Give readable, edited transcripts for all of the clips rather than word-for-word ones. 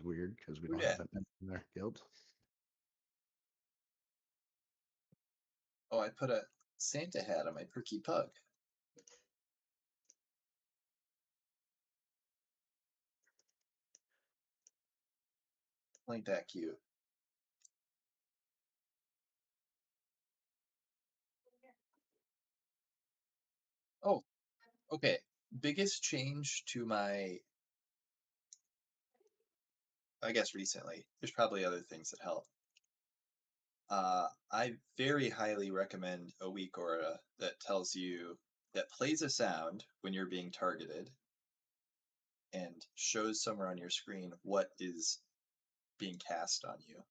weird because we Who don't dat? have that many in our guild. Oh, I put a Santa hat on my perky pug. Ain't that cute? Oh, okay. Biggest change to my, I guess recently. There's probably other things that help. I very highly recommend a weak aura that tells you, that plays a sound when you're being targeted and shows somewhere on your screen what is being cast on you.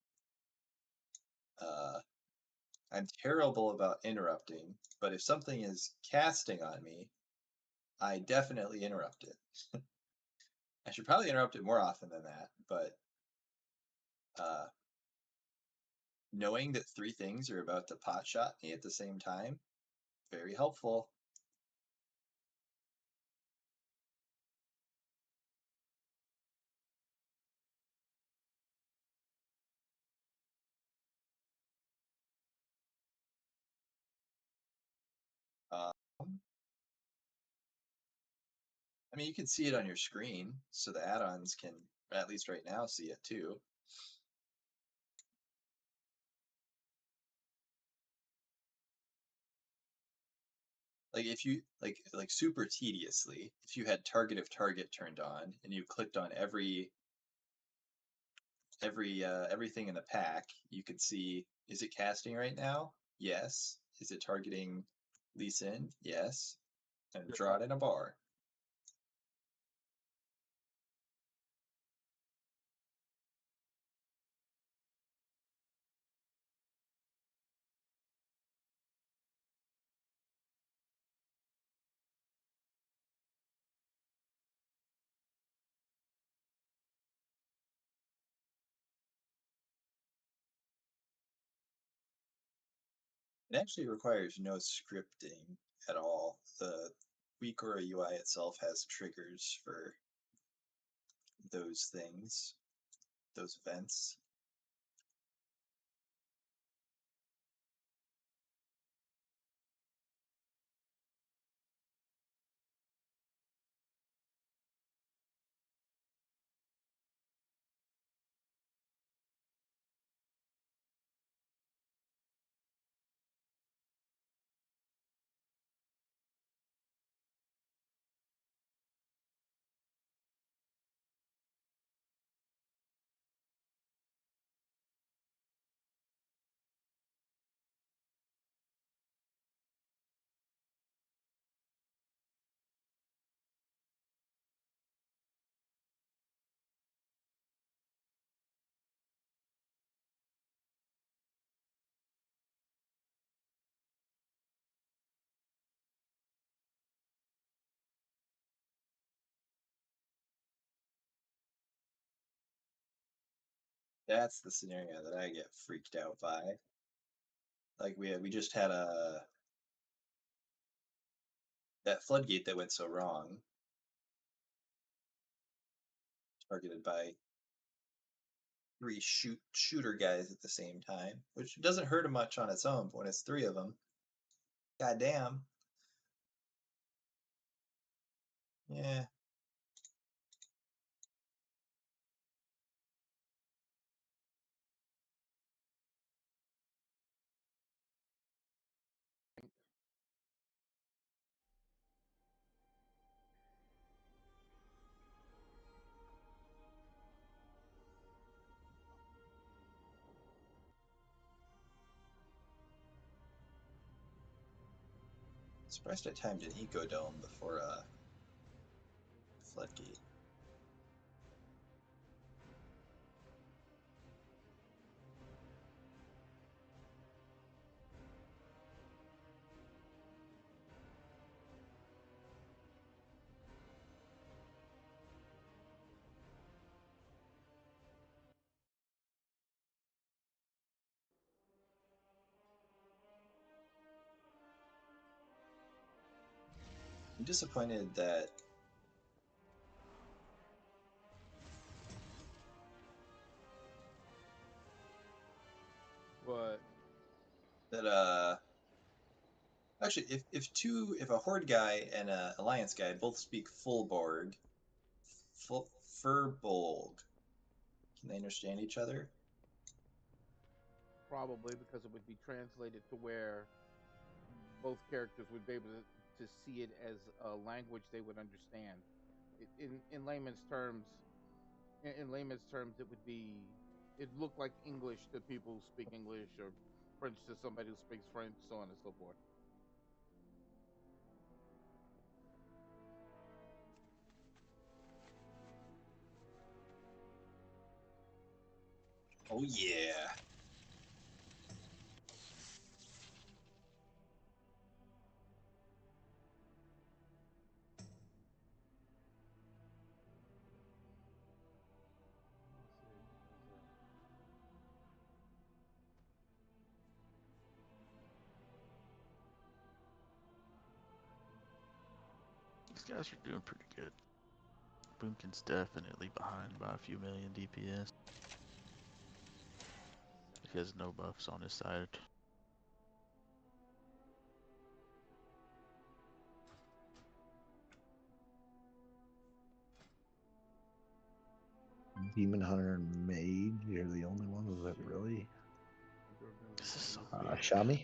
I'm terrible about interrupting, but if something is casting on me, I definitely interrupt it. I should probably interrupt it more often than that, but knowing that three things are about to pot shot me at the same time, very helpful. Um, I mean, you can see it on your screen, so the add-ons can, at least right now, see it too. Like if you like super tediously, if you had target of target turned on and you clicked on everything in the pack, you could see, is it casting right now? Yes. Is it targeting Lee Sin? Yes. And draw it in a bar. It actually requires no scripting at all. The Weakora UI itself has triggers for those things, those events. That's the scenario that I get freaked out by. Like we just had that floodgate that went so wrong, targeted by three shooter guys at the same time, which doesn't hurt much on its own, but when it's three of them, goddamn. Yeah. Surprised I timed an Eco Dome before Floodgate. I'm disappointed that But that actually, if a horde guy and a alliance guy both speak full Borg, full Furbolg, can they understand each other? probably because it would be translated to where both characters would be able to see it as a language they would understand. In layman's terms, in layman's terms, it would be it looked like English to people who speak English, or French to somebody who speaks French, so on and so forth. Oh yeah. These guys are doing pretty good. Boomkin's definitely behind by a few million DPS. He has no buffs on his side. Demon Hunter and Mage are the only ones that really. This is so Shami? weird.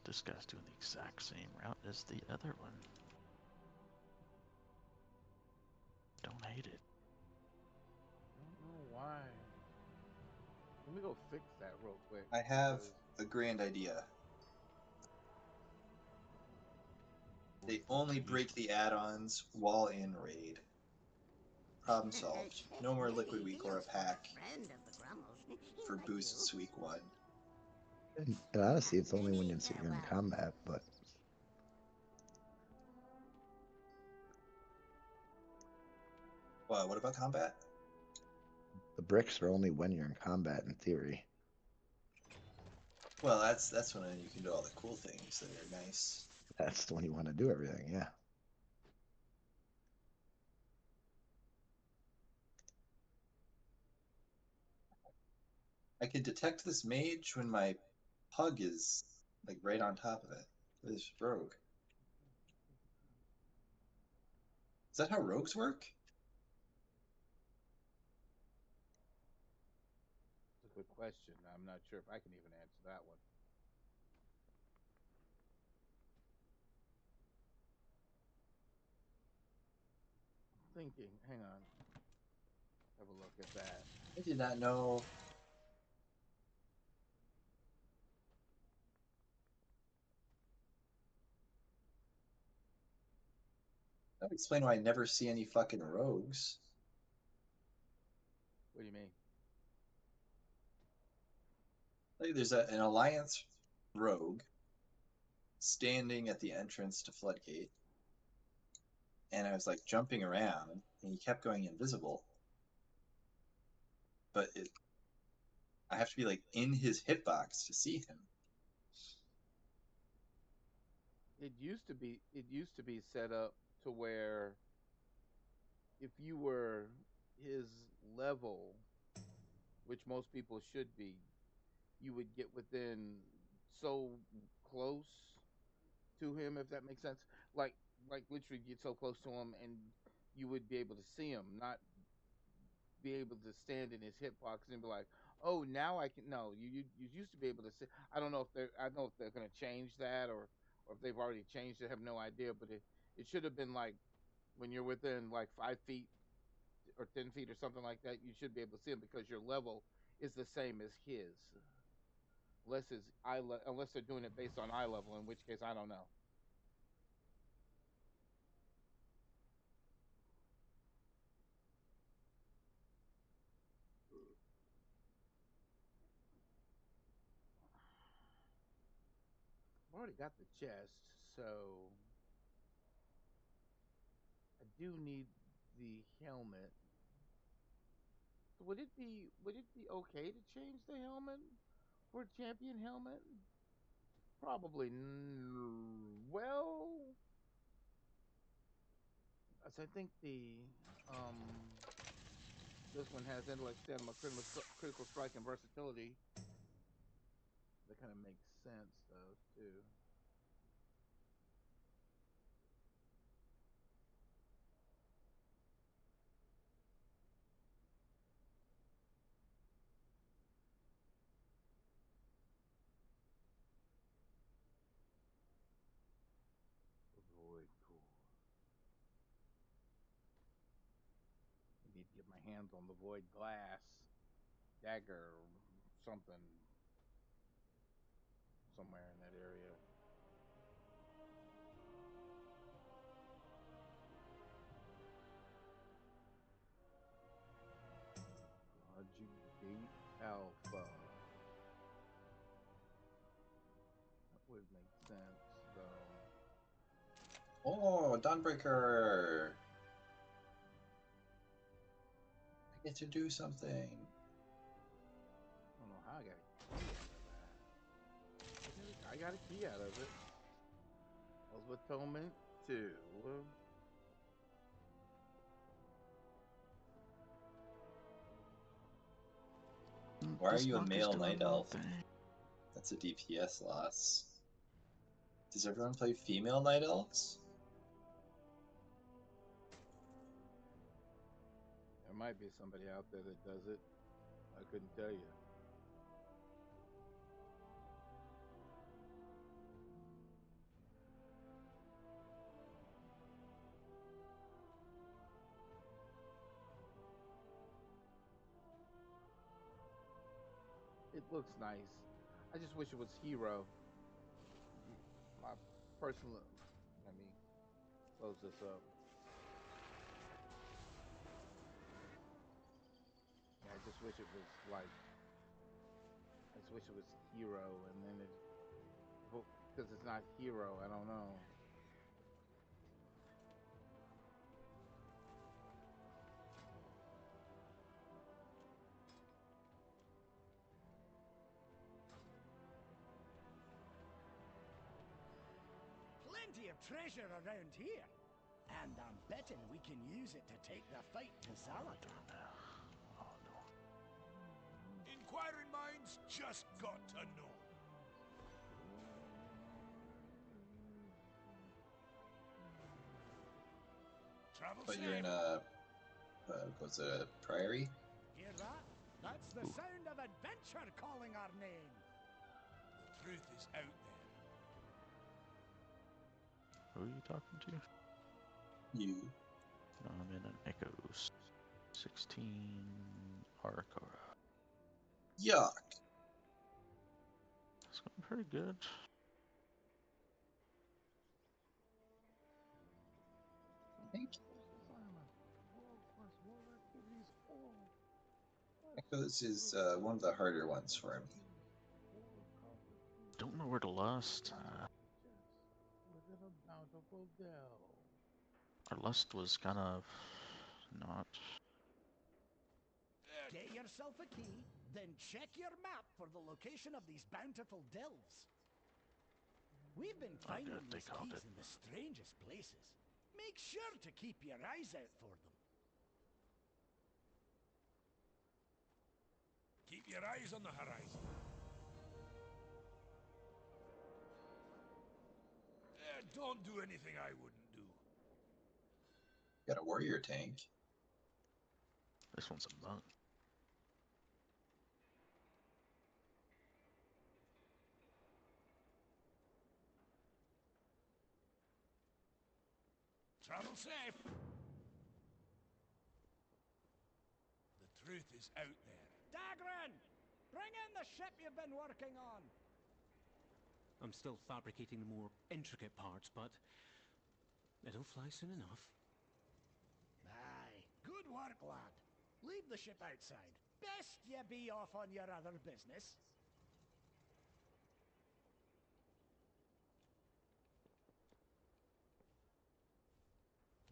This guy's doing the exact same route as the other one. Don't hate it. I don't know why. Let me go fix that real quick. I have a grand idea. They only break the add-ons while in raid. Problem solved. No more Liquid Week or a pack for boosts week 1. And honestly, it's only when you're in combat, but Well, what about combat? the bricks are only when you're in combat in theory. Well, that's when you can do all the cool things that are nice. That's when you want to do everything, yeah. I can detect this mage when my pug is like right on top of it. This rogue. Is that how rogues work? It's a good question. I'm not sure if I can even answer that one. Thinking. Hang on. Have a look at that. I did not know. That would explain why I never see any fucking rogues. What do you mean? Like there's an alliance rogue standing at the entrance to Floodgate, and I was like jumping around, and he kept going invisible. But I have to be like in his hitbox to see him. It used to be set up to where if you were his level, which most people should be, you would get within so close to him, if that makes sense. Like literally get so close to him and you would be able to see him, not be able to stand in his hitbox and be like, oh, now I can. No, you used to be able to see. I don't know if they're going to change that, or if they've already changed it. I have no idea, but it should have been like when you're within like 5 feet or 10 feet or something like that, you should be able to see him because your level is the same as his, unless they're doing it based on eye level, in which case I don't know. I've already got the chest, so I do need the helmet. Would it be okay to change the helmet for a champion helmet? Probably. Well, as I think um this one has intellect, stamina, critical strike, and versatility. That kind of makes sense, though, too. The Void Core. I need to get my hands on the Void Glass dagger, or something, somewhere in that area. Project Gate Alpha. That would make sense, though. Oh, Dawnbreaker! I get to do something. I don't know how I got a key out of that. I got a key out of it. That was Atonement 2. Why are This you a monk is male doing night one elf? thing. That's a DPS loss. Does everyone play female night elves? There might be somebody out there that does it. I couldn't tell you. It looks nice. I just wish it was Hero. My personal. Let me close this up. Yeah, I just wish it was like. I just wish it was Hero, and then it. Because it's not Hero, I don't know. Plenty of treasure around here. And I'm betting we can use it to take the fight to Azeroth. Oh no. Inquiring minds just got to know. Travel But safe. you're in a, was it a priory? Hear that? That's the sound of adventure calling our name. The truth is out there. Who are you talking to? You. No, I'm in an Echo 16 Arcora. Yuck! It's going pretty good. Thank you. Echoes is one of the harder ones for him. Don't know where to lust. Within a bountiful dell. Our lust was kind of not. Get yourself a key, then check your map for the location of these bountiful delves. We've been Oh, finding good, they these called keys it. in the strangest places. Make sure to keep your eyes out for them. Keep your eyes on the horizon. Don't do anything I wouldn't do. Got a warrior tank. This one's a monk. Travel safe. The truth is out there. Dagran! Bring in the ship you've been working on! I'm still fabricating the more intricate parts, but it'll fly soon enough. Aye, good work, lad. Leave the ship outside. Best ye be off on your other business.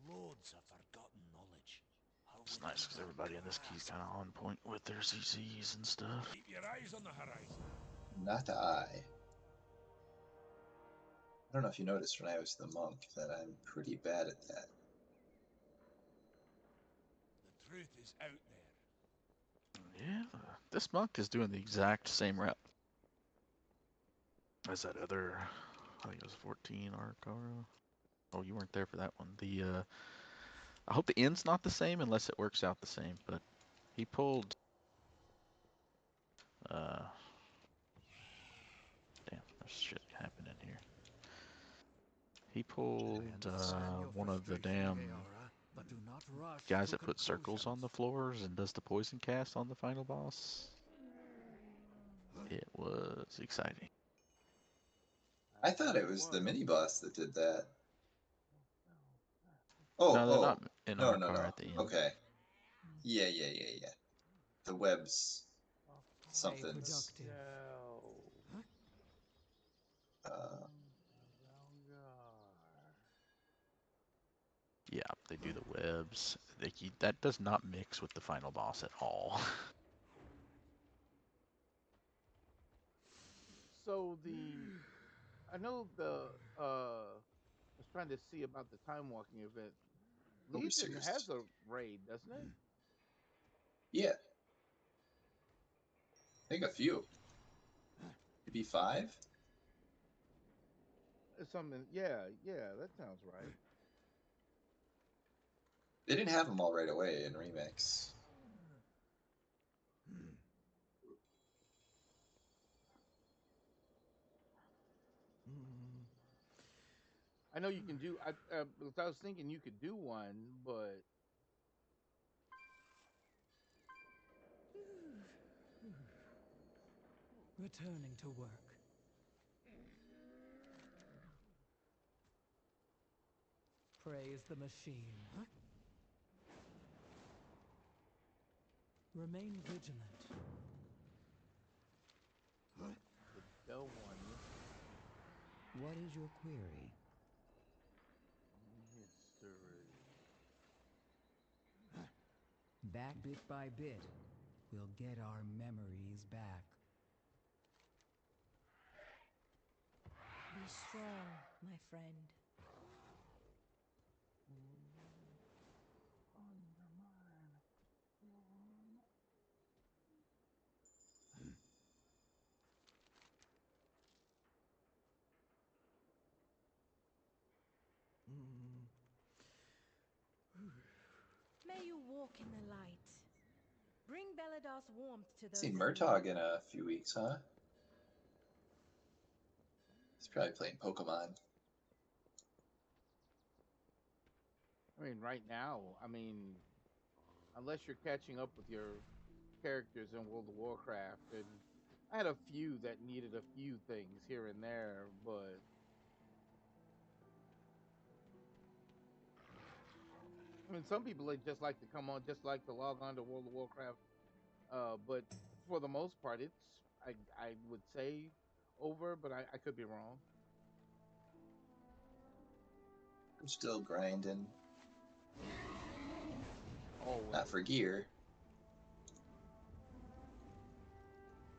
Loads of forgotten knowledge. It's nice because everybody in this key's kind of on point with their CCs and stuff. Keep your eyes on the horizon. Not I. I don't know if you noticed when I was the monk that I'm pretty bad at that. The truth is out there. Yeah, this monk is doing the exact same rep. As that other, I think it was 14 Arcara. Oh, you weren't there for that one. I hope the end's not the same unless it works out the same. But he pulled. Uh, Damn, there's shit happening here. He pulled one of the damn but do not rush guys to that put circles on the floors and does the poison cast on the final boss. It was exciting. I thought it was the mini boss that did that. No, they're not Oh, in no, Arcar at the end. Okay. Yeah. The webs, something. Yeah, they do the webs. That does not mix with the final boss at all. So I know I was trying to see about the time walking event. Legion has a raid, doesn't it? Yeah. I think a few. Maybe 5? Something. Yeah, that sounds right. They didn't have them all right away in Remix. I know you can do. Because I was thinking you could do one, but Returning to work. Praise the machine. Remain vigilant. the Bell one. What is your query? History. Back bit by bit, we'll get our memories back. Be strong, my friend. May you walk in the light. Bring Beladar's warmth to those. Seen Murtog in a few weeks, huh? He's probably playing Pokemon. I mean, right now, unless you're catching up with your characters in World of Warcraft, and I had a few that needed a few things here and there, but some people just like to come on, just like to log on to World of Warcraft. But for the most part, it's I would say over, but I could be wrong. I'm still grinding. Always. Not for gear.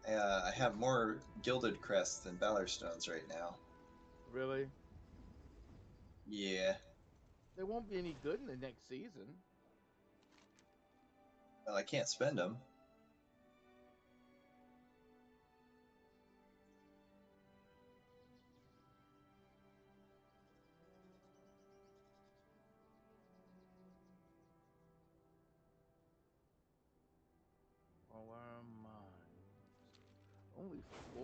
I have more Gilded Crests than Valor Stones right now. Really? Yeah. They won't be any good in the next season. Well, I can't spend them. Our minds. Only 4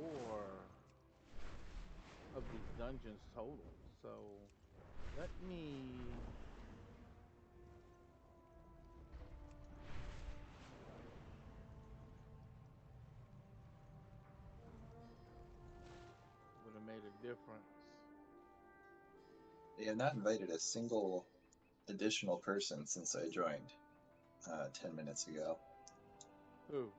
of these dungeons total. So let me. Would have made a difference. They have not invited a single additional person since I joined 10 minutes ago. Who?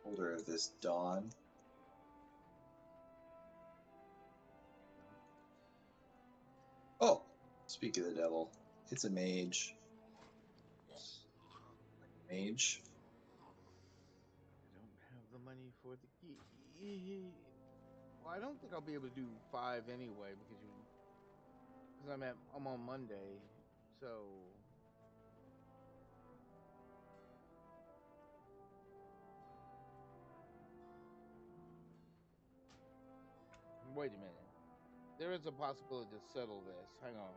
Holder of this Dawn. Oh! Speak of the devil. It's a mage. Mage. I don't have the money for the key. Well, I don't think I'll be able to do 5 anyway because I'm on Monday, so. Wait a minute. There is a possibility to settle this. Hang on.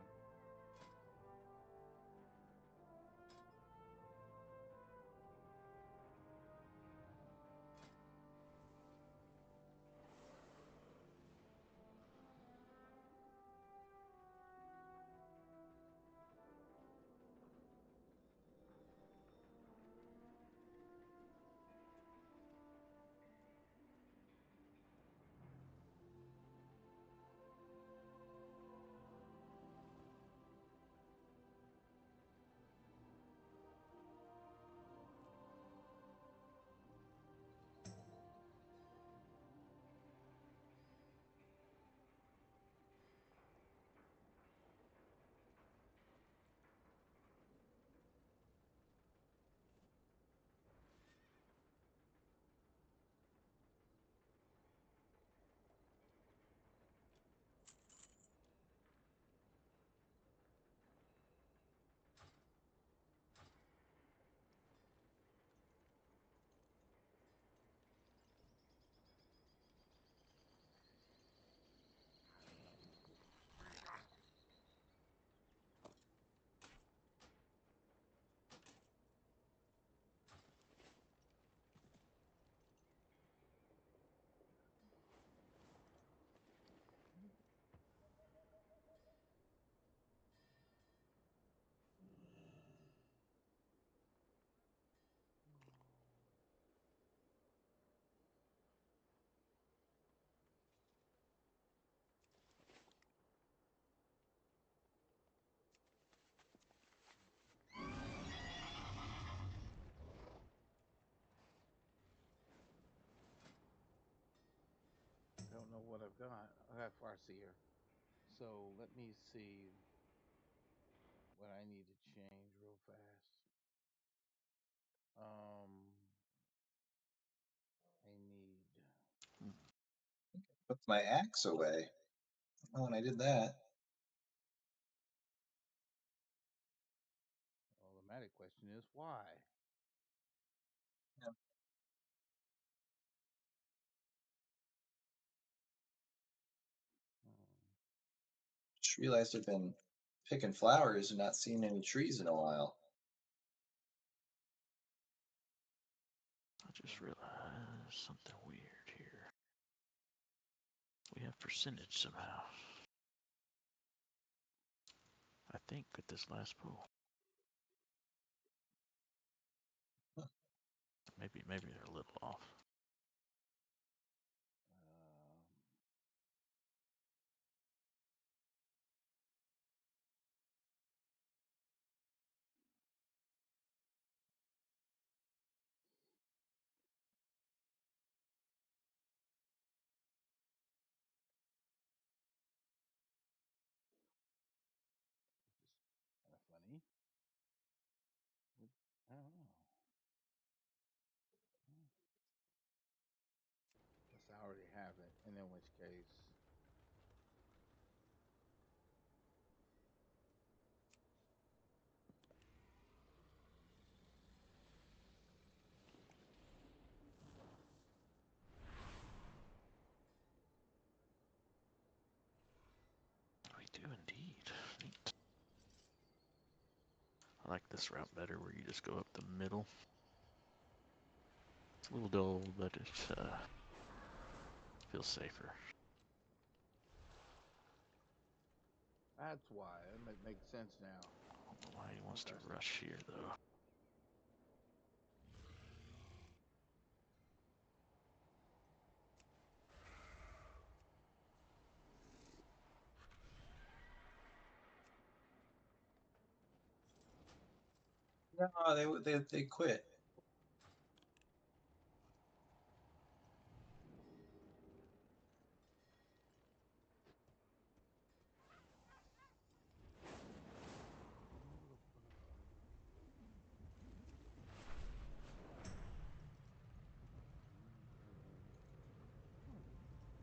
I don't know what I've got. I have Farseer. So let me see what I need to change real fast. I need. Put my axe away. Oh, and I did that. Well, the matter question is why. Yeah. Just realized I've been picking flowers and not seeing any trees in a while. I just realized something weird here. We have percentage somehow. I think with this last pull. Huh. Maybe they're a little off. Kind of funny. I don't know. Guess I already have it, and in which case. We do indeed. Neat. I like this route better where you just go up the middle. It's a little dull, but it feels safer. That's why. It makes sense now. I don't know why he wants Okay. to rush here, though. No, they quit.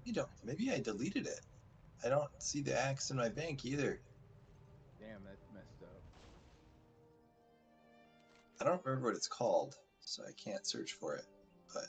You don't. Maybe I deleted it. I don't see the axe in my bank either. Damn, that's messed up. I don't remember what it's called, so I can't search for it. But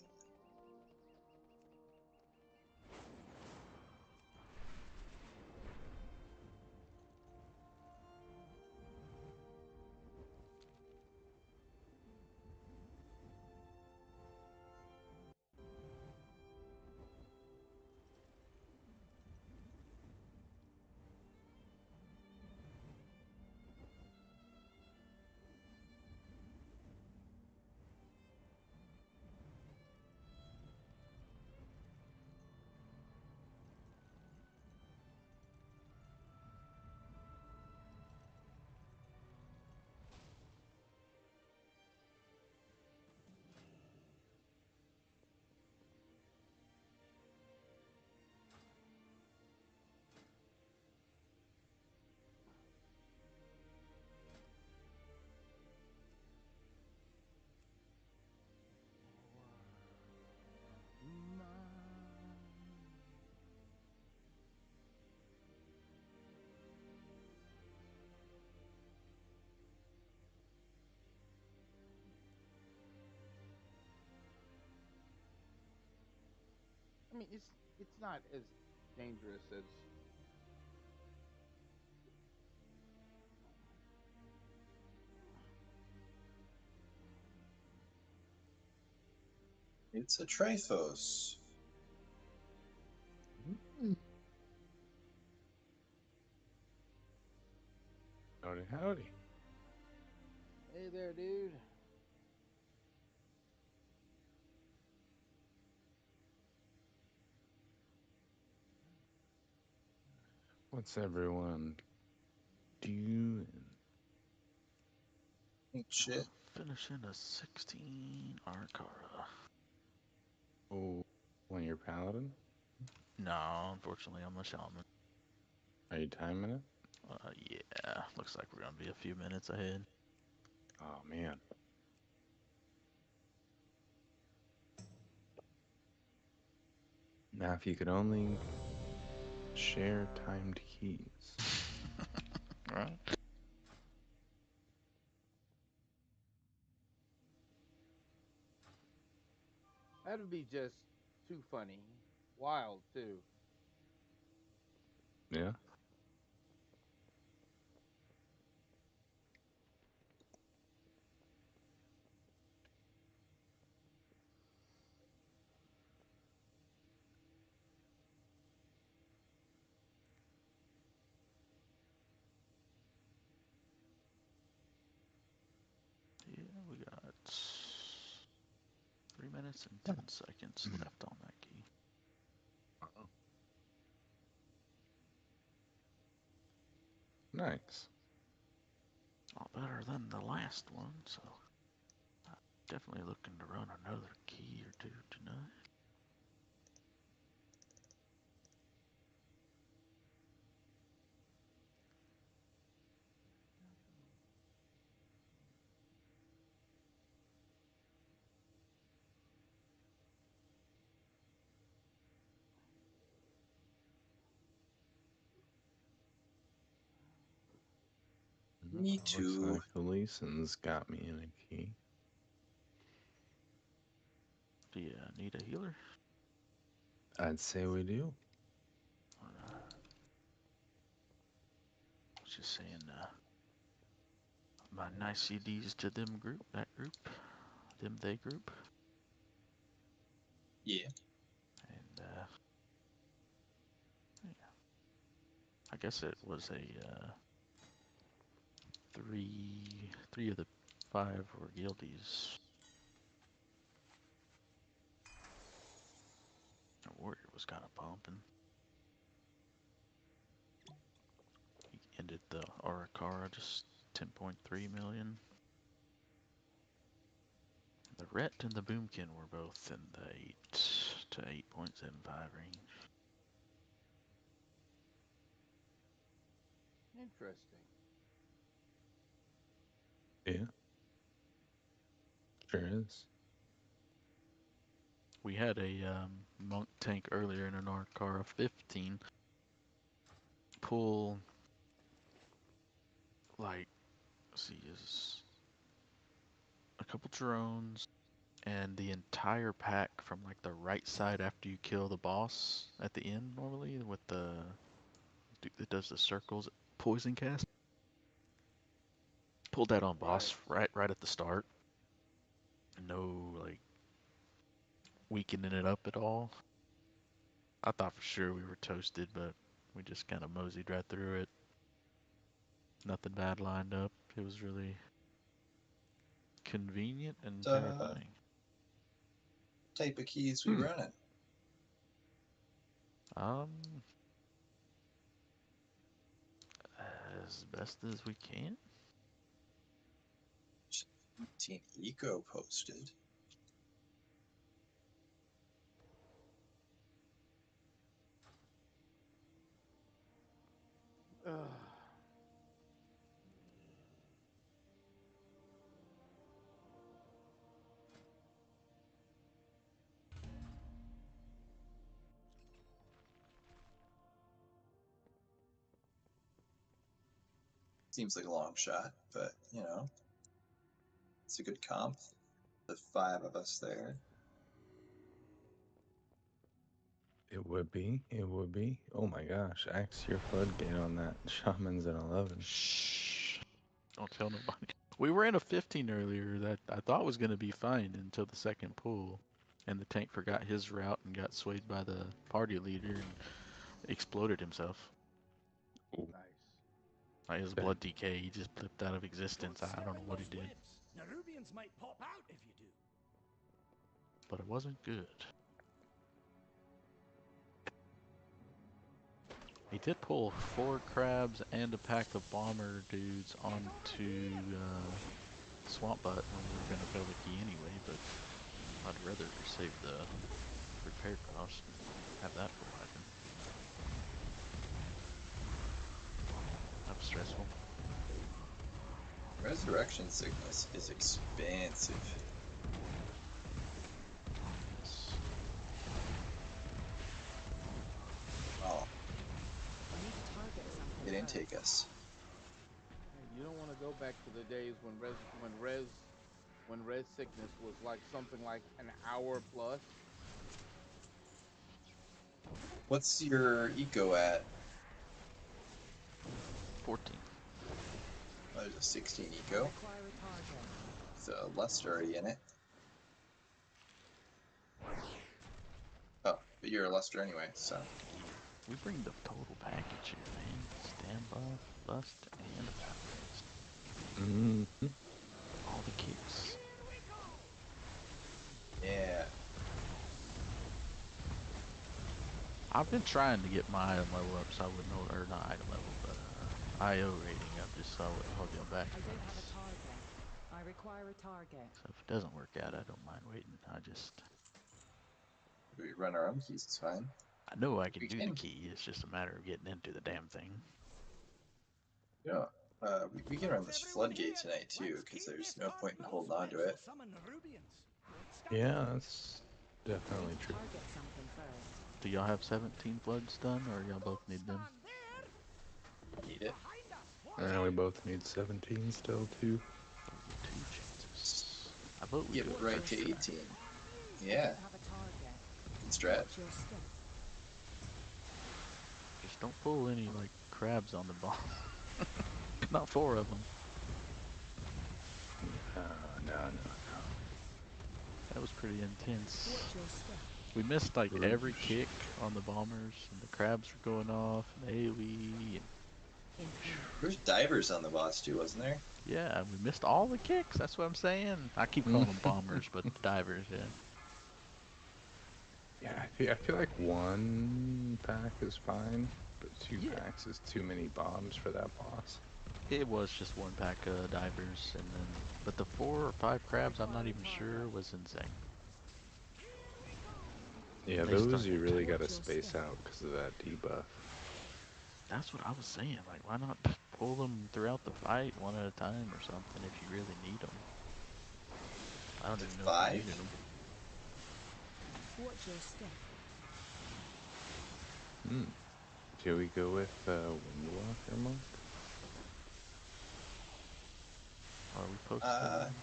mean, it's not as dangerous as. It's a Triphos. Howdy, howdy. Hey there, dude. What's everyone doing? Ain't shit. Finishing a 16 Arcara. Oh, when you're paladin? No, unfortunately, I'm a shaman. Are you timing it? Yeah, looks like we're gonna be a few minutes ahead. Oh, man. Now, if you could only share timed keys. Right? That would be just too funny. Wild, too. Yeah? Yeah, we got 3 minutes and 10 seconds left on that key. Uh-oh. Nice. A lot better than the last one, so I'm definitely looking to run another key or two tonight. Me Looks too. like the Leeson's got me in a key. Do you need a healer? I'd say we do. I was just saying, my nice CDs to them group, they group. Yeah. And, yeah. I guess it was a, three of the 5 were guildies. The warrior was kind of pumping. He ended the Arcara just 10.3 million. The Ret and the Boomkin were both in the 8 to 8.75 range. Interesting. Yeah. Sure is. We had a monk tank earlier in an Arcara 15 pull, like, let's see, is a couple drones and the entire pack from like the right side after you kill the boss at the end normally with the it does the circles poison cast. Pulled that on boss right at the start. No like weakening it up at all. I thought for sure we were toasted, but we just kind of moseyed right through it. Nothing bad lined up. It was really convenient and terrifying. Type of keys we running? As best as we can. 18 eco posted. Ugh. Seems like a long shot, but you know, it's a good comp. The 5 of us there. It would be. It would be. Oh my gosh. Axe your floodgate on that. Shaman's an 11. Shh. Don't tell nobody. We were in a 15 earlier that I thought was going to be fine until the second pull. And the tank forgot his route and got swayed by the party leader and exploded himself. Nice. Like his blood decay, he just flipped out of existence. I don't know what he did. Nerubians might pop out if you do. But it wasn't good. He did pull 4 crabs and a pack of bomber dudes onto Swamp Butt when we were going to fill the key anyway, but I'd rather save the repair cost and have that for weapon. That was stressful. Resurrection sickness is expansive. Yes. Oh. It didn't take us. You don't want to go back to the days when res sickness was like something like an hour plus. What's your eco at? 14. There's a 16 eco. So Lust already in it. Oh, but you're a Luster anyway, so. We bring the total package here, man. Stand buff, lust, and Mm-hmm. all the kicks. Yeah. I've been trying to get my item level up so I would know, or not item level, but IO rating up just so I wouldn't hold you back. I don't have a target. I require a target. So if it doesn't work out, I don't mind waiting. We run our own keys, it's fine. I know I can We do can. the key, it's just a matter of getting into the damn thing. You know, we can run this floodgate tonight too, because there's no point in holding on to it. Yeah, that's definitely true. Do y'all have 17 floods done, or y'all both need them? Need it. And we both need 17 still, too. So we get 2 chances. I vote we Get do it it right first to try. 18. Yeah. Good strat. Just don't pull any, like, crabs on the bomb. Not 4 of them. No. That was pretty intense. We missed, like, every kick on the bombers, and the crabs were going off, and the AoE, and... There's divers on the boss too, wasn't there? Yeah, we missed all the kicks, that's what I'm saying. I keep calling them bombers, but the divers, yeah. Yeah, I feel like 1 pack is fine, but 2 packs is too many bombs for that boss. It was just 1 pack of divers, and then, but the 4 or 5 crabs, I'm not even sure, was insane. Yeah, those you really gotta space out because of that debuff. That's what I was saying, like, why not pull them throughout the fight, 1 at a time or something, if you really need them. I don't even know if you needed them. Watch your step. Shall we go with Windwalker monk? Are we posting?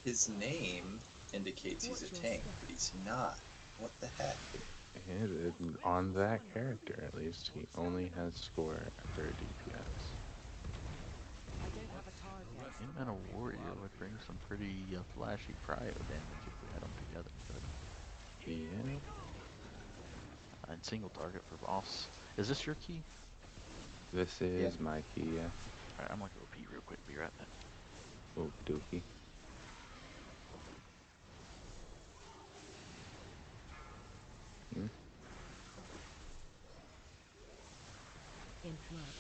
His name indicates he's a tank, but he's not. What the heck? On that character, at least, he only has score after a DPS. I don't have a target. Him and a warrior would bring some pretty flashy prio damage if we had them together, but... Yeah. And single target for boss. Is this your key? This is my key, yeah. Alright, I'm gonna go pee real quick, be right back. Okie dokie. Influence.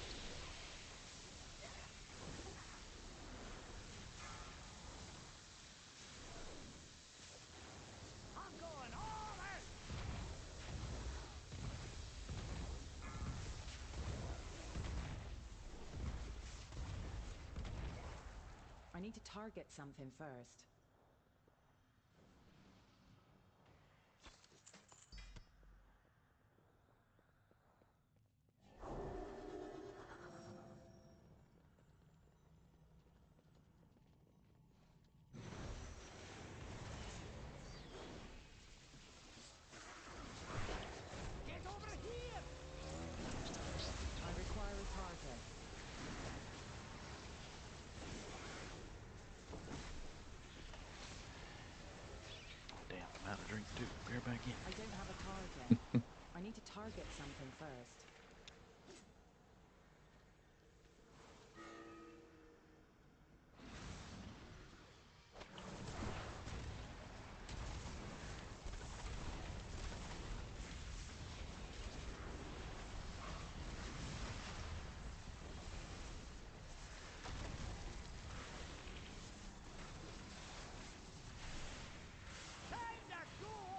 I'm going all out. I need to target something first. drink too. Bear back in. I don't have a target. I need to target something first.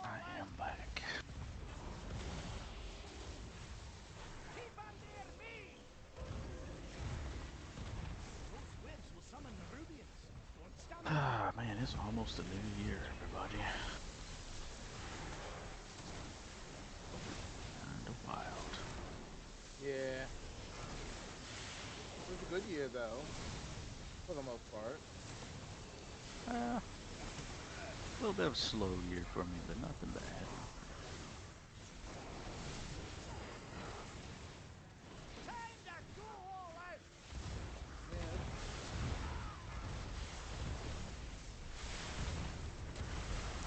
I am back. Keep under me! Those whips will summon the Rubians. Don't stand Ah, man, it's almost a new year, everybody. Kinda wild. Yeah. It was a good year, though, for the most part. A little bit of a slow year for me, but nothing bad. Time to go all out! Yeah.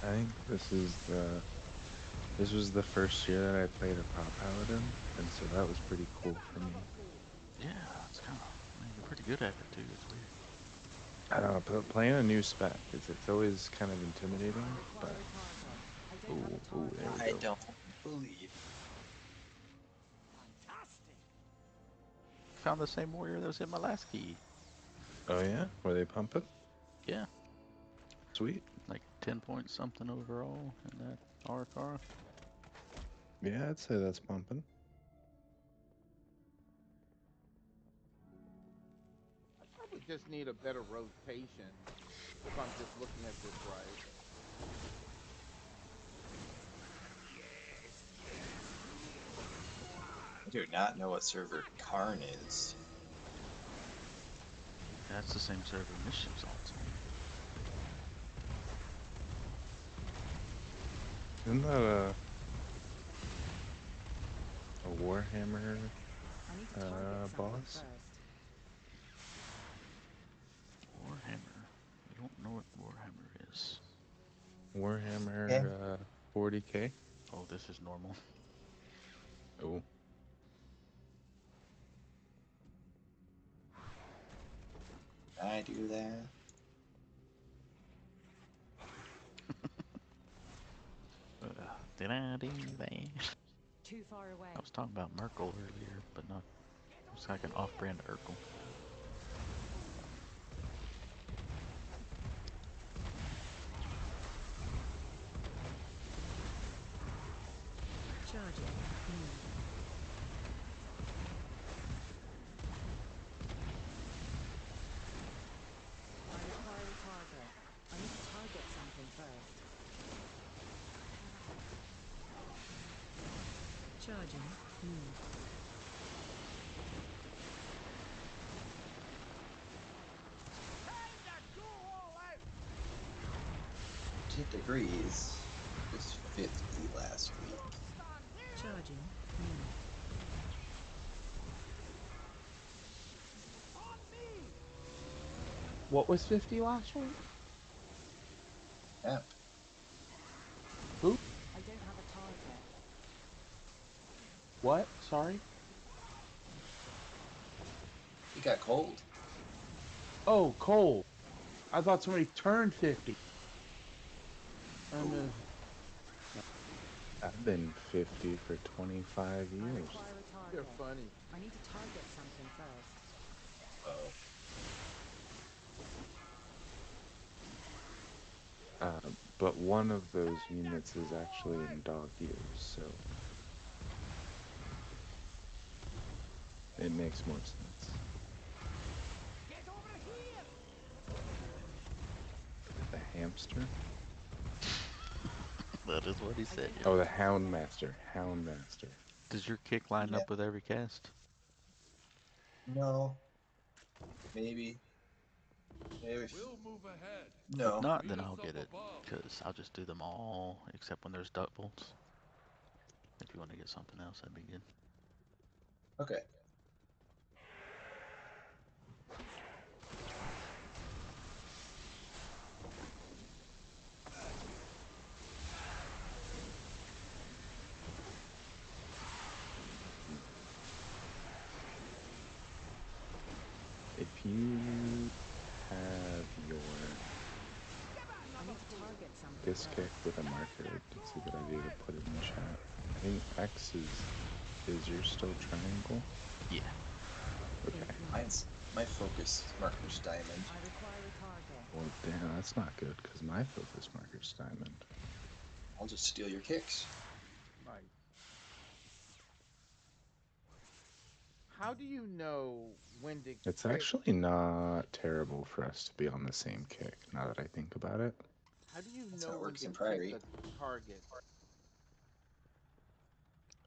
I think this was the first year that I played a prop paladin, and so that was pretty cool for me. Yeah, it's kind of, man, you're pretty good at it too. It's weird. I don't know, playing a new spec, it's always kind of intimidating, but ooh, there we I go. don't believe. Fantastic! Found the same warrior that was in my last key. Oh yeah? Were they pumping? Yeah. Sweet. Like 10 points something overall in that RCR. Yeah, I'd say that's pumping. I probably just need a better rotation if I'm just looking at this right. I do not know what server Karn is. That's the same server missions all the time. Isn't that a Warhammer I need to target something boss? first. Warhammer. You don't know what Warhammer is. Warhammer 40k? Oh, this is normal. Oh. I do that. Did I do that? Too far away. I was talking about Merkel earlier, but not. It's like an off-brand Urkel. Charging. I require a target. I need to target something first. Charging. Time to go all out! 10 degrees. It was 50 last week. Stand there! Charging. On me! What was 50 last week? Yep. Who? I don't have a target. What? Sorry? It got cold. Oh, cold. I thought somebody turned 50. I've been 50 for 25 I years. require a target. You're funny. I need to target something first. Oh. But one of those units is actually in dog years, so it makes more sense. Get over here! The hamster? That is what he said. Oh, the Houndmaster. Houndmaster. Does your kick line Yeah. up with every cast? No. Maybe. Maybe. We'll move ahead. No. If not, Meet then us I'll up get it. above. Because I'll just do them all, except when there's duck bolts. If you want to get something else, that'd be good. Okay. you have your I need to target something this first. kick with a marker, it's a good idea to put it in chat. I think X is yours still triangle? Yeah. Okay. My focus marker's diamond. I require a target. Well, damn, that's not good because my focus marker's diamond. I'll just steal your kicks. Nice. How do you know when to It's kick? actually not terrible for us to be on the same kick, now that I think about it. How do you That's know how it when works to in kick Prairie. a target?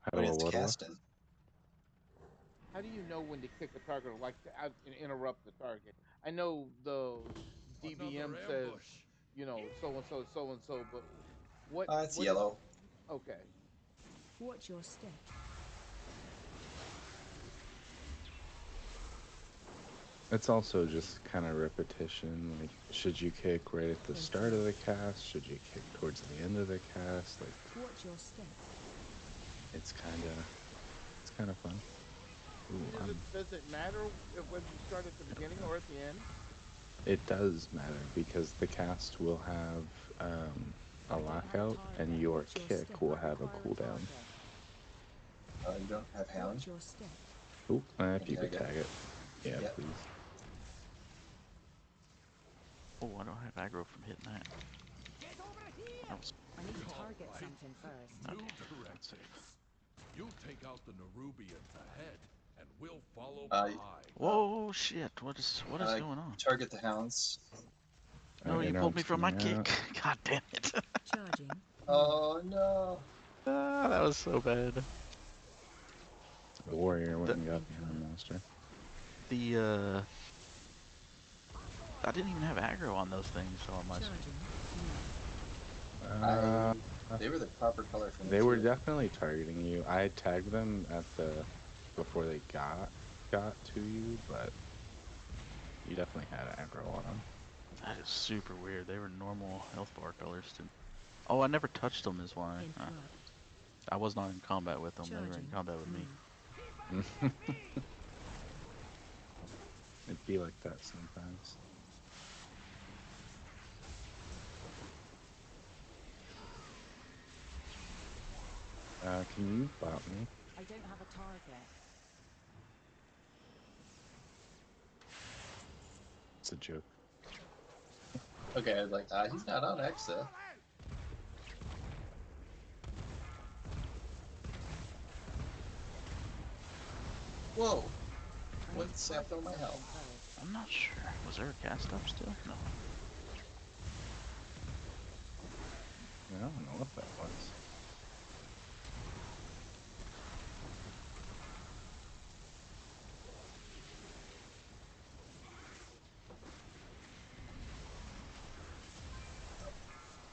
How When do I it's what? casting. How do you know when to kick a target or like to interrupt the target? I know the DBM says, you know, so and so, so and so, but It's yellow. Okay. Watch your step. It's also just kind of repetition. Like, should you kick right at the start of the cast? Should you kick towards the end of the cast? Like, watch your step. It's kind of fun. Ooh, Does it matter whether you start at the beginning or at the end? It does matter because the cast will have a lockout and your kick will have a cooldown. You don't have hound? Oh, if you could tag it. Yeah, please. Oh, I don't have aggro from hitting that. I need to target something first. New directives. You take out the Nerubians ahead, and we'll follow behind. Whoa, shit! What is going on? Target the hounds. No, you pulled me from my kick. God damn it! Charging. Oh no! That was so bad. The warrior went and got the Hound Master. I didn't even have aggro on those things, so on my They were the proper color for me. They were definitely targeting you. I tagged them at before they got to you, but you definitely had aggro on them. That is super weird. They were normal health bar colors too. Oh, I never touched them is why. I was not in combat with them. They were in combat with me. It'd be like that sometimes. Can you bot me? I don't have a target. It's a joke. Okay, I was like, he's not on X though. Whoa! What sapped all my health? I'm not sure. Was there a cast up still? No. I don't know what that was.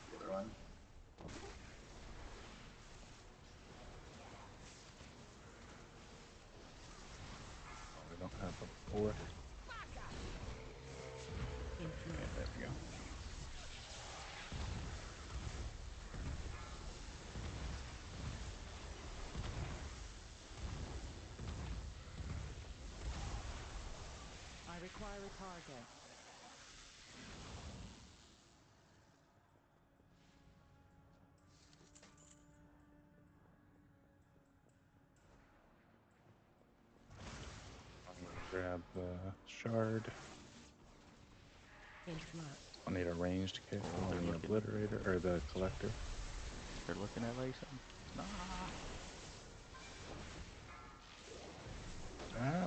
The other one. Oh, we don't have a fourth. Yeah, there we go. I require a target. I'm gonna grab the shard. I need a ranged kick on the obliterator or the collector. They're looking at Layson. Nah.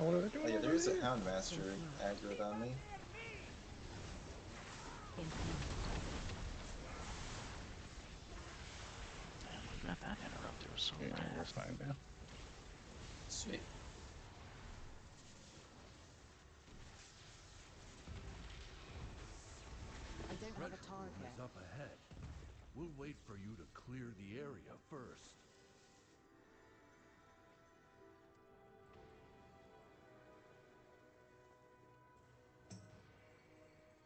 What are they doing? Oh yeah, there is a Hound Master aggroed on me. We got that interrupted. It was so bad. We're fine now. Sweet. I don't have a target. Is up ahead. We'll wait for you to clear the area first.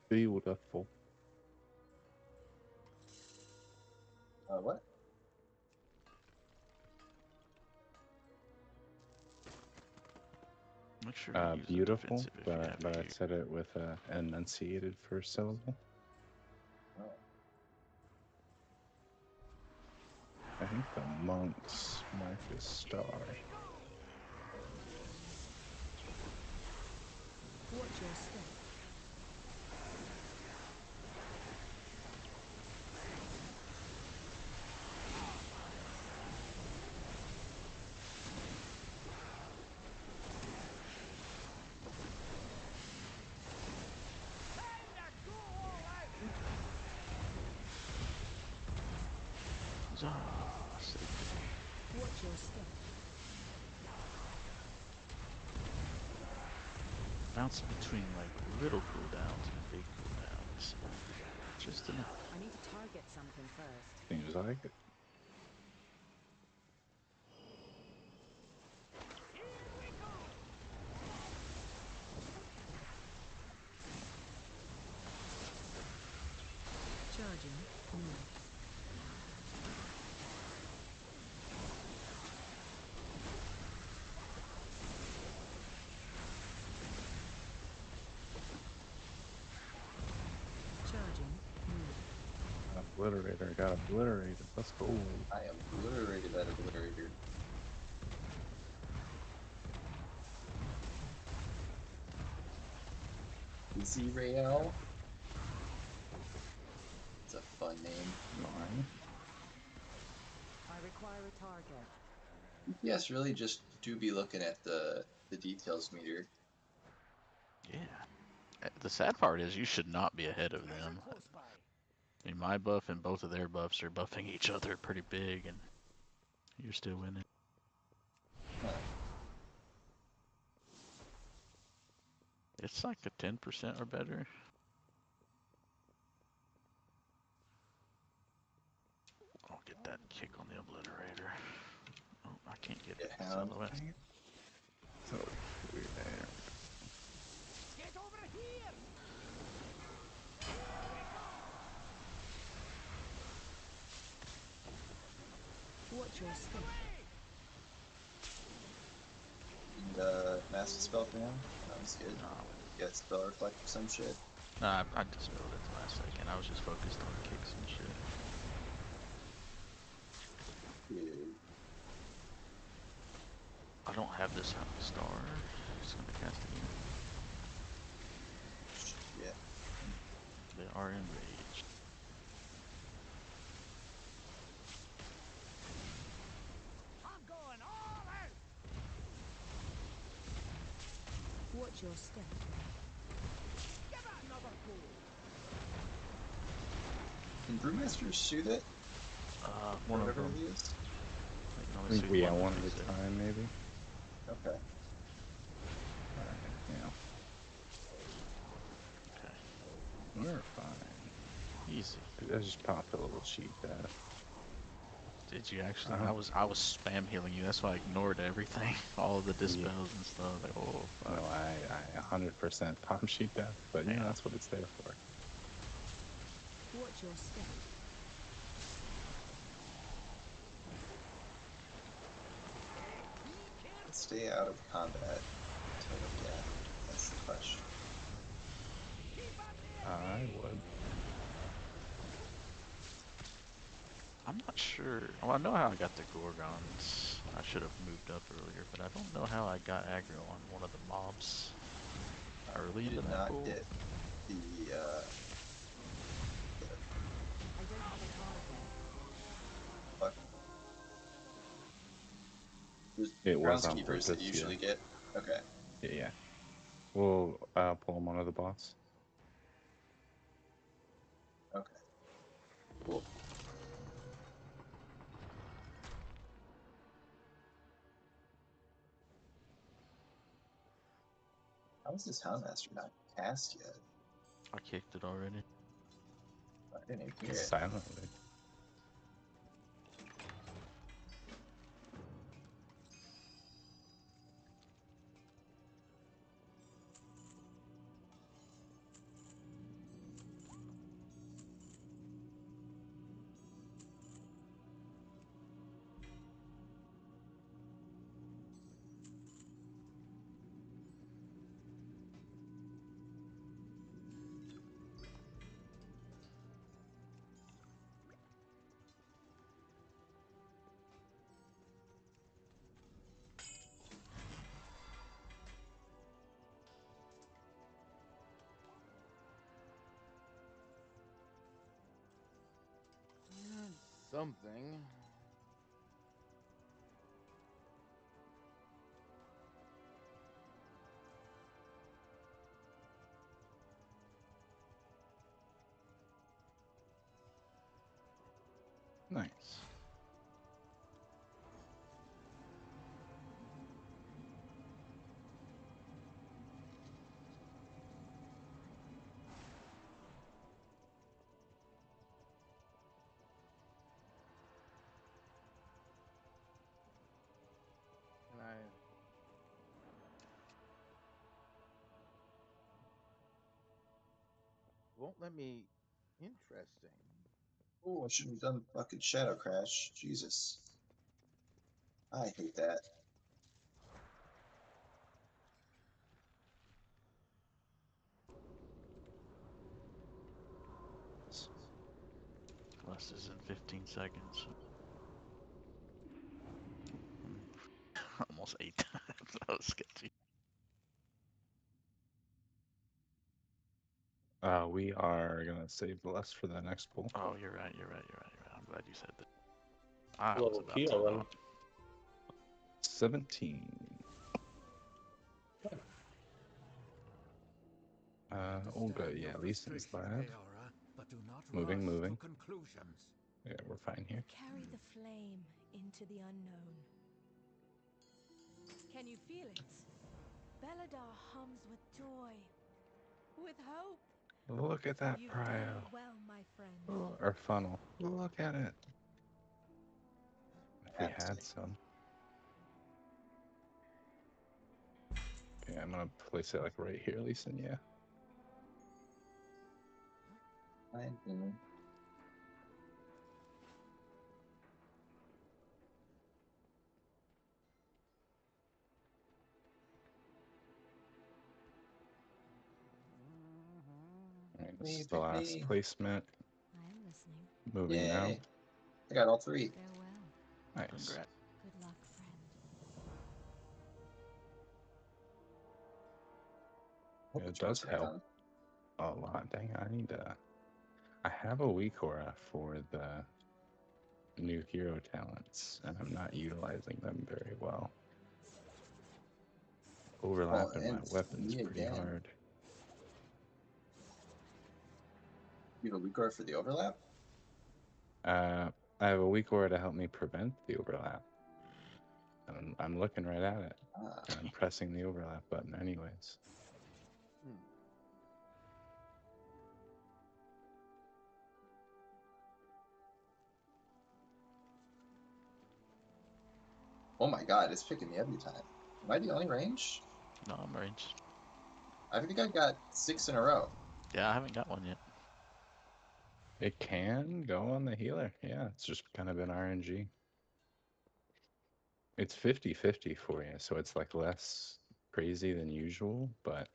Beautiful. What? make sure to use the beautiful, defensive if you have but I to. said it with an enunciated first syllable. Oh. I think the monks mark a star. Watch your step. Watch your step. Bouncing between like little cooldowns and big cooldowns. Just enough. I need to target something first. Seems like it. Charging. Move. Charging. Move. Obliterator, got obliterated. Let's go. I obliterated that obliterator. Easy Rael. It's a fun name. Mine. I require a target. Yes, really just do be looking at the details meter. Yeah. The sad part is you should not be ahead of them. I mean, my buff and both of their buffs are buffing each other pretty big, and you're still winning. Huh. It's like a 10% or better. I'll get that kick on the obliterator. Oh, I can't get it. Yeah, hound. SLOS. So we're there. Get over here! Watch your step. Master spell for him. That was good. No, Get spell reflect or some shit. nah, I dispelled it the last second. I was just focused on kicks and shit. Dude. I don't have this star. Just gonna cast it again. Yeah. They are enraged. I'm going all out! Watch your step. Give it another go! Can Brewmaster shoot it? One of Whatever them. it is? I can I only think shoot we one have one with at a reset. time, maybe. Okay. Alright, yeah. Okay. We're fine. Easy. I just popped a little cheat death. Did you actually? I was spam healing you. That's why I ignored everything, all of the dispels and stuff. Like, oh fuck. No, I 100% pop sheet death, but you know that's what it's there for. Watch your step. Stay out of combat until death. That's the question. I would. I'm not sure. Well, I know how I got the Gorgons. I should have moved up earlier, but I don't know how I got aggro on one of the mobs early You into did that not pool. get the I don't have a target. fuck. There's It was on groundskeepers that purpose, you yeah. usually get. Okay. Yeah. We'll pull them one of the bots. Okay. Cool. How is this Houndmaster not cast yet? I kicked it already. I didn't even hear it. Silently. something. Nice. And I won't let me. Interesting. Oh, I shouldn't have done fucking Shadow Crash. Jesus. I hate that. Less is in 15 seconds. Almost 8 times. That was sketchy. We are gonna save the less for the next pool. Oh, you're right. I'm glad you said that. I was Level about P to already. launch. 17. Oh good, yeah, Leeson's lab. But do not Moving. rush to conclusions. Yeah, we're fine here. Carry the flame into the unknown. Can you feel it? Belladar hums with joy, with hope. Look at that You've prio. done well, my friend. Oh, our funnel. Look at it. If we had some. Okay, I'm gonna place it like right here, Leeson, yeah. Fine. Alright, this is the last placement. I am listening. Moving now. Yay. I got all 3. Farewell. Nice. Congrats. Good luck, friend. Hope the It does charts are help done. a lot. Dang, I have a weak aura for the new hero talents, and I'm not utilizing them very well. Overlapping my and weapons me pretty again. hard. You have a weak aura for the overlap? I have a weak aura to help me prevent the overlap. And I'm looking right at it. And I'm pressing the overlap button anyways. Oh my god, it's picking me every time. Am I the only range? No, I'm ranged. I think I got 6 in a row. Yeah, I haven't got one yet. It can go on the healer. Yeah, it's just kind of been RNG. It's 50-50 for you, so it's like less crazy than usual, but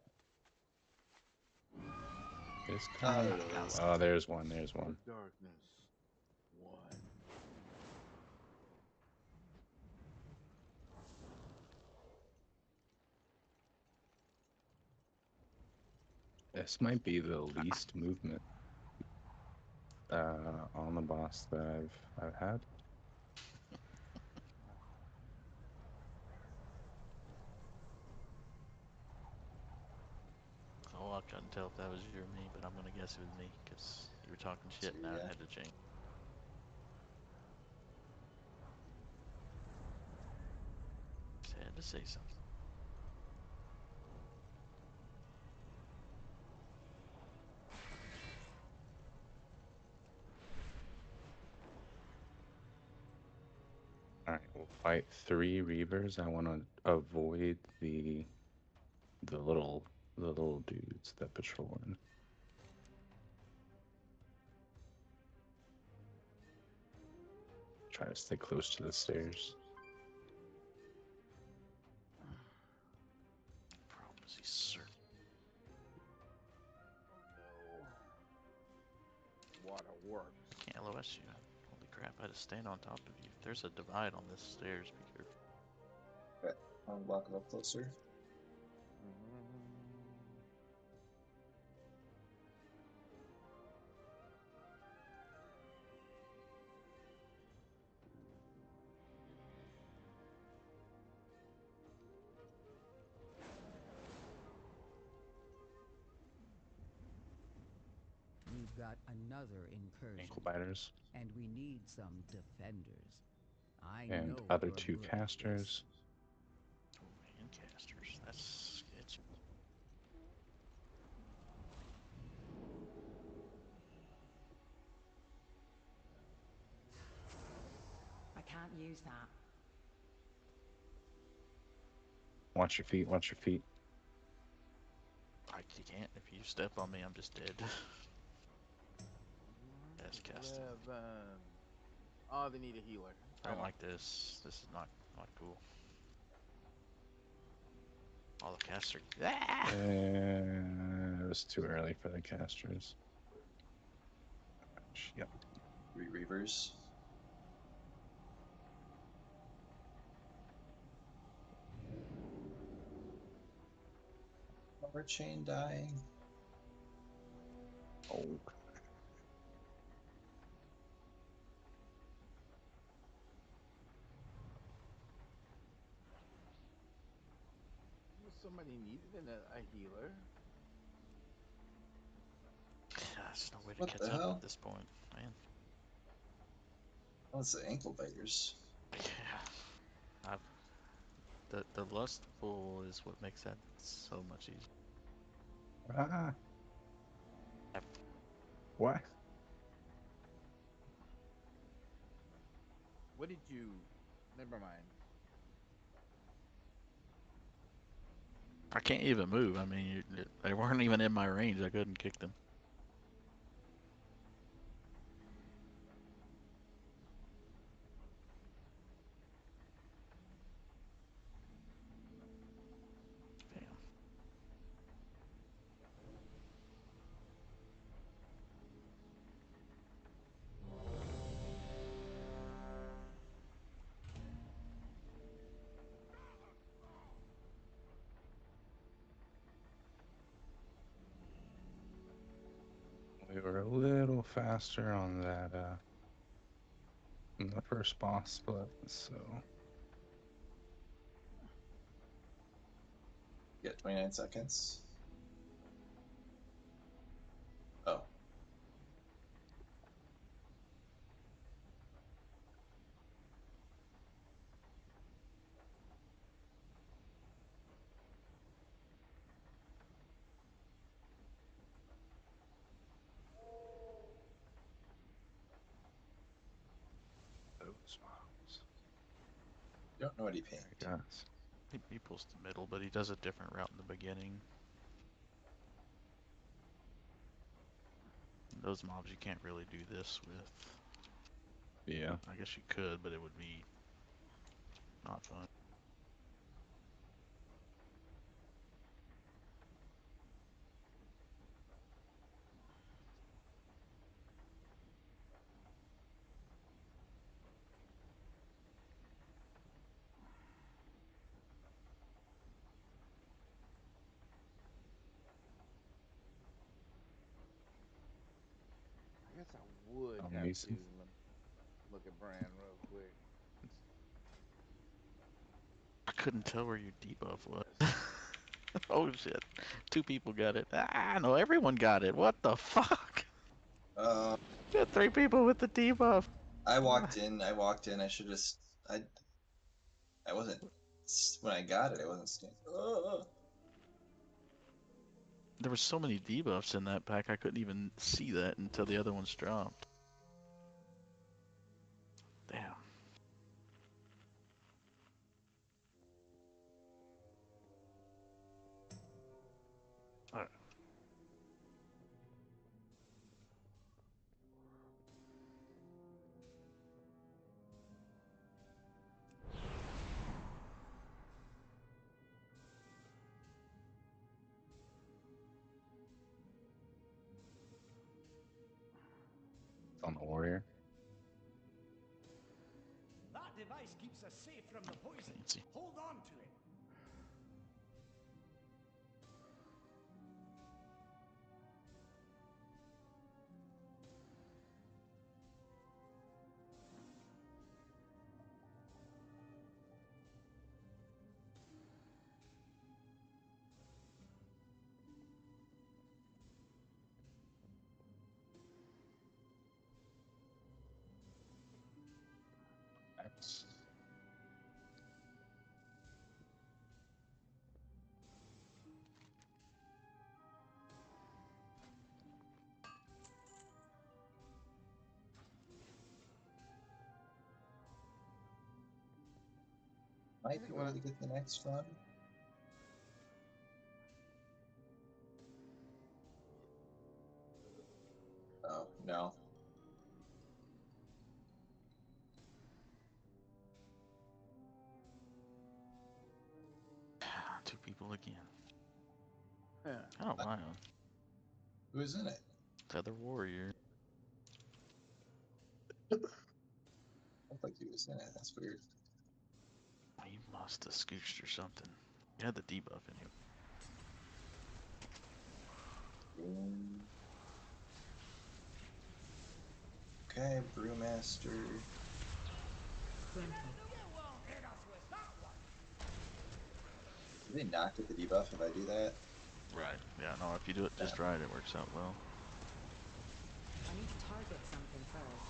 it's kind There of... it is. Oh, there's one. The darkness. 1. This might be the least movement on the boss that I've had. Oh, I couldn't tell if that was you or me, but I'm gonna guess it was me because you were talking shit and I had to change. Just had to say something. Alright, we'll fight 3 Reavers. I want to avoid the little dudes that patrol in. Try to stay close to the stairs. Prophecy, sir. Water works. Can't LOS you. Holy crap, I had to stand on top of you. There's a divide on this stairs, be careful. Okay, I'll walk a little closer. got another incursion. Ankle biters. And we need some defenders. I And know other you're 2 good at casters. Oh, man, casters. That's sketchy. I can't use that. Watch your feet, watch your feet. You can't. If you step on me, I'm just dead. That's casting. 11. Oh, they need a healer. I don't like this. This is not cool. All the casters. Ah! It was too early for the casters. Yep. 3 Reavers. Power chain dying. Oh. Somebody needed a healer. There's no way to What catch the up hell? at this point, man. Oh, it's the ankle biters. Yeah. The lustful is what makes that so much easier. Ah. What? What did you? Never mind. I can't even move. I mean, they weren't even in my range. I couldn't kick them. Damn. We were a little faster on that in the first boss split, so You got 29 seconds. Oh. those mobs. Don't know what he There pinged. he goes. He pulls the middle, but he does a different route in the beginning. Those mobs you can't really do this with. Yeah. I guess you could, but it would be not fun. I guess I would have to Mason. look at Brand real quick. I couldn't tell where your debuff was. Oh shit. 2 people got it. Ah, no, everyone got it. What the fuck? Got 3 people with the debuff. I walked in. I should just. I wasn't. When I got it, I wasn't standing. There were so many debuffs in that pack, I couldn't even see that until the other ones dropped. Damn. Alright. On the warrior. That device keeps us safe from the poison. Fancy. Hold on to it. Might be able to get the next one. Oh, no. Two people again. Yeah. I don't mind him. Who's in it? Feather Warrior. I don't think he was in it. That's weird. He must have scooched or something. He had the debuff in him. Okay, Brewmaster. Do they not get the debuff if I do that? Right. Yeah, no, if you do it just right, it works out well. I need to target something first.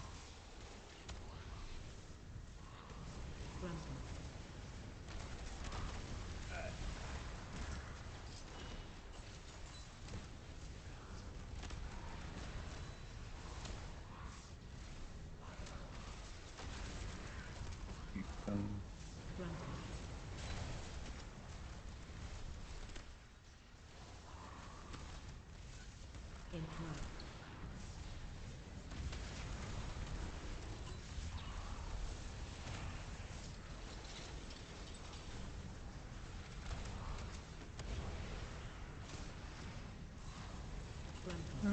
I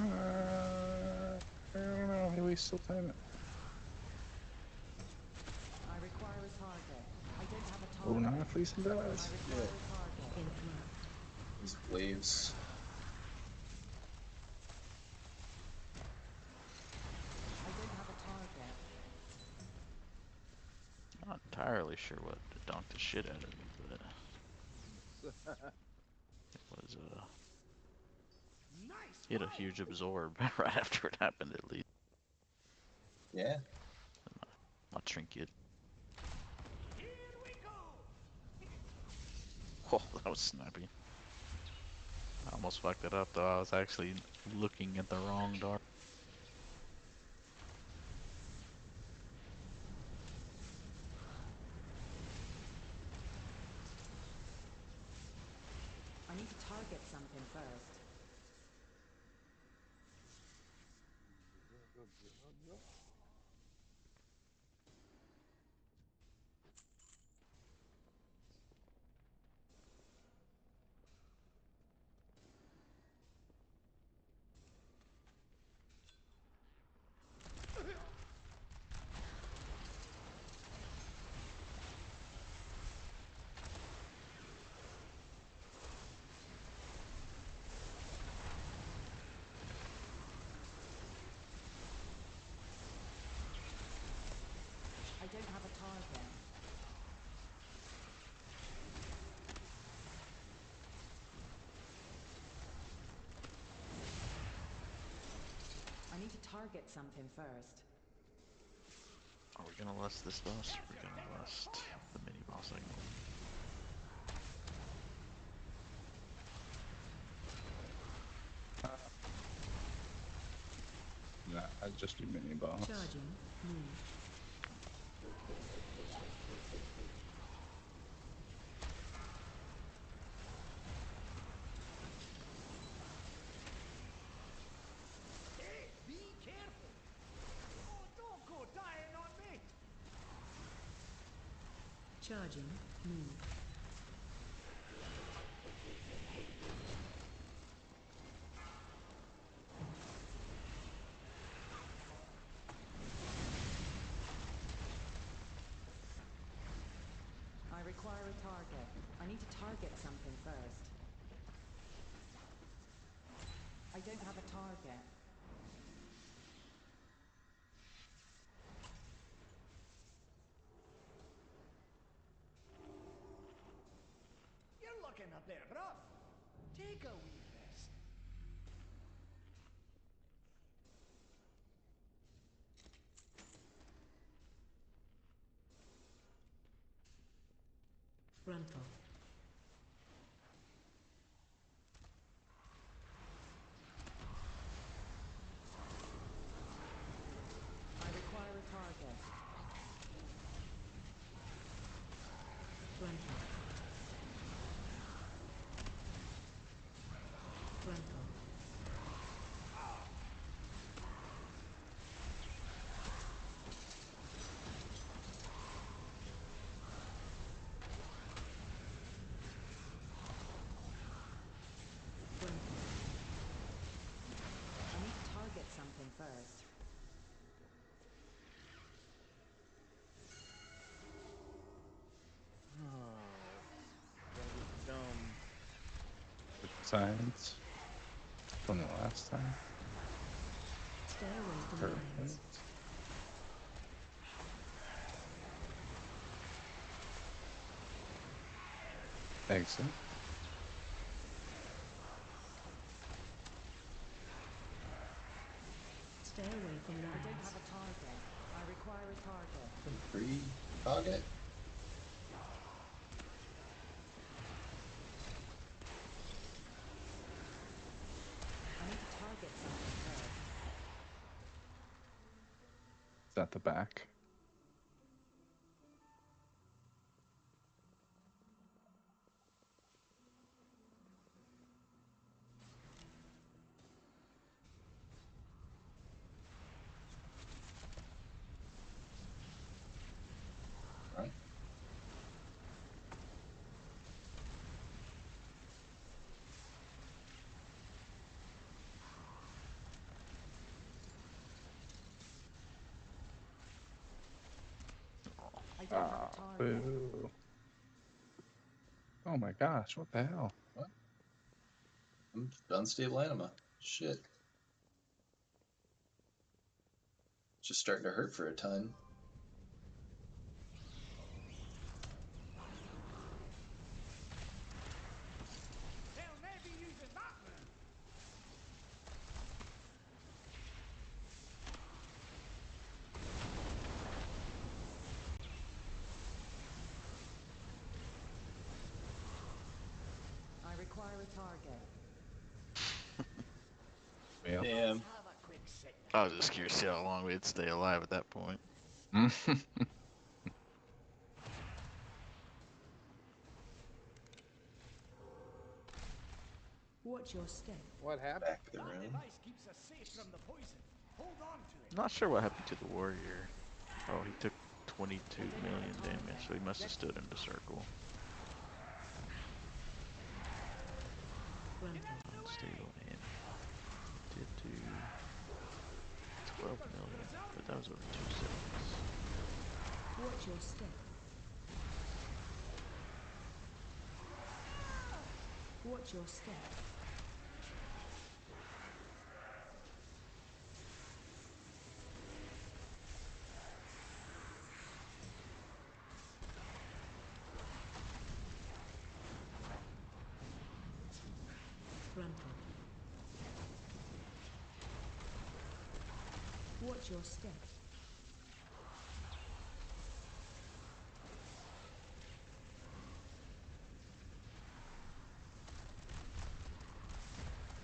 don't know. Maybe we still time it. I require a target. I don't have a Oh, target. not Fleece and Bells. I require a target. These waves. I don't have a target. I'm not entirely sure what donked the shit out of me, but it was he had a huge absorb right after it happened at least. Yeah. My trinket. Oh, that was snappy. I almost fucked it up though. I was actually looking at the wrong dark. I need to target something first. I don't have a target. I need to target something first. Are we gonna lust this boss? We're gonna lust the mini boss, I think. Nah, I'd just do mini boss. Charging. Move. Hey, be careful! Oh, don't go dying on me! Charging. Move. I require a target. I need to target something first. I don't have a target. You're looking a bit rough. Take a wee rest. Gruntle. I require a target. Gruntle. Gruntle. I need to target something first. Gotta get the dumb. Signs from the last time. Stay away from mines. Perfect. Exit. Stay away from mines. I don't have a target. I require a target. Free target. I need to target something first. Is that the back? Right. I don't have a target. Boo. Oh my gosh, what the hell? What? I'm unstable anima. Shit. Just starting to hurt for a ton. They'll never be using that then. I require a target. Fail. Damn. Have a quick sit. I was just curious to see how long we'd stay alive at that point. Watch your step. What happened? Back of the That room. device keeps us safe from the poison. Hold on to it. I'm not sure what happened to the warrior. Oh, he took 22 million damage, so he must have stood in the circle. Unstable and did do 12 million, but that was over 2 seconds. Watch your step. Watch your step. Gruntle. Watch your step.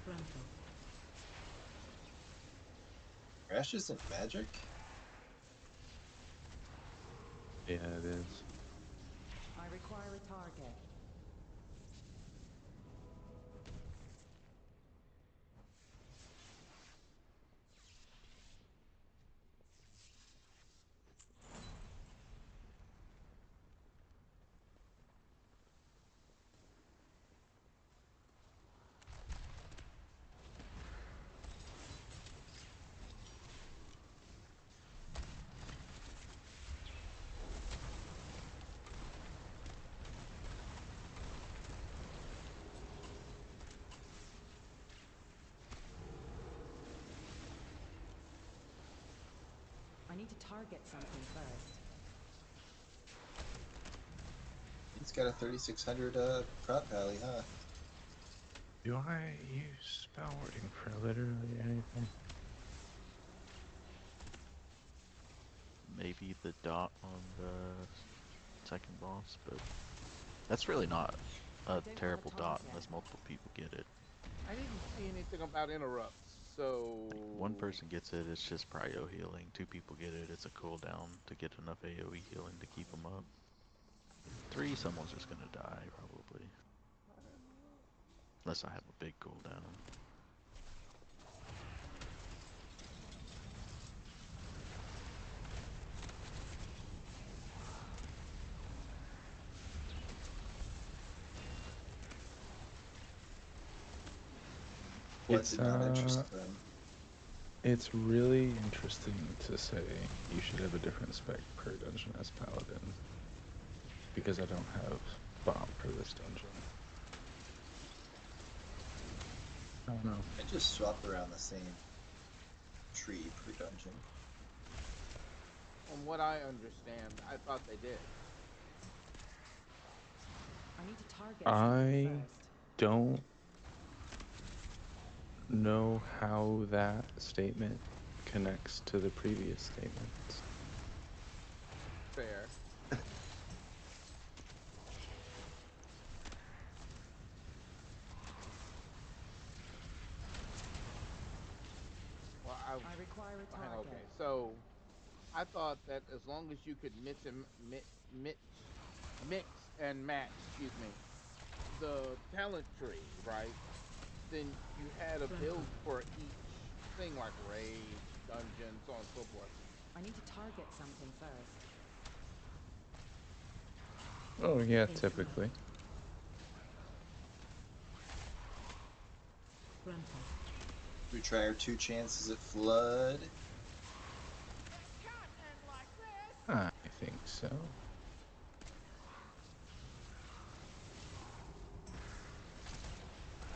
Gruntle. Crash isn't magic? Yeah, it is. I require a target. I need to target something first. He's got a 3600 prop pally, huh? Do I use spell wording for literally anything? Maybe the dot on the second boss, but That's really not I a don't have a terrible dot target. unless multiple people get it. I didn't see anything about interrupts, so Like one person gets it, it's just prio healing. Two people get it, it's a cooldown to get enough AoE healing to keep them up. Three, someone's just gonna die probably, unless I have a big cooldown. What It's did not interest them? it's really interesting to say you should have a different spec per dungeon as paladin, because I don't have bomb for this dungeon. I don't know. I just swap around the same tree per dungeon. from what I understand, I thought they did. I need to target I something first. don't know how that statement connects to the previous statements. Fair. Well, I require a fine, target. okay. So I thought that as long as you could mix and mix and match, excuse me, the talent tree, right? Then you had a build for each thing, like rage, dungeon, so on and so forth. I need to target something first. Oh yeah, typically. We try our 2 chances at flood. I think so.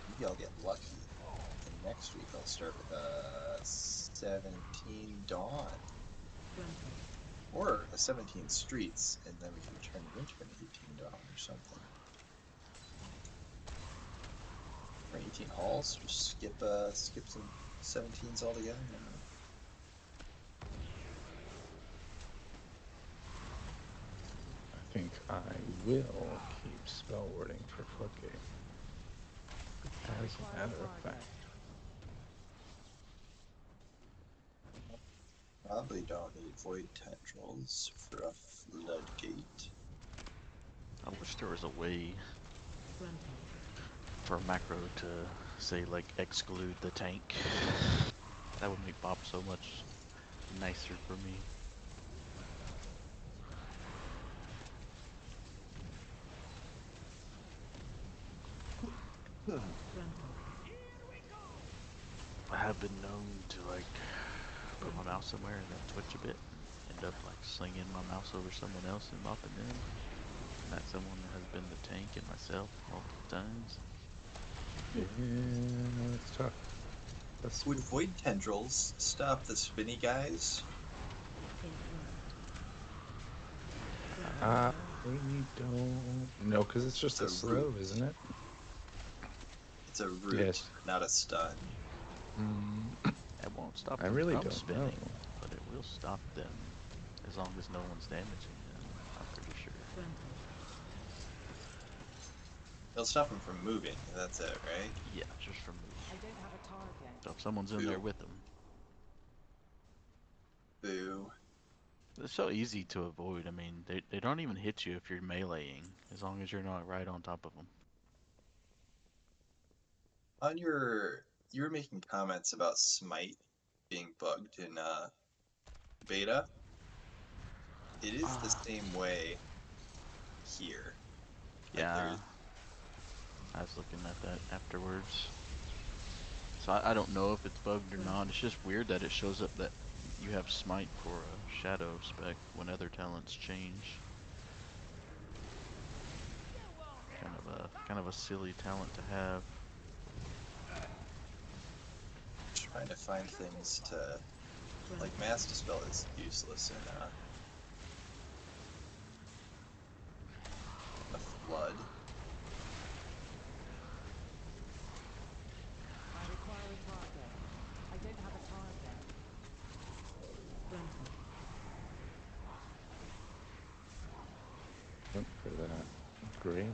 Maybe I'll get lucky. And next week I'll start with a 17 Dawn. Or a 17 Streets, and then we can turn it into an 18 Dawn or something. Or 18 Halls, just skip some 17s altogether. I don't know. I think I will keep spell wording for Floodgate. As a matter of fact. Probably don't need Void Tendrils for a Floodgate. I wish there was a way for macro to say like exclude the tank. That would make Bob so much nicer for me. I have been known to like put my mouse somewhere and then twitch a bit and end up like slinging my mouse over someone else and mopping them. And that someone has been the tank and myself multiple times. Yeah, it's tough. Would Void Tendrils stop the spinny guys? I don't know, because it's just a slow, isn't it? It's a root, Yes. not a stun. It won't stop I them really from don't spinning, know. but it will stop them as long as no one's damaging them, I'm pretty sure. It'll stop them from moving, that's it, right? Yeah, just from moving. I don't have a target. So if someone's in there with them. Boo. It's so easy to avoid. I mean, they don't even hit you if you're meleeing, as long as you're not right on top of them. On you were making comments about Smite being bugged in beta. It is the same way here. Yeah, I was looking at that afterwards. So I don't know if it's bugged or not. It's just weird that it shows up that you have Smite for a Shadow spec when other talents change. Kind of a silly talent to have. Trying to find things to, like, Mass Dispel is useless in a flood. I require a target. I don't have a target. Went for that Greylaw.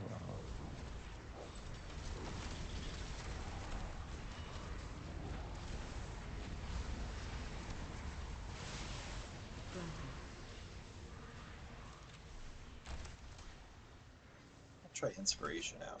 I'll try inspiration out.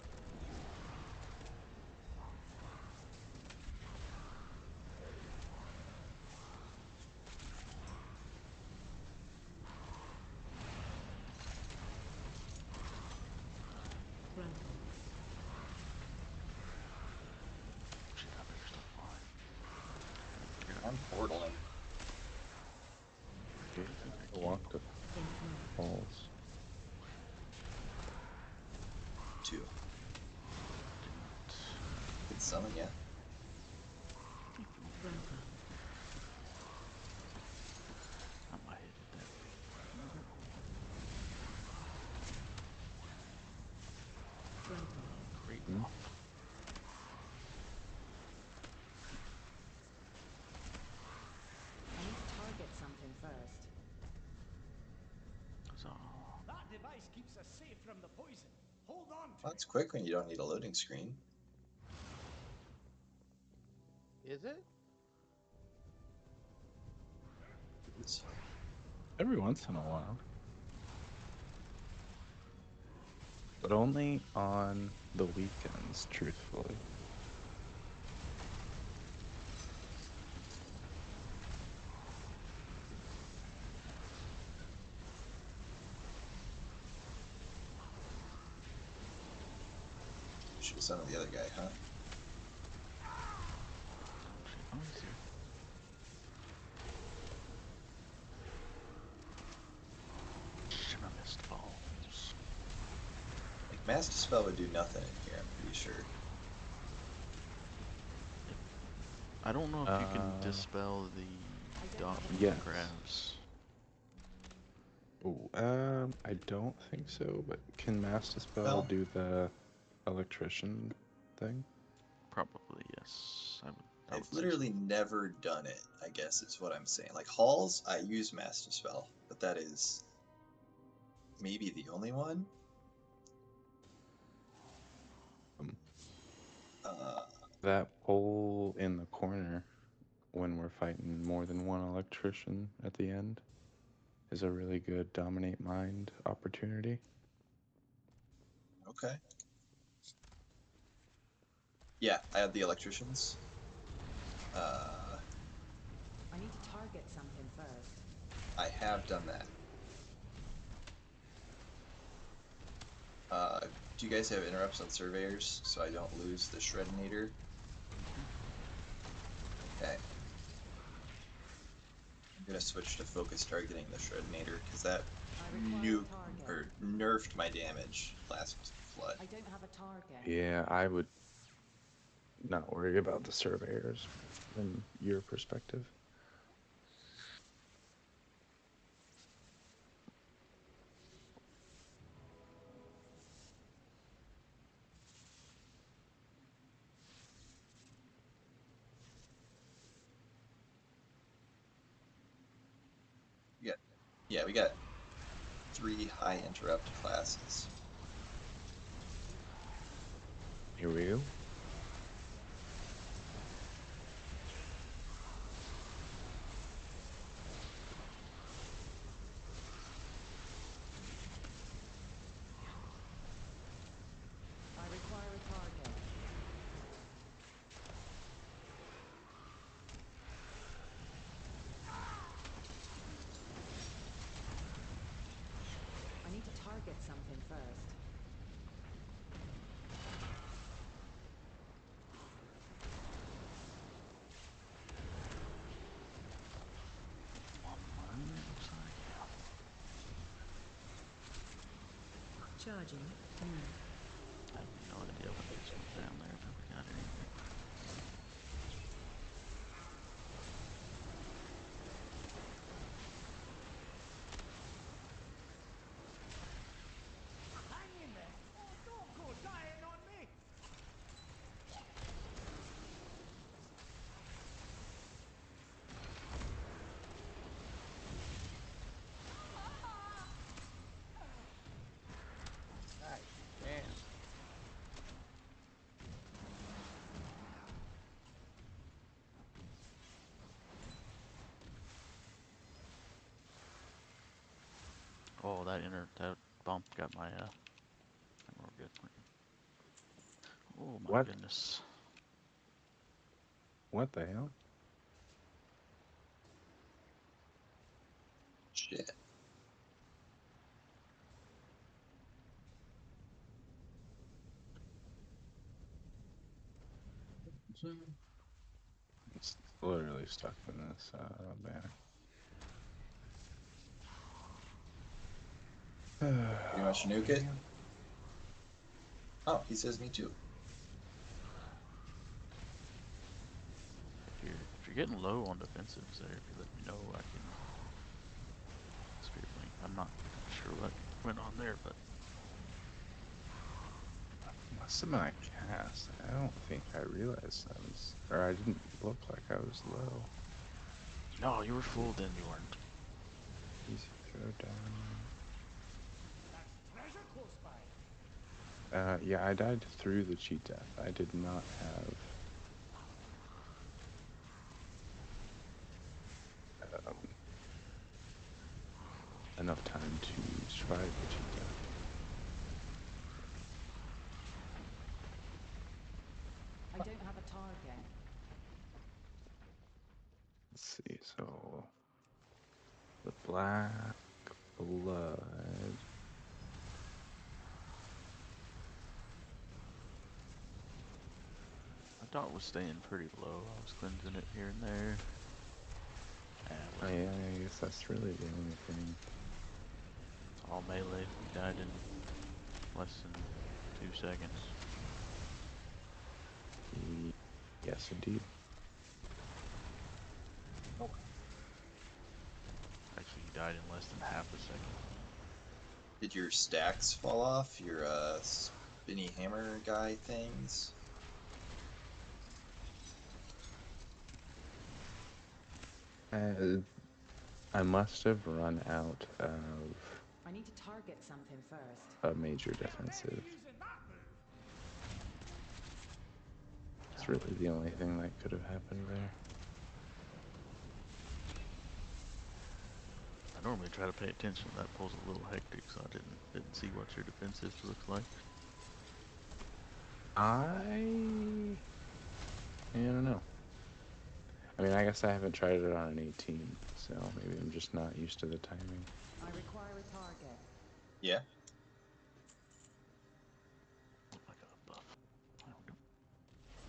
I'm portaling. I walked to falls. 2. Good summon, yeah. I might hit that. Great off. I need to target something first. So, That device keeps us safe from the poison. Hold on to Well, it's quick when you don't need a loading screen. Is it? Every once in a while. But only on the weekends, truthfully. Should have summoned the other guy, huh? Missed balls. Like, Mass Dispel would do nothing in here, I'm pretty sure. I don't know if you can dispel the Gauntlet yes. crabs. Oh, I don't think so, but can Mass Dispel No. do the electrician thing? Probably, yes. I would I've say literally so. never done it, I guess is what I'm saying. Like, Halls, I use Mass Dispel, but that is maybe the only one. That pole in the corner when we're fighting more than one electrician at the end is a really good dominate mind opportunity. Okay. Yeah, I have the electricians. I need to target something first. I have done that. Do you guys have interrupts on surveyors so I don't lose the Shredinator? Okay. I'm gonna switch to focus targeting the Shredinator because that nuked or nerfed my damage last flood. I don't have a target. Yeah, I would not worry about the surveyors in your perspective. We got 3 high interrupt classes. Here we go. I require a target. I need to target something first. Charging. I have no idea what this was down there, if I got anything. hang in there. Oh, don't go dying on me. Nice. Oh, that bump got my we're good. Oh my What? goodness. What the hell? Shit. It's literally stuck in this banner. You want to nuke it? Oh, he says me too. If you're getting low on defensives there, if you let me know, I can Spirit Link. I'm not sure what went on there, but Must have been a cast. I don't think I realized I was, or I didn't look like I was low. no, you were full then. You weren't. Easy throw down. That's treasure close by. Yeah, I died through the cheat death. I did not have enough time to survive the cheat death. I don't have a target. Let's see, so the black blood. I thought it was staying pretty low. I was cleansing it here and there. Oh, yeah, I guess that's really the only thing. It's all melee. We died in less than 2 seconds. Yes, indeed. Actually, you died in less than half a second. Did your stacks fall off? Your spinny hammer guy things? I must have run out of I need to target something first. a major defensive. It's really the only thing that could have happened there. I normally try to pay attention. That pole's a little hectic, so I didn't see what your defensives looked like. I don't know. I mean, I guess I haven't tried it on an 18, so maybe I'm just not used to the timing. I require a target. Yeah. I got a buff. I don't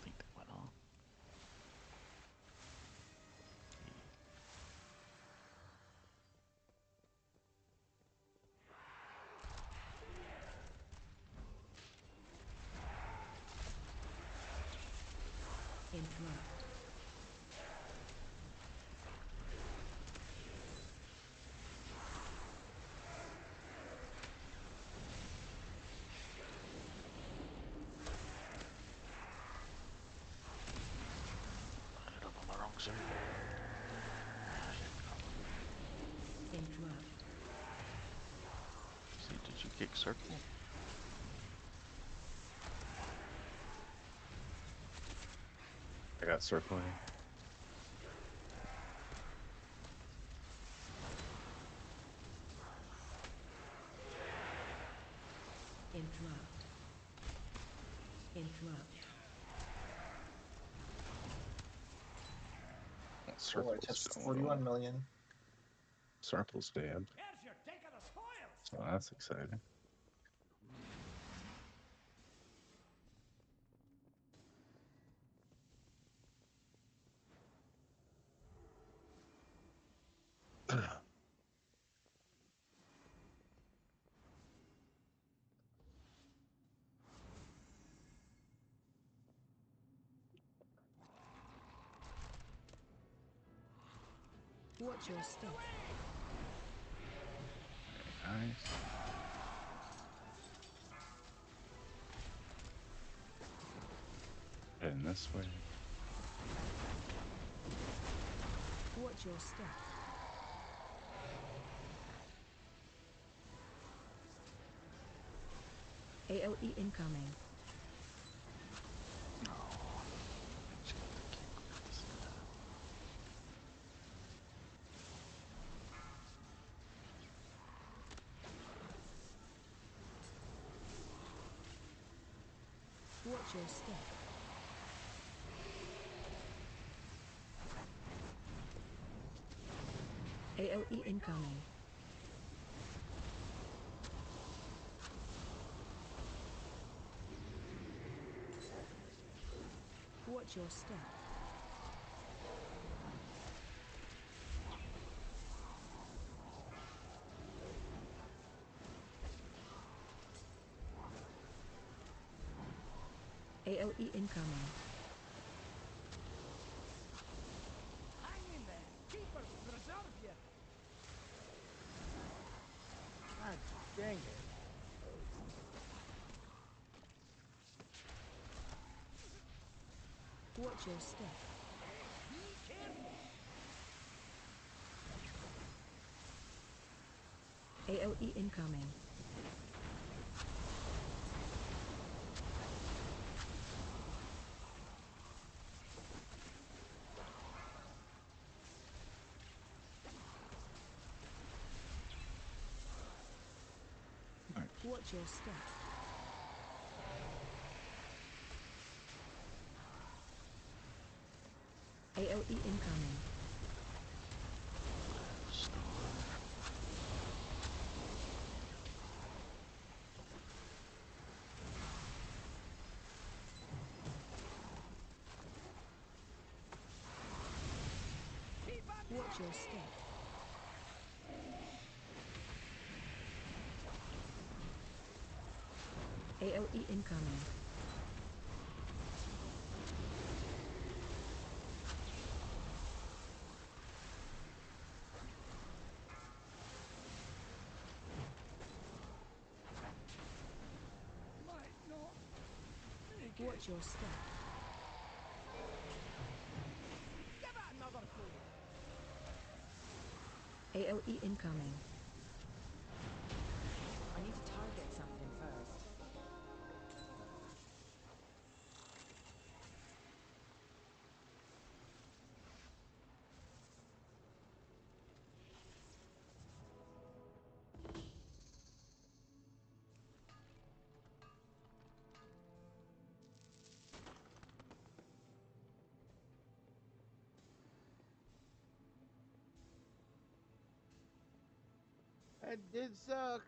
think that went on. Interrupt. I ended up on the wrong server. Interrupt. See, did you kick circle? I got circling. Interrupt. Interrupt. Oh, I touched 41 million. Circle's dead. Here's your take of the spoils. So that's exciting. Watch your step. Nice. Heading this way. Watch your step. AOE incoming. Watch your step. AOE incoming. Watch your step. AOE incoming. Hang in there. Keepers preserve you. God dang it. Watch your step. Be careful. AOE incoming. Nice. Watch your step. AOE incoming. Watch your step. AOE incoming. Might not make it. Watch your step. Give it another go. AOE incoming. I need to target something first. That did suck.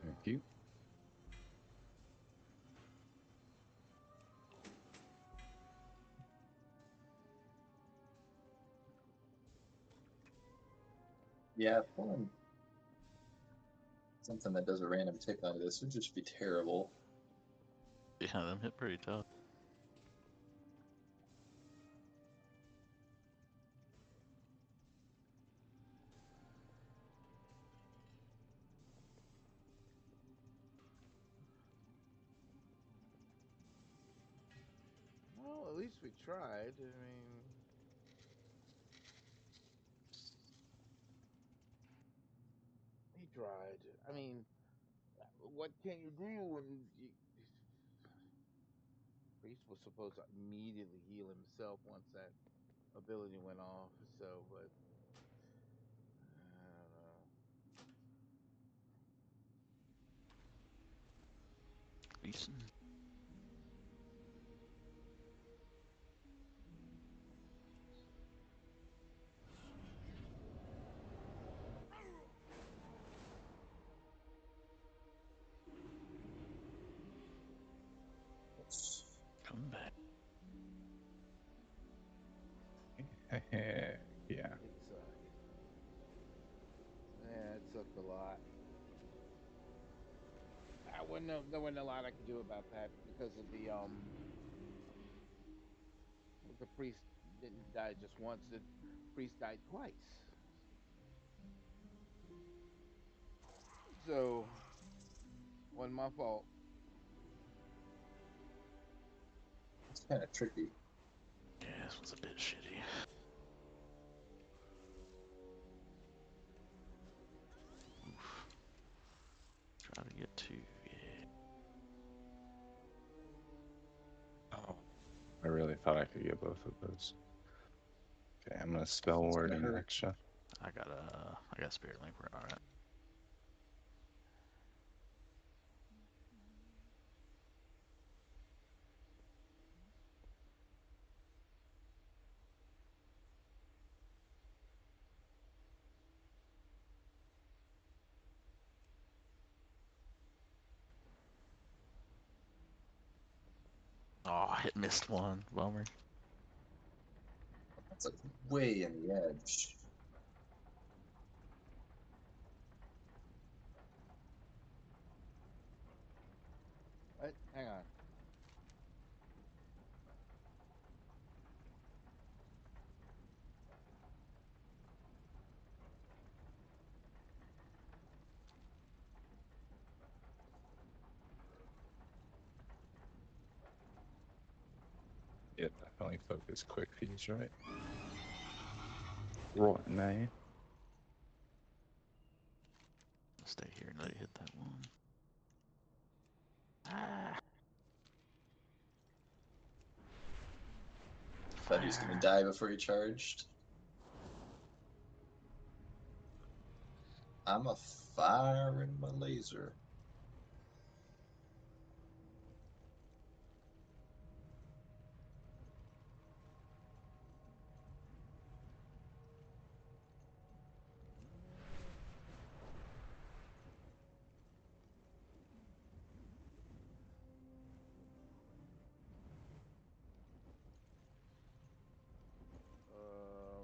Thank you. Yeah, pulling something that does a random tick onto this would just be terrible. Yeah, them hit pretty tough. Well, at least we tried. I mean, he tried. I mean, what can you do when Priest was supposed to immediately heal himself once that ability went off? So, but I don't know. Decent. Come back. Yeah. It sucked. Yeah, it sucked a lot. There wasn't a lot I could do about that because of the priest didn't die just once. The priest died twice. So, wasn't my fault. It's kind of tricky. Yeah, this was a bit shitty. Oof. thought I could get both of those. Okay, I'm gonna spell It's word gonna in hurt. extra. I got Spirit Link. We're alright. Oh, it missed one. Bummer. That's like way in the edge. What? Hang on. Yeah, definitely focus quick fuse, right? Right now. Stay here and let it hit that one. Ah, Thought he was gonna die before he charged. I'm a firing my laser.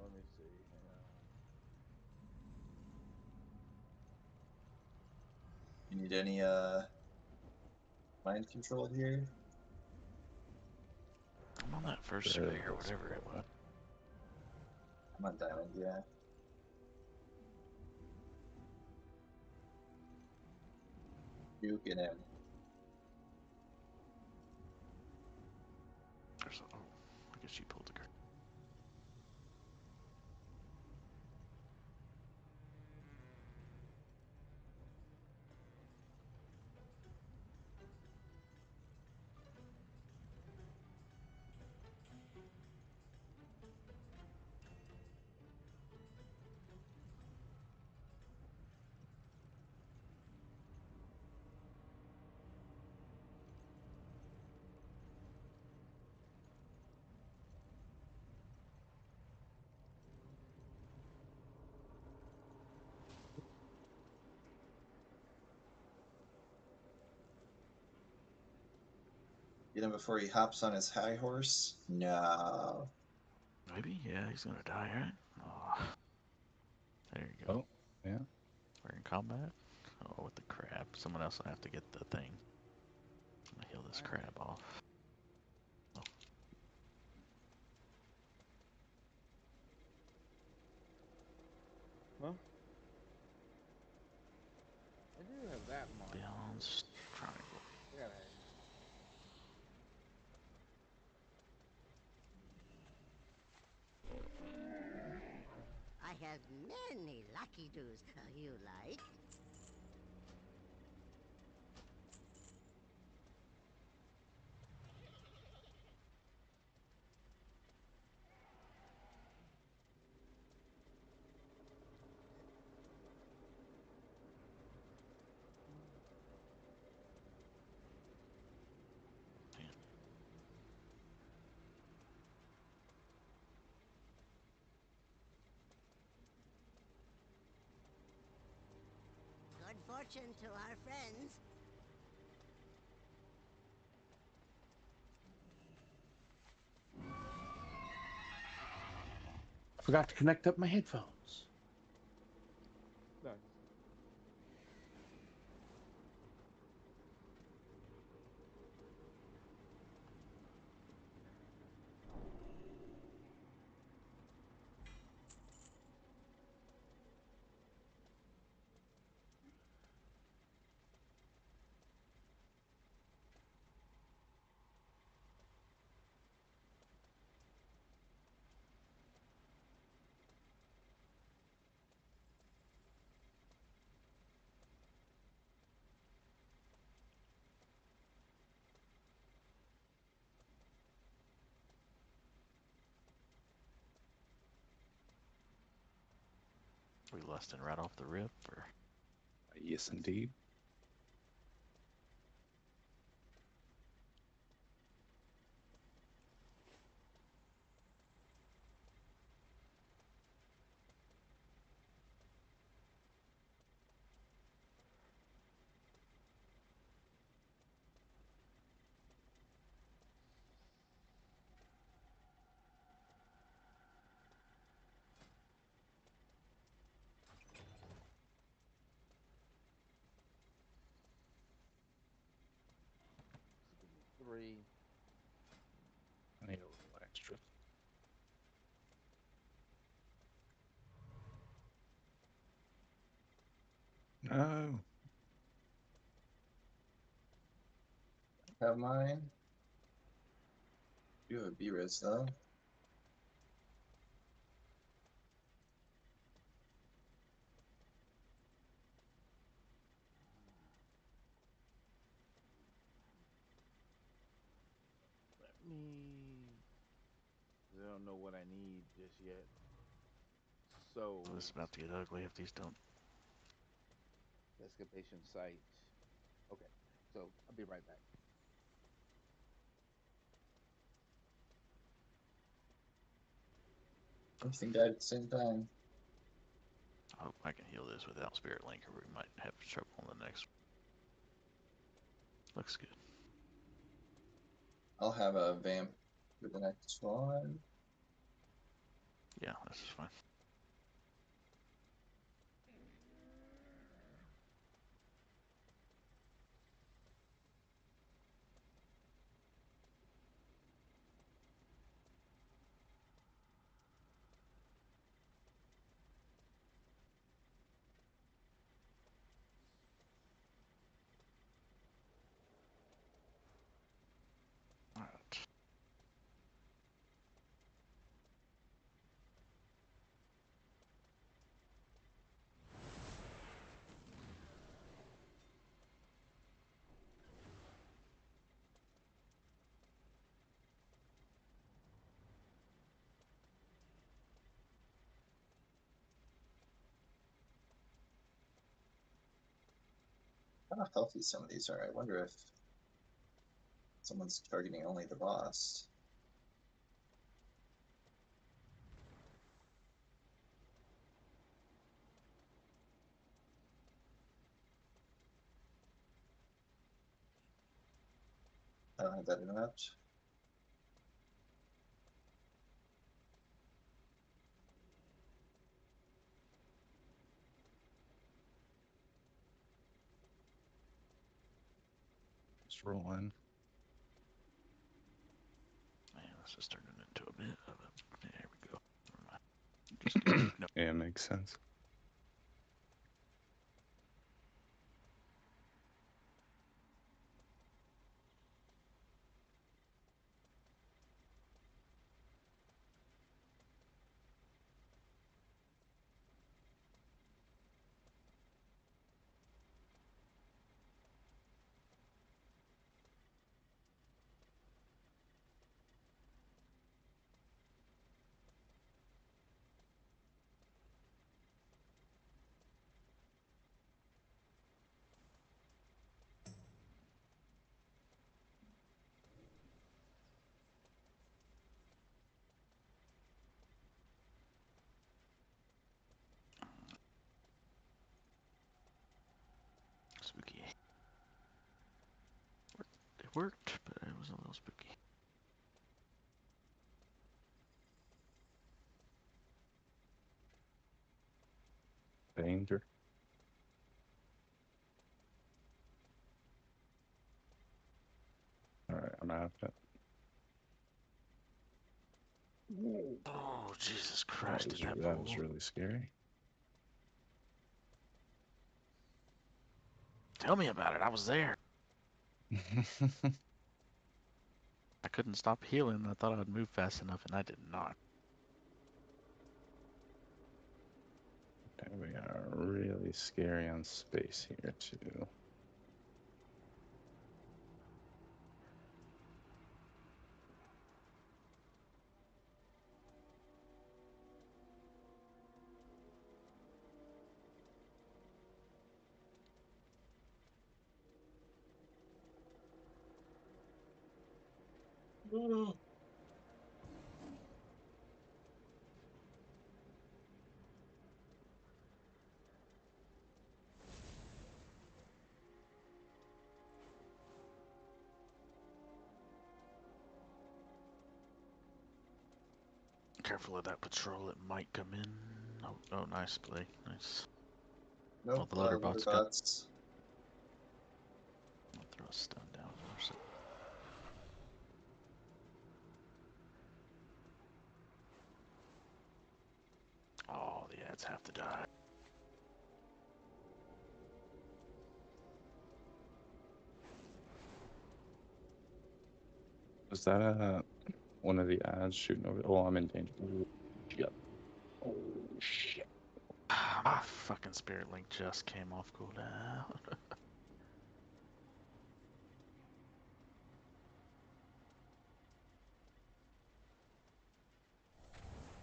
Let me see. Hang on. You need any mind control here? I'm on that first Sure, survey or that's whatever it cool. was. I'm on diamond, yeah. Juking him. Oh, I guess she pulled the card. Get him before he hops on his high horse? No. Maybe? Yeah, he's gonna die, right? Oh, there you go. Oh, yeah. We're in combat. Oh, with the crab. Someone else will have to get the thing. I'm gonna heal this crab off. Oh, Huh? I do have that mark. Beyond's triangle. I gotta. I have many lucky doos you like. Good fortune to our friends. I forgot to connect up my headphones. Nice. We lusting right off the rip, or Yes, indeed. So give me 3. I need a little extra. No. Have mine. You have a B-Res though. Let me. I don't know what I need just yet. So. this is about to get ugly if these don't. Excavation site. Okay, so I'll be right back. Everything died at the same time. I hope I can heal this without Spirit Link, or we might have trouble on the next one. Looks good. I'll have a vamp for the next one. Yeah, this is fine. All right. I don't know how healthy some of these are. I wonder if someone's targeting only the boss. I don't have that interrupt. Just roll in. Man, this is turning into a bit of a. There we go. Never mind. Just no. Yeah, makes sense. Spooky. It worked, but it was a little spooky. Danger. All right, I'm after it. Oh, Jesus Christ, did that That pull? was really scary. Tell me about it. I was there. I couldn't stop healing. I thought I'd move fast enough, and I did not. Okay, we are really scary on space here, too. Careful of that patrol, it might come in. Oh, nice play. Nice. Nope, the loader bot's got. bots. I'll throw a stun down for a second. Oh, the ads have to die. Was that one of the ads shooting over? Oh, I'm in danger. Yep. Oh shit. Ah, fucking Spirit Link just came off cooldown.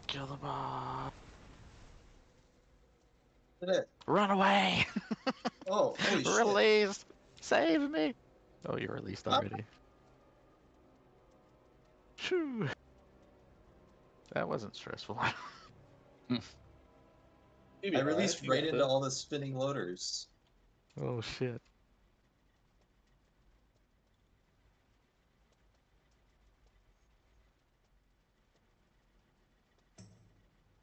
Kill the bot. Did it? Run away! Oh, holy shit. Release! Save me! Oh, you're released already. Phew. That wasn't stressful. I released right into all the spinning loaders. Oh shit.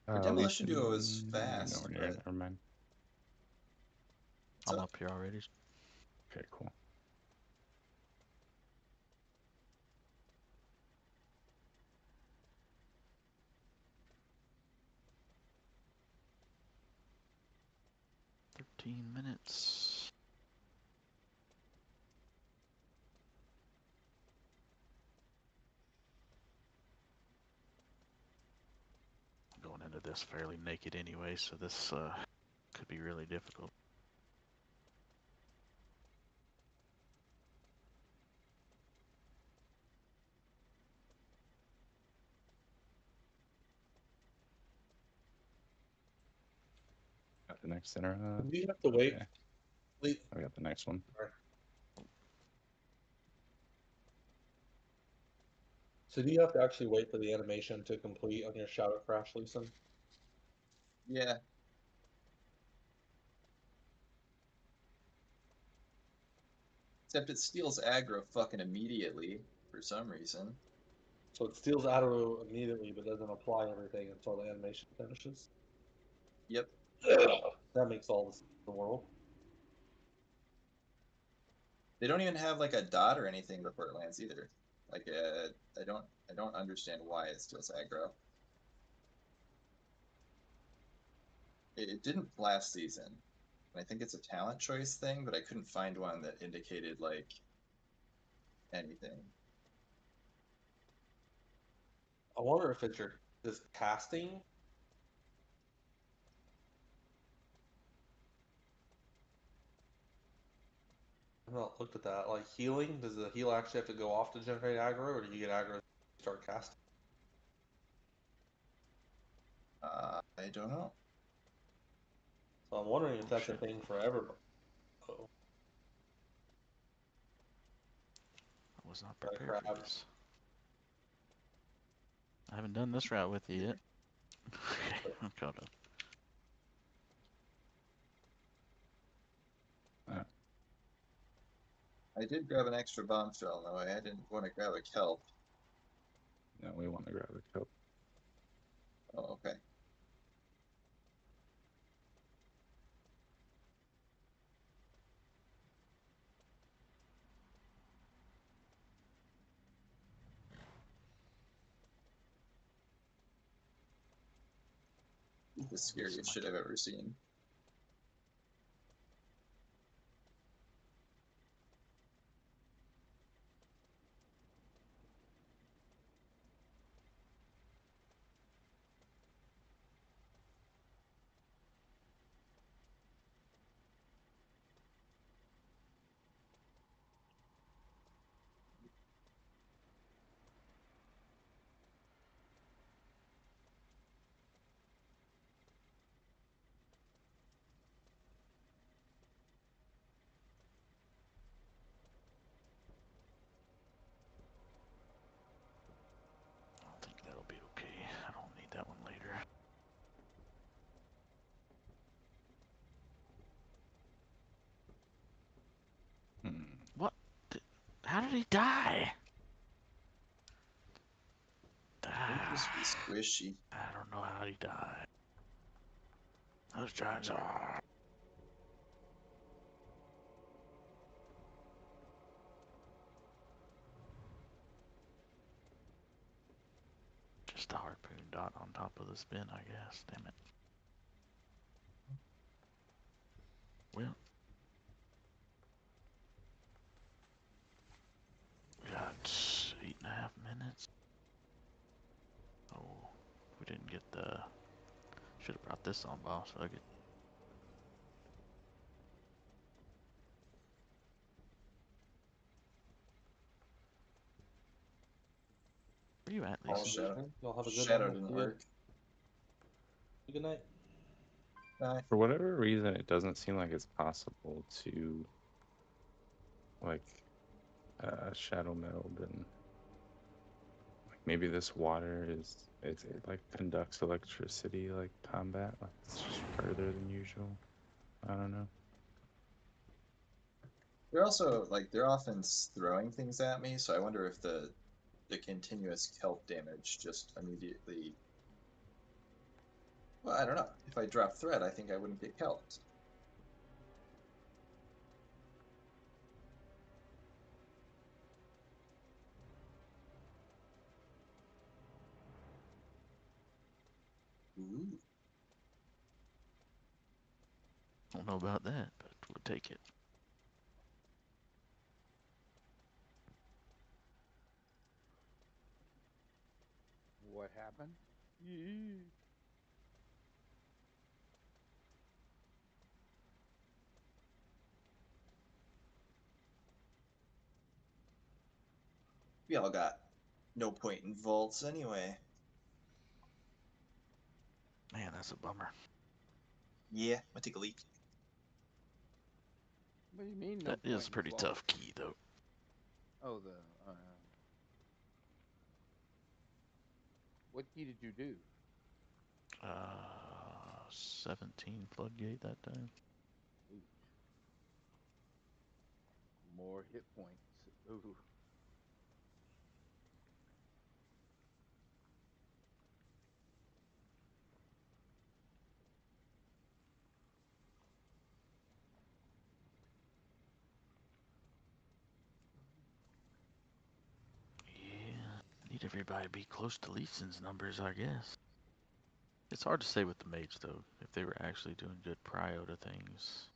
Our demolition duo is fast. No, never mind. I'm up here already. Okay, cool. Minutes. Going into this fairly naked anyway, so this could be really difficult. Got the next center. Do you have to wait? Okay. I got the next one. So do you have to actually wait for the animation to complete on your Shadow Crash, Leeson? Yeah. Except it steals aggro fucking immediately for some reason. So it steals aggro immediately, but doesn't apply everything until the animation finishes? Yep. That makes all the sense in the world. They don't even have like a dot or anything before it lands either. Like I don't understand why it steals aggro. It didn't last season. I think it's a talent choice thing, but I couldn't find one that indicated like anything. I wonder if it's just casting. I've not looked at that. Like healing, does the heal actually have to go off to generate aggro, or do you get aggro to start casting? I don't know. So I'm wondering if that's a thing for everybody. Oh. I was not prepared for this. I haven't done this route with you yet. Okay, I'm caught up. I did grab an extra bombshell though. I didn't want to grab a kelp. No, we want to grab a kelp. Oh, okay. The scariest shit I've ever seen. did he die? Just be squishy. I don't know how he died. I was trying so hard. Just a harpoon dot on top of the spin, I guess. Damn it. Well, we got 8.5 minutes. Oh, we didn't get the. Should have brought this on, boss. Fuck it. Where you at, All Lisa? shadow. Y'all have a good Shadow night. didn't Yeah. work. Good night. Bye. For whatever reason, it doesn't seem like it's possible to, like, shadow meld, and like maybe this water it like conducts electricity like combat, like it's just further than usual. I don't know. They're also like they're often throwing things at me, so I wonder if the continuous kelp damage just immediately. Well, I don't know. If I drop threat, I think I wouldn't get kelped. Ooh. Don't know about that, but we'll take it. What happened? We all got no point in vaults anyway. Man, that's a bummer. Yeah, I'll take a leak. What do you mean? No That point is a pretty involved? tough key, though. Oh, what key did you do? 17 floodgate that time. Ooh. More hit points. Ooh. Yeah, need everybody to be close to Leeson's numbers, I guess. It's hard to say with the mage, though, if they were actually doing good prio to things.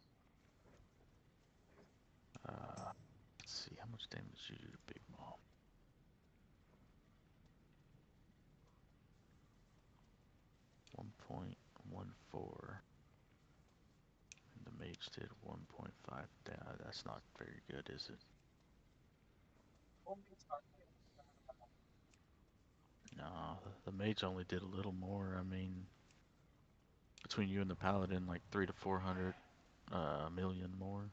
Let's see, how much damage did you do to Big Mom? 1.14. And the mage did 1.5. That's not very good, is it? No, the mage only did a little more. I mean, between you and the paladin, like 300 to 400 million more.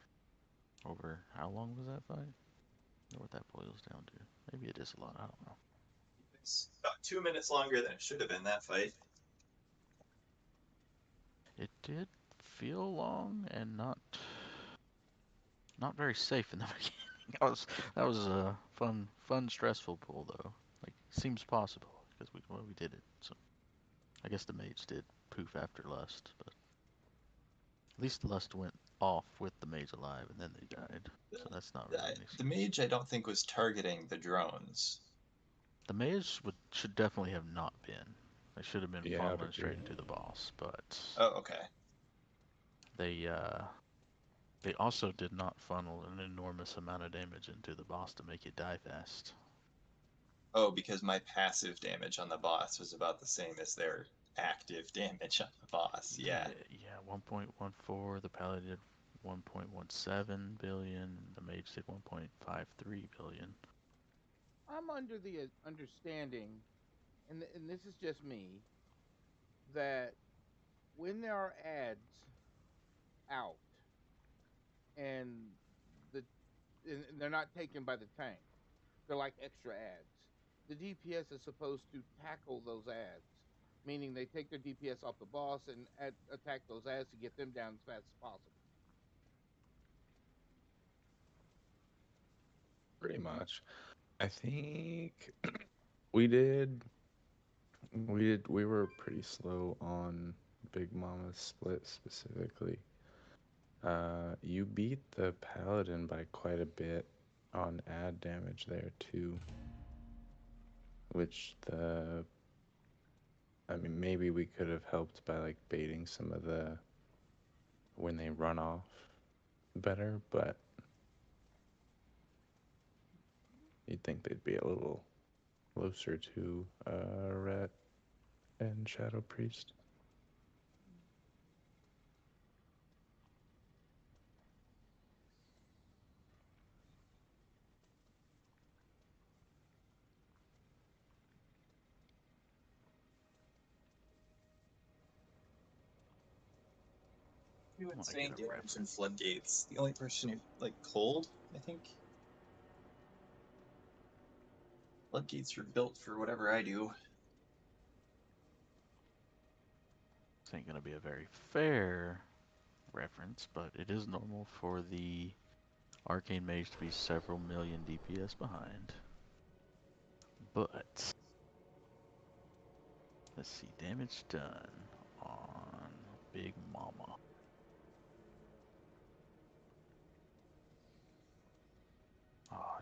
Over how long was that fight? I wonder what that boils down to. Maybe it is a lot. I don't know. It's about 2 minutes longer than it should have been, that fight. It did feel long and not very safe in the beginning. That was a fun, stressful pull though. Like seems possible because we did it. So I guess the mage did poof after lust, but at least lust went off with the mage alive and then they died. So that's not really an excuse. The mage, I don't think, was targeting the drones. The mage should definitely have not been. They should have been funneling straight agree. into the boss, but Oh, okay. They also did not funnel an enormous amount of damage into the boss to make it die fast. Oh, because my passive damage on the boss was about the same as their active damage on the boss. Yeah. Yeah, 1.14. The paladin did 1.17 billion. The mage did 1.53 billion. I'm under the understanding, and this is just me, that when there are ads out and they're not taken by the tank, they're like extra ads. The DPS is supposed to tackle those ads, meaning they take their DPS off the boss and attack those ads to get them down as fast as possible. pretty much. I think we were pretty slow on Big Mama's split specifically. You beat the paladin by quite a bit on ad damage there too, which I mean, maybe we could have helped by like baiting some of the when they run off better, but you'd think they'd be a little closer to Ret and Shadow Priest. You I insane get a damage in reference. floodgates. The only person who like cold, I think. Floodgates are built for whatever I do. This ain't gonna be a very fair reference, but it is normal for the Arcane Mage to be several million DPS behind. But let's see, damage done on Big Mama. Oh,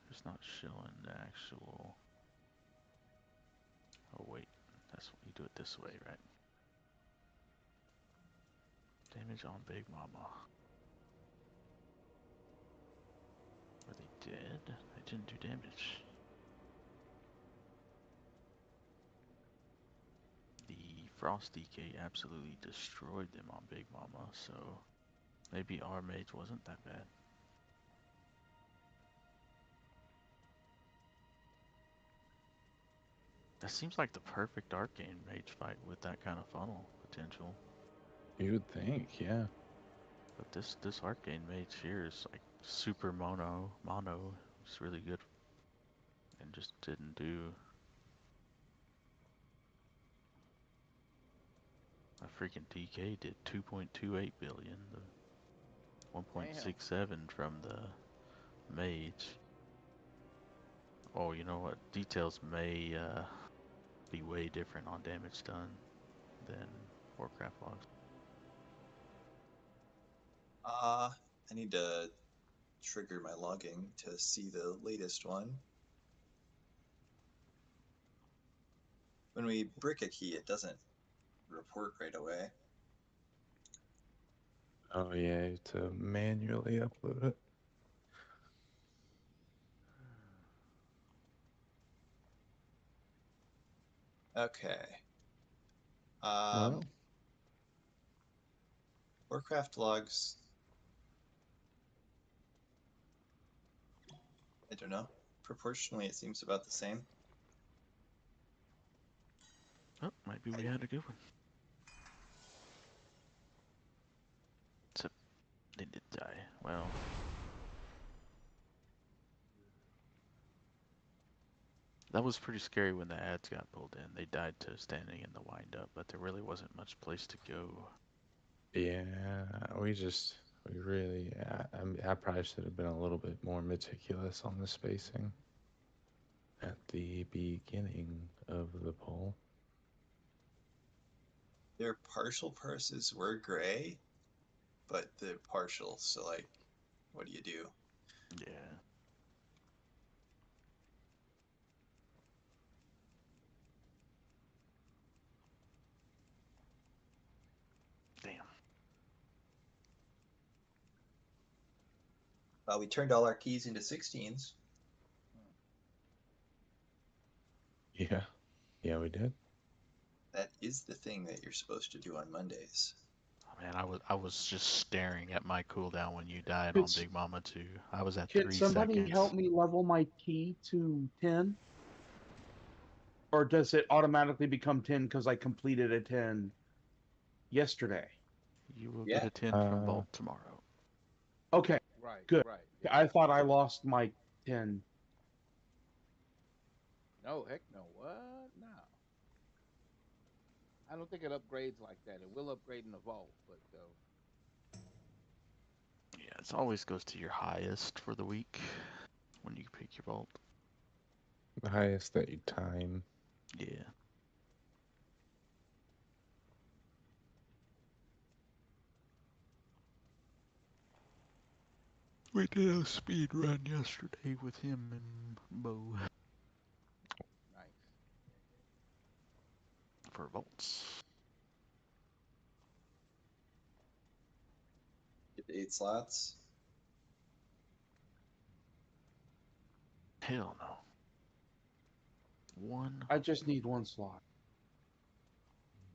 just not showing the actual. Oh wait, that's you do it this way, right? Damage on Big Mama. Are they dead? They didn't do damage. The Frost DK absolutely destroyed them on Big Mama, so maybe our mage wasn't that bad. That seems like the perfect Arcane Mage fight with that kind of funnel potential. You would think, yeah. But this Arcane Mage here is like super mono. It's really good. And just didn't do. My freaking DK did 2.28 billion. The 1.67 from the Mage. Oh, you know what? Details may be way different on damage done than Warcraft logs. I need to trigger my logging to see the latest one. When we brick a key, it doesn't report right away. Oh yeah, to manually upload it. Okay. Well, Warcraft logs. I don't know. Proportionally, it seems about the same. Oh, maybe we had a good one. Except they did die. Well. That was pretty scary when the ads got pulled in. They died to standing in the wind-up, but there really wasn't much place to go. Yeah, we really, I probably should have been a little bit more meticulous on the spacing at the beginning of the poll. Their partial parses were gray, but the partial, so like, what do you do? Yeah. Damn. We turned all our keys into 16s. Yeah. Yeah, we did. That is the thing that you're supposed to do on Mondays. Oh, man, I was just staring at my cooldown when you died Could on Big Mama 2. I was at Can 3 somebody seconds. help me level my key to 10? Or does it automatically become 10 because I completed a 10 yesterday? You will get a 10 from Vault tomorrow. Okay, Right, good. right. I thought I lost my 10. No, heck no. What? No. I don't think it upgrades like that. It will upgrade in the vault, but Yeah, it always goes to your highest for the week. when you pick your vault. The highest that you time. Yeah. We did a speed run yesterday with him and Bo. Nice. For vaults. Get 8 slots. Hell no. One. I just need 1 slot.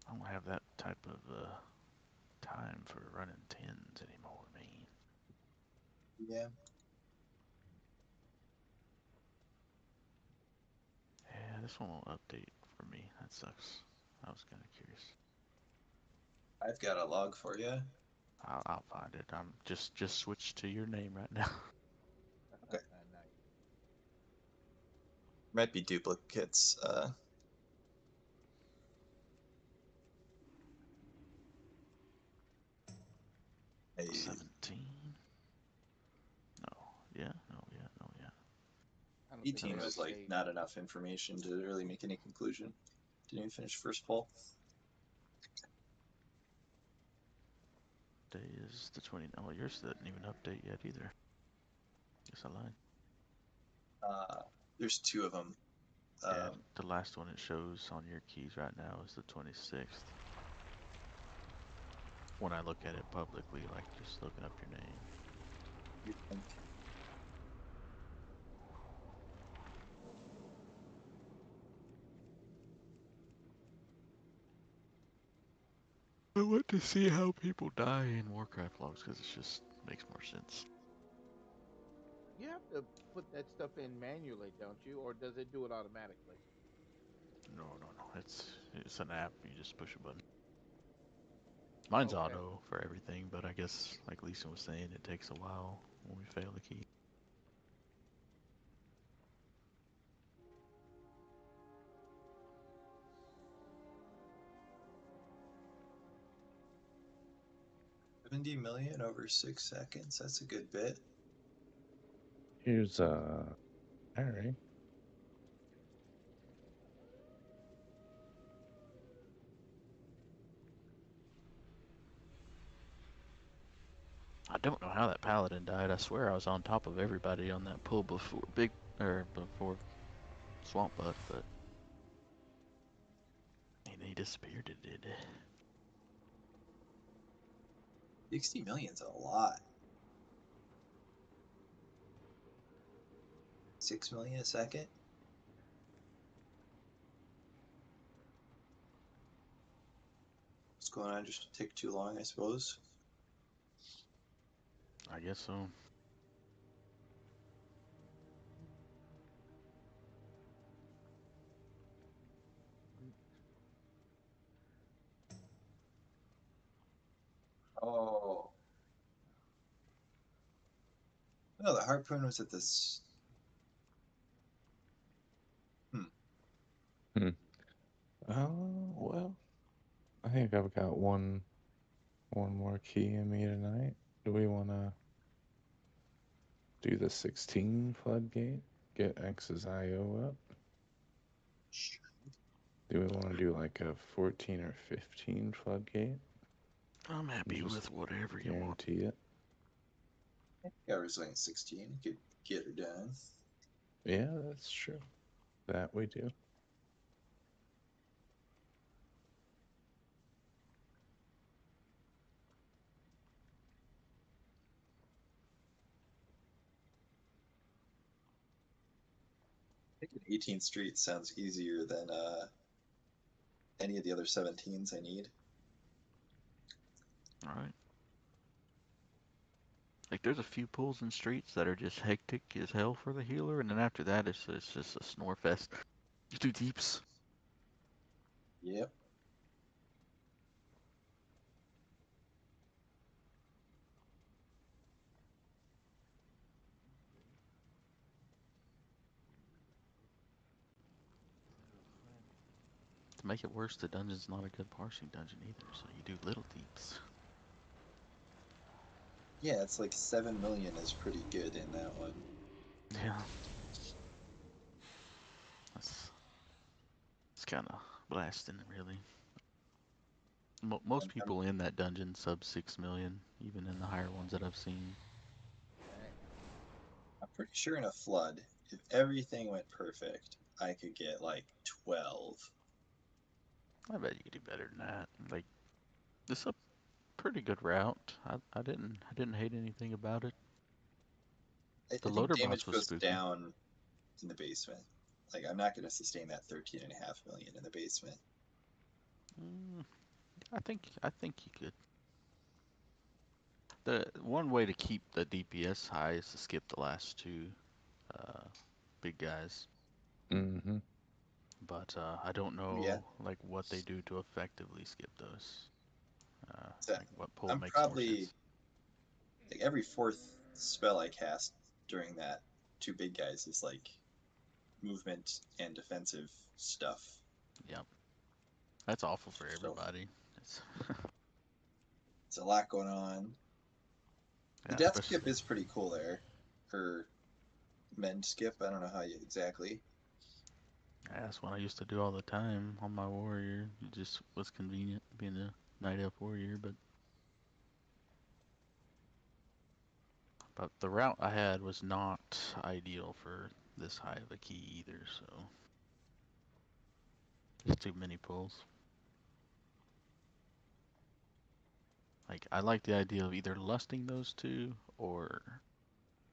I don't have that type of time for running 10s anymore, man. Yeah. Yeah, this one won't update for me. That sucks. I was kind of curious. I've got a log for you. I'll find it. I'm just switch to your name right now. Okay. Nice. Might be duplicates. A 17. No. Yeah. No. Yeah. No. Yeah. I don't think 18 they was like update. not enough information to really make any conclusion. Didn't even finish first poll. Day is the 20. Oh, yours didn't even update yet either. Guess I lied. There's 2 of them. Yeah, the last one it shows on your keys right now is the 26th. When I look at it publicly, like just looking up your name. You think? I want to see how people die in Warcraft logs because it just makes more sense. You have to put that stuff in manually, don't you? Or does it do it automatically? No. It's an app. You just push a button. Mine's Okay. auto for everything, but I guess like Lisa was saying, it takes a while when we fail the key. $70 million over 6 seconds. That's a good bit. Here's Harry. I don't know how that paladin died. I swear I was on top of everybody on that pull before before Swamp Butt, but he disappeared. It did. 60 million's a lot. 6 million a second. What's going on? Just take too long, I suppose. I guess so. Oh. No, the harpoon was at this. Oh, well, I think I've got one more key in me tonight. Do we want to do the 16 floodgate? Get X's IO up? Do we want to do like a 14 or 15 floodgate? I'm happy Just with whatever you want. guarantee it. Yeah, we're saying 16. Could get her done. Yeah, that's true. That we do. I think an 18th Street sounds easier than any of the other 17s I need. All right. Like there's a few pulls and streets that are just hectic as hell for the healer, and then after that it's just a snore fest. You do deeps. Yep. To make it worse, the dungeon's not a good parsing dungeon either, so you do little deeps. Yeah, it's like 7 million is pretty good in that one. Yeah. It's kind of blasting, really. Most people in that dungeon sub 6 million, even in the higher ones that I've seen. I'm pretty sure in a flood, if everything went perfect, I could get like 12. I bet you could do better than that. Like, this is a pretty good route. I didn't hate anything about it. I The think loader boss damage was goes spooky. down in the basement. Like, I'm not going to sustain that 13.5 million in the basement. I think you could. The one way to keep the DPS high is to skip the last two big guys. Mm-hmm. But I don't Yeah. know like what they do to effectively skip those. So Like what pull I'm makes more probably, sense. like, every fourth spell I cast during that two big guys is like movement and defensive stuff. Yep. That's awful for So everybody. it's a lot going on. The Yeah, death especially. skip is pretty cool there. Or mend skip, I don't know how you exactly. Yeah, that's what I used to do all the time on my warrior. It just was convenient being a night elf warrior, but the route I had was not ideal for this high of a key either, so just too many pulls. Like, I like the idea of either lusting those two or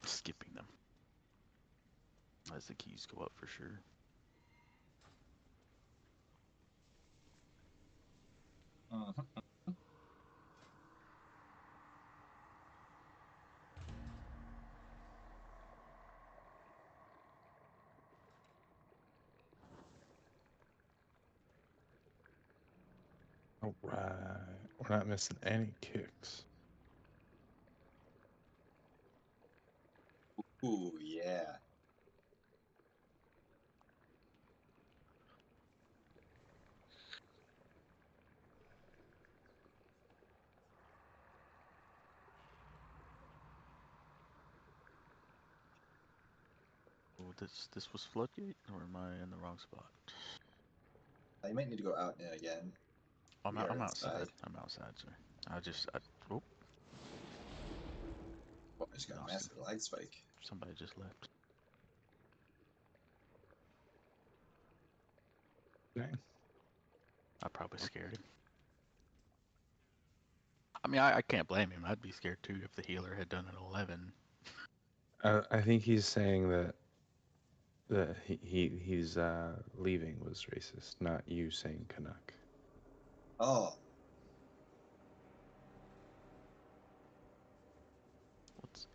skipping them as the keys go up for sure. All right. We're not missing any kicks. Ooh, yeah. Oh, this was floodgate, or am I in the wrong spot? I might need to go out and in again. We are I'm outside. inside. I'm outside, sir. Oh, Oh, I just got a lost him. massive lag spike. Somebody just left. Dang. I probably scared him. I mean, I can't blame him. I'd be scared too if the healer had done an 11. I think he's saying that he's leaving was racist, not you saying Canuck. Oh.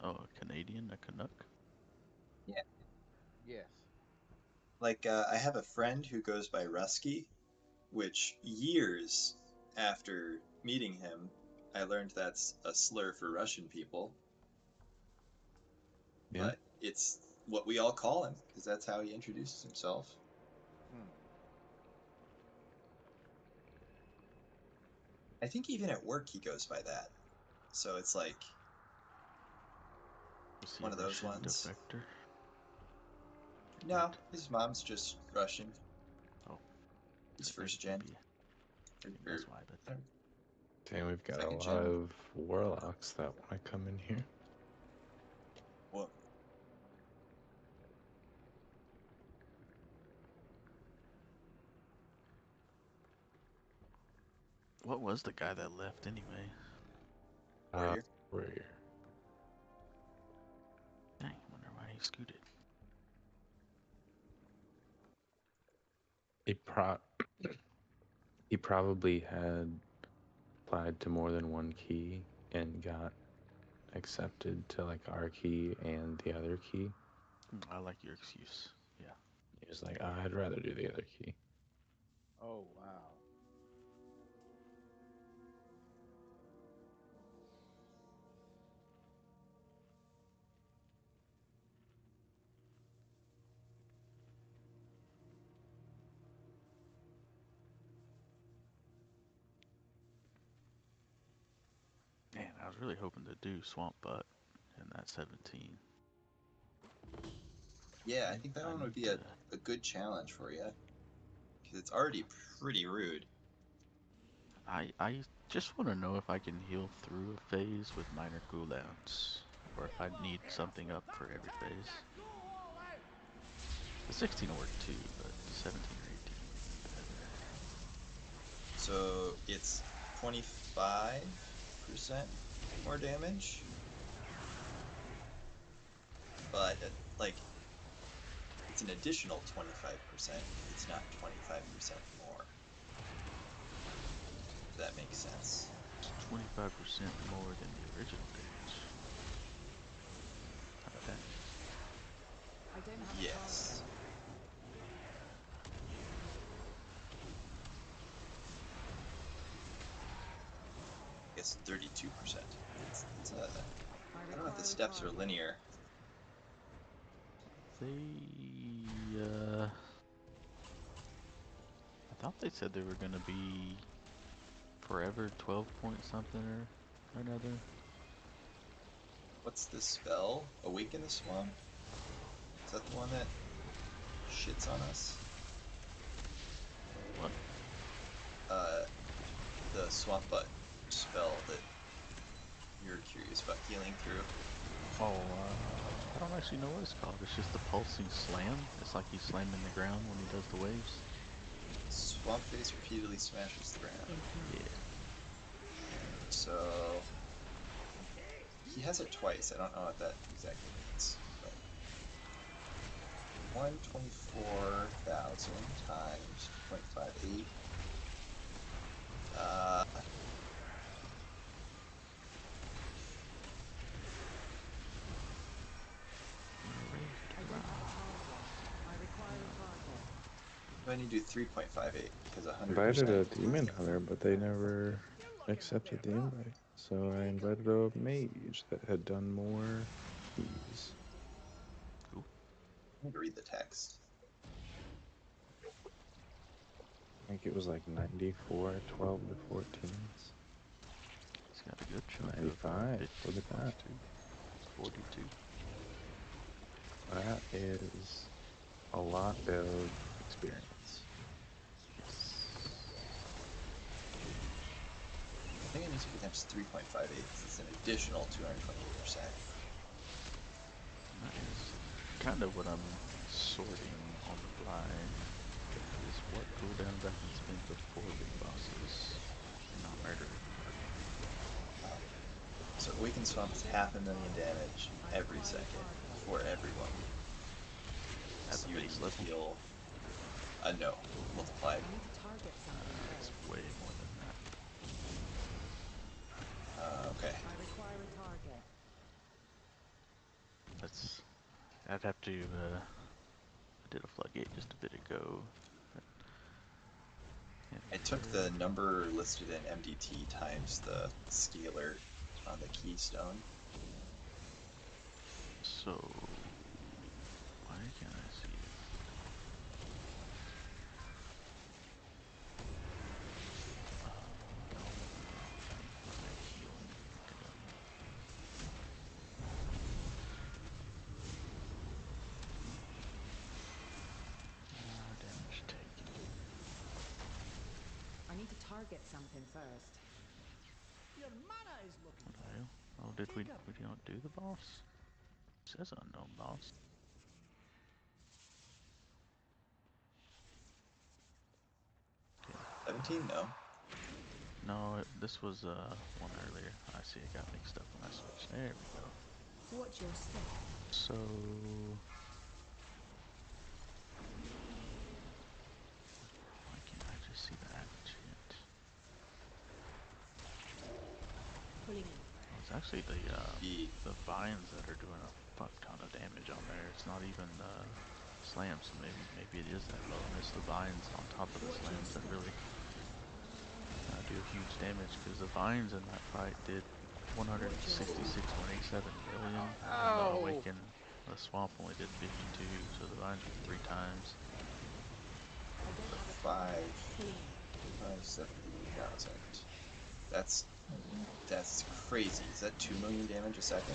A Canadian, a Canuck? Yeah. Yes. Like, I have a friend who goes by Rusky, which years after meeting him, I learned that's a slur for Russian people. Yeah. But it's what we all call him, because that's how he introduces himself. I think even at work he goes by that. So it's like one of those Russian ones. defector? No, his mom's just Russian. Oh. He's first gen. Maybe that's why, but... Damn, we've got a Second lot gen. of warlocks that want to come in here. What? What was the guy that left anyway? Warrior. Warrior. Dang, I wonder why he scooted. He probably had applied to more than one key and got accepted to like our key and the other key. I like your excuse. Yeah. He was like, I'd rather do the other key. Oh, wow. Man, I was really hoping to do Swamp Butt in that 17. Yeah, I think that one would be a good challenge for you. Because it's already pretty rude. I just want to know if I can heal through a phase with minor cooldowns, or if I need something up for every phase. The 16 will work too, but 17 or 18 would be better. So it's 25% more damage, but like it's an additional 25%. It's not 25% more. If that makes sense. It's 25% more than the original damage. How about that? I don't have Yes. It's 32%. It's I don't know if the steps are linear. They, I thought they said they were gonna be forever 12 point something or another. What's this spell? Awaken the Swamp? Is that the one that shits on us? What? The Swamp Butt spell that you're curious about healing through. Oh, I don't actually know what it's called. It's just the pulsing slam. It's like he's slamming the ground when he does the waves. Swamp Face repeatedly smashes the ground. Yeah. So he has it twice. I don't know what that exactly means. But 124,000 times 2.58. I need to do 3.58 because 100%. Invited a demon hunter, but they never accepted the invite. So I invited a mage that had done more keys. Cool. I need to read the text. I think it was like 94, 12 to 14s. He's got a good chunk 95. of 50 Look at that. too. 42. That is a lot of experience. I think it needs to be times 3.58 because it's an additional 228%. That is kind of what I'm sorting on the fly. Is what cooldowns I can spend before big bosses and not murder. So Awakened Swamp is 500,000 damage every second for everyone. At the base level? Heal, no, multiplied. It's way more than that. Okay. I require a target. I'd have to, I did a floodgate just a bit ago. I took the number listed in MDT times the scalar on the keystone. So, why can't I see it? Damage taken. I need to target something first. Your mana is looking good. Oh, did we don't do the boss? It says unknown boss. Okay. 17? No. No, this was one earlier. I see it got mixed up when I switched. There we go. Watch your step. So why can't I just see the average hit? Pulling in. Oh, it's actually the vines that are doing a fuck ton of damage on there. It's not even slams. So maybe it is that low. And it's the vines on top of the slams that really do huge damage, because the vines in that fight did 166.87 million, and the Awaken, the Swamp only did 52, so the vines were 3 times. 570,000. That's crazy. Is that 2 million damage a second?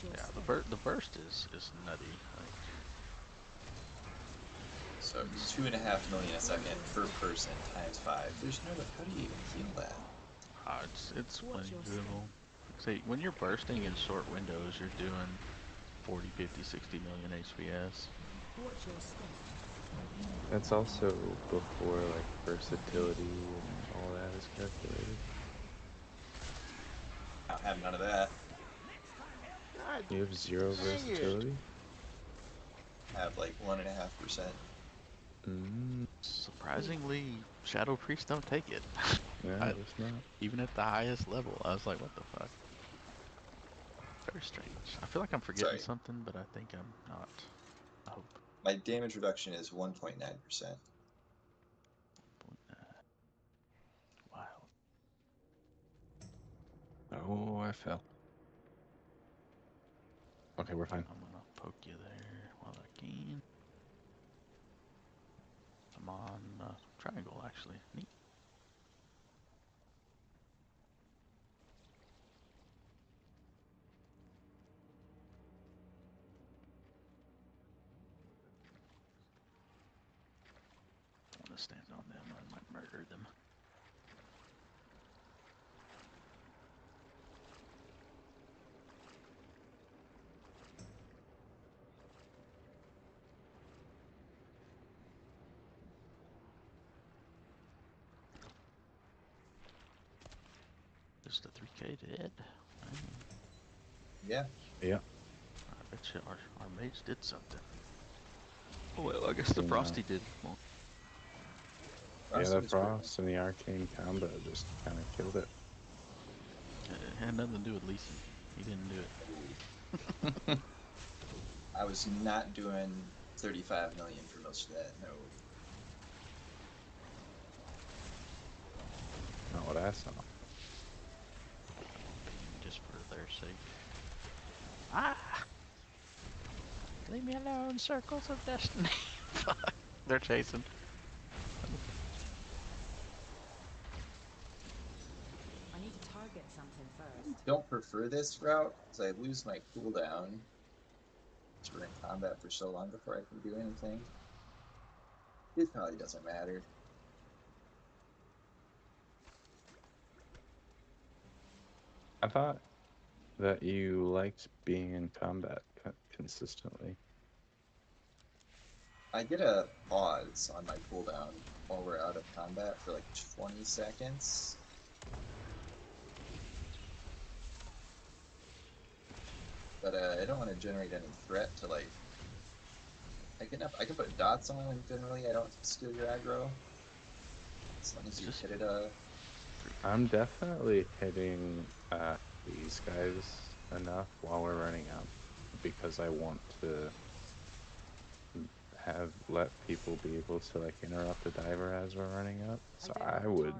Yeah, the burst is nutty. Like, So 2.5 million a second per person times 5. There's no way. How do you even heal that? It's plenty doable. Say when you're bursting in short windows, you're doing 40, 50, 60 million HPS. That's also before like versatility and all that is calculated. I don't have none of that. You have 0 versatility? I have like 1.5%. Surprisingly, Shadow Priests don't take it. Yeah, I guess not. Even at the highest level, I was like, what the fuck? Very strange. I feel like I'm forgetting something, but I think I'm not. I hope. My damage reduction is 1.9%. Wild. Oh, I fell. Okay, we're fine. I'm gonna poke you there while I can. I'm on triangle, actually. Neat. I want to stand on them. I might murder them. Just a 3K dead. Yeah. Yeah. I bet you our mage did something. Oh, well, I guess the Frosty did more. Yeah, the Frost and the Arcane combo just kind of killed it. It had nothing to do with Leeson. He didn't do it. I was not doing 35 million for most of that, no. Not what I saw. Just for their sake. Ah! Leave me alone, circles of destiny. Fuck. They're chasing. I need to target something first. Don't prefer this route because I lose my cooldown. So we're in combat for so long before I can do anything. It probably doesn't matter. I thought that you liked being in combat consistently. I get a pause on my cooldown while we're out of combat for like 20 seconds. But I don't want to generate any threat to like. I can put dots on and generally I don't steal your aggro. As long as you hit it I'm definitely hitting these guys enough while we're running up because I want to let people be able to like interrupt a diver as we're running up. So I would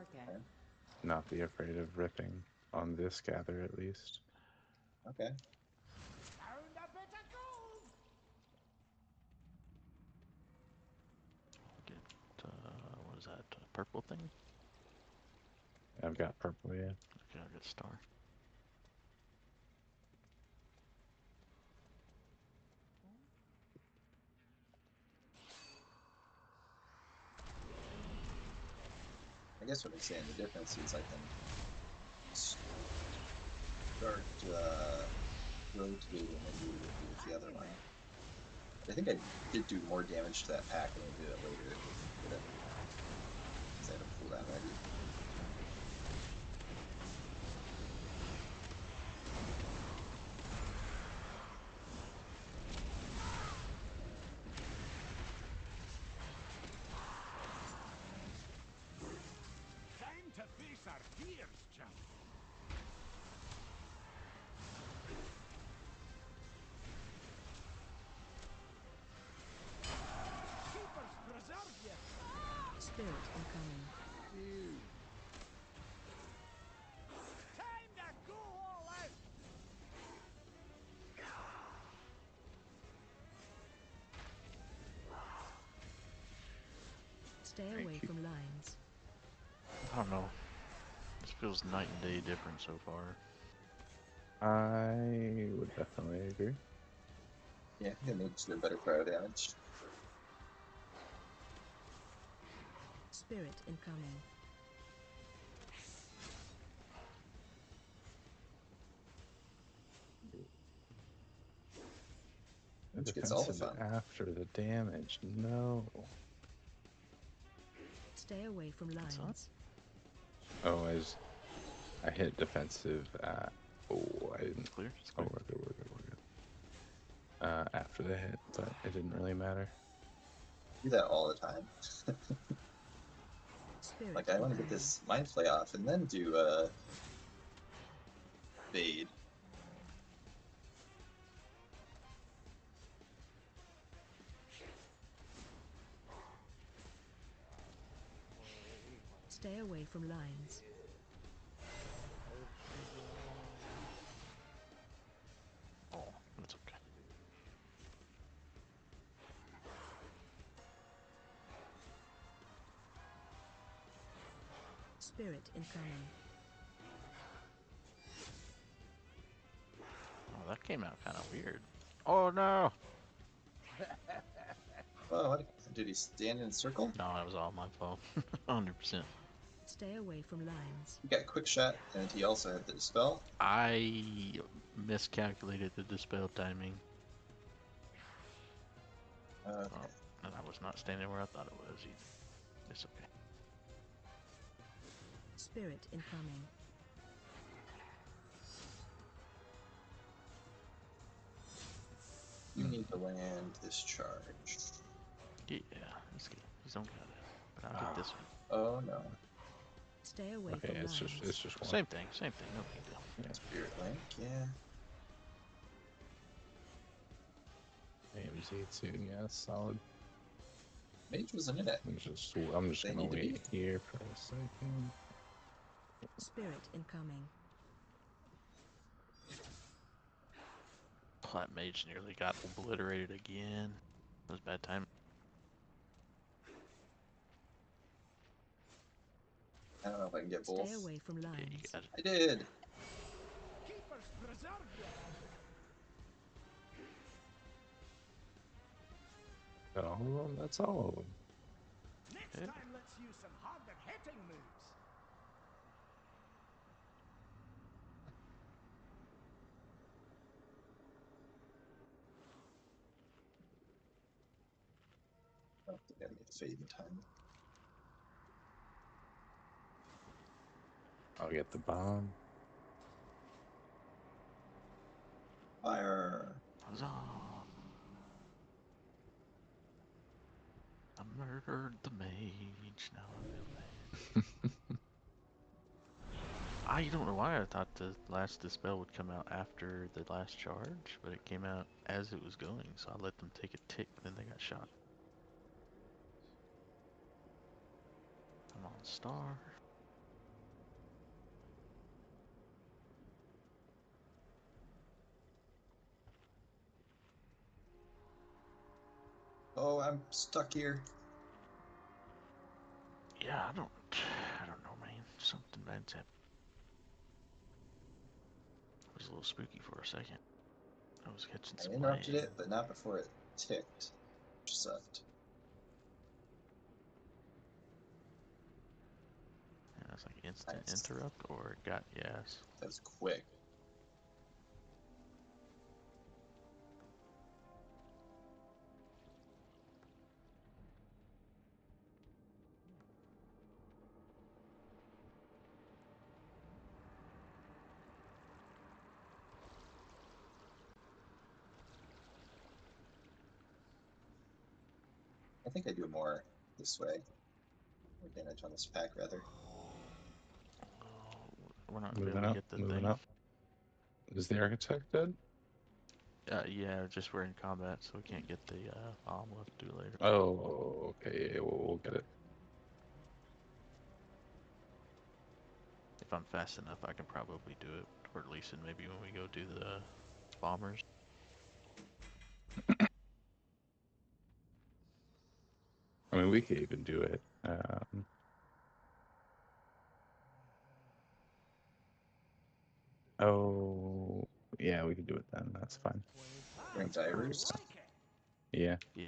not be afraid of ripping on this gather at least. Okay. Found a bit of gold. Get, what is that? Purple thing? I've got purple, yeah. Okay, I'll get star. I guess what I'm saying, the difference is I can start rotating immediately with the other one. I think I did do more damage to that pack when we did it later. Because I had a cooldown ready. Time to face our fears, chum. Keepers preserve you. Spirit incoming. Time to go all out. Stay away from lines. I don't know. This feels night and day different so far. I would definitely agree. Yeah, I think it makes you a better cryo damage. Spirit incoming. Which gets all the Defensive fun. after the damage. No. Stay away from lines. Oh, I hit defensive. Oh, I didn't. Clear. It's Oh, clear. we're good. After the hit, but it didn't really matter. Do that all the time. Spirit Like, I want to get this mind flay off and then do Fade. Stay away from lines. Oh, that's okay. Spirit incoming. Oh, that came out kind of weird. Oh no! Oh, what? Did he stand in a circle? No, that was all my fault. 100%. Stay away from lines. He got quick shot, and he also had the dispel. I miscalculated the dispel timing. Okay. Oh, and I was not standing where I thought it was either. It's okay. Spirit incoming. You need to land this charge. Yeah, he's good. He's don't got it. But I'll get this one. Oh no. Stay away Okay, from it's lines. just one. Same thing, no big deal. Yeah. Spirit Link, yeah. AMZ2, yeah, solid. Mage wasn't in it. I'm just They gonna need to wait be. here for a second. Spirit incoming. Plat Mage nearly got obliterated again. That was bad time. I don't know if I can get both. Stay away from lines. Yeah, you got it. I did. Keepers preserve you. Got all of them? That's all of them. Next Yeah. time, let's use some harder hitting moves. I don't think I made fade in time. I'll get the bomb. Fire. Huzzah! I murdered the mage. Now I feel bad. I don't know why I thought the last dispel would come out after the last charge, but it came out as it was going, so I let them take a tick, then they got shot. I'm on star. Oh, I'm stuck here. Yeah, I don't know, man. Something bad's happened. It was a little spooky for a second. I was catching I some interrupted lag. it, but not before it ticked. Which sucked. Yeah, it's like instant Nice. interrupt or it got yes. That was quick. I think I do more this way. More damage on this pack, rather. We're not gonna be able to get the Moving thing. up. Is the architect dead? Yeah, just we're in combat, so we can't get the bomb. We'll have to do it later. Oh, okay. Yeah, we'll get it. If I'm fast enough, I can probably do it. Or at least maybe when we go do the bombers. I mean, we could even do it. Oh, yeah, we could do it then. That's fine. Bring That's perfect. divers. Yeah. Yeah.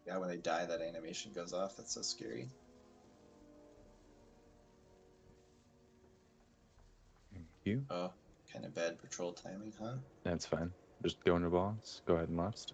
Yeah, when they die, that animation goes off. That's so scary. Thank you. Oh, kind of bad patrol timing, huh? That's fine. Just go into boss. Go ahead and must.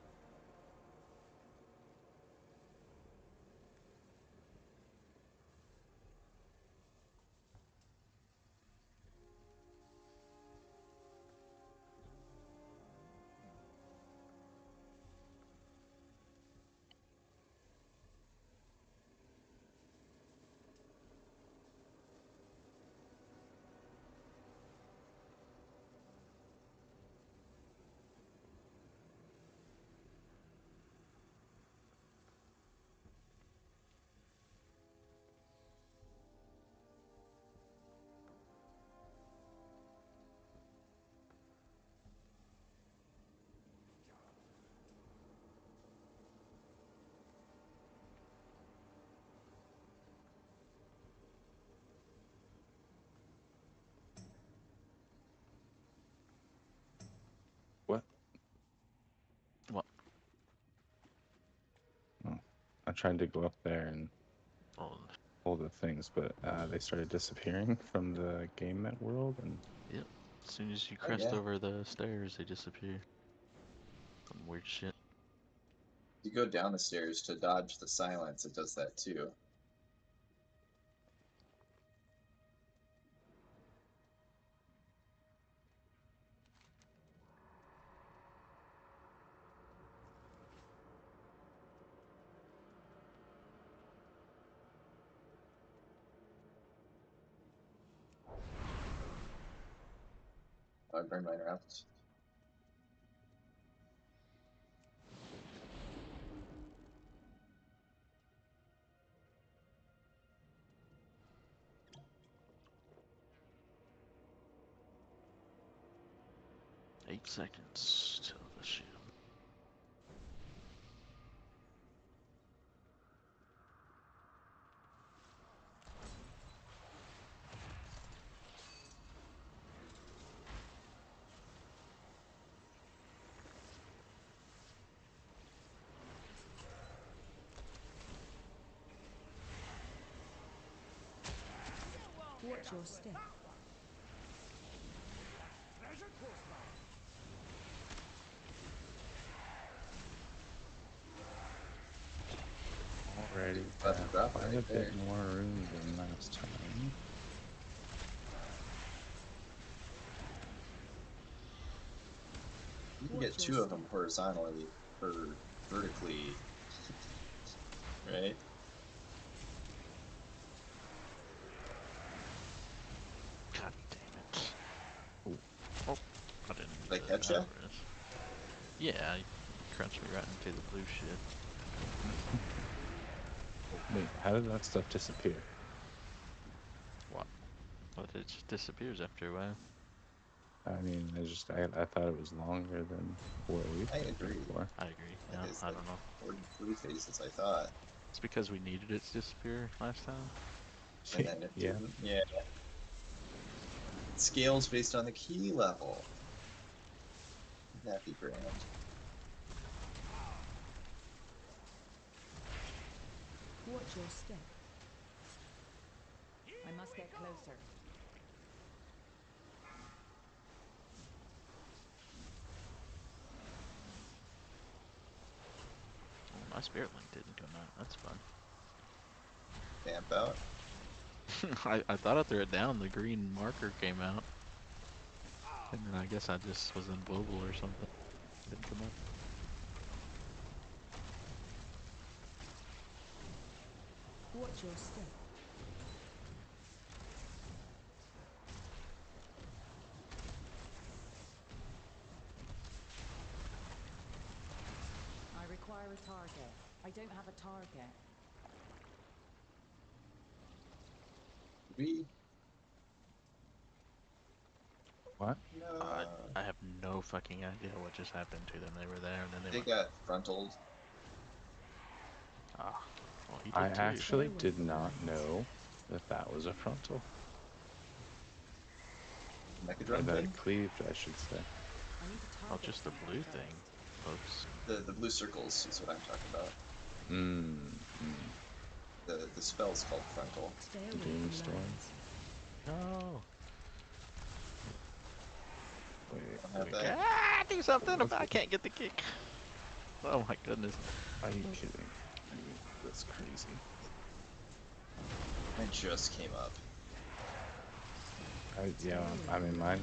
What? What? Oh, I tried to go up there and Oh, pull the things, but they started disappearing from the game net world, and yep. As soon as you Oh, crest yeah. over the stairs, they disappear. Some weird shit. You go down the stairs to dodge the silence, it does that too. I burned mine out. Eight seconds till the shield. Watch your step. Treasure close by. already About to have drop quite right a there. bit more room than last time. You can get two of them horizontally or vertically, right? God damn it. Ooh. Oh, I didn't mean Did I to catch not ya? press. Yeah, you crunched me right into the blue shit. Wait, how did that stuff disappear? What? Well, it just disappears after a while. I mean, I thought it was longer than what we've I been here agree. for. I agree. Like No, it's I like don't know. 43 phases, I thought. It's because we needed it to disappear last time. And then it Yeah. didn't. Yeah. It scales based on the key level. Wouldn't that be grand? Watch your step. I must get closer. Oh, my spirit link didn't come out. That's fun. Camp out. I thought I threw it down, the green marker came out. And then I guess I just was invulnerable or something. Didn't come up. Watch your step. I require a target. I don't have a target. We. What? No. I have no fucking idea what just happened to them. They were there and then they They went. got frontaled. Ah, well, he I did too. actually did not know that that was a frontal. Or Mechadron that thing? it cleaved, I should say. Oh, just the blue thing, folks. The blue circles is what I'm talking about. The spell's called Frontal. Stay away from Doomstorm. lands. No. Wait, Don't have that. Do something! I can't get the kick. Oh my goodness. Are you kidding? I mean, that's crazy. It just came up. Yeah, I mean, mine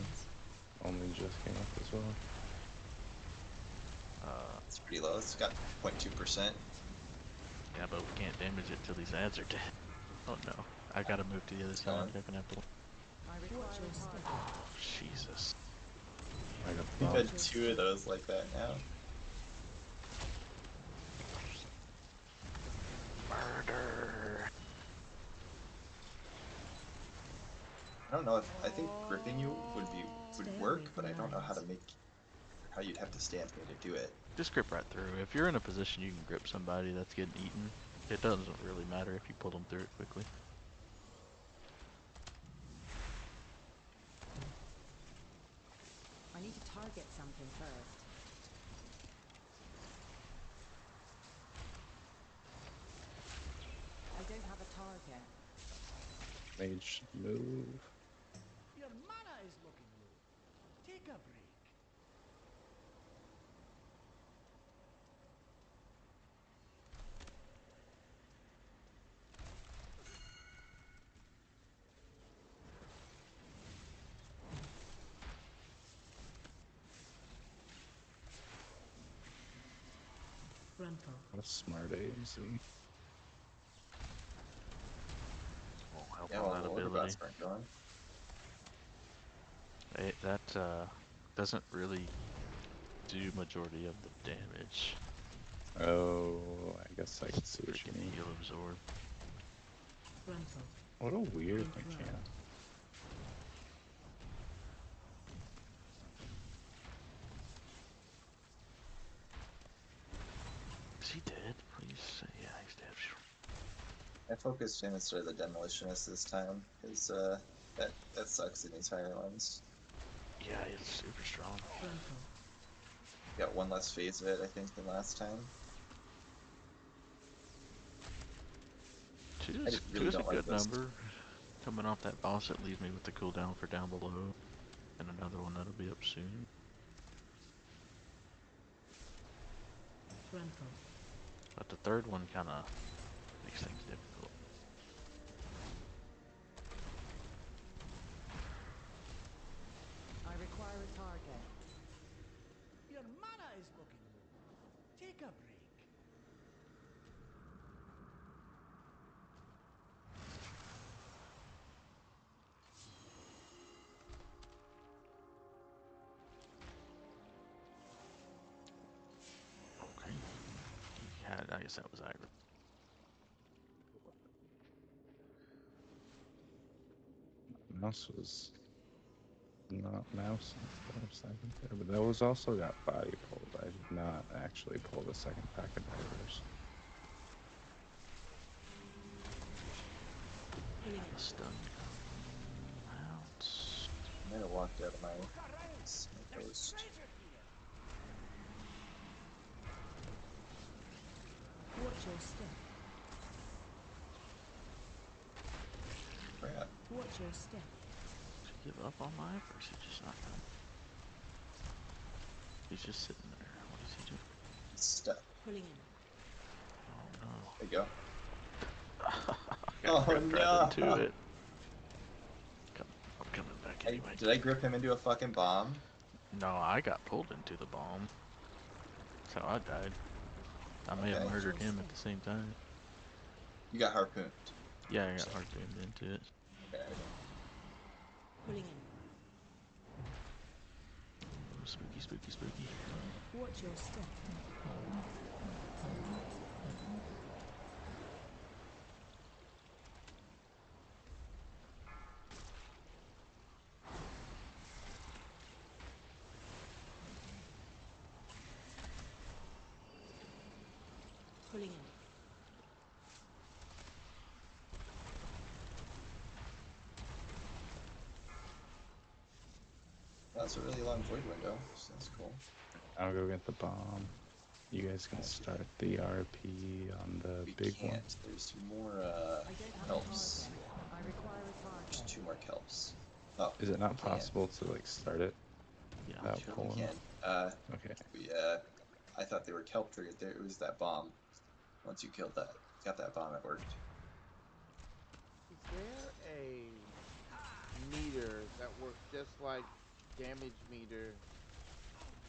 only just came up as well. It's pretty low. It's got 0.2%. Yeah, but we can't damage it till these ads are dead. Oh no. I gotta move to the other side. I'm gonna have to... Oh, Jesus. We've had 2 of those like that now. Murder. I don't know if I think gripping you would work, but I don't know how you'd have to stand me to do it. Just grip right through. If you're in a position you can grip somebody that's getting eaten, it doesn't really matter if you pull them through it quickly. I need to target something first. I don't have a target. Mage should move. Your mana is looking low. Take a break. What a smart AMC. Won't help Yeah, on well, that the order ability. bots aren't going. That doesn't really do majority of the damage. Oh, I guess I can see what you Freaking mean. heal absorb. What a weird mechanic. Is he dead? Please say, yeah, he's dead. I focused him instead of the demolitionist this time, because that sucks in these higher ones. Yeah, he's super strong. Got 1 less phase of it, I think, than last time. Two I is really a don't like good this. number. Coming off that boss, it leaves me with the cooldown for down below. And another one that'll be up soon. But the third one kinda makes things difficult. I require a target. Your mana is looking low. Take a break. Okay. Yeah, I guess that was Agra. Mouse was not mouse for a second there, but that was also got body pulled. I did not actually pull the second pack of daggers. Stun out. I might have walked out of my post. Watch your step. Crap. Watch your step. Did he give up on life, or is he just not coming? He's just sitting there. What is he doing? Stuck. Pulling in. Oh no. There you go. Got Oh ripped no! right into it. I'm coming back anyway. Did I grip him into a fucking bomb? No, I got pulled into the bomb. That's how I died. I may have Okay. murdered him at the same time. You got harpooned. Yeah, I got harpooned into it. Okay. Pulling in. Oh, spooky, spooky, spooky. Watch your step. Pulling in. That's a really long void window, so that's cool. I'll go get the bomb. You guys can start the RP on the We big one. can't. There's more I don't have a kelps. target. I require a There's target. 2 more kelps. Oh, Is it not we can. possible to like start it without Sure we pulling? can. Okay. I thought they were kelp triggered there. It was that bomb. Once you killed that, got that bomb, it worked. Is there a meter that works just like damage meter,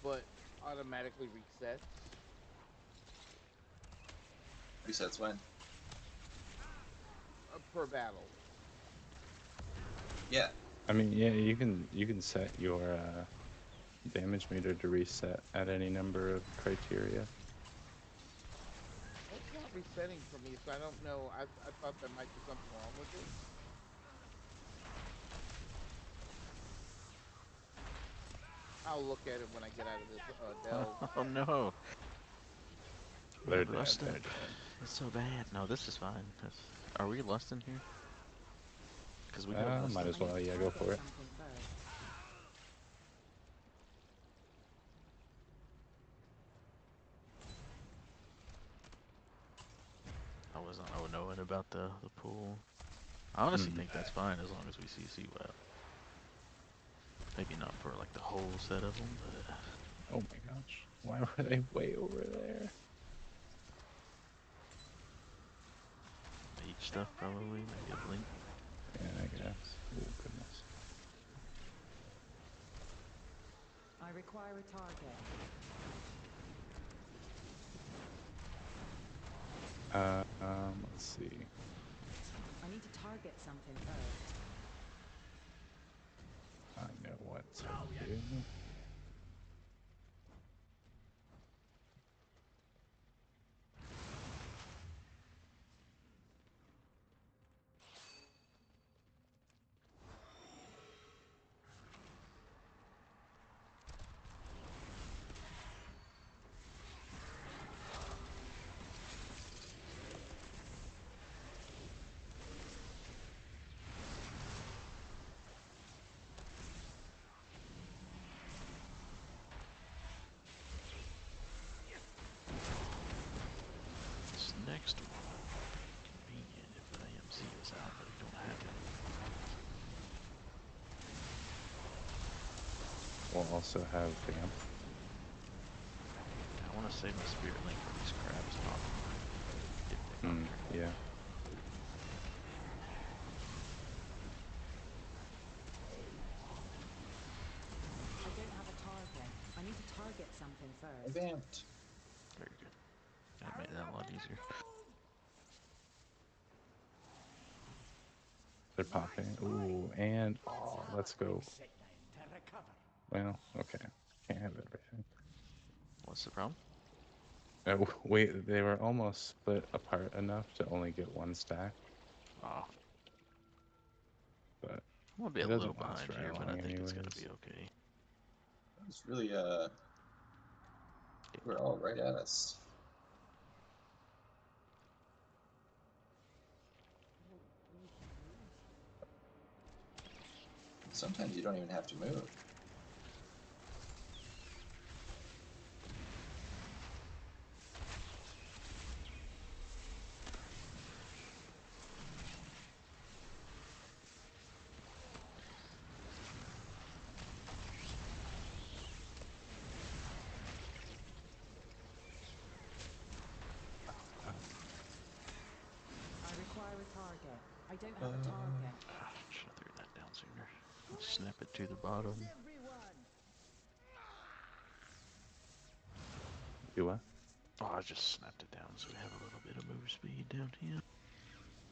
but automatically resets? Resets when? Per battle. Yeah. I mean, yeah, you can set your damage meter to reset at any number of criteria. It's not resetting for me, so I don't know. I thought there might be something wrong with it. I'll look at it when I get out of this delve. Oh no. They're Yeah, dead. Lust They're up. dead. It's so bad. No, this is fine. Are we Lust in here? Because we have Lust Might up. as well. Yeah, go for it. I wasn't knowing about the pool. I honestly think that's fine as long as we CC well. Maybe not for like the whole set of them, but... Oh my gosh. Why were they way over there? Each stuff probably, maybe a blink. Yeah, I guess. Oh goodness. I require a target. Let's see. I need to target something first. I know what to do. This next one would be convenient if the AMC is out, but I don't have it. We'll also have Vamp. I want to save my Spirit Link for these crabs popping. If they pop here. Yeah. I don't have a target. I need to target something first. I vamped. Very good. That made that a lot easier. They're popping. Ooh, and let's go. Well, okay. Can't have everything. What's the problem? Oh, wait, they were almost split apart enough to only get one stack. Oh. But I'm gonna be it a little doesn't last behind very here, but I long think it's gonna anyways. be okay. It's really, we're all right at us. Sometimes you don't even have to move. I require a target. I don't have a target. Should have threw that down sooner. Snap it to the bottom. Do what? Oh, I just snapped it down so we have a little bit of move speed down here.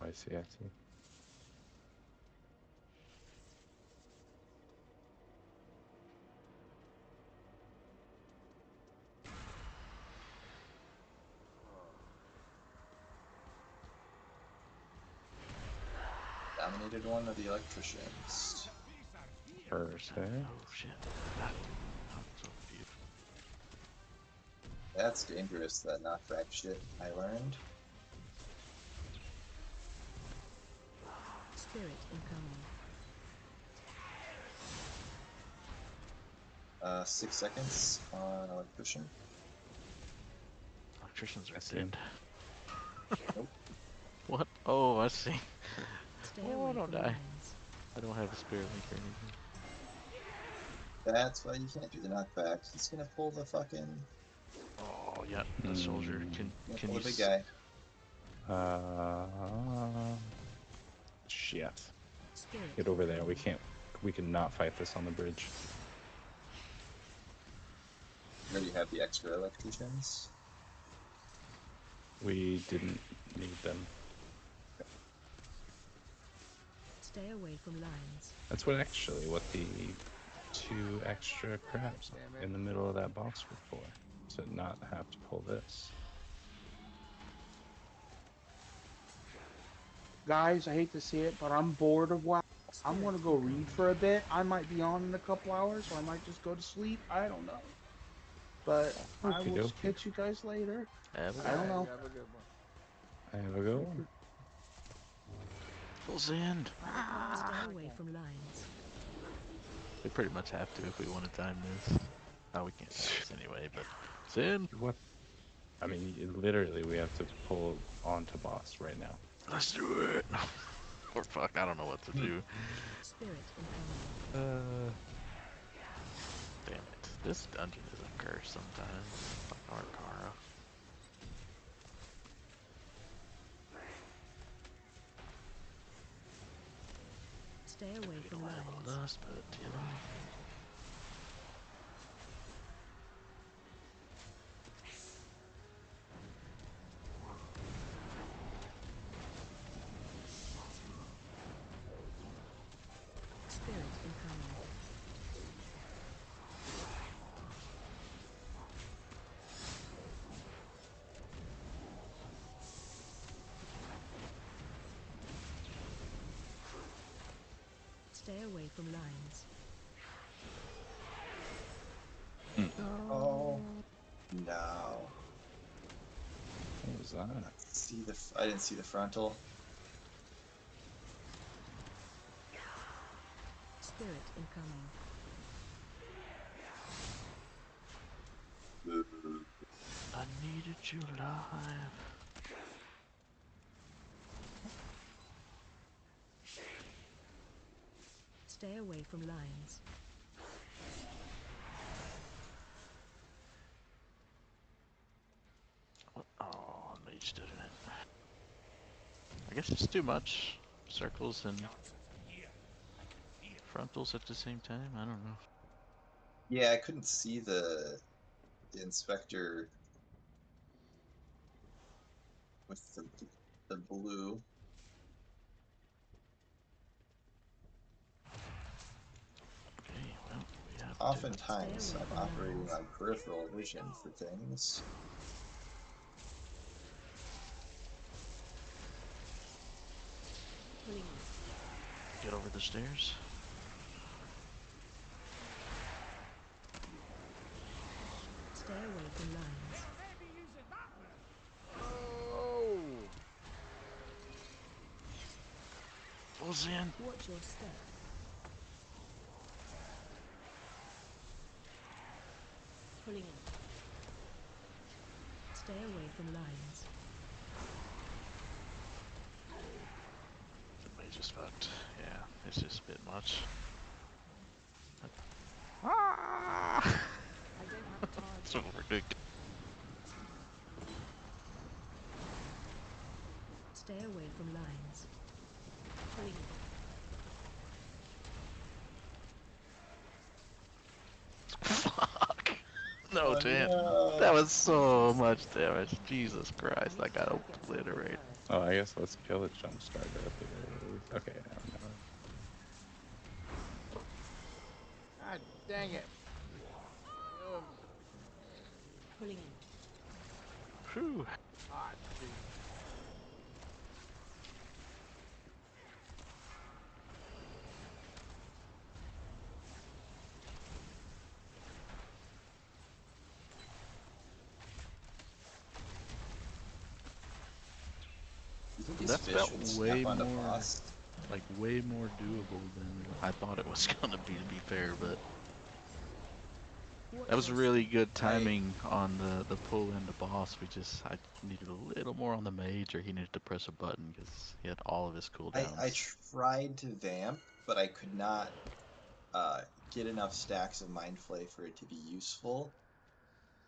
I see, I see. Dominated one of the electricians. Perfect. Oh shit. I'm so confused. That's dangerous, that knockback shit I learned. Spirit incoming. 6 seconds on electrician. electricians are I see dead. Nope. What? Oh, I see. Stay Oh, away don't from die. lines. I don't have a spirit link or anything. That's why you can't do the knockback. He's gonna pull the fucking. Oh, yeah, the soldier. Can Pull you the big guy. Shit. Spirit Get over there. incoming. We cannot fight this on the bridge. Where do you have the extra electricians? We didn't need them. Stay away from lines. That's what the 2 extra crabs in the middle of that box were for. To not have to pull this. Guys, I hate to see it, but I'm bored of WoW. I'm gonna go read for a bit. I might be on in a couple hours, or I might just go to sleep. I don't know. But I will Okey-dokey. catch you guys later. Have a I don't know. Have a good one. I have a go one. Full send. Stay away from lines. We pretty much have to if we want to time this. Oh, we can't time this anyway, but send. What? I mean, literally, we have to pull onto boss right now. Let's do it. Or fuck, I don't know what to do. Spirit incoming. Damn it. This dungeon is a curse sometimes. Fuck Arcara. Stay away We from don't have lines. a lust, but you know. Spirit incoming. Stay away from lines. Oh no! What was that? I didn't see the frontal. Spirit incoming. I needed you alive. Stay away from lines. Oh, mage did it. I guess it's too much. Circles and frontals at the same time. I don't know. Yeah, I couldn't see the inspector with the blue. Okay, well, we have Oftentimes, I'm operating on peripheral vision for things. to get over the stairs. Stay away from lines. Oh! Full send. Watch your step. Pulling in. Stay away from lines. The mage is fucked. Yeah, it's just a bit much. Ah! I don't have a target. So ridiculous. Stay away from lines. Pulling in. Fuck. No Oh, chance. no. That was so much damage. Jesus Christ, I got obliterated. Oh, I guess let's kill the jump starter at the very least. Okay, now. God dang it. Pulling in. Whew. Ah, shoot. You think these That fish felt would way snap onto more, boss? like way more doable than I thought it was gonna be to be fair, but That was really good timing on the pull into boss. I needed a little more on the mage, or he needed to press a button because he had all of his cooldowns. I tried to vamp, but I could not get enough stacks of Mind Flay for it to be useful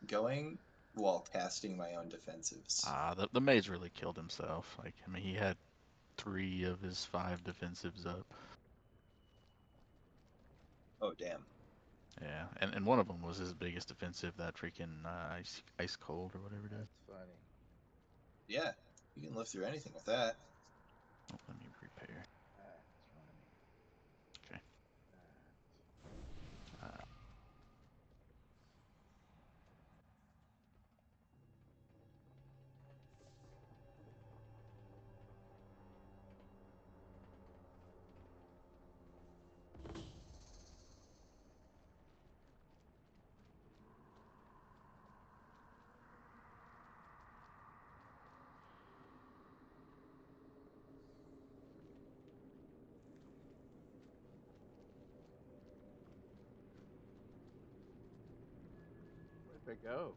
going while casting my own defensives. The mage really killed himself. Like, I mean, he had 3 of his 5 defensives up. Oh, damn. Yeah, and one of them was his biggest defensive, that freaking ice cold or whatever it is. That's funny. Yeah, you can live through anything with that. Oh, let me repair. That's funny. Okay. Where'd they go?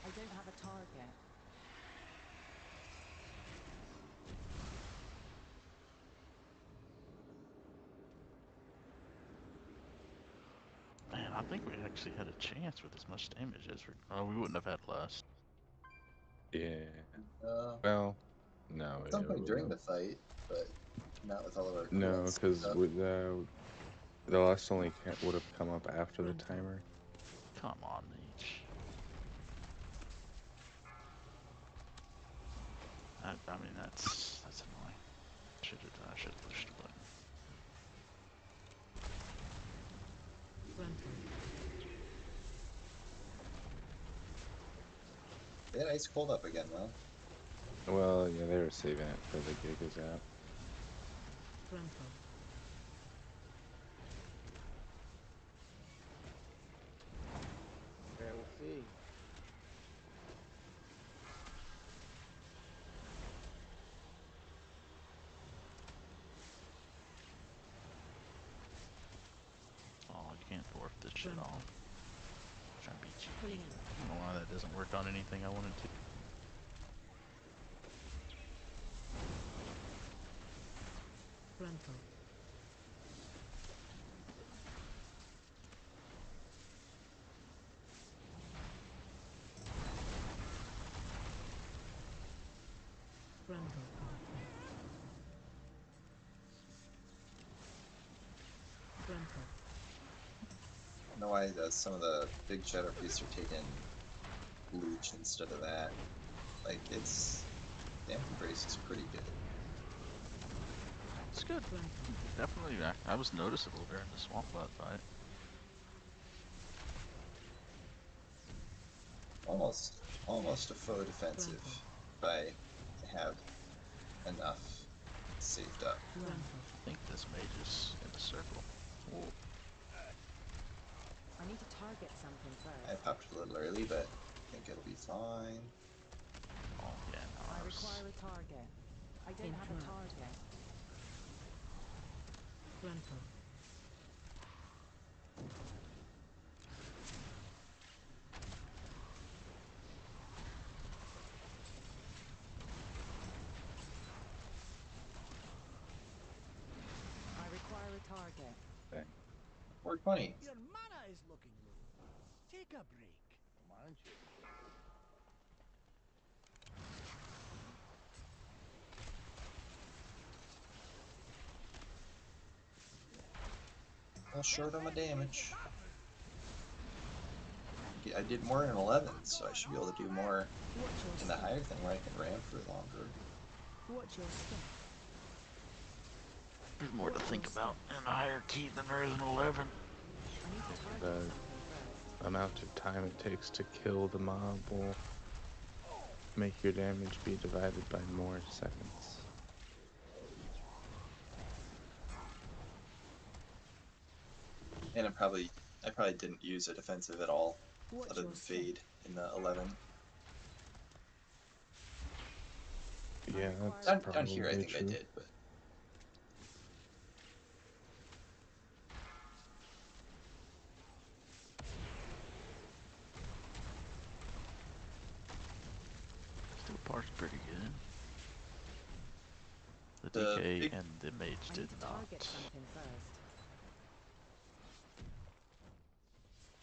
I don't have a target. Man, I think we actually had a chance with as much damage as we wouldn't have had less. Yeah. Well, no. At some point during the fight, but not with all of our No, cooldowns because up. the last only would have come up after the timer. Come on, Mage. I mean, that's annoying. I should have pushed the button. They had ice cold up again, though. Well, yeah, they were saving it for the Gigas app. Yeah, we'll see. Oh, you can't dwarf this shit off. I'm trying to be cheeky. I don't know why that doesn't work on anything I wanted to. I don't know why some of the big shadow priests are taking bleach instead of that. Like, it's damp embrace is pretty good. It's good. Definitely, I was noticeable during the swamp bot fight. Almost a faux defensive if I have enough saved up. I think this mage is in the circle. Whoa. I need to target something first. I popped a little early, but I think it'll be fine. Oh, yeah, no, I require a target. I don't have a target. I require a target. Okay. 420. Your mana is looking low. Take a break. Mine should. Fell short on my damage. I did more in 11, so I should be able to do more in the higher thing where I can ramp for longer. Watch your step. There's more to think about in a higher key than there is in 11. The amount of time it takes to kill the mob will make your damage be divided by more seconds. And I probably didn't use a defensive at all, Watch other your than step. Fade in the 11. Yeah, that's Down here, I probably think I true. did, but Still parts pretty good. The The DK big- and the mage I did need to not. target something first.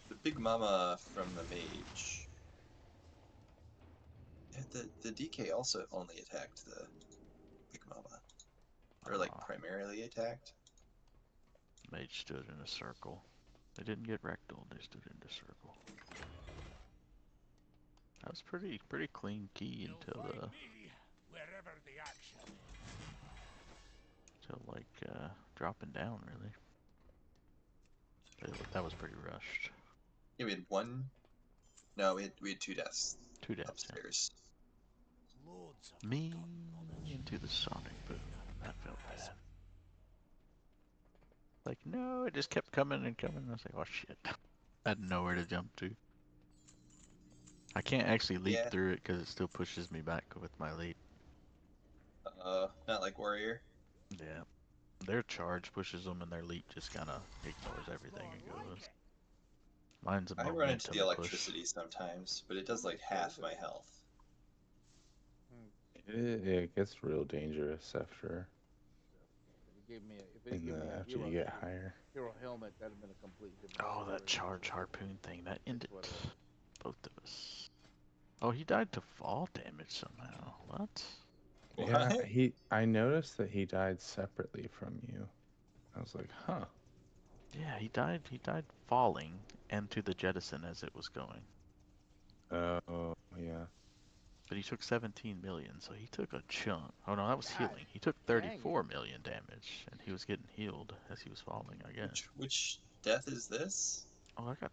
the big mama from the mage. Yeah, the DK also only attacked the big mama, or like primarily attacked. Mage stood in a circle. They didn't get rectal, they stood in a circle. That was pretty clean key until Wherever the action is. dropping down really. That was pretty rushed. Yeah, we had one. No, we had 2 deaths. 2 deaths, upstairs. Loads of Me into the sonic boom. That felt bad. Like, no, it just kept coming and coming. I was like, oh shit. I had nowhere to jump to. I can't actually leap through it because it still pushes me back with my leap. Not like Warrior. Yeah. Their charge pushes them and their leap just kind of ignores everything and goes. Mine's a I momentum run into the push. electricity sometimes, but it does like half my health. It gets real dangerous after. If it gave me a after hero, you get higher. hero helmet, that'd have been a complete different Oh, story. that charge harpoon thing, that ended what it both of us. Oh, he died to fall damage somehow. What? Yeah, I noticed that he died separately from you. I was like, huh. Yeah, he died falling and to the jettison as it was going. Oh, yeah. But he took 17 million, so he took a chunk. Oh no, that was healing. He took 34 million damage, and he was getting healed as he was falling, I guess. Which death is this? Oh, I got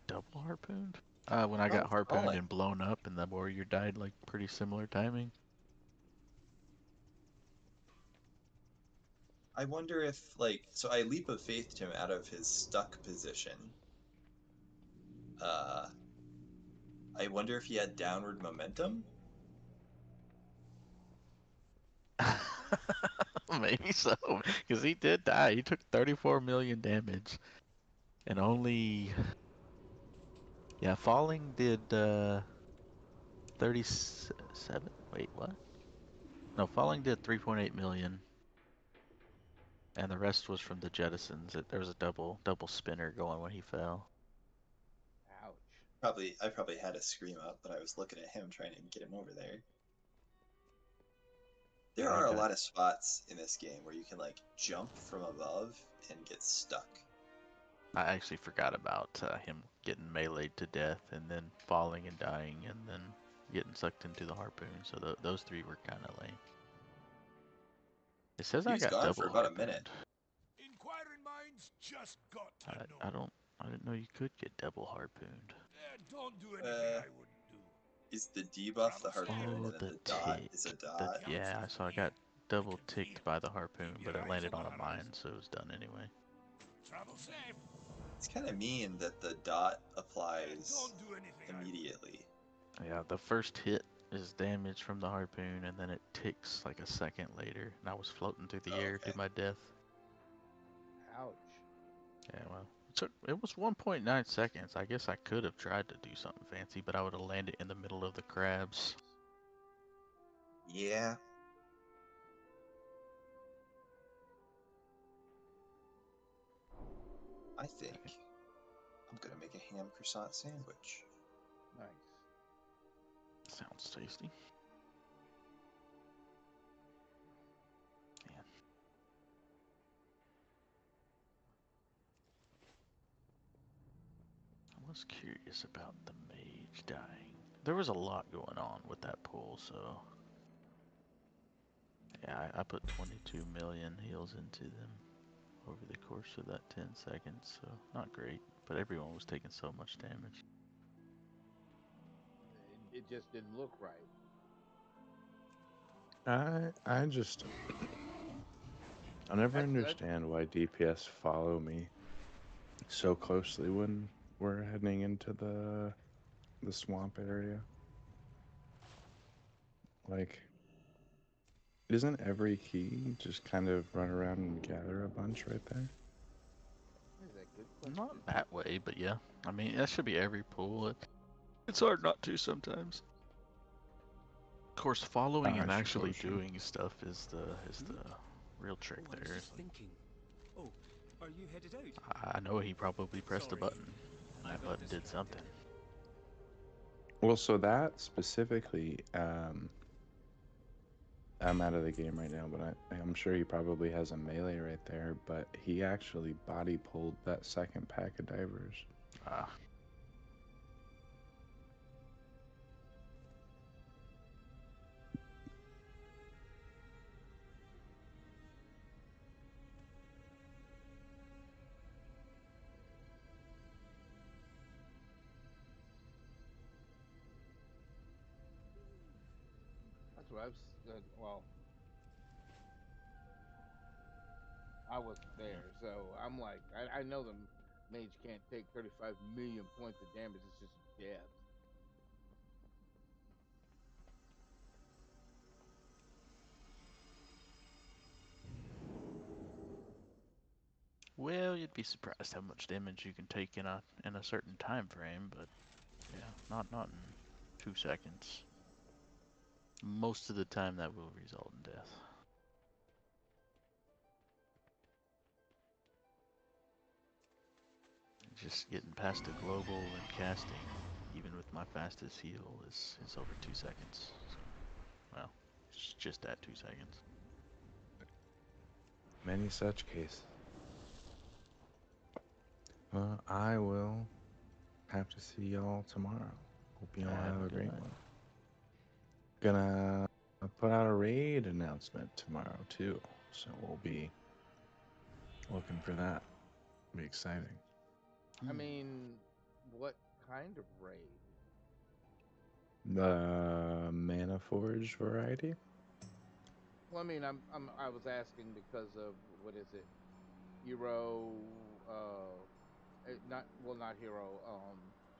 double harpooned? When I got harpooned and blown up, and the warrior died like pretty similar timing. I wonder if, like, so I leap of faithed him out of his stuck position. I wonder if he had downward momentum? Maybe so, because he did die. He took 34 million damage, and only... Yeah, falling did 37... Wait, what? No, falling did 3.8 million. And the rest was from the jettisons. There was a double spinner going when he fell. Ouch. I probably had a scream up, but I was looking at him trying to get him over there. There are a lot of spots in this game where you can like jump from above and get stuck. I actually forgot about him getting meleeed to death and then falling and dying and then getting sucked into the harpoon. So those 3 were kind of lame. It says He I was got gone double for about harpooned. a minute. Inquiring minds just got to I didn't know you could get double harpooned. Don't do anything I wouldn't do. Is the debuff the harpoon Oh, and then the dot is a dot? Yeah, so I got double ticked by the harpoon, but it landed on a mine, so it was done anyway. Travel safe. It's kind of mean that the dot applies immediately. Yeah, the first hit is damage from the harpoon, and then it ticks like a second later, and I was floating through the air to my death. Ouch. Yeah, well, it was 1.9 seconds. I guess I could have tried to do something fancy, but I would have landed in the middle of the crabs. Yeah. I think I'm gonna make a ham croissant sandwich. Nice. Sounds tasty. Man. I was curious about the mage dying. There was a lot going on with that pool, so yeah, I put 22 million heals into them over the course of that 10 seconds, so not great, but everyone was taking so much damage. It just didn't look right. I never understand why DPS follow me. so closely when we're heading into the swamp area. Like, isn't every key just kind of run around and gather a bunch right there? Is that a good question? Not that way, but yeah. I mean, that should be every pool. It's hard not to sometimes. Of course, following I and actually suppose so. doing stuff is the real trick Oh, I was there. just thinking. Oh, are you headed out? I know he probably pressed a Sorry. button. I That got button did distracted. something. Well, so that specifically, I'm out of the game right now, but I'm sure he probably has a melee right there, but he actually body pulled that second pack of divers. Ah. That's what I've said. Well, I wasn't there, so I'm like, I know the mage can't take 35 million points of damage. It's just death. Well, you'd be surprised how much damage you can take in a certain time frame, but yeah, not in 2 seconds. Most of the time, that will result in death. Just getting past the global and casting, even with my fastest heal, is over 2 seconds. So, well, it's just at 2 seconds. Many such cases. Well, I will have to see y'all tomorrow. Hope y'all have a great one. Gonna put out a raid announcement tomorrow too, so we'll be looking for that. Be exciting. I mean, what kind of raid? The Mana Forge variety. Well, I mean, I was asking because of what is it? Hero, not hero,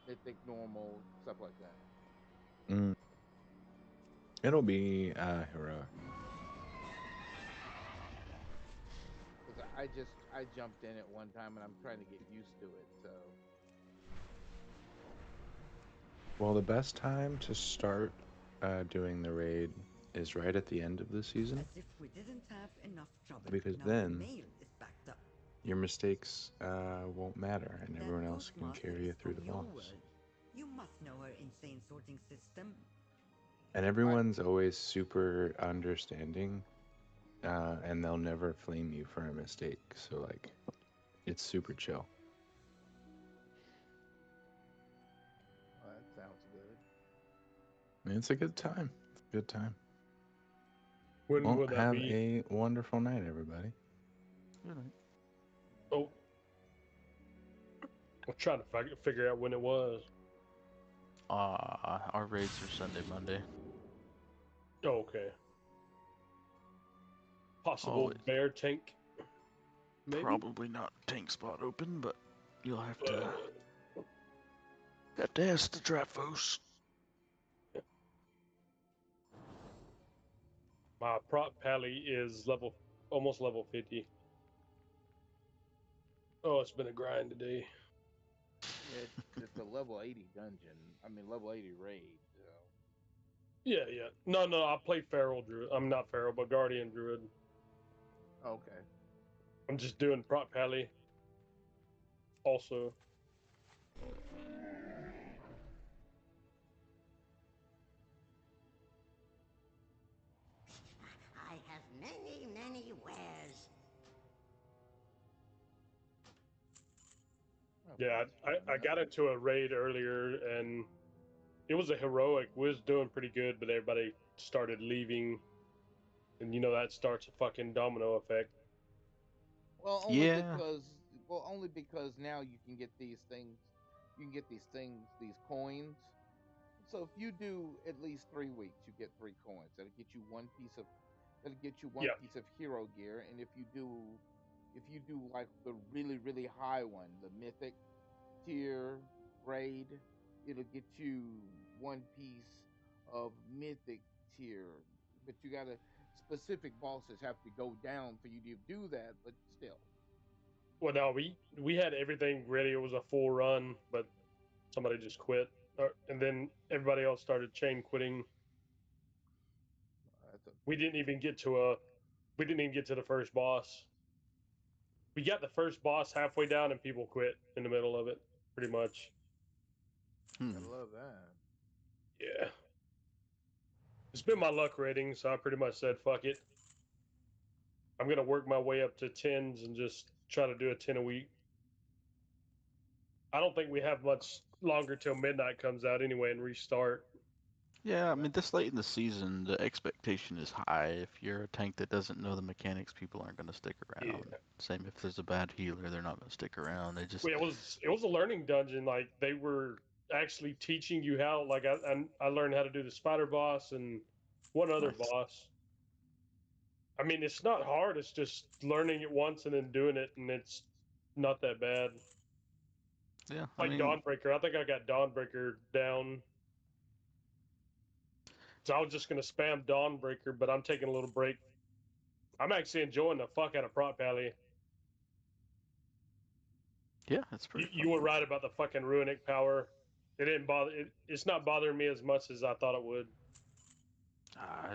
mythic, normal, stuff like that. It'll be heroic. Because I jumped in at one time and I'm trying to get used to it. So. Well, the best time to start doing the raid is right at the end of the season. As if we didn't have enough trouble. Because now then the mail is backed up. your mistakes won't matter, and That everyone else can Ghostmaster carry you is through the from your boss. world. You must know her insane sorting system. And everyone's always super understanding, and they'll never flame you for a mistake. So, like, it's super chill. Well, that sounds good. I mean, it's a good time. It's a good time. When well, will that have be? a wonderful night, everybody. Good night. Oh. I'm trying to figure out when it was. Our raids are Sunday, Monday. Oh, okay. Possible Always. bear tank. Maybe? Probably not tank spot open, but you'll have to ask the Drafos. My prop pally is almost level 50. Oh, it's been a grind today. It's a level 80 dungeon. I mean, level 80 raid. So. Yeah. No, I play Feral Druid. I'm not Feral, but Guardian Druid. Okay. I'm just doing prop pally. Also. I have many, many wares. Yeah, I got into a raid earlier, and it was a heroic. We was doing pretty good, but everybody started leaving, and that starts a fucking domino effect. Well, only because now you can get these things. You can get these coins. So if you do at least 3 weeks, you get 3 coins. That'll get you one piece of hero gear, and if you do if you do like the really really high one, the mythic tier grade, it'll get you one piece of mythic tier. But you gotta specific bosses have to go down for you to do that. But still, Well, no, we had everything ready. It was a full run, but somebody just quit, and then everybody else started chain quitting. We didn't even get to the first boss. We got the first boss halfway down, and people quit in the middle of it, pretty much. gotta love that. Yeah, it's been my luck rating, so I pretty much said fuck it. I'm gonna work my way up to tens and just try to do a 10 a week. I don't think we have much longer till midnight comes out anyway and restart. Yeah, I mean, this late in the season, the expectation is high. If you're a tank that doesn't know the mechanics, people aren't going to stick around. Yeah. Same if there's a bad healer, they're not going to stick around. They just Well, it was a learning dungeon. Like they were actually teaching you how. Like I learned how to do the spider boss and one other nice. boss. I mean, it's not hard. It's just learning it once and then doing it, and it's not that bad. Yeah, I Like mean, Dawnbreaker, I think I got Dawnbreaker down. So I was just gonna spam Dawnbreaker, but I'm taking a little break. I'm actually enjoying the fuck out of Prot Pally. yeah, it's You, pretty you fun. were right about the fucking runic power. It didn't bother. It's not bothering me as much as I thought it would.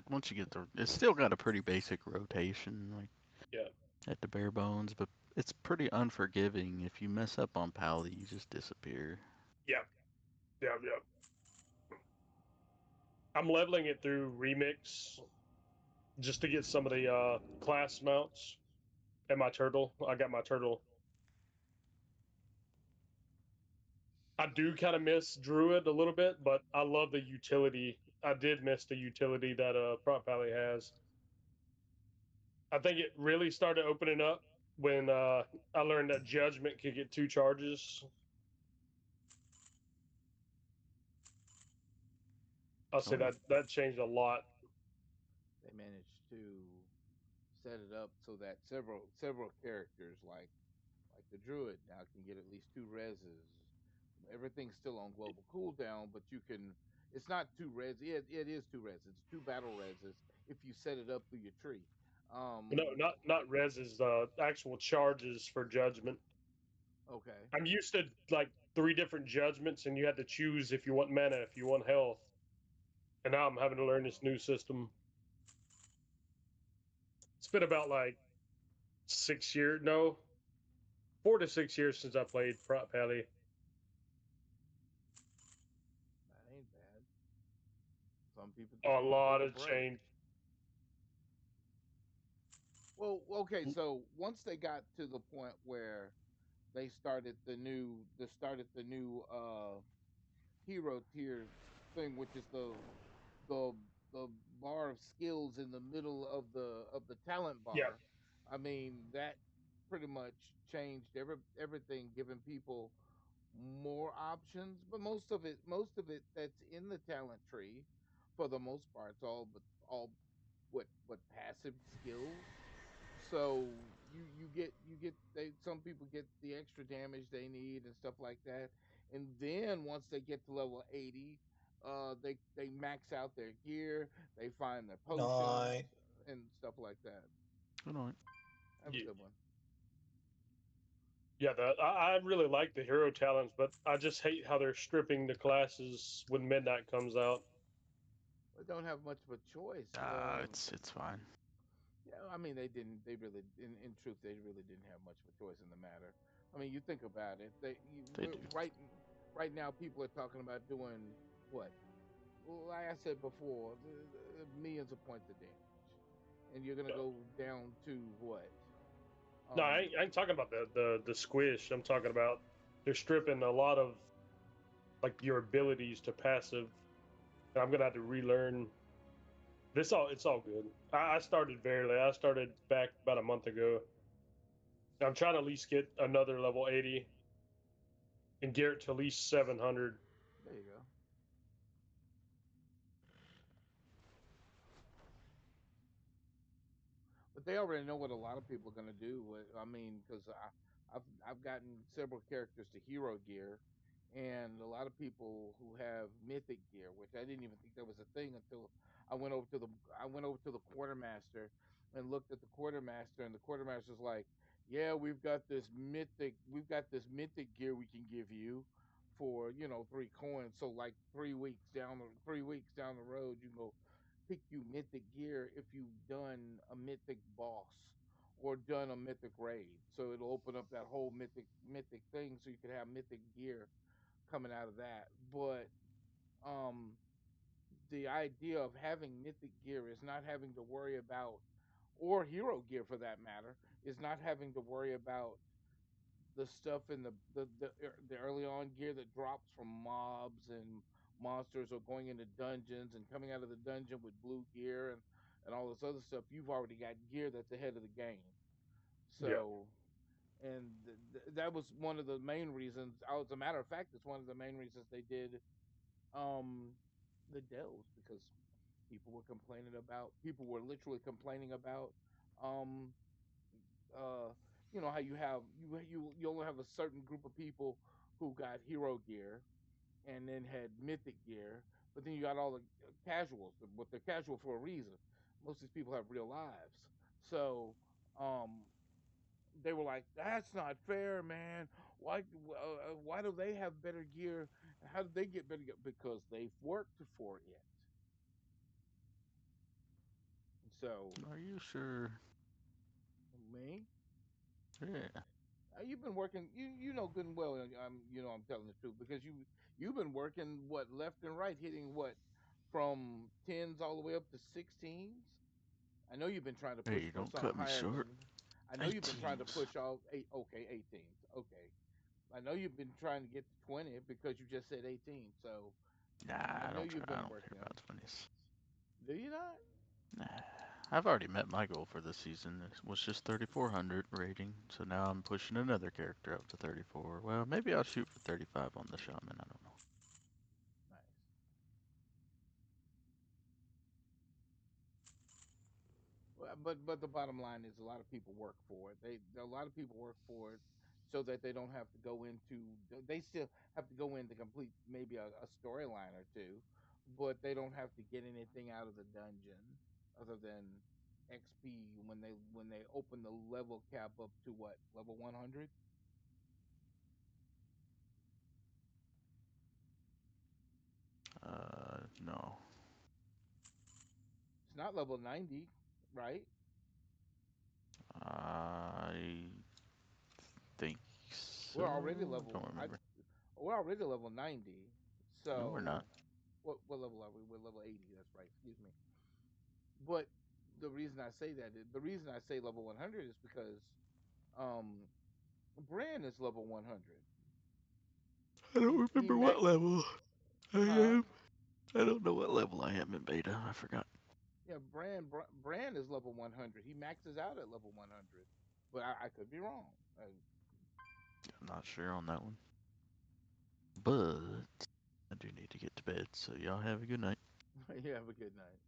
Once you get the, it's still got a pretty basic rotation, like Yeah. at the bare bones, but it's pretty unforgiving. If you mess up on Pally, you just disappear. Yeah. Yeah. Yeah. I'm leveling it through Remix just to get some of the class mounts and my turtle. I got my turtle. I do kind of miss Druid a little bit, but I love the utility. I did miss the utility that Prot Pally has. I think it really started opening up when I learned that Judgment could get 2 charges. I'll say Oh yeah. that changed a lot. They managed to set it up so that several characters like the druid now can get at least 2 reses. Everything's still on global cooldown, but you can. It's not 2 res. It is 2 reses. It's 2 battle reses if you set it up through your tree. No, not reses. Actual charges for Judgment. Okay. I'm used to like 3 different judgments, and you had to choose if you want mana, if you want health. And now I'm having to learn this new system. It's been about like 6 years, no, 4 to 6 years since I played Prot Pally. That ain't bad. Some people A just need to lot take a of break. change. Well, okay. So once they got to the point where they started the new hero tier thing, which is the the bar of skills in the middle of the talent Yeah. bar. I mean, that pretty much changed everything, giving people more options. But most of it that's in the talent tree, for the most part, it's all what passive skills. So you get they some people get the extra damage they need and stuff like that. And then once they get to level 80, they max out their gear, they find their potions Night. and stuff like that. Good on. Have a Yeah, good one. yeah. I really like the hero talents, but I just hate how they're stripping the classes when Midnight comes out. They don't have much of a choice. It's fine. Yeah, I mean, they didn't. They really, in truth, they really didn't have much of a choice in the matter. I mean, you think about it. They do. Right now, people are talking about doing what? Well, like I said before, millions of points of damage, and you're gonna Yeah. go down to what? No, I ain't talking about the squish. I'm talking about they're stripping a lot of like your abilities to passive. And I'm gonna have to relearn this. All it's all good. I started very late. I started back about a month ago. I'm trying to at least get another level 80 and get it to at least 700. There you go. But but they already know what a lot of people are gonna do. I mean, because I've gotten several characters to hero gear, and a lot of people who have mythic gear, which I didn't even think that was a thing until I went over to the quartermaster and looked at the quartermaster, and the quartermaster's like, "Yeah, we've got this mythic gear we can give you for 3 coins. So like 3 weeks down the road, you can go pick you mythic gear if you've done a mythic boss or done a mythic raid. So it'll open up that whole mythic thing, so you can have mythic gear coming out of that. But um, the idea of having mythic gear is not having to worry about, or hero gear for that matter, is not having to worry about the stuff in the early on gear that drops from mobs and monsters, or going into dungeons and coming out of the dungeon with blue gear and all this other stuff. You've already got gear that's ahead of the game. Yeah. So, and that was one of the main reasons. As a matter of fact, it's one of the main reasons they did um the delves, because people were literally complaining about um uh how you only have a certain group of people who got hero gear and then had mythic gear, but then you got all the casuals, but they're casual for a reason. Most of these people have real lives. So um they were like, "That's not fair, man. Why do they have better gear? And how did they get better gear? Because they've worked for it." So Are you sure? me, Yeah. you've been working. You know good and well. I'm telling the truth, because you've been working what, left and right, hitting what, from tens all the way up to 16s. I know you've been trying to push Hey, for don't something cut me higher short. than. I know you've been trying to 18s. push all eight. Okay, 18s. Okay, I know you've been trying to get to 20 because you just said 18. So I Nah, know you've I been don't care working. about 20s. Do you not? Nah. I've already met my goal for this season. It was just 3,400 rating, so now I'm pushing another character up to 34. Well, maybe I'll shoot for 35 on the shaman. I don't know. Nice. Well, but the bottom line is, a lot of people work for it. A lot of people work for it so that they don't have to go into. They still have to go in to complete maybe a storyline or two, but they don't have to get anything out of the dungeon other than XP when they open the level cap up to what, level 100. No. It's not level 90, right? I think We're already so. I don't level. remember. We're already level 90. No, we're not. So what level are we? We're level 80. That's right. Excuse me. But the reason I say level 100 is because um Bran is level 100. I don't He remember what maxed, level I huh? am. I don't know what level I am in beta. I forgot. Yeah, Bran is level 100. He maxes out at level 100. But I could be wrong. I'm not sure on that one. But I do need to get to bed, so y'all have a good night. You have a good night.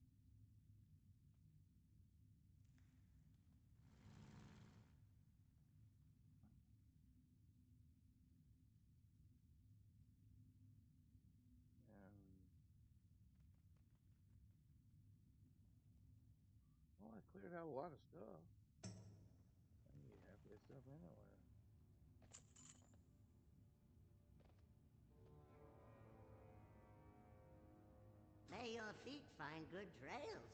Um, well, I cleared out a lot of stuff. I need half that stuff anyway. May your feet find good trails.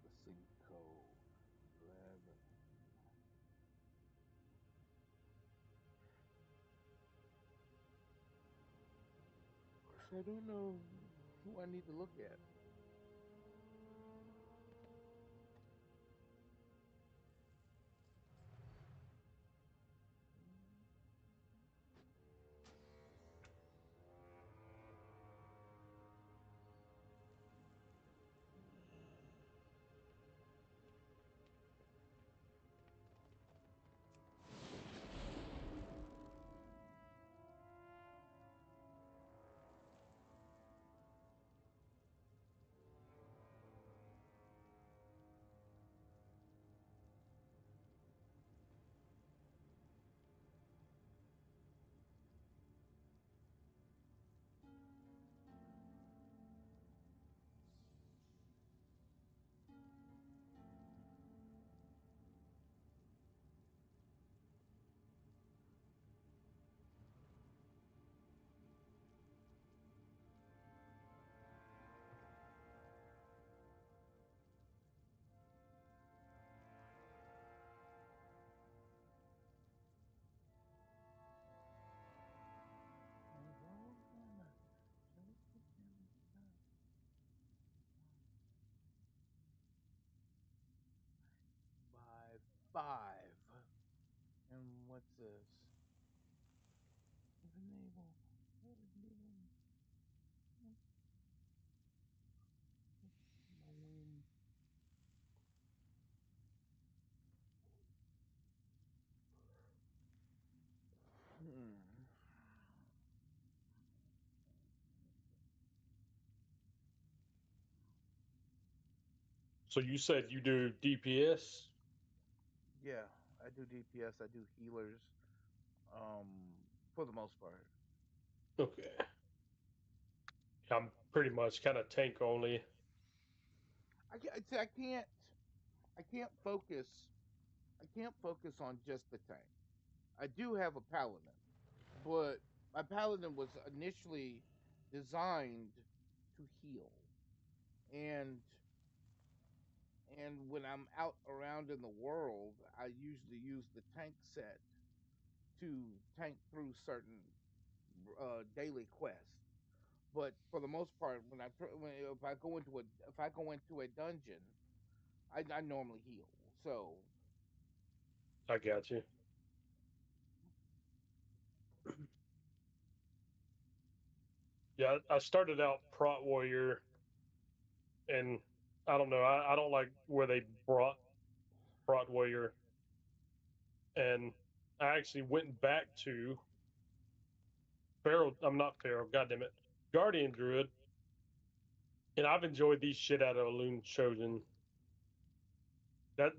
The sinkhole. Grab. So I don't know who I need to look at. 5. And what's this? Enable. Hmm. So you said you do DPS? Yeah, I do DPS. I do healers. For the most part. Okay. I'm pretty much kind of tank only. I can't. I can't focus. I can't focus on just the tank. I do have a paladin, but my paladin was initially designed to heal, and when I'm out around in the world, I usually use the tank set to tank through certain daily quests. But for the most part, if I go into a dungeon, I normally heal. So I got you. Yeah, I started out Prot Warrior, and I don't know. I don't like where they brought Prot Warrior, and I actually went back to Pharaoh. I'm not Pharaoh. God damn it, Guardian Druid, and I've enjoyed these shit out of Loon Chosen.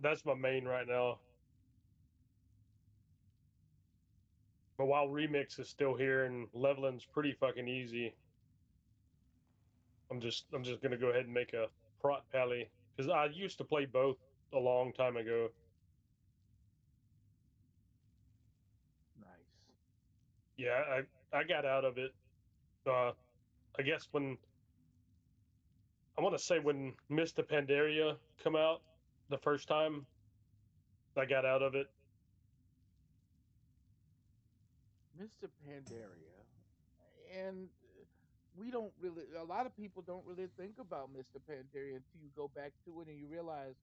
That's my main right now. But while Remix is still here and leveling's pretty fucking easy, I'm just gonna go ahead and make a Prot Pally because I used to play both a long time ago. nice. Yeah, I got out of it. Uh, I guess when I want to say when Mr. Pandaria come out the first time, I got out of it. Mr. Pandaria, and we don't really. A lot of people don't really think about Mr. Pandaria until you go back to it and you realize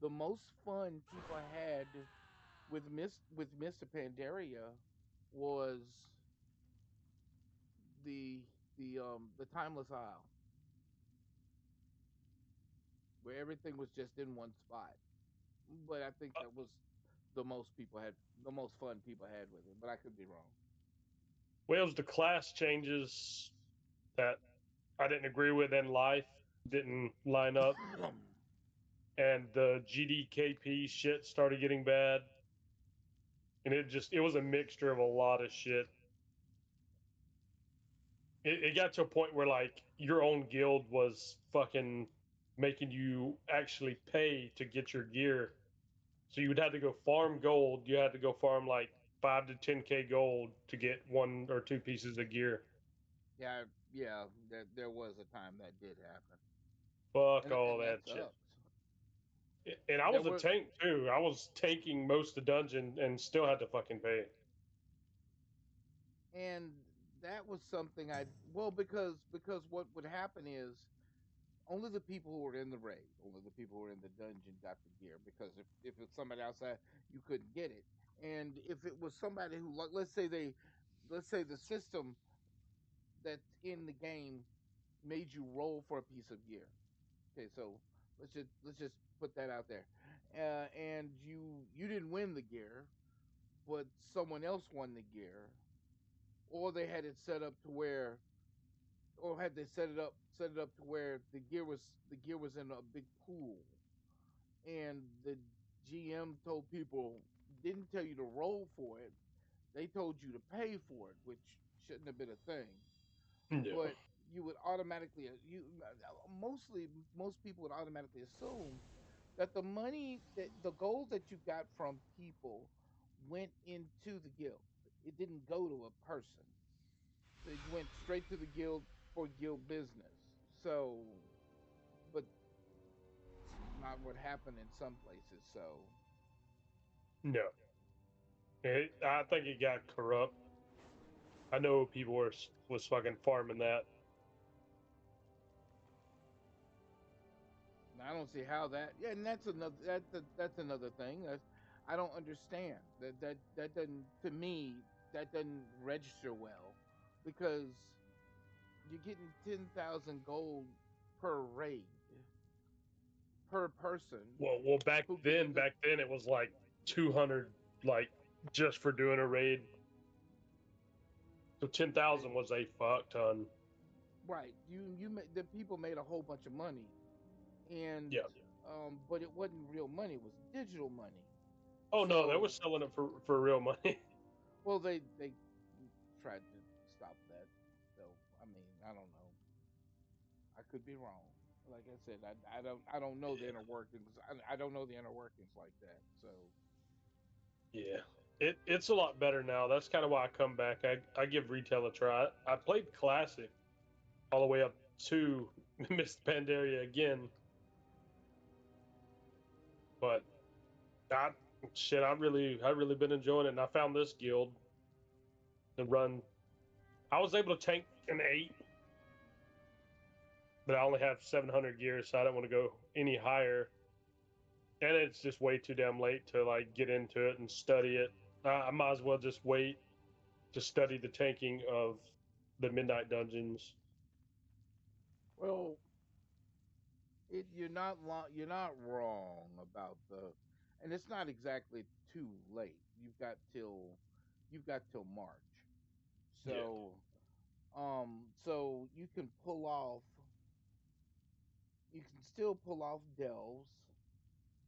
the most fun people had with Mr. Pandaria was the the Timeless Isle, where everything was just in one spot. But I think that was the most fun people had with it. But I could be wrong. Well, it was the class changes that I didn't agree with in life, didn't line up, and the GDKP shit started getting bad, and it was a mixture of a lot of shit. It got to a point where like your own guild was fucking making you actually pay to get your gear. So you would have to go farm gold. You had to go farm like 5 to 10K gold to get 1 or 2 pieces of gear. Yeah, yeah, there was a time that did happen, Fuck all and that that shit. sucks. And I There was a were, tank too. I was tanking most of the dungeon and still had to fucking pay. and that was something I because what would happen is only the people who were in the raid, only the people who were in the dungeon got the gear because if it's somebody outside, you couldn't get it. And if it was somebody who, like, let's say the system that's in the game made you roll for a piece of gear. Okay, so let's just put that out there, and you didn't win the gear, but someone else won the gear, or they had it set up to where, or had they set it up to where the gear was in a big pool, and the GM told people, didn't tell you to roll for it, they told you to pay for it, which shouldn't have been a thing. No. But you would automatically mostly most people would automatically assume that the gold that you got from people went into the guild. It didn't go to a person. It went straight to the guild for guild business. So, but it's not what happened in some places. So, No. I think it got corrupt. I know people was fucking farming that. I don't see how that. Yeah, and that's another thing. I don't understand that doesn't, to me, that doesn't register well, because you're getting 10,000 gold per raid per person Well, back who then, can. it was like 200, like just for doing a raid. So 10,000 was a fuck ton. Right. The people made a whole bunch of money, and Yeah. but it wasn't real money. It was digital money. Oh no, they were So, selling it for real money. well, they tried to stop that. So, I mean, I don't know. I could be wrong. Like I said, I don't know the Yeah. inner workings. I don't know the inner workings like that. So, Yeah. It's a lot better now. That's kind of why I come back. I give retail a try. I played classic all the way up to Mist Pandaria again, but I I really been enjoying it. And I found this guild to run. I was able to tank an 8, but I only have 700 gear, so I don't want to go any higher. And it's just way too damn late to like get into it and study it. I might as well just wait to study the tanking of the midnight dungeons. well, you're not wrong about and it's not exactly too late. You've got till March. Yeah. So, so you can still pull off delves.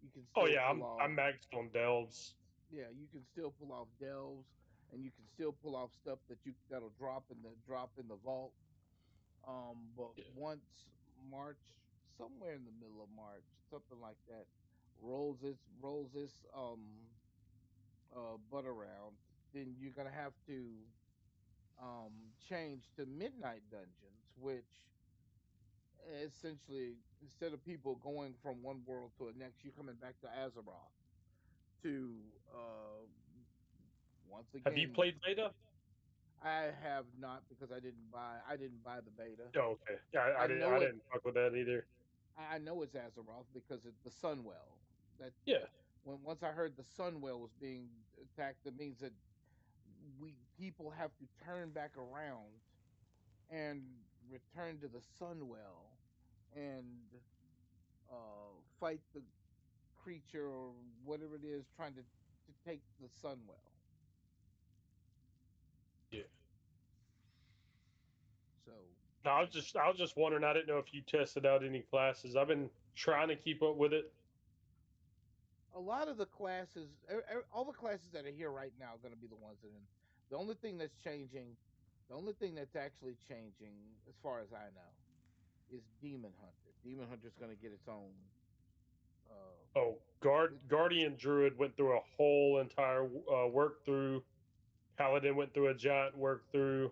You can Oh still yeah, pull I'm off maxed on delves. Yeah, you can still pull off delves, and you can still pull off stuff that'll drop in the vault. But Yeah. once March, somewhere in the middle of March, something like that, rolls this butt around, then you're gonna have to change to midnight dungeons, which essentially, instead of people going from one world to the next, you're coming back to Azeroth to once Have you again. played beta? I have not, because I didn't buy the beta. Oh, okay. Yeah, I I didn't. know I it. didn't fuck with that either. I know it's Azeroth because it's the Sunwell. That Yeah. once I heard the Sunwell was being attacked, that means that we people have to turn back around and return to the Sunwell and fight the creature or whatever it is trying to take the Sunwell. Yeah. So No, I was just wondering. I didn't know if you tested out any classes. I've been trying to keep up with it. a lot of the classes, all the classes that are here right now, are going to be the ones that are in. The only thing that's changing, the only thing that's actually changing, as far as I know, is Demon Hunter. Demon Hunter's going to get its own. Uh, Oh, it, Guardian Druid went through a whole entire work through. Paladin went through a giant work through.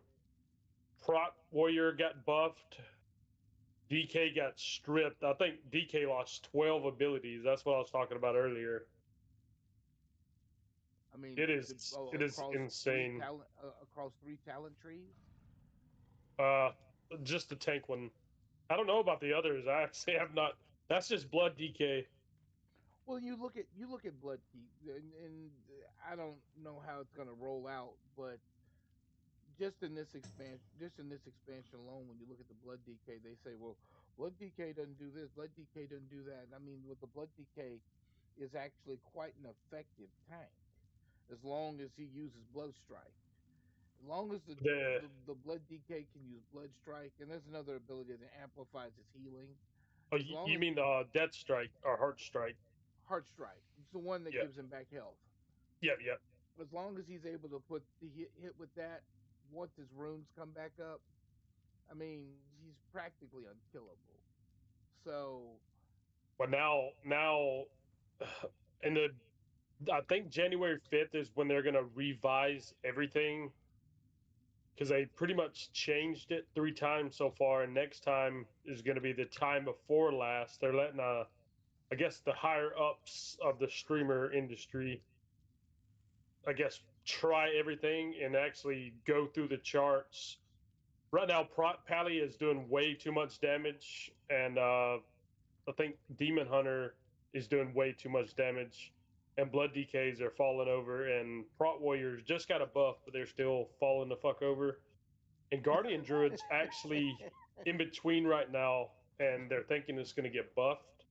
Proc Warrior got buffed. DK got stripped. I think DK lost 12 abilities. That's what I was talking about earlier. I mean, It is it is insane. across 3 talent trees. Uh, just the tank one. I don't know about the others. I actually have not. That's just blood DK. Well, you look at Bloodkeep, and I don't know how it's going to roll out, but just in this expansion alone, when you look at the blood DK, they say, well, blood DK doesn't do this, blood DK doesn't do that. I mean, with the blood DK is actually quite an effective tank, as long as he uses blood strike. As long as The the blood DK can use blood strike, and there's another ability that amplifies his healing. oh, As long you as mean Death Strike or Heart Strike? Heart strike, it's the one that Yeah, gives him back health. yeah, yeah. As long as he's able to put the hit with that, once his runes come back up, I mean, he's practically unkillable. So, But now, in the I think January 5th is when they're gonna revise everything because they pretty much changed it 3 times so far, and next time is gonna be the time before last. They're letting I guess the higher ups of the streamer industry, I guess, try everything and actually go through the charts. Right now, Pally is doing way too much damage, and I think Demon Hunter is doing way too much damage. and blood DKs are falling over, and prot warriors just got a buff, but they're still falling the fuck over. And guardian druids actually in between right now, and they're thinking it's going to get buffed.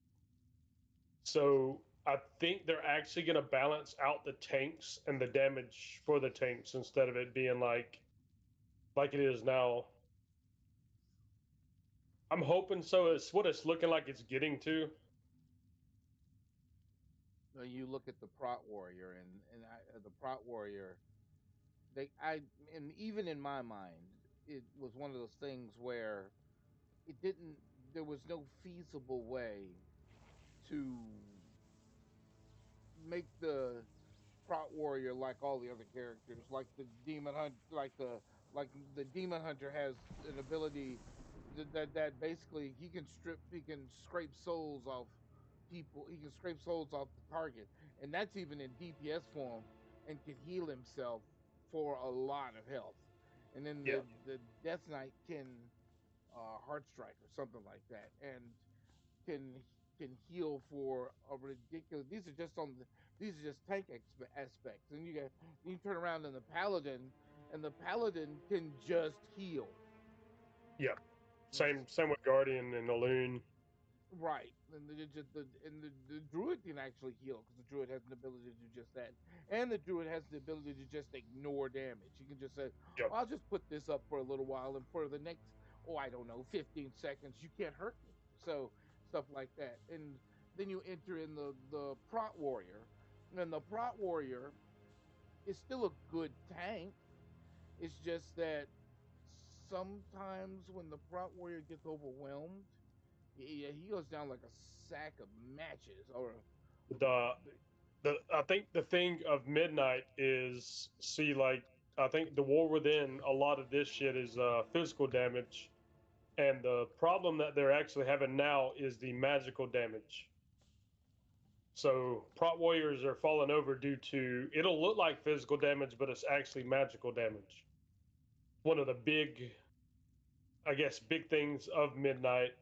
So I think they're actually going to balance out the tanks and the damage for the tanks instead of it being like it is now. I'm hoping so. It's what it's looking like it's getting to. You look at the Prot Warrior, and the Prot Warrior, and even in my mind, it was one of those things where it didn't. There was no feasible way to make the Prot Warrior like all the other characters, like the Demon Hunt, like the Demon Hunter has an ability that basically he can scrape souls off people, he can scrape souls off the target, and that's even in DPS form, and can heal himself for a lot of health. And then Yeah. the Death Knight can Heart Strike or something like that, and can can heal for a ridiculous. These are just tank aspects, and you turn around in the paladin, and the paladin can just heal. Yeah. Same with guardian and the loon. Right, and the druid can actually heal because the druid has an ability to do just that, and the druid has the ability to just ignore damage. You can just say, Yep. well, "I'll just put this up for a little while, and for the next, I don't know, 15 seconds, you can't hurt me." So stuff like that, and then you enter in the prot warrior, and the prot warrior is still a good tank. It's just that sometimes when the prot warrior gets overwhelmed, yeah, he goes down like a sack of matches. Or The I think the thing of midnight is see like I think the war within a lot of this shit is physical damage, and the problem that they're actually having now is the magical damage. So prot warriors are falling over due to it'll look like physical damage, but it's actually magical damage. One of the big, I guess, big things of midnight,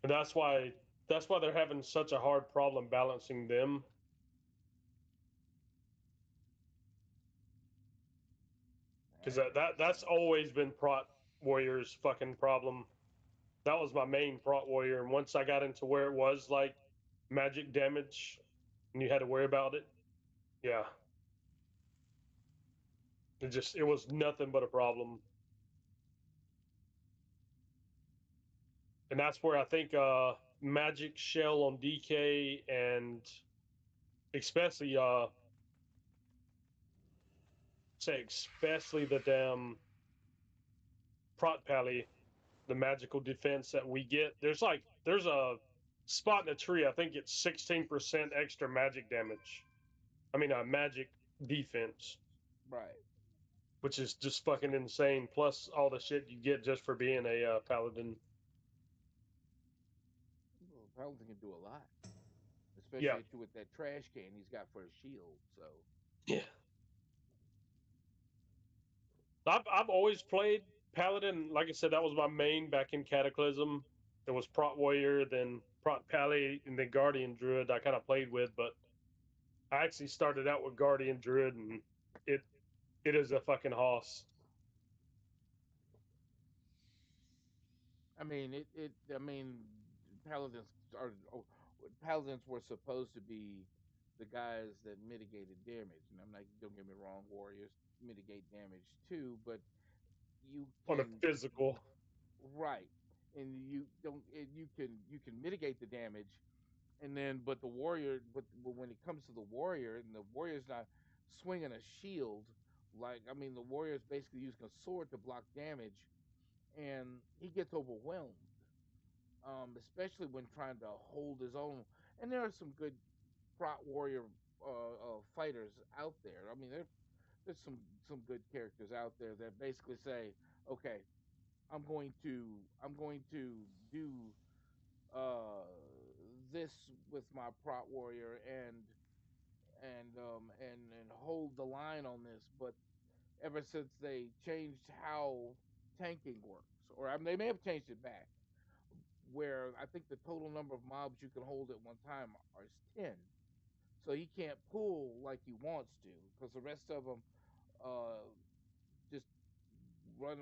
and that's why they're having such a hard problem balancing them. Because that's always been prot warriors fucking problem. That was my main prot warrior, and once I got into where it was like magic damage, and you had to worry about it, yeah, it was nothing but a problem. And that's where I think magic shell on DK and especially especially the damn prot pally, the magical defense that we get. There's a spot in a tree. I think it's 16% extra magic damage. I mean, magic defense, right, which is just fucking insane. Plus all the shit you get just for being a paladin. well, paladin can do a lot, Yeah, especially with that trash can he's got for a shield. So yeah. I've always played paladin. Like I said, that was my main back in Cataclysm. It was prot warrior, then prot pally, and then guardian druid. I kind of played with, but I actually started out with guardian druid, and it it is a fucking hoss. I mean, I mean, paladins are paladins were supposed to be the guys that mitigated damage, and I'm not. Don't get me wrong, warriors mitigate damage too, but you On a can physical. right, and you don't. And you can mitigate the damage, and then but the warrior, but when it comes to the warrior, and the warrior's not swinging a shield, like I mean, the warrior's basically using a sword to block damage, and he gets overwhelmed, especially when trying to hold his own. And there are some good prot warrior fighters out there. I mean, there's some good characters out there that basically say, okay, I'm going to do uh this with my prot warrior, and hold the line on this. But ever since they changed how tanking works, or I mean, they may have changed it back, where I think the total number of mobs you can hold at one time is 10. so he can't pull like he wants to because the rest of them uh, just run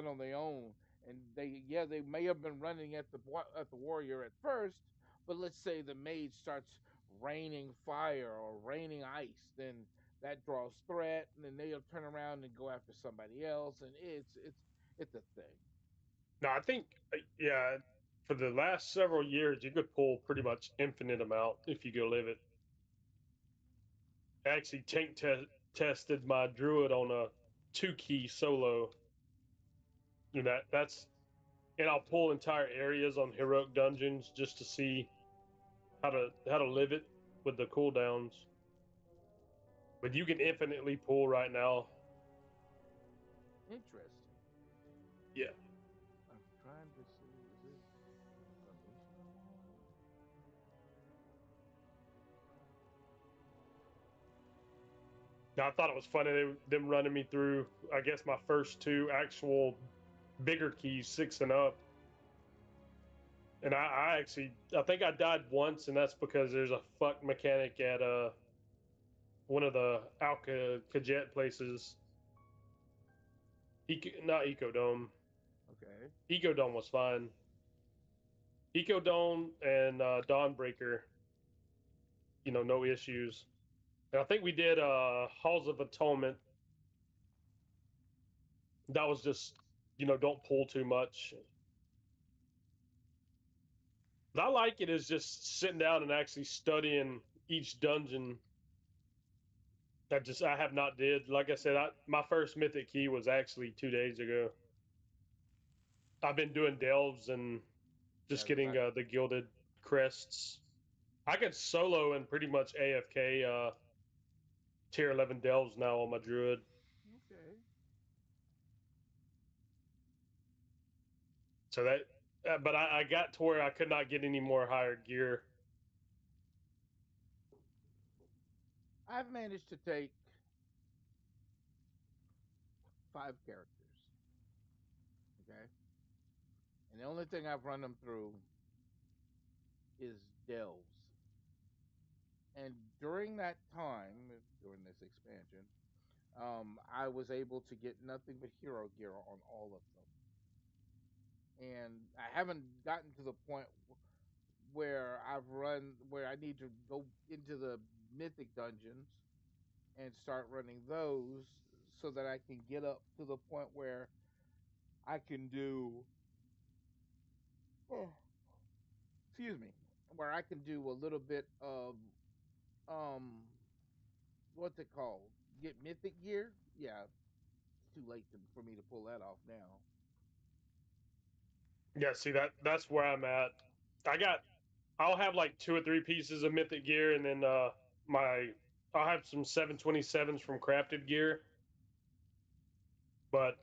on their own. And they may have been running at the warrior at first, but let's say the mage starts raining fire or raining ice, then that draws threat, and then they'll turn around and go after somebody else, and it's a thing. No, I think yeah. For the last several years, you could pull pretty much infinite amount if you go live it. I actually tested my druid on a 2-key solo, and and I'll pull entire areas on heroic dungeons just to see how to live it with the cooldowns. But you can infinitely pull right now. Interesting. Yeah. I'm trying to see, is this information I want? Now I thought it was funny them running me through. I guess my first two actual bigger keys, 6 and up. And I think I died once, and that's because there's a fuck mechanic at one of the Alka Kajet places. Not Ecodome. Okay. Ecodome was fine. Ecodome and Dawnbreaker, no issues. And I think we did Halls of Atonement. That was just, don't pull too much. What I like it is just sitting down and actually studying each dungeon. I have not did. Like I said, my first mythic key was actually 2 days ago. I've been doing delves and Yeah, just because getting the gilded crests. I could solo and pretty much AFK tier 11 delves now on my druid. okay. So but I got to where I could not get any more higher gear. I've managed to take 5 characters. Okay. And the only thing I've run them through is delves. And during that time, during this expansion, I was able to get nothing but hero gear on all of them. And I haven't gotten to the point where I need to go into the mythic dungeons and start running those so that I can get up to the point where I can do oh, excuse me, where I can do a little bit of um what's it called? Get mythic gear? Yeah, it's too late for me to pull that off now. Yeah, see that's where I'm at. I'll have like 2 or 3 pieces of mythic gear, and then my I'll have some 727s from crafted gear. But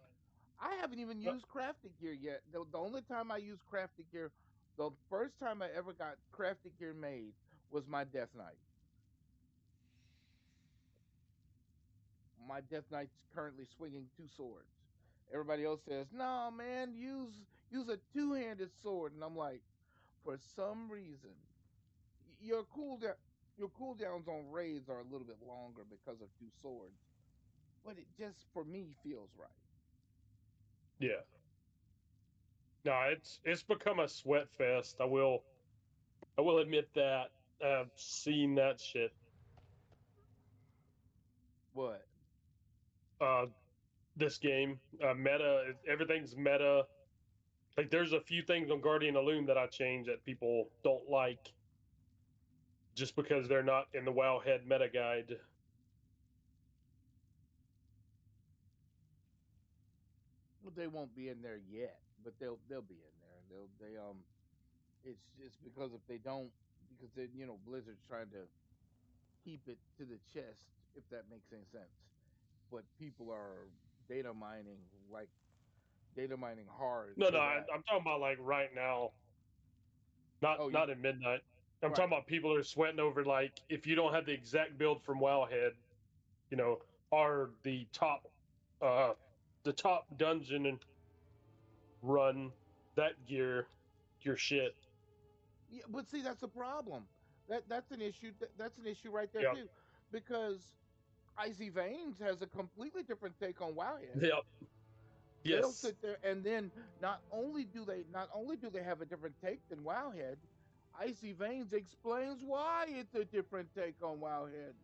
I haven't even used crafted gear yet. The only time I used crafted gear, the first time I ever got crafted gear made was my Death Knight. My Death Knight's currently swinging 2 swords. Everybody else says, "No, man, use a two-handed sword," and I'm like, for some reason, your cooldowns on raids are a little bit longer because of 2 swords, but it just for me feels right. yeah, no, it's become a sweat fest. I will admit that. I've seen that shit. What? Uh, this game, meta, everything's meta. Like there's a few things on Guardian of Loom that I changed that people don't like just because they're not in the Wowhead meta guide. Well, they won't be in there yet, but they'll be in there, and they it's just because if they don't, because they, Blizzard's trying to keep it to the chest, if that makes any sense. But people are data mining like data mining hard No, so no, that I'm talking about like right now, not oh you not at midnight. I'm right. talking about people are sweating over like if you don't have the exact build from Wowhead, you know, are uh the top dungeon and run that gear, your shit. Yeah, but see that's the problem. That's an issue. That's an issue right there Yep. too, because Icy Veins has a completely different take on Wildhead. Yep. They'll Yes. sit there and then not only do they have a different take than Wildhead, Icy Veins explains why it's a different take on Wildhead.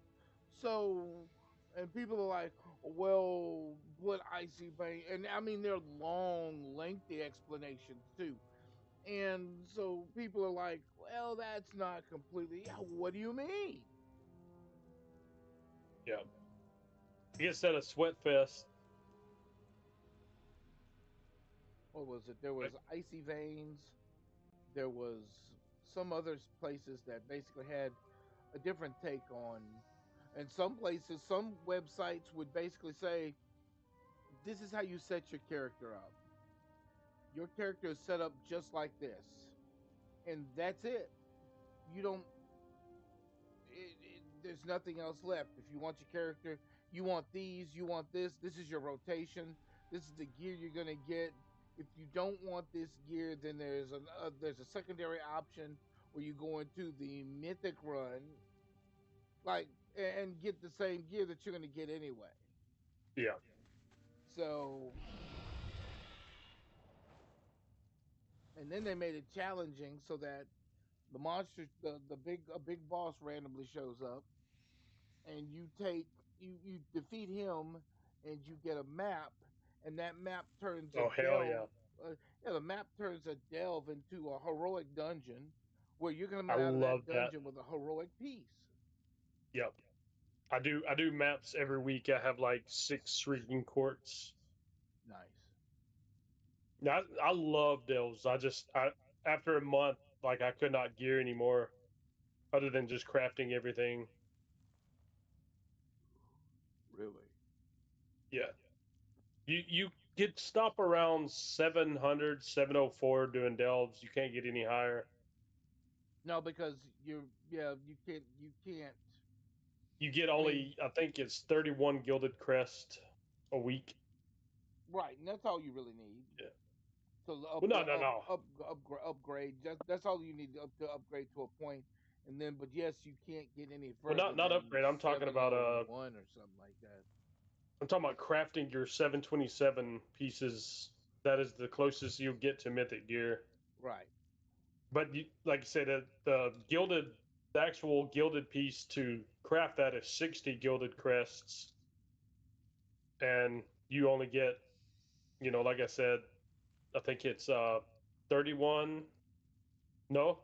So, and people are like, well, what Icy Veins, and I mean they're long, lengthy explanations too. And so people are like, well, that's not completely. Yeah, what do you mean? Yeah. I guess at a sweat fest. What was it? There was Icy Veins. There was some other places that basically had a different take on, and some places, some websites would basically say, "This is how you set your character up. Your character is set up just like this, and that's it. You don't. There's nothing else left. If you want your character, you want these, you want this. This is your rotation. This is the gear you're gonna get. If you don't want this gear, then there's a secondary option where you go into the mythic run, like and get the same gear that you're gonna get anyway. Yeah. So, and then they made it challenging so that the monster, the big a big boss randomly shows up, and you defeat him, and you get a map, and that map turns a Oh hell yeah. delve. Yeah, the map turns a delve into a heroic dungeon, where you're gonna come I out of love that that. dungeon with a heroic piece. Yep. I do maps every week. I have like 6 shrieking courts. Nice. Now I love delves. I after a month, like I could not gear anymore, other than just crafting everything. Really? Yeah. You get stop around 700, 704 doing delves. You can't get any higher. No, because you can't. You get I mean, only, I think it's 31 gilded crest a week. right, and that's all you really need Yeah. to Well, no, no, no. upgrade. That's all you need to upgrade to a point, and then, but yes, you can't get any Well, further not than upgrade. I'm talking about 701 or something like that. I'm talking about crafting your 727 pieces. That is the closest you'll get to mythic gear. Right. But you, like you said, the actual gilded piece to craft that is 60 gilded crests, and you only get, like I said, I think it's 31. No,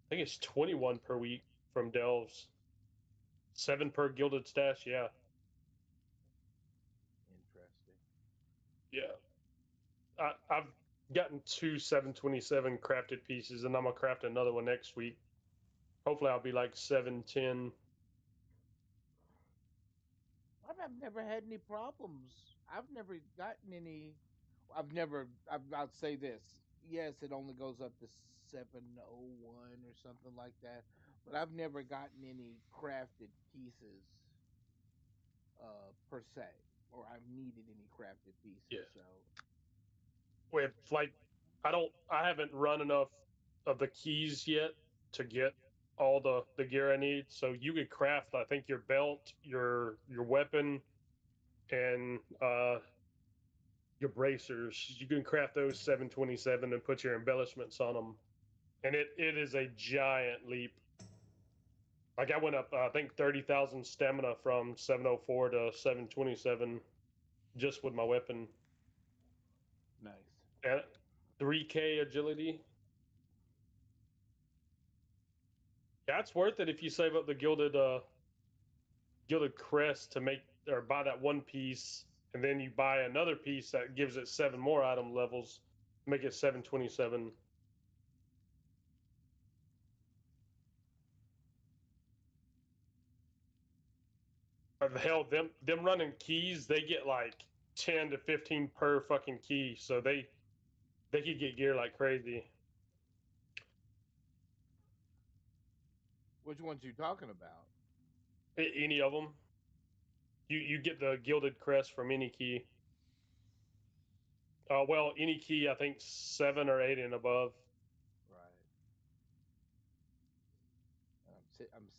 I think it's 21 per week from delves. 7 per gilded stash. Yeah, Interesting. yeah. I've gotten 2 727 crafted pieces, and I'm gonna craft another one next week. Hopefully, I'll be like 710. I've never had any problems. I've never gotten any. I've never. I'll say this. Yes, it only goes up to 701 or something like that, but I've never gotten any crafted pieces, per se, or I've needed any crafted Yeah. pieces. So With like, I haven't run enough of the keys yet to get all the gear I need. So you could craft, I think, your belt, your weapon, and your bracers. You can craft those 727 and put your embellishments on them, and it is a giant leap. Like I went up, I think 30,000 stamina from 704 to 727 just with my weapon, nice. and 3K agility. Yeah, it's worth it if you save up the gilded crest to make or buy that one piece, and then you buy another piece that gives it 7 more item levels, make it 727. But hell, them running keys, they get like 10 to 15 per fucking key, so they could get gear like crazy. Which ones you talking about? Any of them, you get the gilded crest from any key. Well, any key, I think 7 or 8 and above. Right.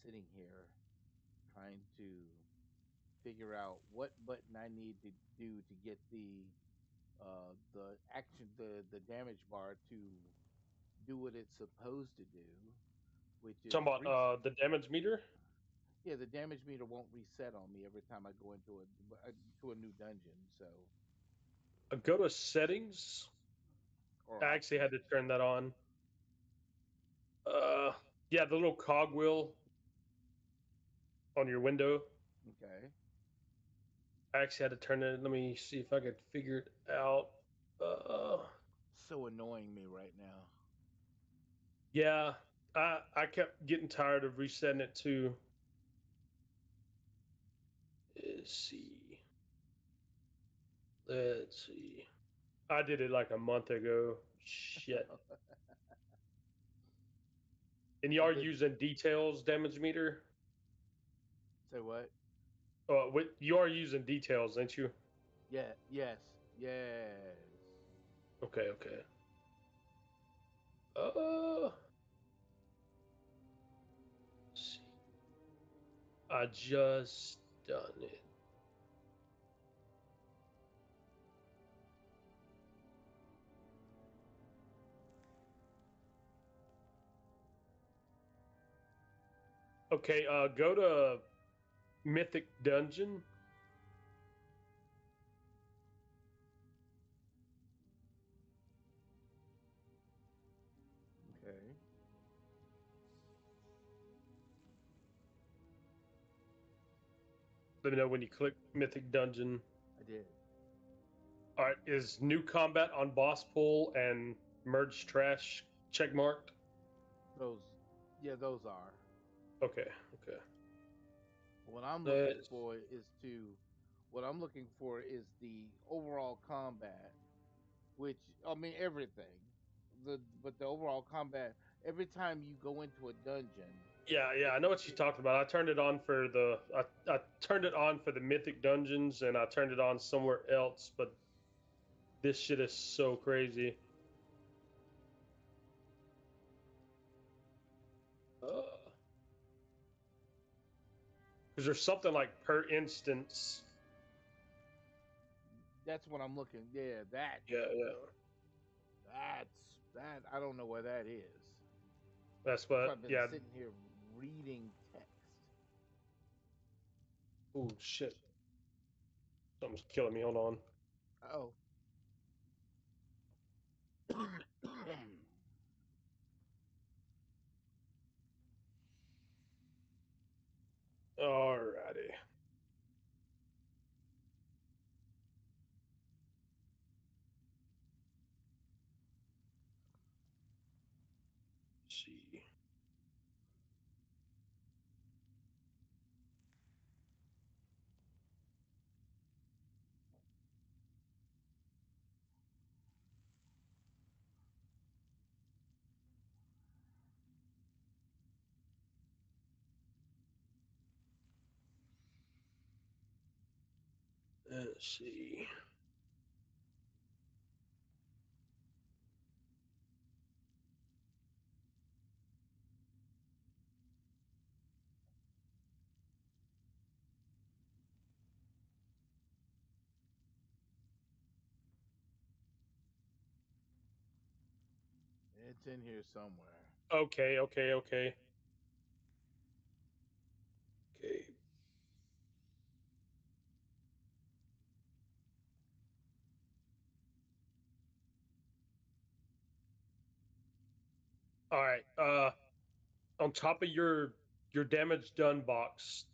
sitting here trying to figure out what button I need to do to get the action the damage bar to do what it's supposed to do, which is Talking about the damage meter. yeah, the damage meter won't reset on me every time I go into to a new dungeon. So Go to settings. or I actually options. had to turn that on. Uh, yeah, the little cogwheel on your window. Okay. I actually had to turn it. Let me see if I could figure it out. So annoying me right now. Yeah, I kept getting tired of resetting it too. Let's see. Let's see. I did it like a month ago. Shit. And you I are did. using details damage meter. Say what? You are using details, ain't you? Yeah. Yes. Yes. Okay. Okay. Let's see. I just done it. Okay. Go to Mythic Dungeon. Okay. Let me know when you click Mythic Dungeon. I did. All right. Is new combat on boss pool and merge trash check marked? Those. Yeah, those are. Okay. Okay. What I'm looking Let's. for is to. What I'm looking for is the overall combat, which I mean everything. But the overall combat. Every time you go into a dungeon, Yeah, yeah, it, I know what you're it talking about. I turned it on for I turned it on for the Mythic Dungeons and I turned it on somewhere else, but this shit is so crazy. Because there's something like per instance. that's what I'm looking. Yeah, that. Yeah, yeah. That. I don't know where that is. That's That's why what. I've been Yeah. sitting here reading text. Oh shit. Something's killing me. Hold on. Oh. Alrighty. Let's see. Let's see. It's in here somewhere. Okay, okay, okay. Okay. All right. On top of your damage done box,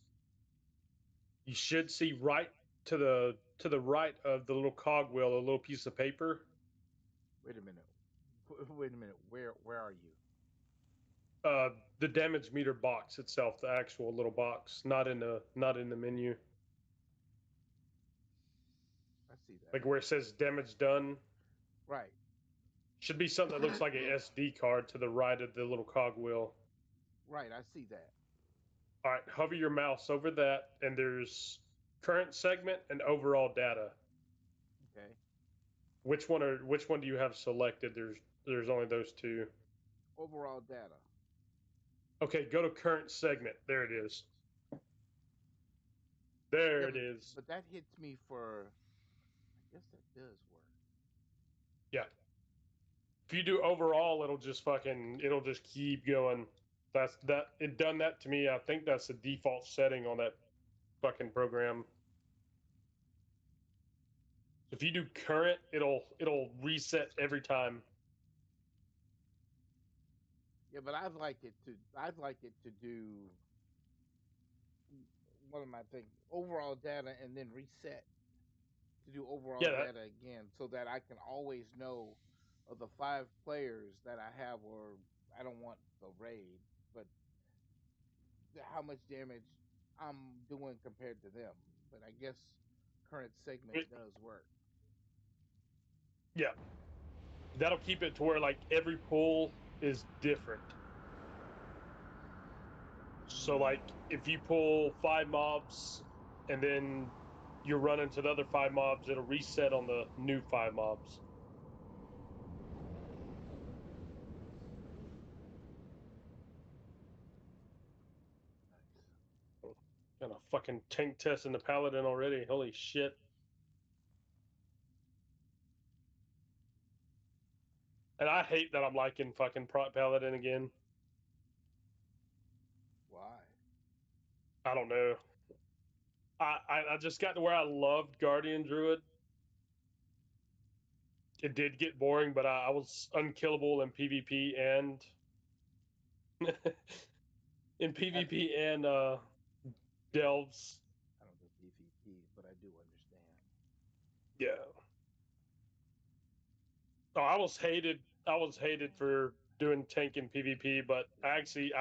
you should see right to the right of the little cogwheel a little piece of paper. Wait a minute. Wait a minute. Where are you? The damage meter box itself, the actual little box, not in the menu. I see that. Like where it says damage done. Right. Should be something that looks like an SD card to the right of the little cogwheel. Right. I see that. All right, hover your mouse over that, and there's current segment and overall data. Okay. Which one do you have selected? There's only those two. Overall data. Okay, go to current segment. There it is. There it is. But that hits me for. I guess that does work. Yeah. If you do overall, it'll just keep going. That's that. It done that to me. I think that's the default setting on that fucking program. If you do current, it'll reset every time. Yeah, but I'd like it to do. What am I thinking? Overall data and then reset to do overall Yeah, that, data again, so that I can always know of the 5 players that I have, or I don't want the raid, but how much damage I'm doing compared to them. But I guess current segment does work. yeah. That'll keep it to where like every pull is different. So like if you pull 5 mobs and then you run into the other 5 mobs, it'll reset on the new 5 mobs. Got a fucking tank test in the paladin already. Holy shit. And I hate that I'm liking fucking paladin again. Why? I don't know. I just got to where I loved Guardian Druid. It did get boring, but I was unkillable in PvP and in PvP and delves. I don't do PvP, but I do understand. Yeah. Oh, I was hated. I was hated for doing tank in PvP, but I actually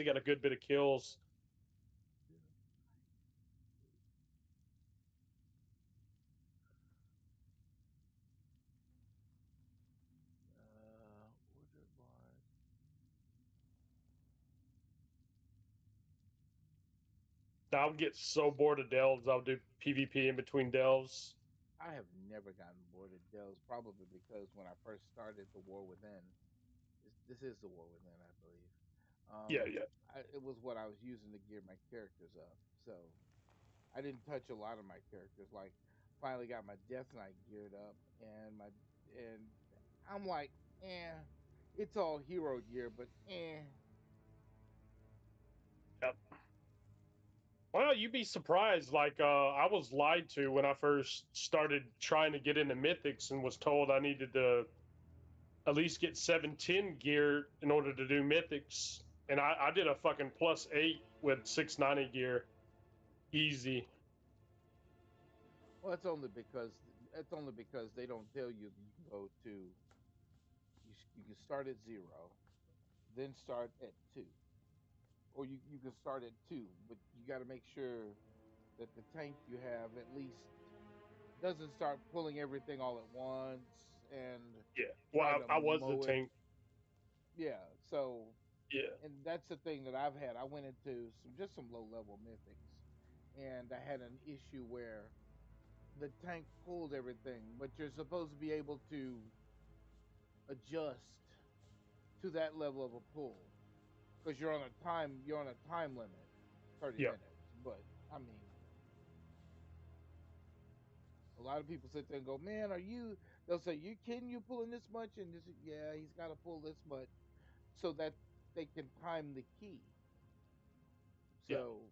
got a good bit of kills. Order bars. I'll get so bored of delves. I'll do PvP in between delves. I have never gotten bored of Dells, probably because when I first started the War Within, this is the War Within, I believe. Yeah. It was what I was using to gear my characters up. So I didn't touch a lot of my characters. Like, finally got my Death Knight geared up, and I'm like, it's all hero gear, but Yep. Well, you'd be surprised. Like, I was lied to when I first started trying to get into Mythics and was told I needed to at least get 710 gear in order to do Mythics. And I did a fucking +8 with 690 gear. Easy. well, it's only because they don't tell you that you can go to you can start at 0, then start at 2, or you can start at 2, but you got to make sure that the tank you have at least doesn't start pulling everything all at once and Yeah. try Well, to I was the mow it. tank. Yeah, so Yeah. and that's the thing that I've had. I went into some low level mythics, and I had an issue where the tank pulled everything, but you're supposed to be able to adjust to that level of a pull because you're on a time limit, 30 Yeah. minutes. But I mean, a lot of people sit there and go, "Man, are you?" They'll say, "You can you pulling this much?" And this, yeah, he's got to pull this much so that they can time the key. Yeah. So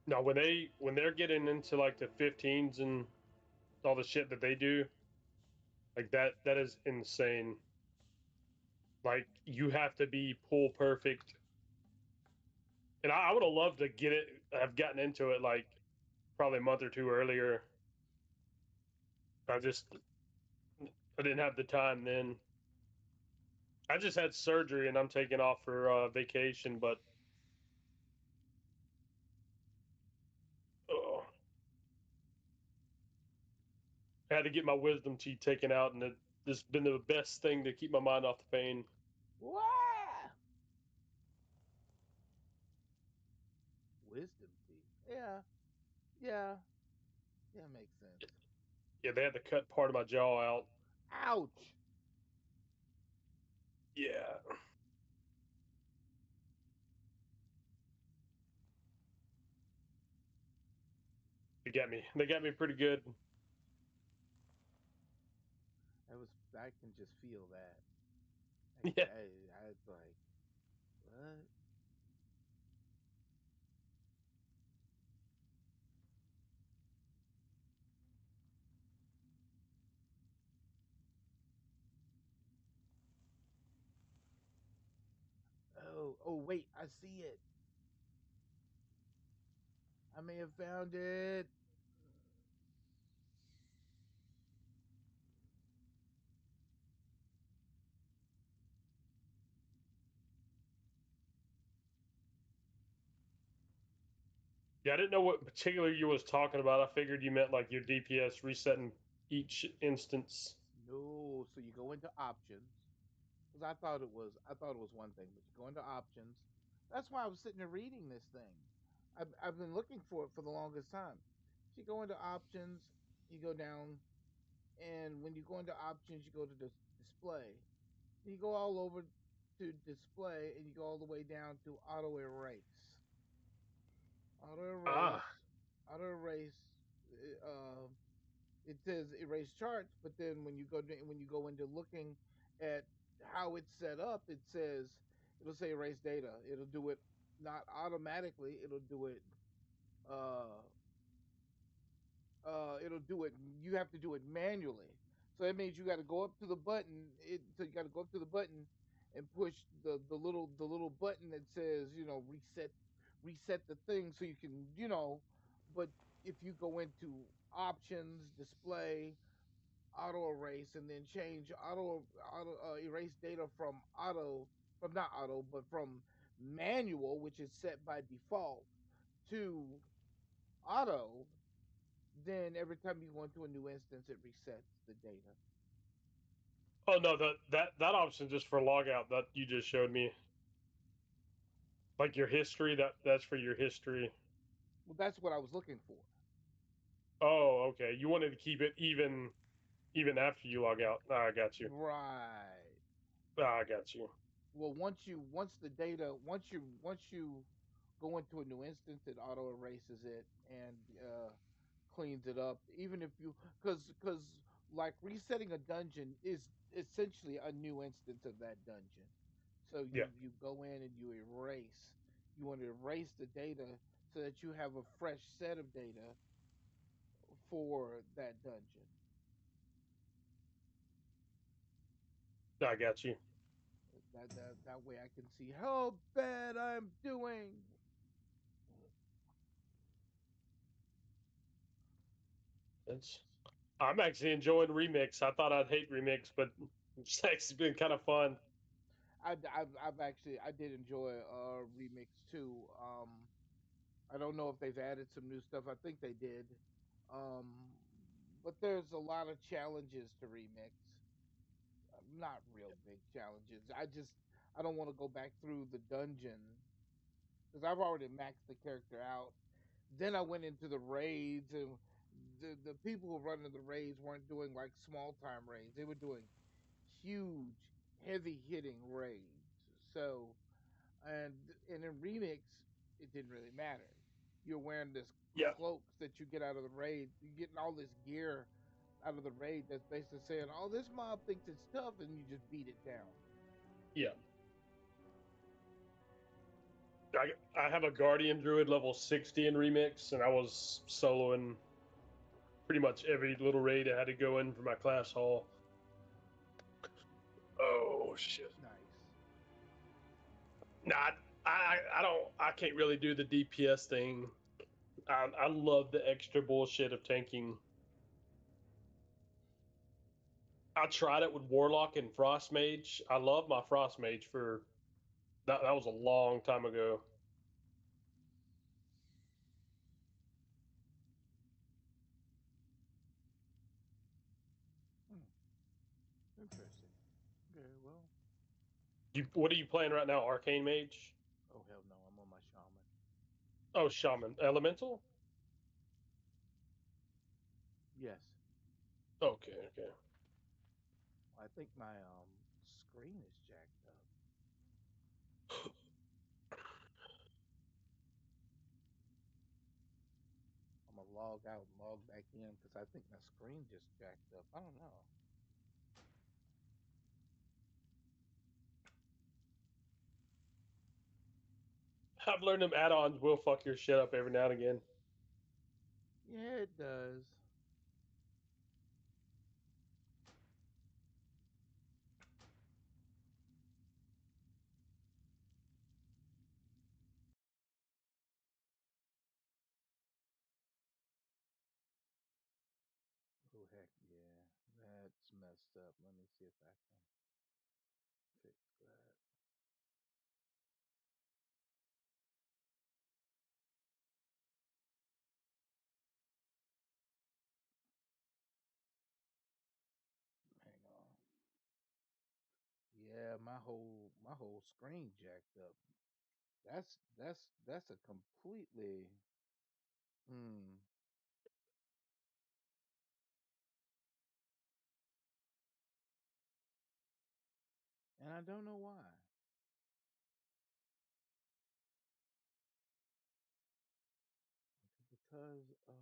Now when they're getting into like the 15s and all the shit that they do, like that is insane. Like you have to be pull perfect. And I would have loved to get it have gotten into it like probably a month or two earlier. I didn't have the time then. I just had surgery and I'm taking off for vacation, but I had to get my wisdom teeth taken out, and it's been the best thing to keep my mind off the pain. what? Wisdom teeth. Yeah, yeah, yeah, makes sense. Yeah, they had to cut part of my jaw out. Ouch. Yeah. They got me pretty good. I can just feel that. Yeah. I was like, what? Oh, wait, I see it. I may have found it. Yeah, I didn't know what particular you was talking about. I figured you meant like your DPS resetting each instance. No, so you go into options. Because I thought it was one thing, but you go into options. That's why I was sitting there reading this thing. I've been looking for it for the longest time. So you go into options, you go down, and when you go into options, you go to the display. You go all over to display, and you go all the way down to auto erase. Auto Ah. erase, auto erase. Uh, it says erase charts, but then when you go into looking at how it's set up, it'll say erase data. It'll do it not automatically. Uh it'll do it. You have to do it manually. So that means you got to go up to the button. So you got to go up to the button and push the little button that says reset the thing so you can But if you go into options, display, auto erase, and then change auto erase data from not auto but from manual, which is set by default, to auto, then every time you go into a new instance, it resets the data. Oh no, that option just for logout that you just showed me. Like your history, that's for your history. Well, that's what I was looking for. Oh, okay. You wanted to keep it even after you log out. Ah, I got you. Right. Ah, I got you. Well, once you go into a new instance, it auto erases it and cleans it up. Even if you, because like resetting a dungeon is essentially a new instance of that dungeon. So Yeah. you go in and you erase. You want to erase the data so that you have a fresh set of data for that dungeon. I got you. That way I can see how bad I'm doing. It's I'm actually enjoying remix. I thought I'd hate remix, but it's actually been kind of fun. I did enjoy remix too. I don't know if they've added some new stuff. I think they did. Um, but there's a lot of challenges to remix. Not real big challenges. I don't want to go back through the dungeon because I've already maxed the character out. Then I went into the raids, and the people who run the raids weren't doing like small time raids. They were doing huge, heavy hitting raids. So and and in remix, it didn't really matter. You're wearing this Yeah. cloaks that you get out of the raid. You're getting all this gear out of the raid that's basically saying, "Oh, this mob thinks it's tough," and you just beat it down. Yeah. I have a Guardian Druid level 60 in remix, and I was soloing pretty much every little raid I had to go in for my class hall. Oh shit. Nice. Nah, I don't. I can't really do the DPS thing. I love the extra bullshit of tanking. I tried it with Warlock and Frost Mage. I love my Frost Mage for that. That was a long time ago. Hmm. Interesting. Okay, well. What are you playing right now? Arcane Mage? Oh hell no, I'm on my shaman. Oh, Shaman. Elemental? Yes. Okay, okay. I think my screen is jacked up. I'm gonna log out and log back in because I think my screen just jacked up. I don't know. I've learned them add-ons will fuck your shit up every now and again. Yeah, it does. Oh heck yeah, that's messed up. Let me see if I can fix that. Hang on. Yeah, my whole screen jacked up. That's a completely hmm. And I don't know why. Because of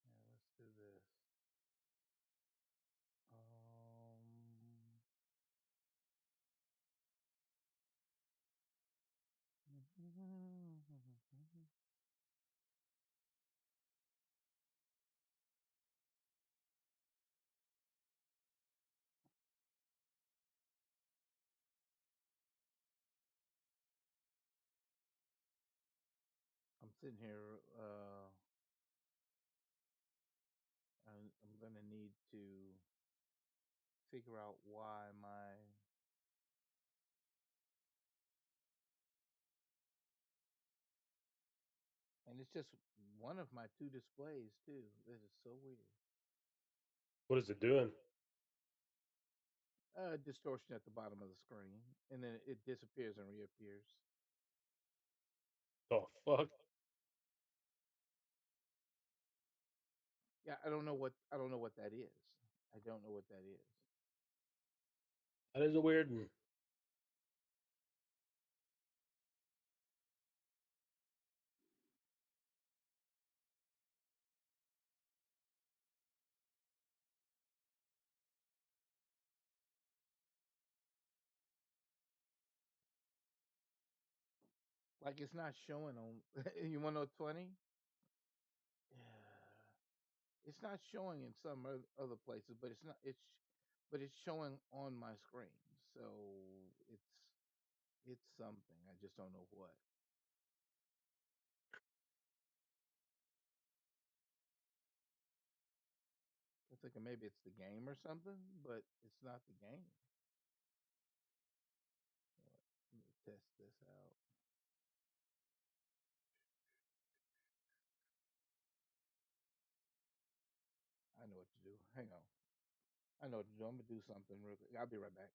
yeah, let's do this. Um I'm sitting here I'm gonna need to figure out why my and it's just one of my two displays too. This is so weird. What is it doing? Distortion at the bottom of the screen, and then it disappears and reappears. Oh fuck. Yeah, I don't know what that is. I don't know what that is. That is a weird one. Like it's not showing on. You want to know 20? Yeah, it's not showing in some other places, but it's not. But it's showing on my screen. So it's it's something. I just don't know what. I'm thinking maybe it's the game or something, but it's not the game. Let me test this out. I know what to do. Hang on. I know what to do. I'm gonna do something real quick. I'll be right back.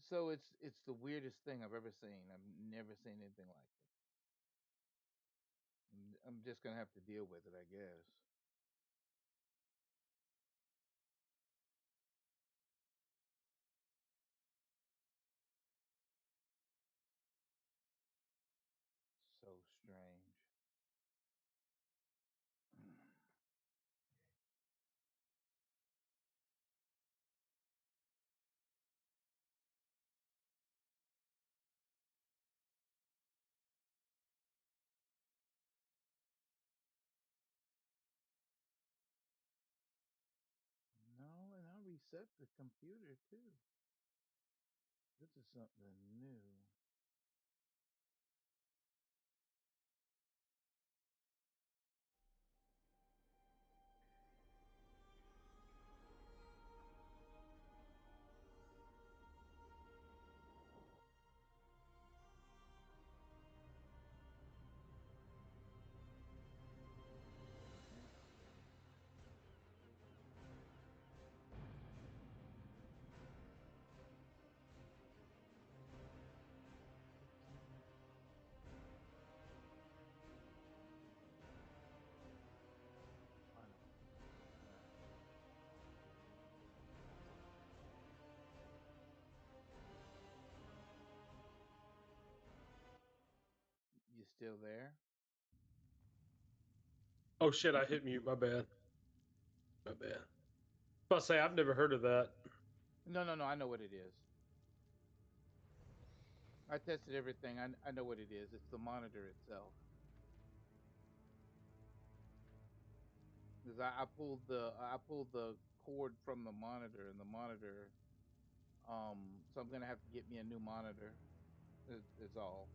So it's the weirdest thing I've ever seen. I've never seen anything like it. I'm just gonna have to deal with it, I guess. So strange. No, and I reset the computer too. This is something new. You still there? Oh shit! I hit mute. My bad. My bad. I was about to say I've never heard of that. No, no, no. I know what it is. I tested everything. I know what it is. It's the monitor itself. Because I pulled the cord from the monitor, and the monitor. So I'm gonna have to get me a new monitor. Is all.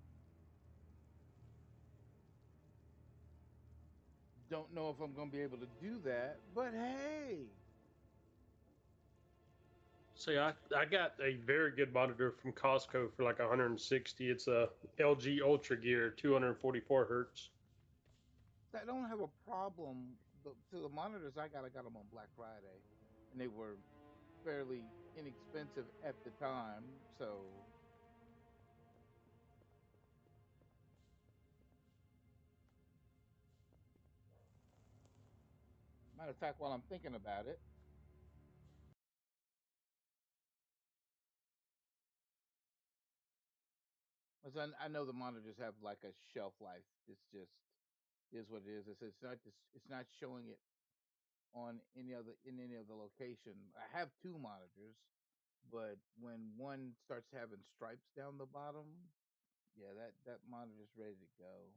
Don't know if I'm gonna be able to do that, but hey. See, I got a very good monitor from Costco for like 160. It's a LG Ultra Gear, 244 hertz. I don't have a problem. The monitors I got them on Black Friday, and they were fairly inexpensive at the time. So, matter of fact, while I'm thinking about it, as I know the monitors have like a shelf life. It's just is what it is. It's not showing it on any other location. I have two monitors, but when one starts having stripes down the bottom, yeah, that monitor's ready to go.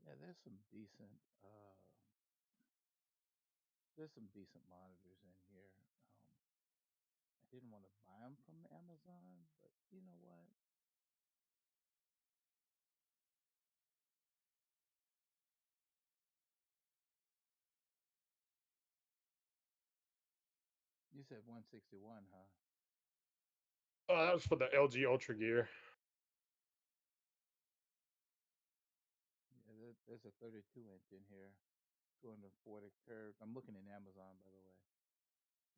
Yeah, there's some decent monitors in here. I didn't want to buy them from Amazon, but you know what? You said 161, huh? Oh, that was for the LG Ultra Gear. Yeah, there's a 32-inch in here, 240 curved. I'm looking in Amazon, by the way.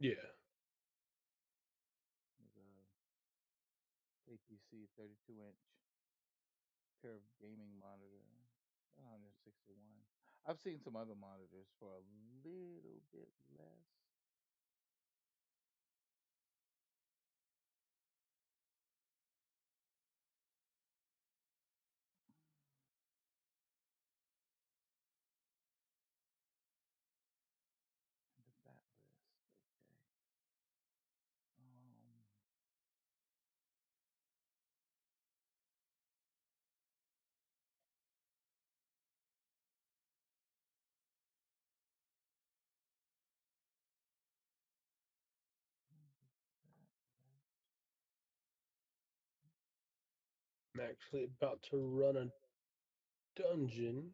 Yeah. There's a KTC 32-inch curved gaming monitor, 161. I've seen some other monitors for a little bit less. I'm actually about to run a dungeon.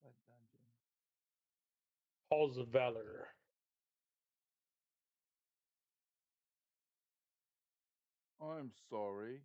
What dungeon? Halls of Valor. I'm sorry.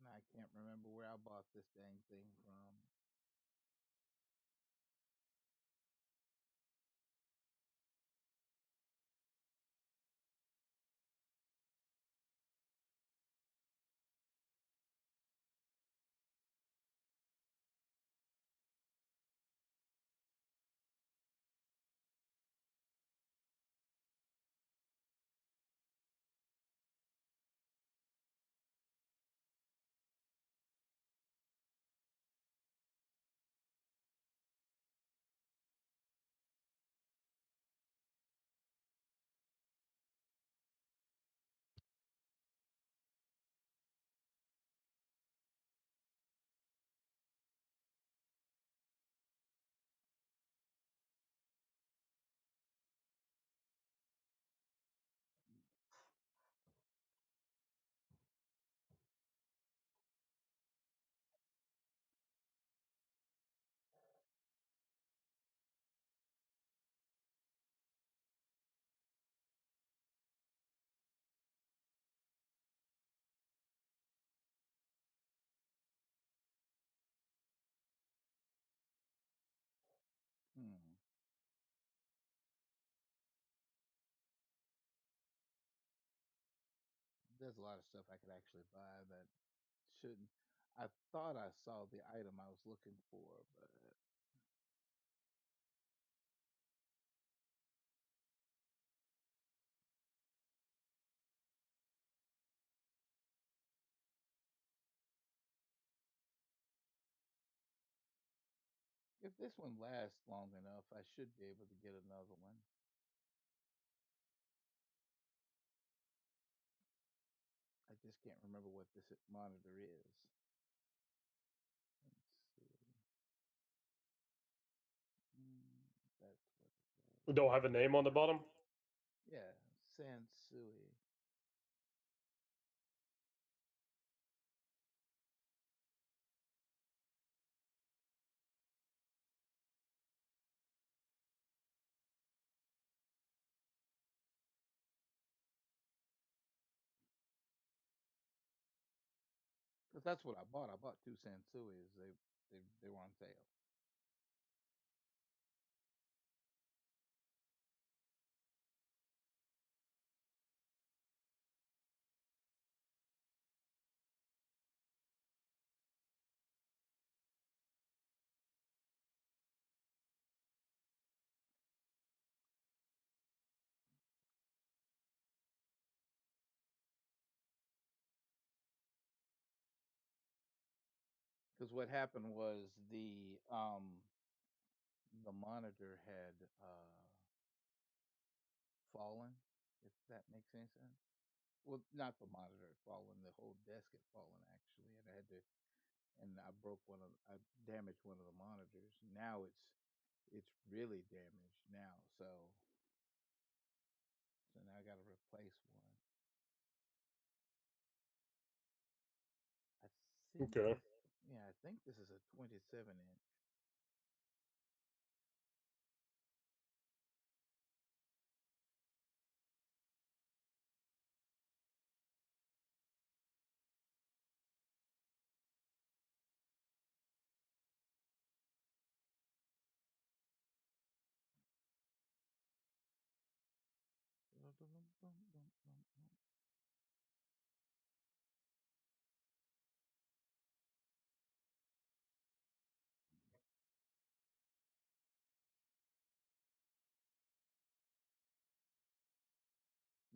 I can't remember where I bought this dang thing from. Hmm. There's a lot of stuff I could actually buy that shouldn't. I thought I saw the item I was looking for, but if this one lasts long enough, I should be able to get another one. I just can't remember what this monitor is. Let's see. That's what it was. Don't have a name on the bottom? Yeah, Sansui. Because that's what I bought. I bought two Sansuis. They were on sale. Because what happened was the monitor had fallen, if that makes any sense. Well, not the monitor had fallen, the whole desk had fallen actually, and I had to, and I damaged one of the monitors. Now it's really damaged now, so now I got to replace one. I think Okay. yeah, I think this is a 27-inch.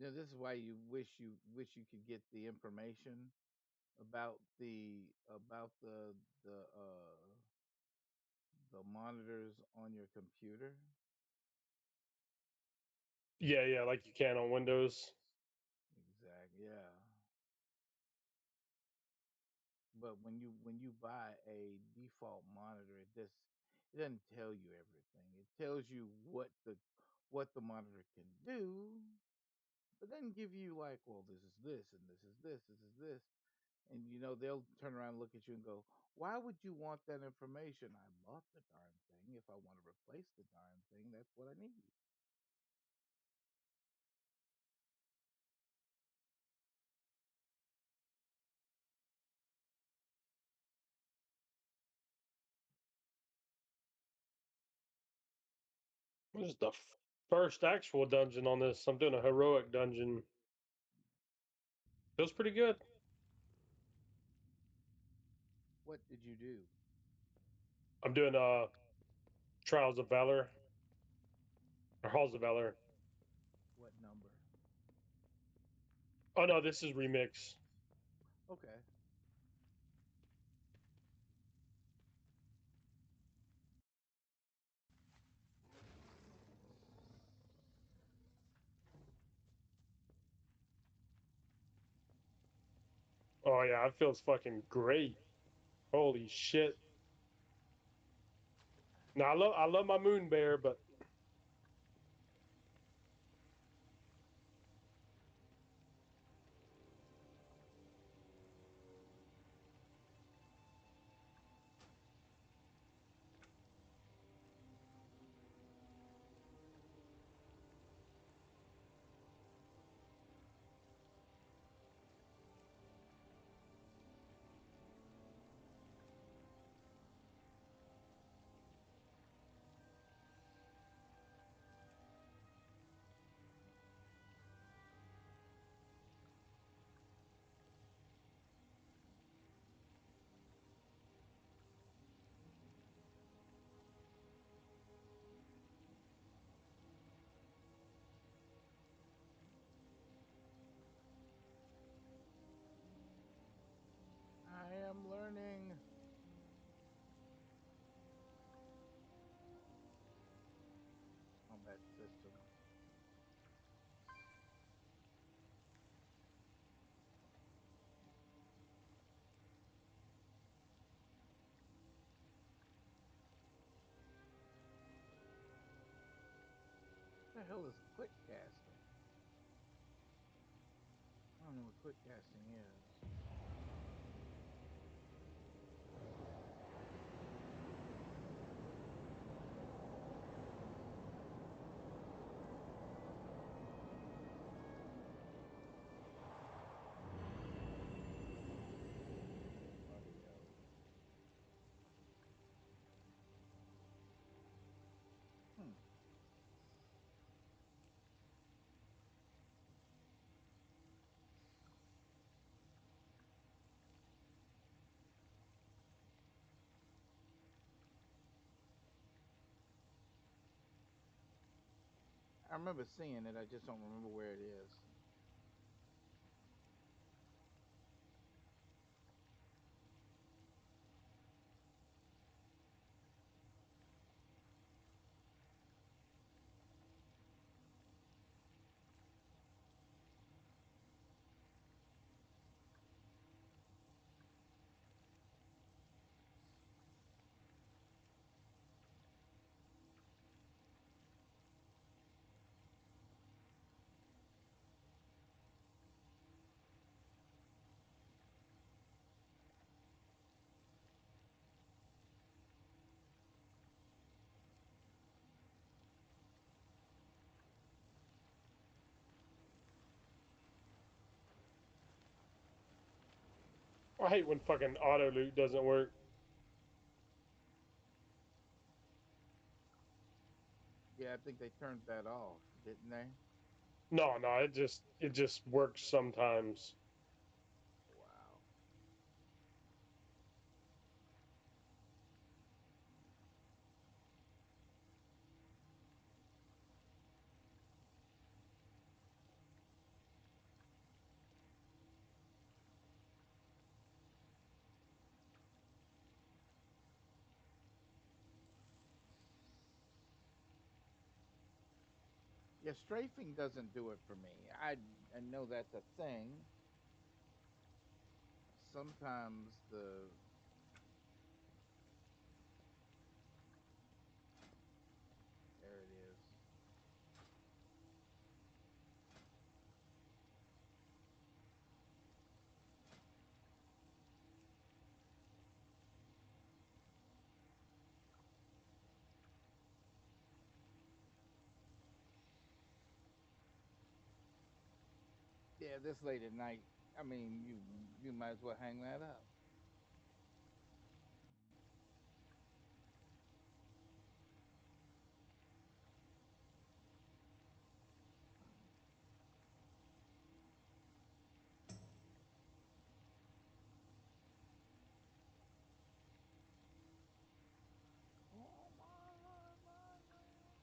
This is why you could get the information about the monitors on your computer. Yeah, like you can on Windows. Exactly. Yeah. But when you buy a default monitor, it doesn't tell you everything. It tells you what the monitor can do, but doesn't give you like, well, this is this and this is this, this is this. And they'll turn around and look at you and go, why would you want that information? I bought the darn thing. If I want to replace the darn thing, that's what I need. This is the first actual dungeon on this. I'm doing a heroic dungeon. Feels pretty good. What did you do? I'm doing Trials of Valor or Halls of Valor. What number? Oh no, this is remix. Okay. Oh yeah, it feels fucking great. Holy shit. Now I love my moon bear, but I am learning. Combat system. What the hell is quick casting? I don't know what quick casting is. Audio. Hmm. I remember seeing it. I just don't remember where it is. I hate when fucking auto loot doesn't work. Yeah, I think they turned that off, didn't they? No, it just works sometimes. Wow. Yeah, strafing doesn't do it for me. I know that's a thing. Sometimes there it is. Yeah, this late at night. I mean, you might as well hang that up. Oh my Lord, my Lord.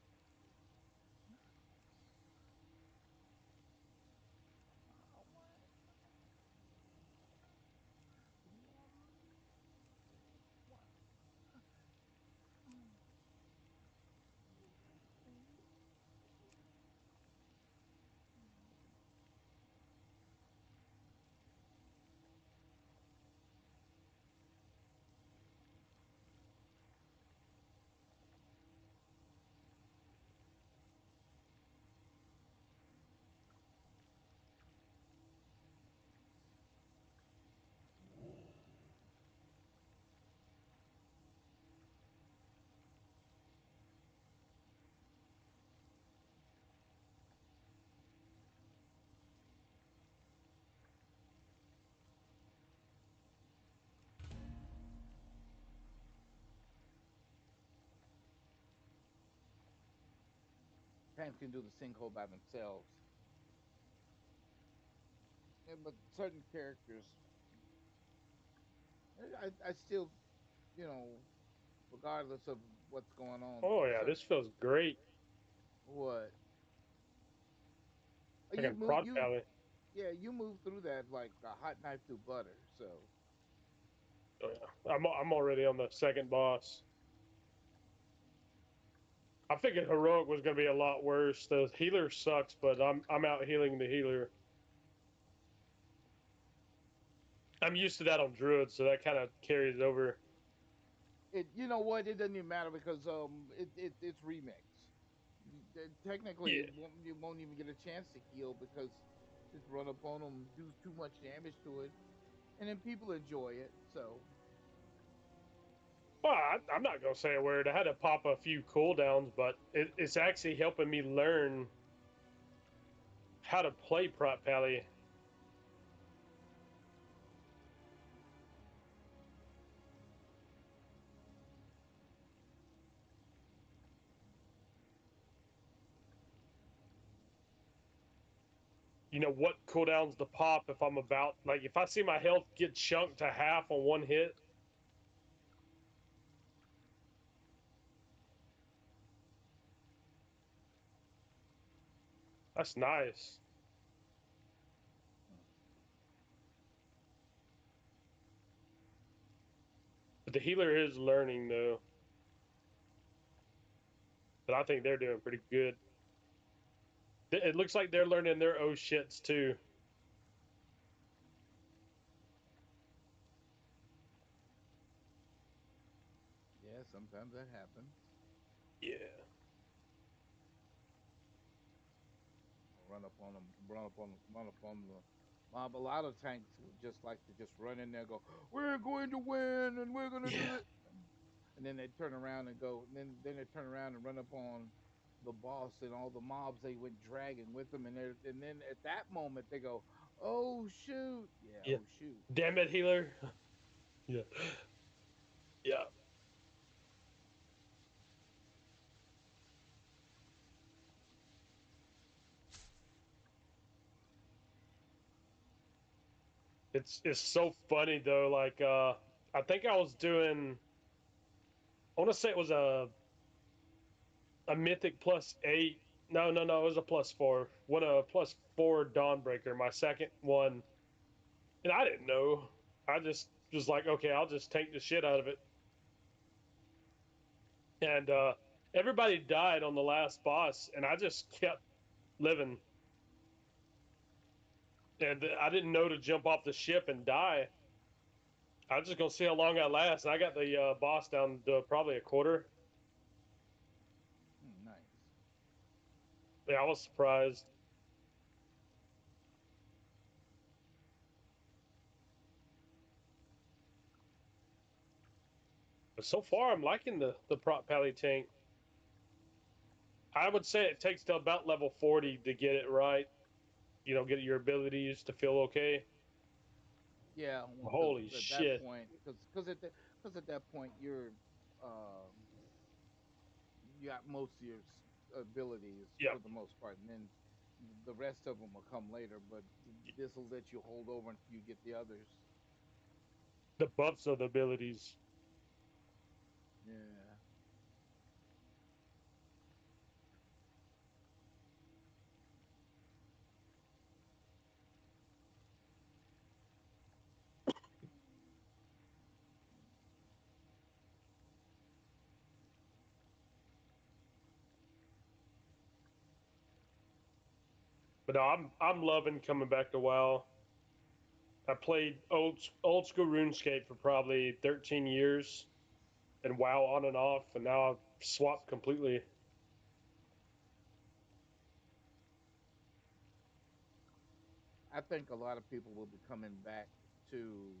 Oh, Tanks can do the sinkhole by themselves. Yeah, but certain characters, I still, you know, regardless of what's going on. Oh yeah, this feels great. What? I You can move prod you pally. Yeah, you move through that like a hot knife through butter. So Oh yeah, I'm already on the second boss. I figured heroic was gonna be a lot worse. The healer sucks, but I'm out healing the healer. I'm used to that on druid, so that kind of carries over. you know what? It doesn't even matter because it's remix. Technically, Yeah. you won't even get a chance to heal because just run up on them, do too much damage to it, and then people enjoy it. So Well, I'm not gonna say a word. I had to pop a few cooldowns, but it's actually helping me learn how to play prot pally. You know what cooldowns to pop if I'm about, like, if I see my health get chunked to half on one hit. That's nice. But the healer is learning though. But I think they're doing pretty good. It looks like they're learning their oh shits too. yeah, sometimes that happens. Yeah. Run up on them, run up on the mob. A lot of tanks would just like to just run in there, and go, "We're going to win, and we're going to do it," and then they turn around and go, and then they turn around and run up on the boss and all the mobs they went dragging with them, and then at that moment they go, "Oh shoot, yeah, Yeah. oh shoot." Damn it, healer. Yeah. Yeah. It's so funny though. Like I think I was doing, I want to say it was a mythic +8. No, it was a +4. What a +4 Dawnbreaker, my second one. And I didn't know. I just was like, okay, I'll just tank the shit out of it. And everybody died on the last boss, and I just kept living. And I didn't know to jump off the ship and die. I was just gonna see how long I last. I got the boss down to probably a quarter. Nice. Yeah, I was surprised. But so far, I'm liking the prop pally tank. I would say it takes to about level 40 to get it right. You know, get your abilities to feel okay. Yeah, well, because Holy at that shit! point, because at that point um you got most of your abilities Yeah, for the most part, and then the rest of them will come later. But this will let you hold over until you get the others. the buffs of the abilities. Yeah. But no, I'm loving coming back to WoW. I played old school RuneScape for probably 13 years, and WoW on and off, and now I've swapped completely. I think a lot of people will be coming back to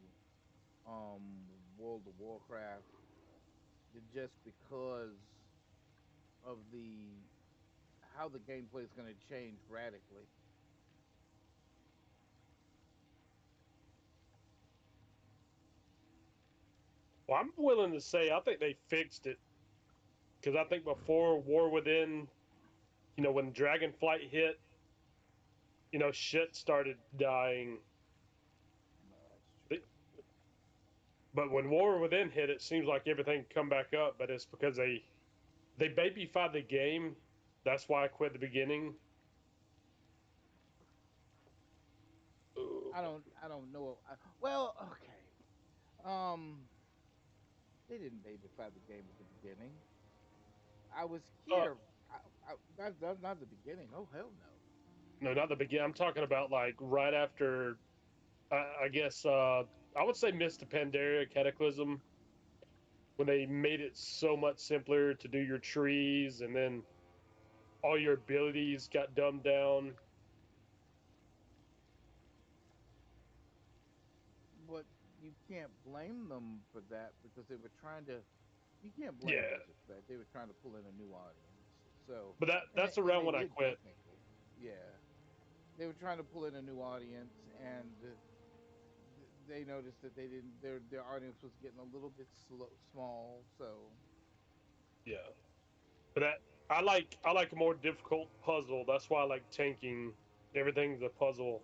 World of Warcraft just because of the how the gameplay is going to change radically. Well, I'm willing to say I think they fixed it because I think before War Within, you know, when Dragonflight hit, you know, shit started dying. No, that's true. But when War Within hit, it seems like everything come back up. But it's because they babyfied the game. That's why I quit the beginning. I don't know. Well, okay. Um, they didn't babysat the game at the beginning. I was Uh, here. Not the beginning. Oh hell no. no, not the beginning. I'm talking about like right after. I guess I would say Mist of Pandaria Cataclysm when they made it so much simpler to do your trees, and then all your abilities got dumbed down. But you can't blame them for that because they were trying to. You can't blame Yeah, Blizzard for that. They were trying to pull in a new audience. So, but that's and around they when I did quit. technically. Yeah, they were trying to pull in a new audience, and they noticed that they didn't. Their audience was getting a little bit small. So Yeah, but I like a more difficult puzzle. That's why I like tanking. Everything's a puzzle.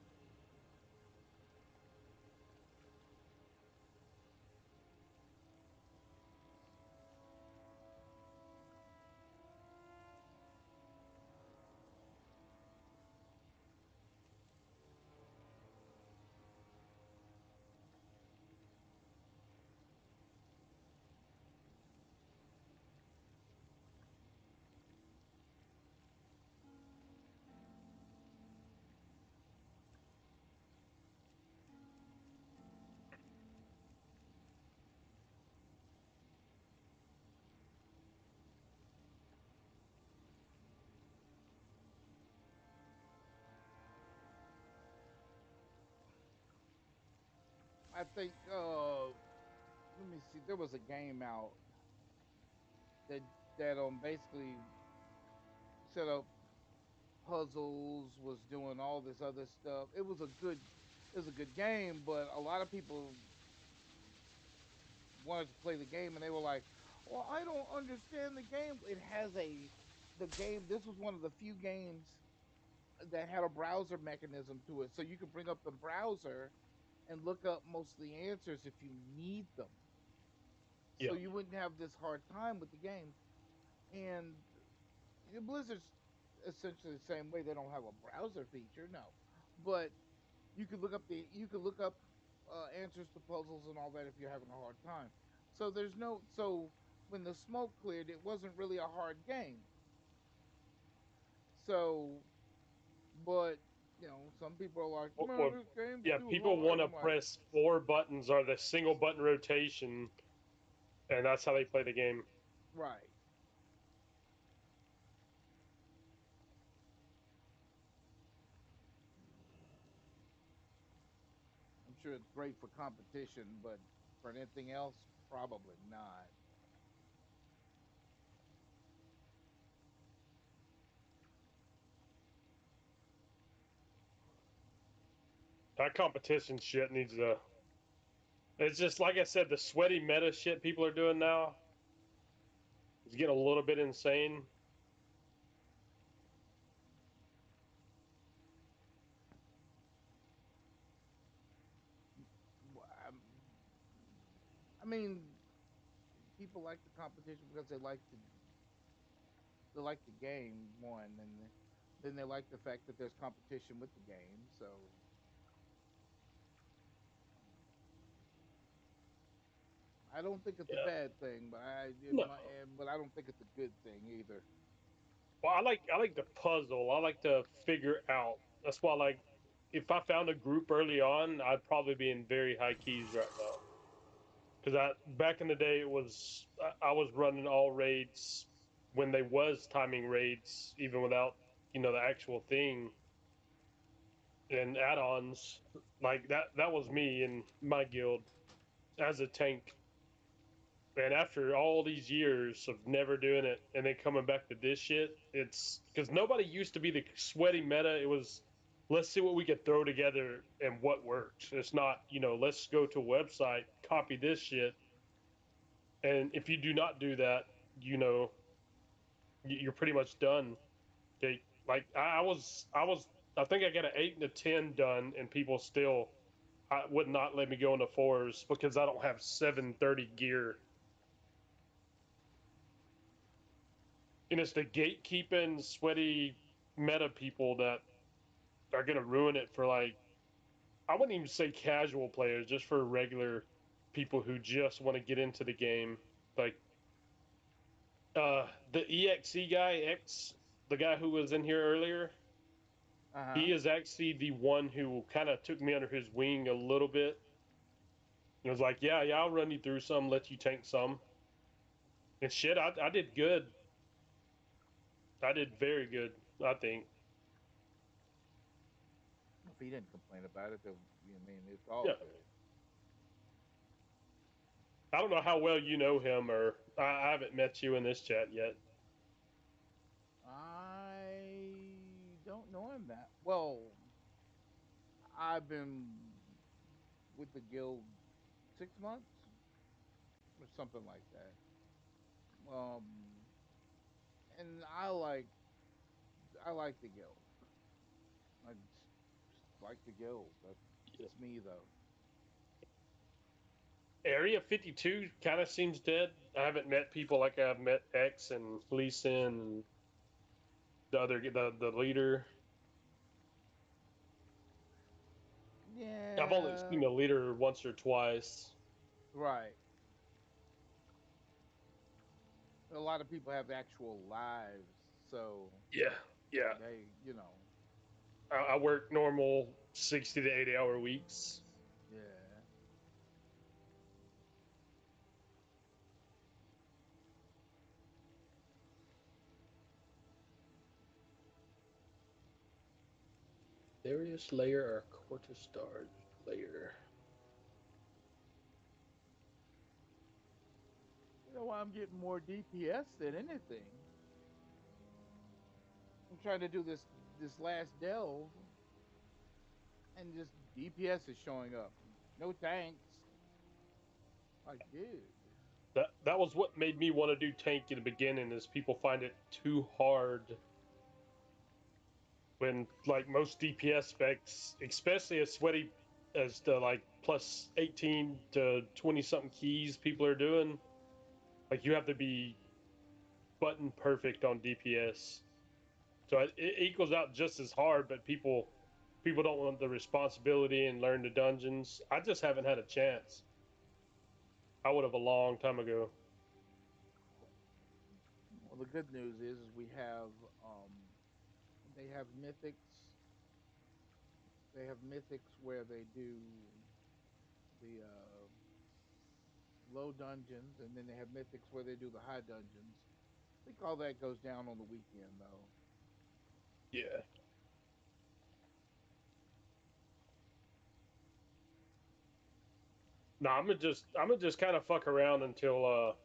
I think. Let me see. There was a game out that basically set up puzzles, was doing all this other stuff. It was a good game, but a lot of people wanted to play the game and they were like, "Well, I don't understand the game." It has the game. This was one of the few games that had a browser mechanism to it, so you could bring up the browser and look up most of the answers if you need them. So Yeah, you wouldn't have this hard time with the game. And Blizzard's essentially the same way. They don't have a browser feature, no, but you could look up answers to puzzles and all that if you're having a hard time. So when the smoke cleared, it wasn't really a hard game. So But some people are like, man, Well, this game's yeah, too people hard. want to I'm like, press 4 buttons or the single button rotation, and that's how they play the game. right. I'm sure it's great for competition, but for anything else, probably not. That competition shit needs to. It's just like I said, the sweaty meta shit people are doing now is getting a little bit insane. I mean, people like the competition because they like the game one, and then they like the fact that there's competition with the game. So I don't think it's a Yeah. bad thing, but No. but I don't think it's a good thing either. Well, I like the puzzle. I like to figure out. That's why like if I found a group early on, I'd probably be in very high keys right now. Because I back in the day, it was I was running all raids when they was timing raids, even without the actual thing and add-ons. Like that was me in my guild as a tank. And after all these years of never doing it and then coming back to this shit, it's because nobody used to be the sweaty meta. It was let's see what we could throw together and what works. It's not let's go to a website, copy this shit, and if you do not do that, you know you're pretty much done. Okay, like I think I got an 8 and a 10 done, and people still would not let me go into fours because I don't have 730 gear. And it's the gatekeeping, sweaty meta people that are gonna ruin it for like I wouldn't even say casual players, just for regular people who just want to get into the game. Like the EXE guy, the guy who was in here earlier, Uh-huh. he is actually the one who kind of took me under his wing a little bit. It was like, yeah, I'll run you through some, let you tank some. And shit, I did good. I did very good, I think. If he didn't complain about it, then I mean it's all Yeah. good. I don't know how well you know him, or I haven't met you in this chat yet. I don't know him that well. I've been with the guild 6 months or something like that. Um, and I like the guild. I just like the guild. That's just me though. Area 52 kind of seems dead. I haven't met people like I've met X and Lisa and the leader. I've only Yeah, seen the leader once or twice. right. A lot of people have actual lives, so Yeah, yeah. they. I work normal 60 to 80 hour weeks. Yeah. Darius Layer or Cortistar Layer? You know why I'm getting more DPS than anything? I'm trying to do this last delve, and just DPS is showing up. No tanks. Like, dude. That was what made me want to do tank in the beginning. Is people find it too hard when like most DPS specs, especially as sweaty as the like plus 18 to 20 something keys people are doing. Like you have to be button perfect on DPS. So it equals out just as hard, but people don't want the responsibility and learn the dungeons. I just haven't had a chance. I would have a long time ago. Well, the good news is we have they have mythics They have mythics where they do the low dungeons, and then they have mythics where they do the high dungeons. I think all that goes down on the weekend, though. Yeah. No, I'm gonna just kind of fuck around until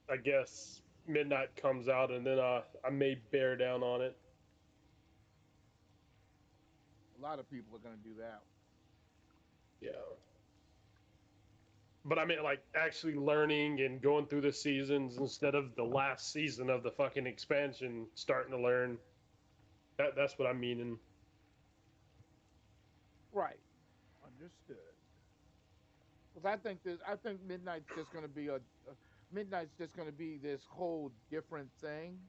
I guess midnight comes out, and then I may bear down on it. A lot of people are going to do that. Yeah. But I mean, like actually learning and going through the seasons instead of the last season of the fucking expansion, starting to learn. That's what I'm meaning. Right. Understood. Because I think midnight's just going to be midnight's just going to be this whole different thing,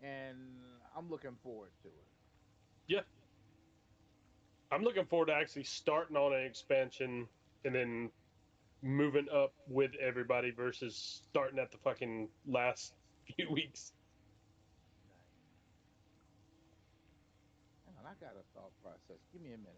and I'm looking forward to it. Yeah. I'm looking forward to actually starting on an expansion and then moving up with everybody versus starting at the fucking last few weeks. Hang on, I got a thought process. Give me a minute.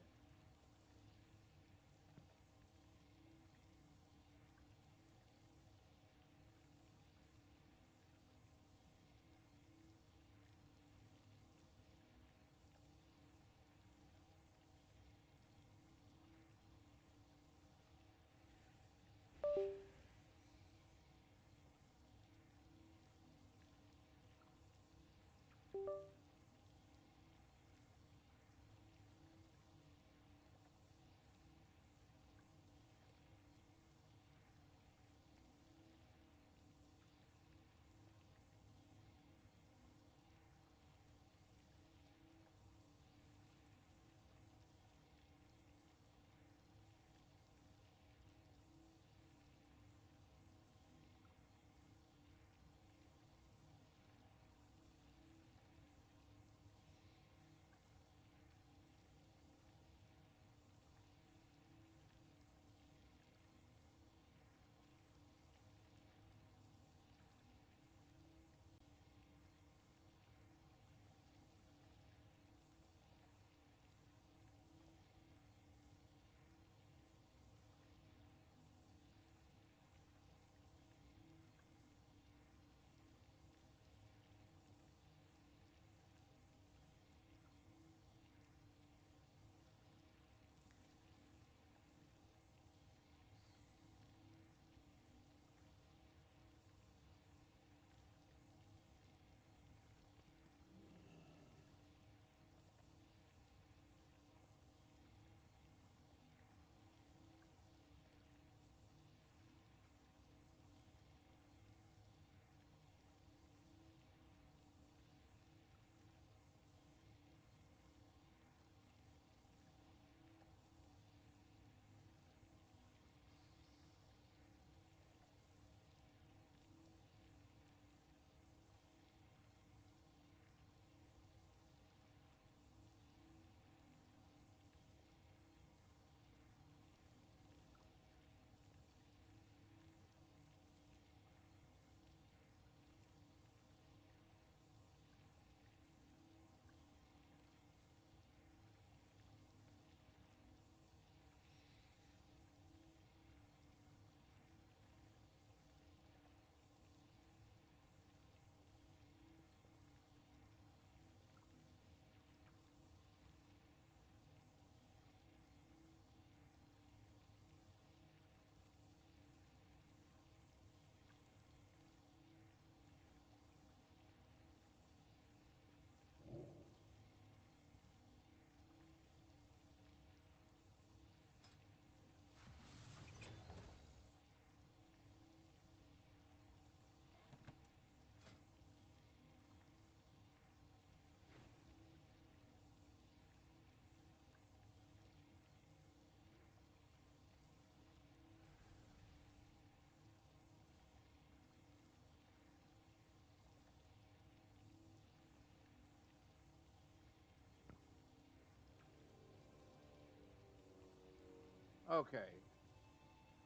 Okay.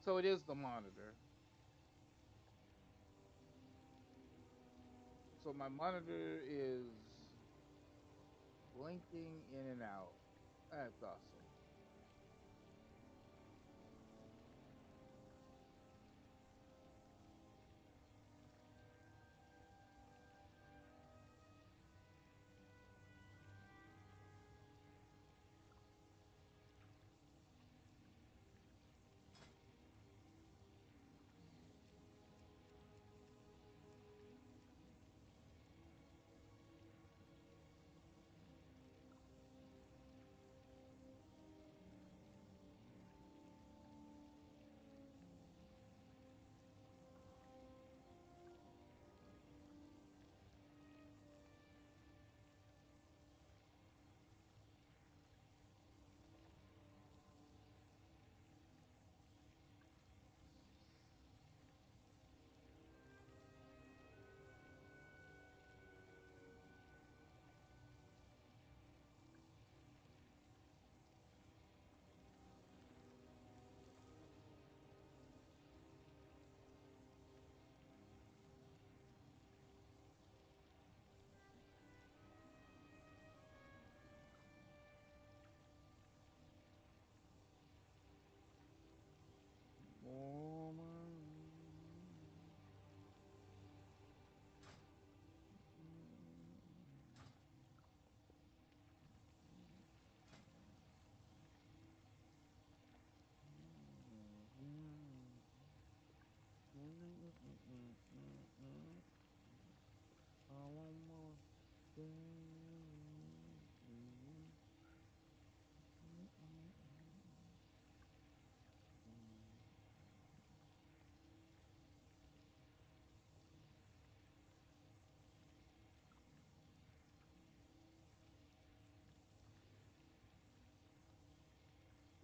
So it is the monitor. So my monitor is King in and out. That's awesome.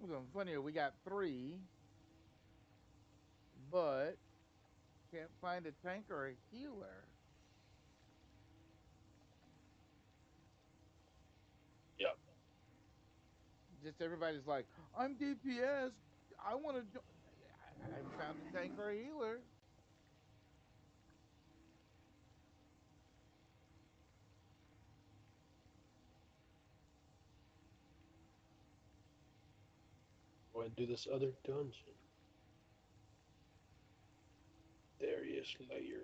What's funny, we got 3, but can't find a tank or a healer. Yep. Just everybody's like, I'm DPS. I want to. I haven't found a tank or a healer. Go ahead and do this other dungeon. Darius Layer.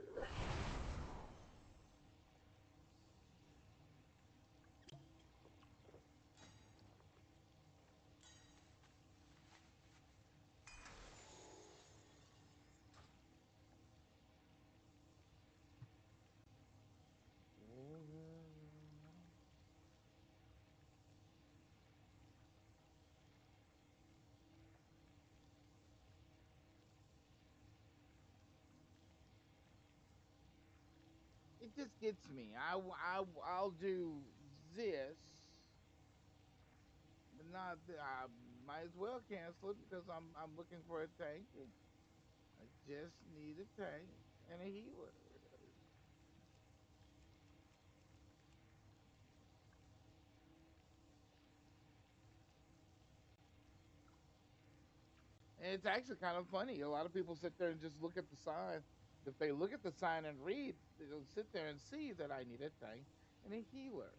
It just gets me. I'll do this, but not. I might as well cancel it because I'm looking for a tank. I just need a tank and a healer. And it's actually kind of funny. A lot of people sit there and just look at the sign. If they look at the sign and read, they'll sit there and see that I need a tank and a healer.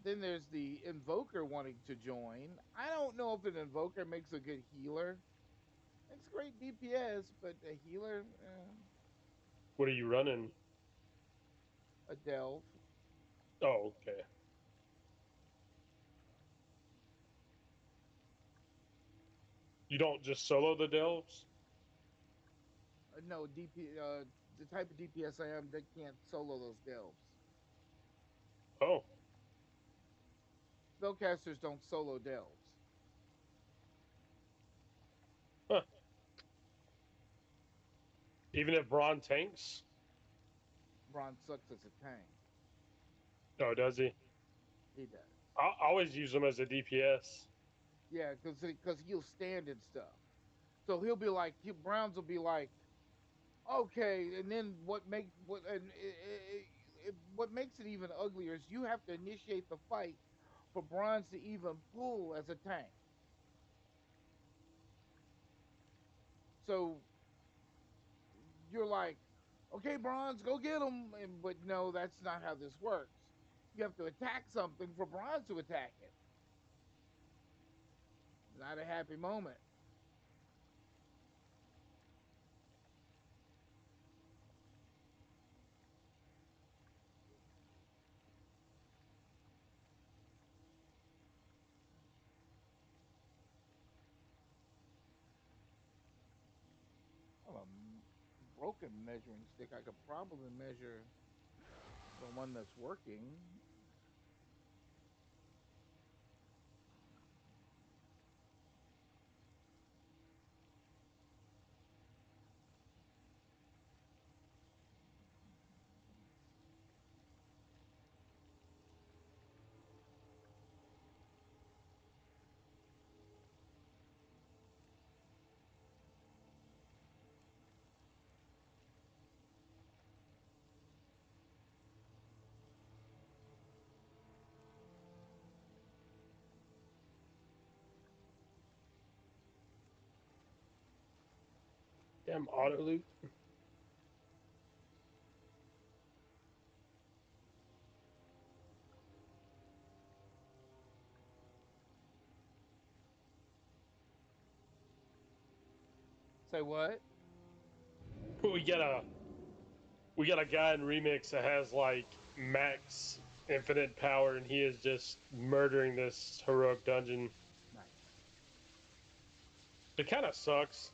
Then there's the invoker wanting to join. I don't know if an invoker makes a good healer. It's great DPS, but a healer, What are you running? a delve. Oh, okay. You don't just solo the delves? No, the type of DPS I am, they can't solo those delves. Oh. Spellcasters don't solo delves. Huh. Even if Braun tanks? Braun sucks as a tank. Oh, does he? He does. I always use him as a DPS. Yeah, because he'll stand and stuff. So he'll be like, Browns will be like, okay, and then what makes it even uglier is you have to initiate the fight for Bronze to even pull as a tank. So you're like, okay, bronze, go get him. But no, that's not how this works. You have to attack something for bronze to attack it. Not a happy moment. Well, a broken measuring stick, I could probably measure the one that's working. Damn auto loop. Say what? We got a guy in Remix that has like max infinite power, and he is just murdering this heroic dungeon. Nice. It kind of sucks.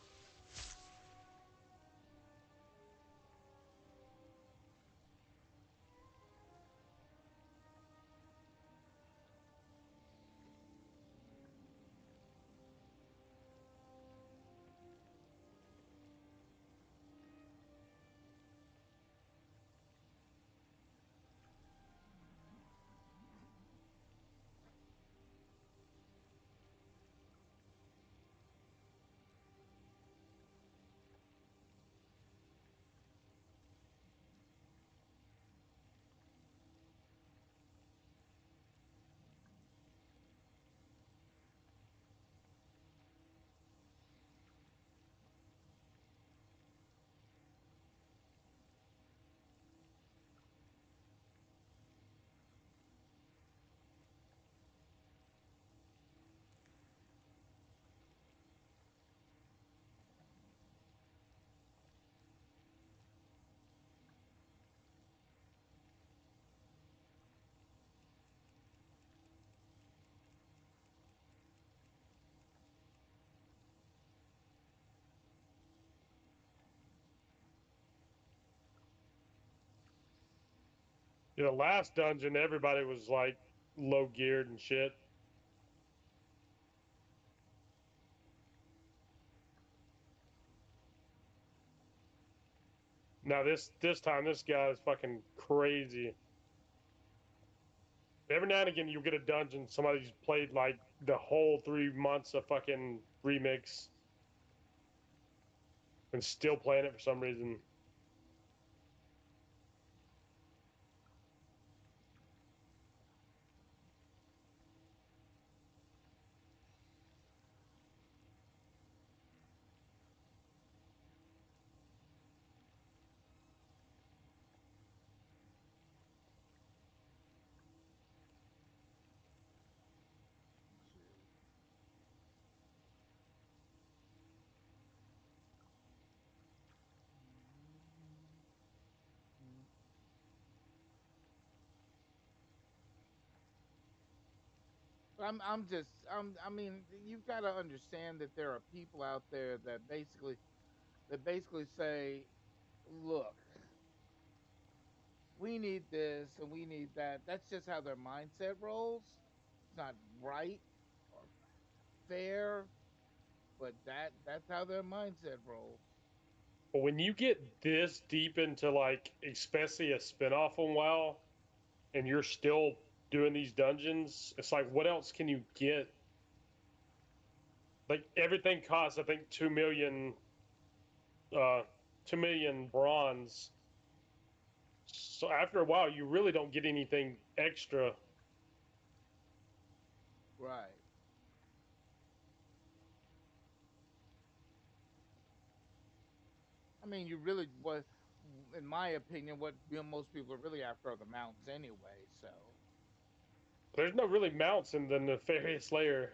Yeah, the last dungeon, everybody was like low geared and shit. Now this time, this guy is fucking crazy. Every now and again, you get a dungeon. Somebody's played like the whole 3 months of fucking Remix and still playing it for some reason. I mean, you've got to understand that there are people out there that basically say, look, we need this and we need that. That's just how their mindset rolls. It's not right or fair, but that's how their mindset rolls. But when you get this deep into like, especially a spinoff on WoW, and you're still doing these dungeons, it's like, what else can you get? Like everything costs, I think, 2 million, 2 million bronze. So after a while, you really don't get anything extra. Right. I mean, you really in my opinion, what most people are really after are the mounts anyway. So There's no really mounts in the nefarious layer.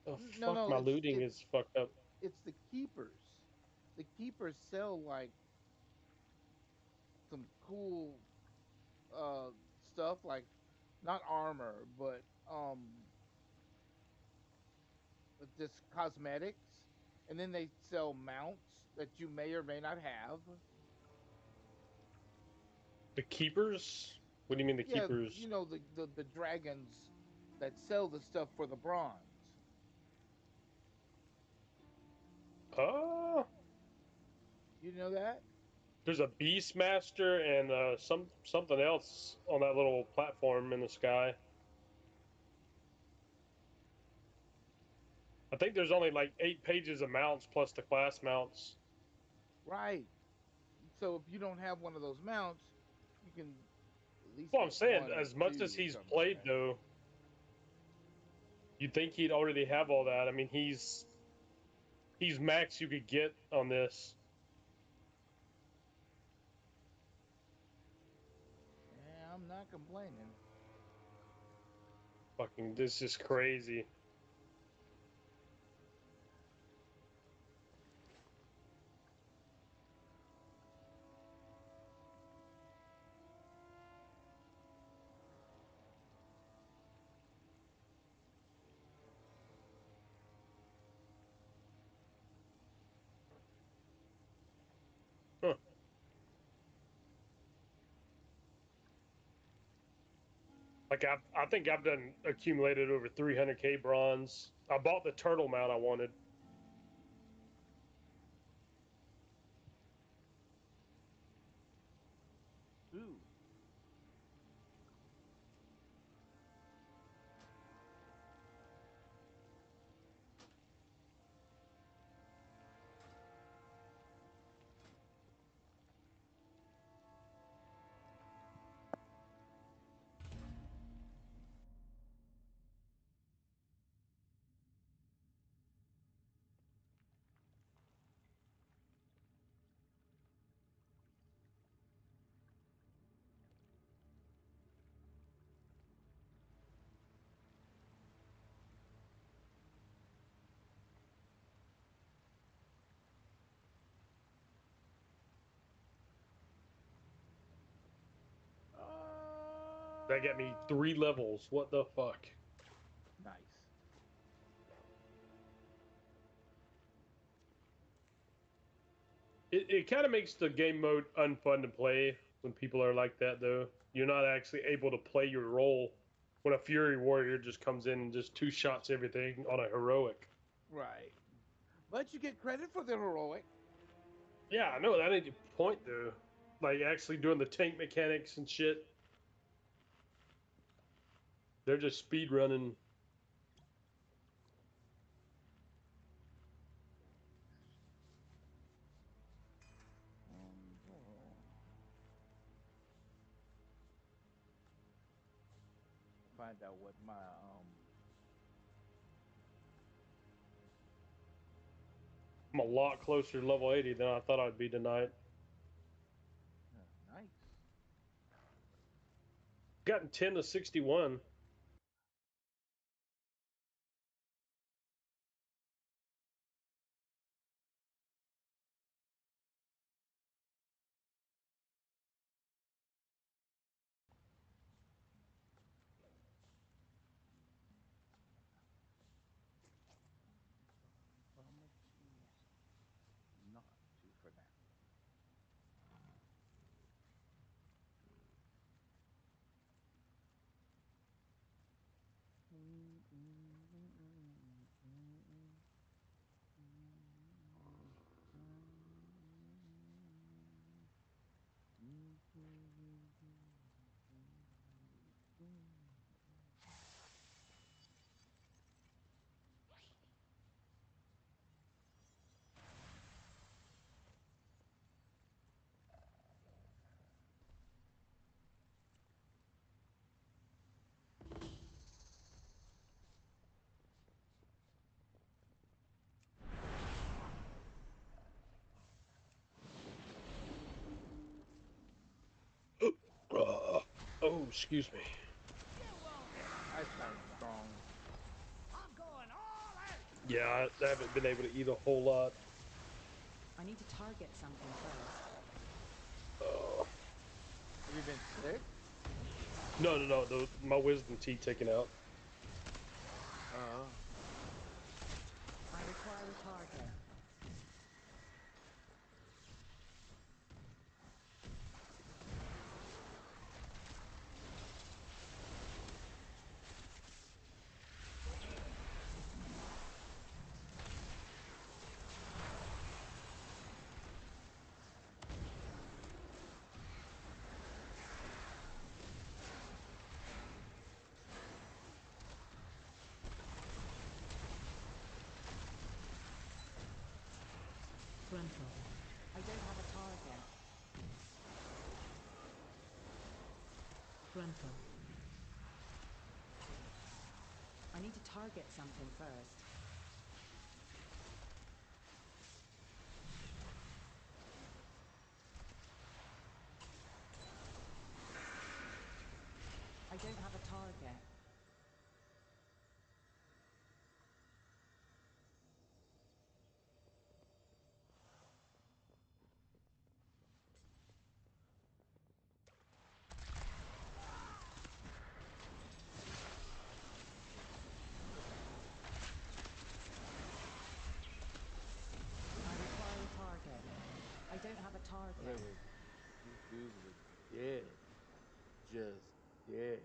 Oh fuck, no, my looting is fucked up. it's the keepers. The keepers sell like some cool uh stuff, like not armor, but just cosmetics, and then they sell mounts that you may or may not have. The keepers? What do you mean the Yeah, keepers? you know the dragons that sell the stuff for the bronze. You know that? There's a Beastmaster and something else on that little platform in the sky. I think there's only like 8 pages of mounts plus the class mounts. Right. So if you don't have one of those mounts, you can at least Well, get I'm saying, one or as much two as or he's something like played that. though, you'd think he'd already have all that. I mean, he's max you could get on this. Yeah, I'm not complaining. Fucking, this is crazy. Huh. Like I think I've done accumulated over 300k bronze. I bought the turtle mount I wanted. Ooh. That got me 3 levels. What the fuck? Nice. It kind of makes the game mode unfun to play when people are like that, though. You're not actually able to play your role when a Fury Warrior just comes in and just 2 shots everything on a heroic. Right. But you get credit for the heroic. Yeah, I know, that ain't the point, though. Like, actually doing the tank mechanics and shit. They're just speed running. Find out what my I'm a lot closer to level 80 than I thought I'd be tonight. nice. Gotten 10 to 61. Well, I'm gonna choose not to for now. Excuse me. I started strong. I'm going all out. Yeah, I haven't been able to eat a whole lot. I need to target something first. Have you been sick? No. My wisdom tea taken out. I require a target. Frontal. I don't have a target. Frontal. I need to target something first. I don't have a target. I require a target. I don't have a target. Whatever. These dudes were dead. Just dead.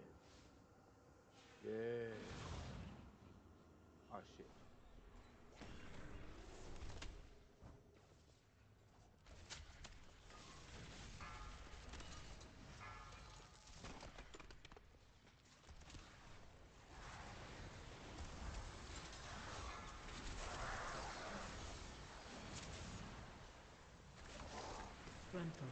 Dead. Oh shit. Frontal.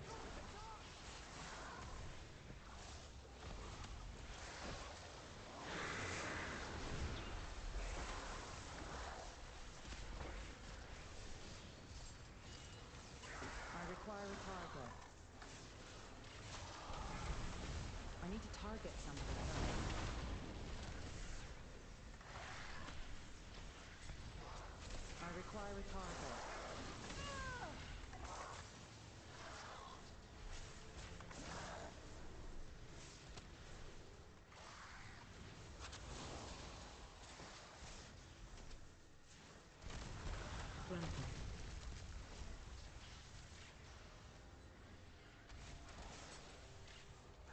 I require a target. I need to target something first. I require a target. Frontal.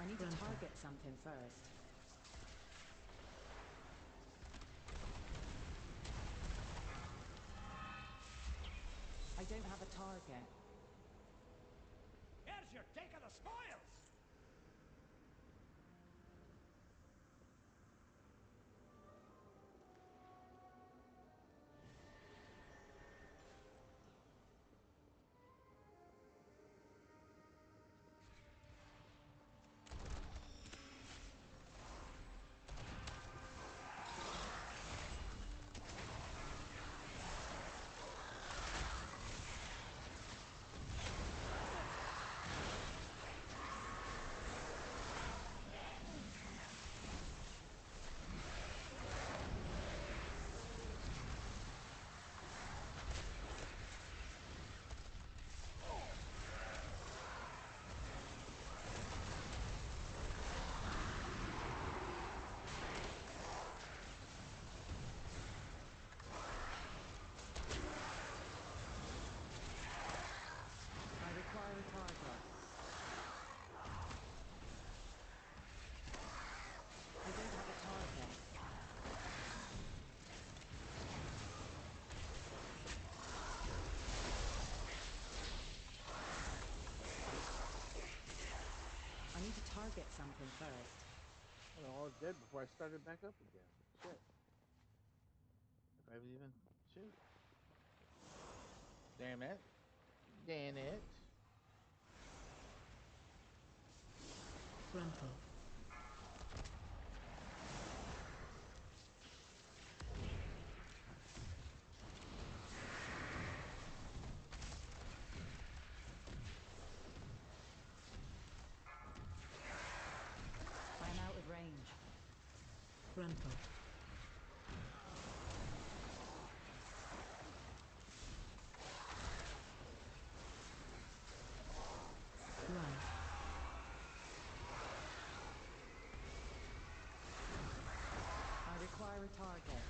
I need to Frontal. target something first. I don't have a target. Here's your take of the spoils. I require a target. I don't have a target. I need to target something first. They're all dead before I started back up again. Shit. If I was even shoot. Damn it. Damn it. Frontal. I am Frontal. Run. I require a target.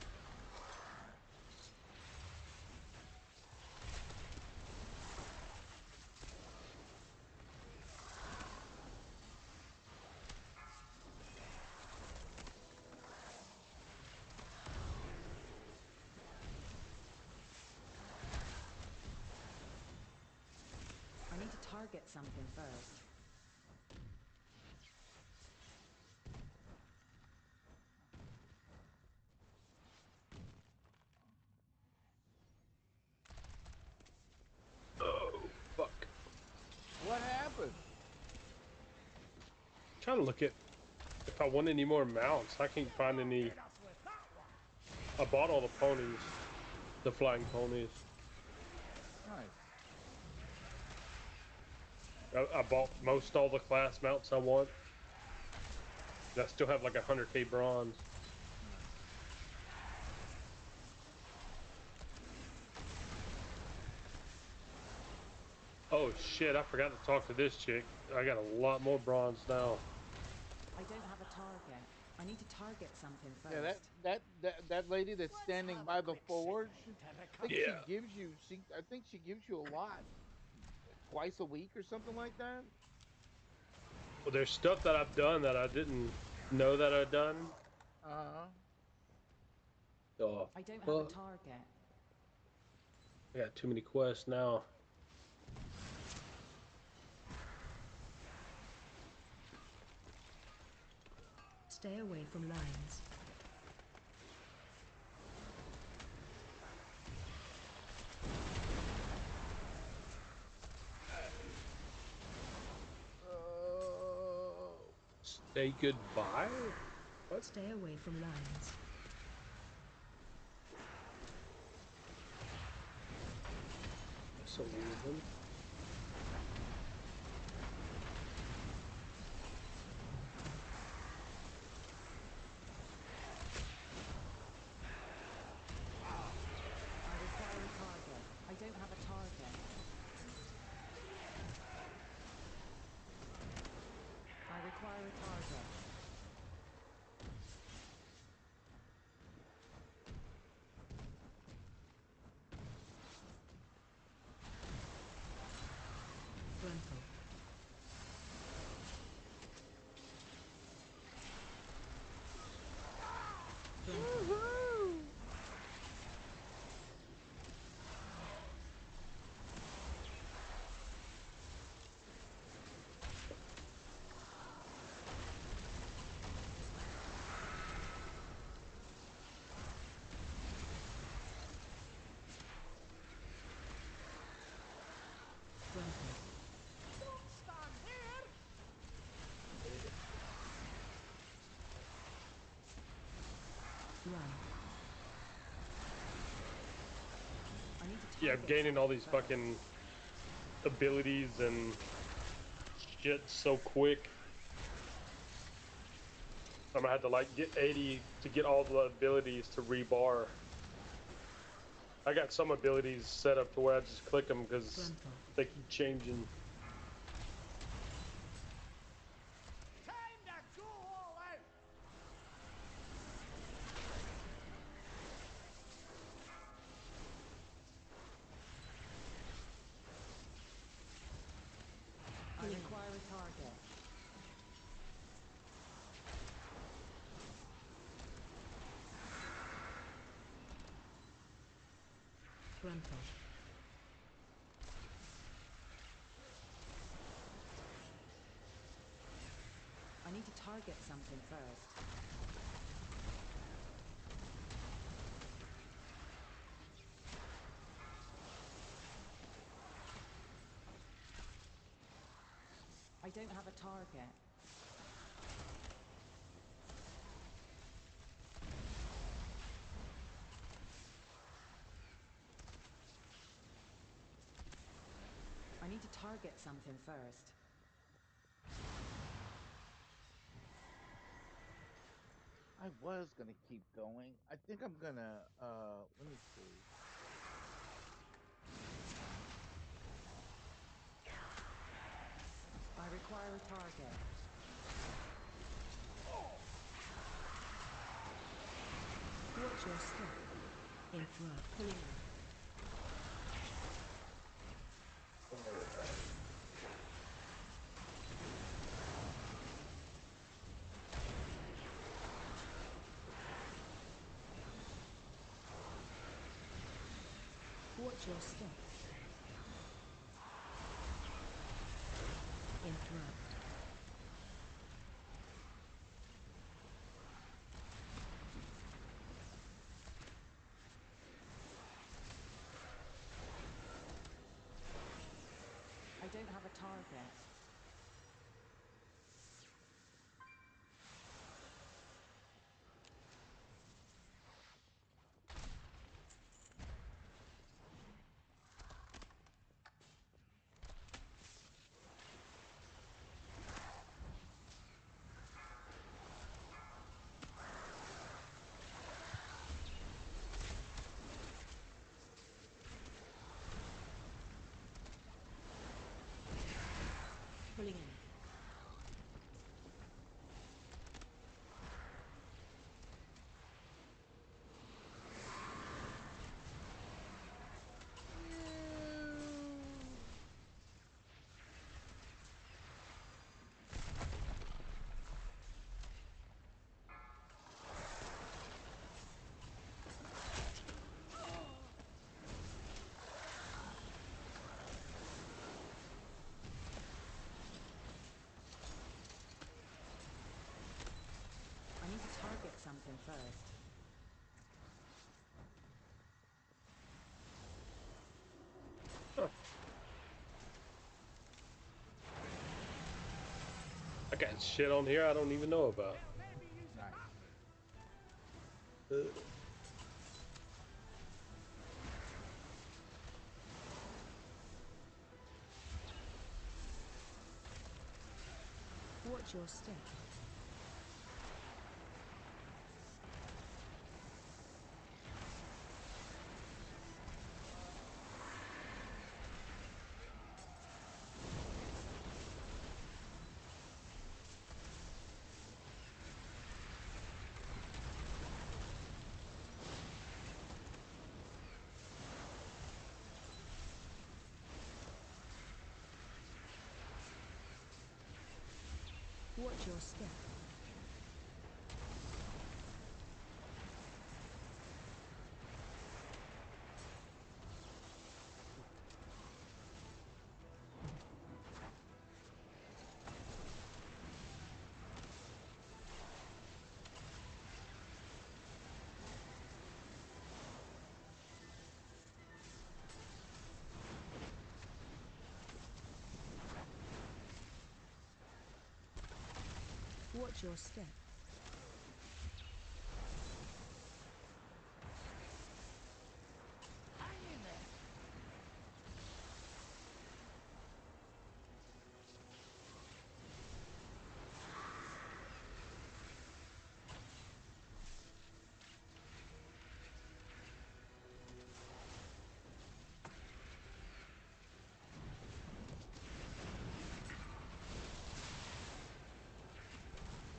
I need to target something first. Oh, fuck. What happened? Trying to look at if I want any more mounts. I can't find any. I bought all the ponies, the flying ponies. Nice. I bought most all the class mounts I want. And I still have like 100k bronze. Oh shit, I forgot to talk to this chick. I got a lot more bronze now. I don't have a target. I need to target something first. Yeah, that lady that's standing by the forge. I think Yeah. I think she gives you a lot. Twice a week or something like that. Well, there's stuff that I've done that I didn't know that I'd done. Oh, I don't have a target. I got too many quests now. Stay away from lines. Say goodbye? What? Stay away from lines. That's a weird one. I require a target. I don't have a target. I require a target. Frontal. Run. I need to Yeah, I'm gaining all these fucking abilities and shit so quick. I'm gonna have to like get 80 to get all the abilities to rebar. I got some abilities set up to where I just click them because they keep changing. Time to go all out! I require a target. Frontal. I need to target something first. I don't have a target. I need to target something first. I was gonna keep going. I think I'm gonna let me see. I require a target. Watch your step. Interrupt. Pulling in. Watch your step. Interrupt. I don't have a target. Pulling in. I need to target something first. I got shit on here I don't even know about. Nice. Watch your step. Watch your step. Watch your step. Hang in there.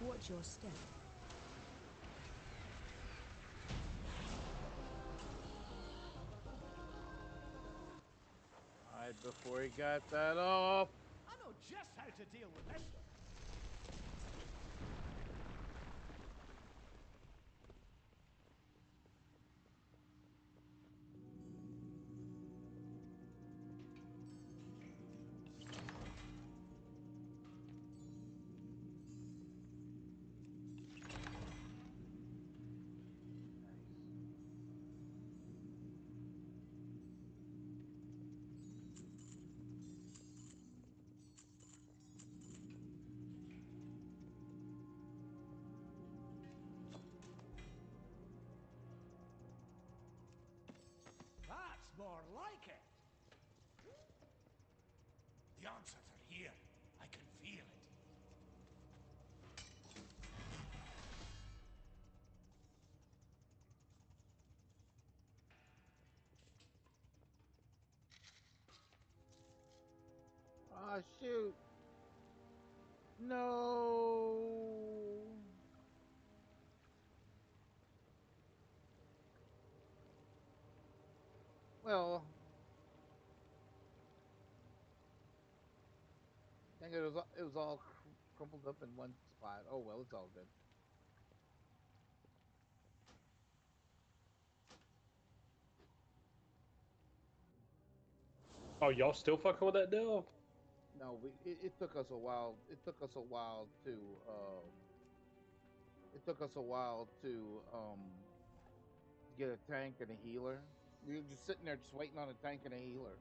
Watch your step. Alright, before he got that off. I know just how to deal with this one. Ah, shoot. No. Well, dang it, it was all crumpled up in one spot. Oh well, it's all good. Oh, y'all still fucking with that delve? No, it took us a while. It took us a while to get a tank and a healer. We were just sitting there just waiting on a tank and a healer.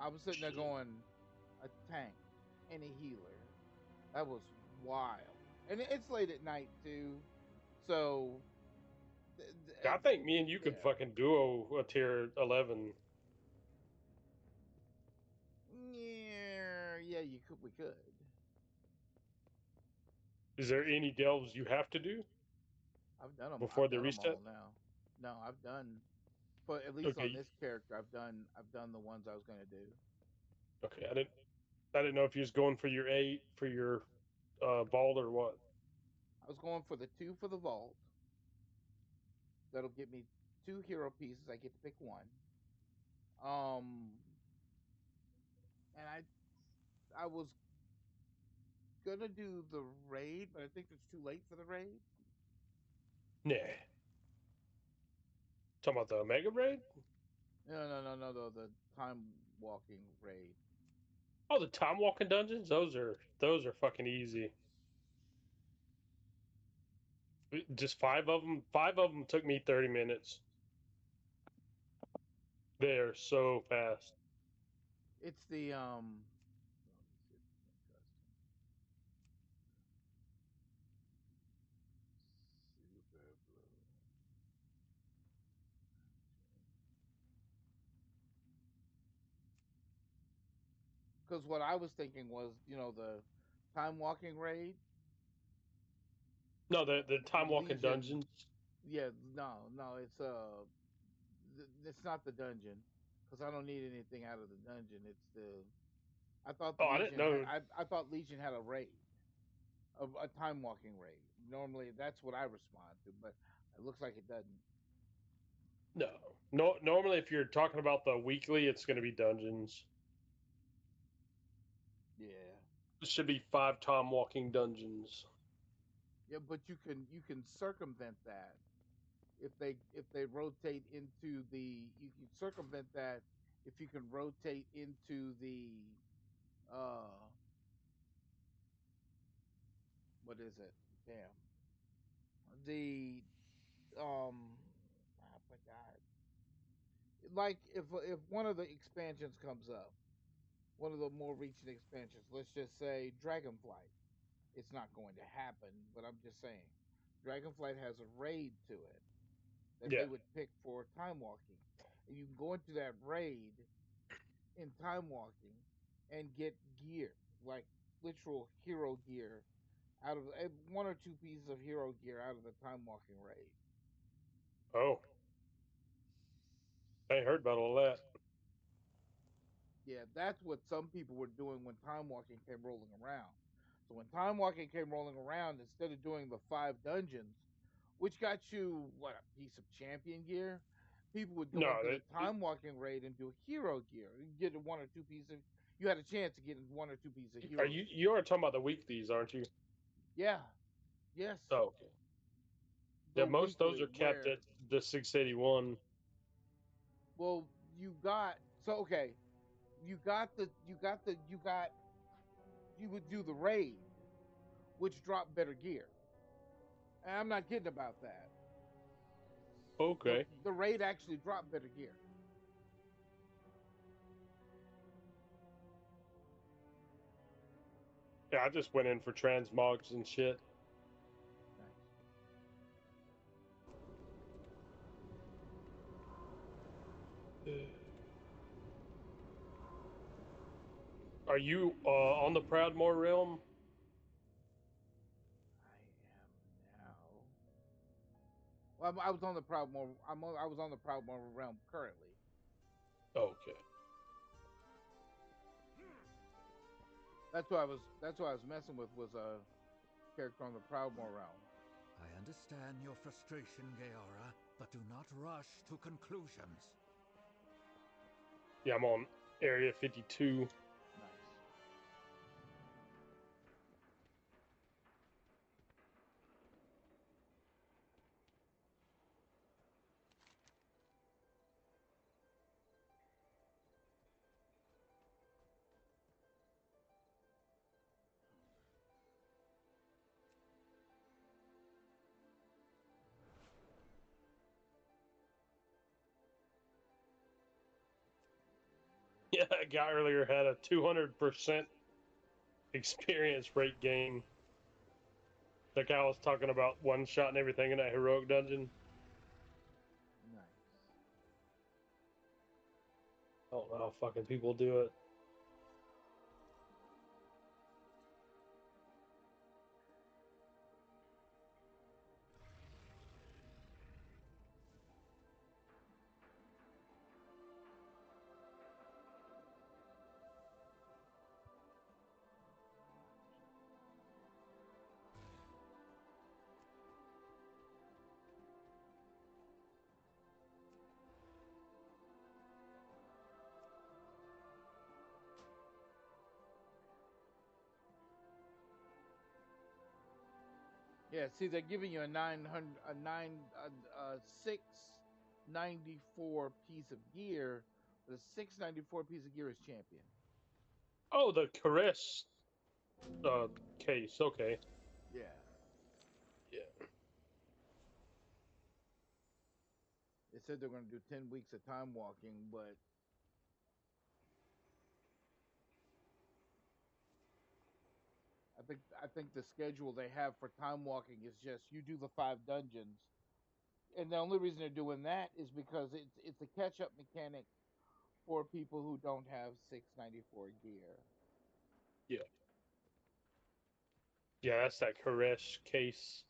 I was sitting there going, a tank and a healer. That was wild. And it's late at night too. So I think me and you could yeah. fucking duo a tier 11. Yeah, we could. Is there any delves you have to do I've done them. before the All reset? now. No, I've done, but at least on Okay. this character, I've done the ones I was going to do. Okay, I didn't know if you was going for your 8 for your vault or what. I was going for the 2 for the vault. That'll get me 2 hero pieces. I get to pick one. And I was gonna do the raid, but I think it's too late for the raid. Nah. Talking about the Omega raid? No, the time walking raid. Oh, the time walking dungeons? Those are fucking easy. Just 5 of them. 5 of them took me 30 minutes. They're so fast. It's the let me see if it's in custom. Super blue. Because what I was thinking was, the time walking raid. No, the time walking Legion. dungeons. Yeah, no, it's not the dungeon because I don't need anything out of the dungeon. It's the I thought the Oh, I didn't Legion had know. I thought Legion had a raid, a time walking raid. Normally that's what I respond to, but it looks like it doesn't. No. Normally, if you're talking about the weekly, it's going to be dungeons. Yeah. It should be 5 time walking dungeons. Yeah, but you can circumvent that if they rotate into the you can circumvent that if you can rotate into the uh what is it? Damn. The I forgot. Like if one of the expansions comes up, one of the more recent expansions, let's just say Dragonflight. It's not going to happen, but I'm just saying. Dragonflight has a raid to it that they Yeah. would pick for time walking. And you can go into that raid in time walking and get gear, like literal hero gear out of 1 or 2 pieces of hero gear out of the time walking raid. Oh, I ain't heard about all that. Yeah, that's what some people were doing when time walking came rolling around. So when time walking came rolling around, instead of doing the 5 dungeons, which got you what, a piece of champion gear, people would go No, into the time walking raid and do hero gear. You get 1 or 2 pieces of. You had a chance to get 1 or 2 pieces of are hero you gear. you are talking about the weeklies, aren't you? Yeah. Yes. Oh, okay. The Yeah, most of those weekly are capped where at the 681. well you got so okay you got you would do the raid which dropped better gear. And I'm not kidding about that. The Okay. the raid actually dropped better gear. Yeah, I just went in for transmogs and shit. Nice. Are you on the Proudmoore realm? I am now. Well, I was on the Proudmore. I was on the Proudmore realm currently. Okay. That's what I was messing with was a character on the Proudmoore realm. I understand your frustration, Gaora, but do not rush to conclusions. Yeah, I'm on Area 52. Nice. Yeah, that guy earlier had a 200% experience rate gain. The guy was talking about one shot and everything in that heroic dungeon. Nice. I don't know how fucking people do it. Yeah, see, they're giving you a 694 piece of gear. The 694 piece of gear is champion. Oh, the caress case. Okay. Yeah. Yeah. They said they're going to do 10 weeks of time walking, but I think the schedule they have for time walking is just you do the 5 dungeons, and the only reason they're doing that is because it's a catch up mechanic for people who don't have 694 gear. Yeah. Yeah, that's that caress case.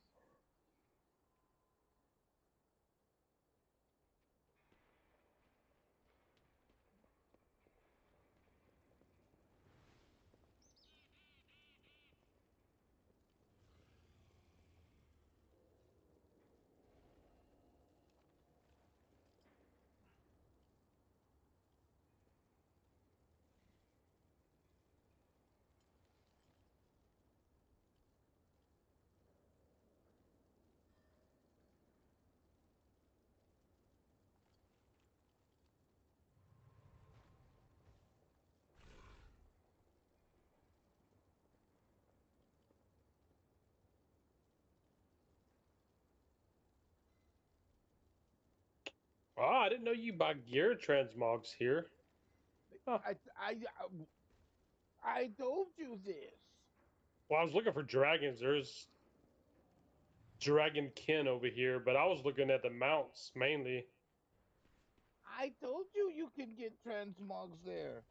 Oh, I didn't know you buy gear transmogs here. Huh. I told you this. Well, I was looking for dragons. There's dragonkin over here, but I was looking at the mounts mainly. I told you you can get transmogs there.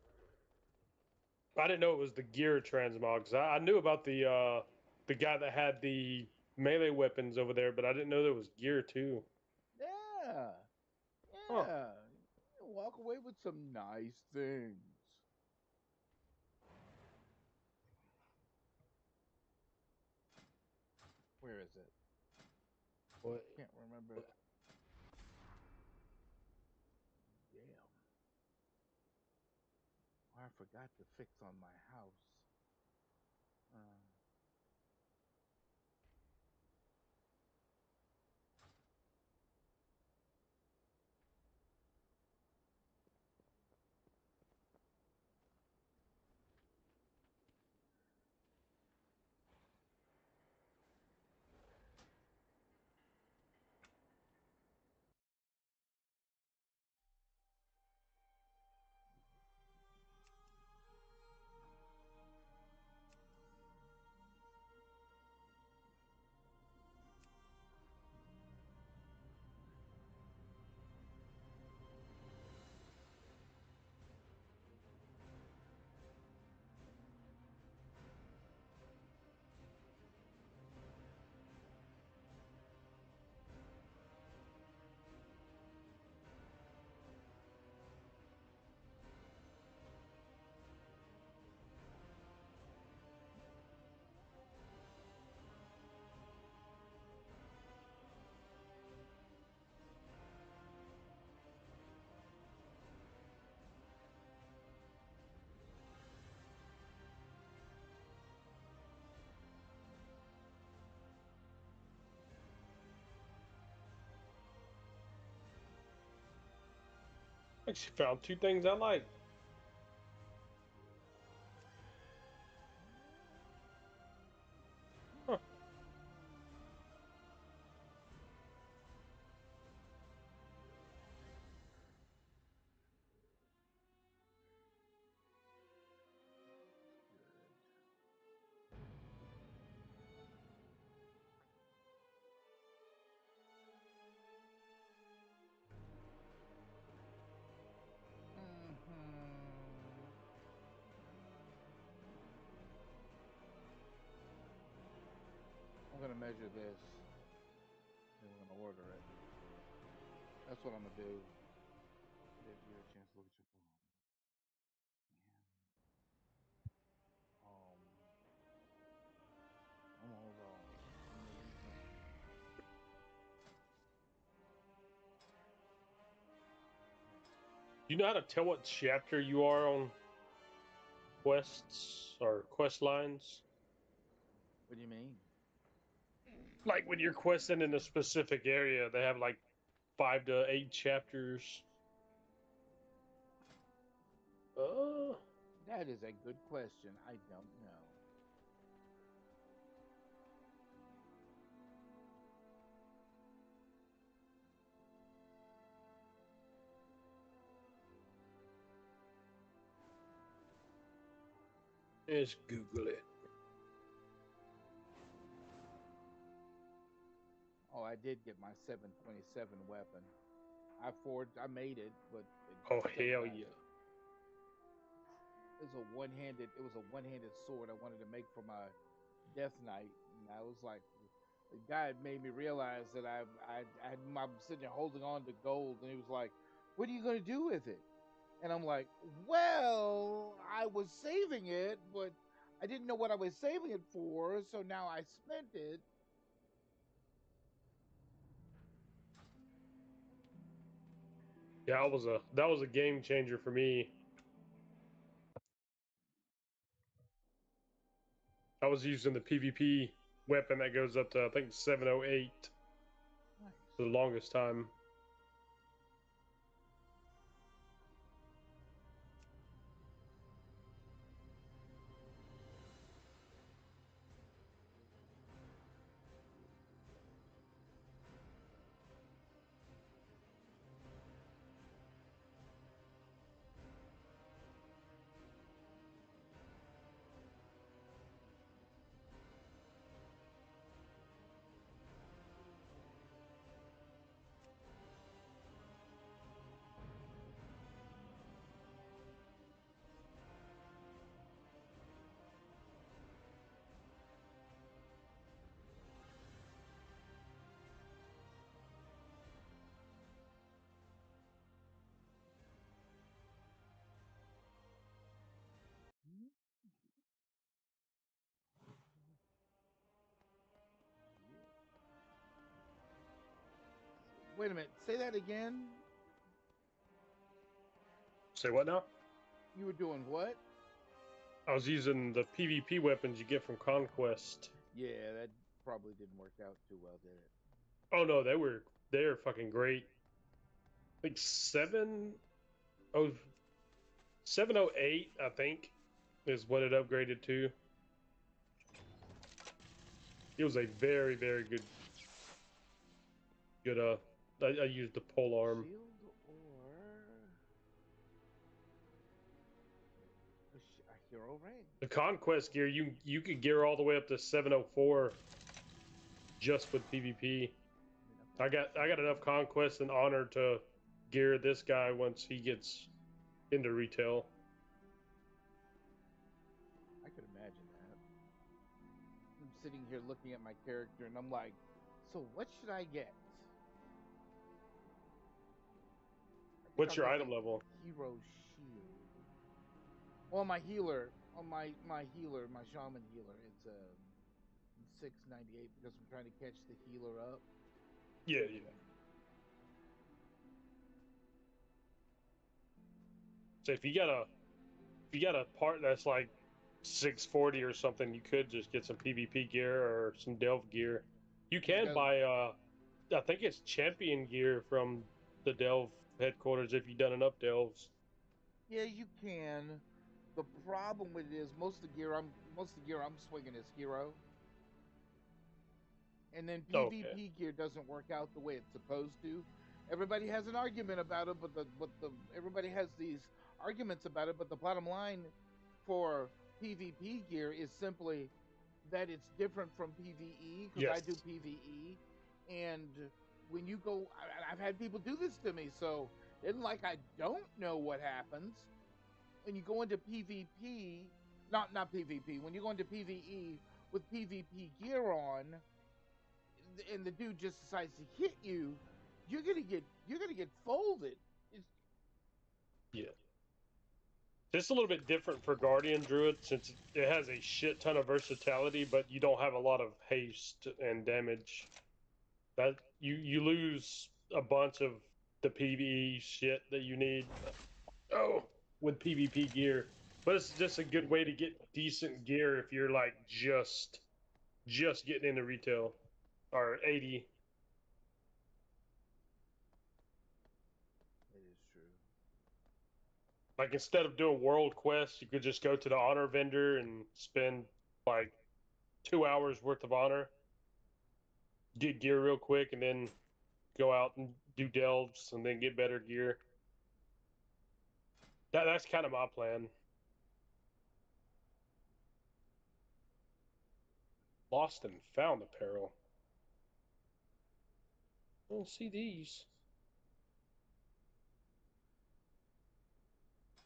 I didn't know it was the gear transmogs. I knew about the guy that had the melee weapons over there, but I didn't know there was gear too. Yeah. Huh. Yeah. Walk away with some nice things. Where is it? What? Can't remember. Damn. I forgot to fix on my house. Actually found two things I like. Huh. I'm gonna measure this, and we're gonna order it. That's what I'm gonna do. Give you a chance to look at your phone. I'm gonna hold on. Do you know how to tell what chapter you are on quests or quest lines? What do you mean? Like when you're questing in a specific area, they have like 5 to 8 chapters. That is a good question. I don't know. Just Google it. Oh, I did get my 727 weapon. I made it, but Oh hell yeah! It was a one-handed sword I wanted to make for my Death Knight, and I was like, the guy had made me realize that I'm sitting there holding on to gold, and he was like, "What are you gonna do with it?" And I'm like, "Well, I was saving it, but I didn't know what I was saving it for, so now I spent it." Yeah, that was a game changer for me. I was using the PvP weapon that goes up to I think 708 for the longest time. Wait a minute, say that again. Say what now? You were doing what? I was using the PvP weapons you get from Conquest. Yeah, that probably didn't work out too well, did it? Oh no, they're fucking great. Like 708, I think, is what it upgraded to. It was a very, very good. I used the pole arm. Shield or a hero ring. The Conquest gear, you could gear all the way up to 704 just with PvP. I got enough Conquest and Honor to gear this guy once he gets into retail. I could imagine that. I'm sitting here looking at my character and I'm like, so what should I get? What's your item level? Hero shield. Well, my healer, my healer, my shaman healer, it's 698 because I'm trying to catch the healer up. Yeah, yeah. So if you got a part that's like 640 or something, you could just get some PvP gear or some Delve gear. You can buy I think it's champion gear from the Delve headquarters if you've done enough delves. Yeah, you can. The problem with it is most of the gear I'm swinging is hero, and then Okay. PvP gear doesn't work out the way it's supposed to. Everybody has an argument about it, but everybody has these arguments about it. But the bottom line for PvP gear is simply that it's different from PvE because I do Yes. PvE, and when you go, I've had people do this to me, so it's like I don't know what happens when you go into PvP, not PvP, when you go into PvE with PvP gear on, and the dude just decides to hit you, you're gonna get folded. It's, Yeah. This is a little bit different for Guardian Druid since it has a shit ton of versatility, but you don't have a lot of haste and damage. That you lose a bunch of the PvE shit that you need. Oh, with PvP gear, but it's just a good way to get decent gear if you're like just getting into retail or 80. it is true. Like instead of doing world quests, you could just go to the honor vendor and spend like 2 hours worth of honor, get gear real quick, and then go out and do delves and then get better gear. That's kind of my plan. Lost and found apparel. I don't see these.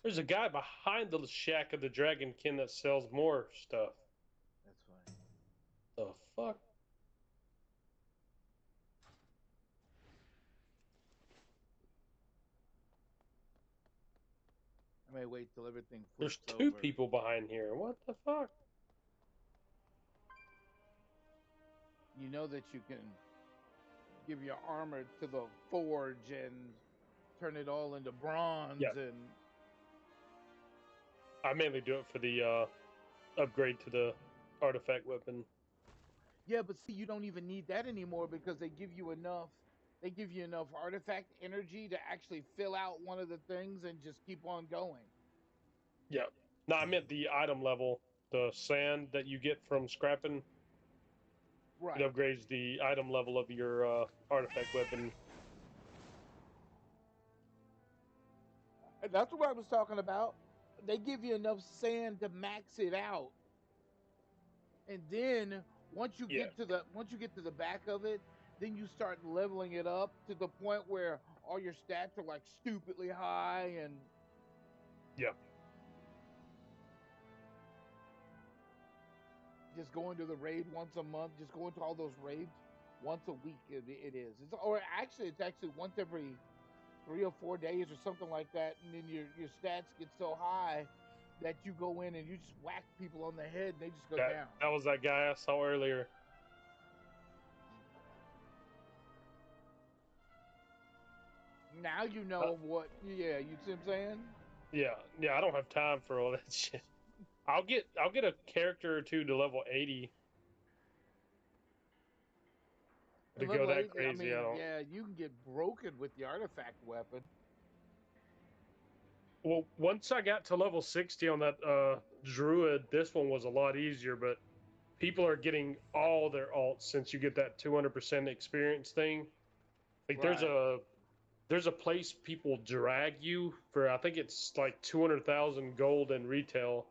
There's a guy behind the shack of the Dragonkin that sells more stuff. That's fine. The fuck? I may wait till everything There's flips two over. people behind here. What the fuck? You know that you can give your armor to the forge and turn it all into Yeah. bronze, and I mainly do it for the upgrade to the artifact weapon. yeah, but see, you don't even need that anymore because they give you enough. They give you enough artifact energy to actually fill out one of the things and just keep on going. Yeah. No, I meant the item level. The sand that you get from scrapping. Right. It upgrades the item level of your artifact weapon. And that's what I was talking about. They give you enough sand to max it out, and then once you Yeah. get to the back of it, then you start leveling it up to the point where all your stats are like stupidly high, and Yeah. just going to the raid once a month, just going to all those raids once a week. It is. It's actually once every 3 or 4 days or something like that, and then your stats get so high that you go in and you just whack people on the head and they just go down. That was that guy I saw earlier. Now you know what. Yeah, you see what I'm saying? Yeah. I don't have time for all that shit. I'll get a character or two to level 80. To And go level that 8, I crazy, I mean, don't. yeah, you can get broken with the artifact weapon. Well, once I got to level 60 on that druid, this one was a lot easier, but people are getting all their alts since you get that 200% experience thing. Like Right. there's a place people drag you for, I think it's like 200,000 gold in retail,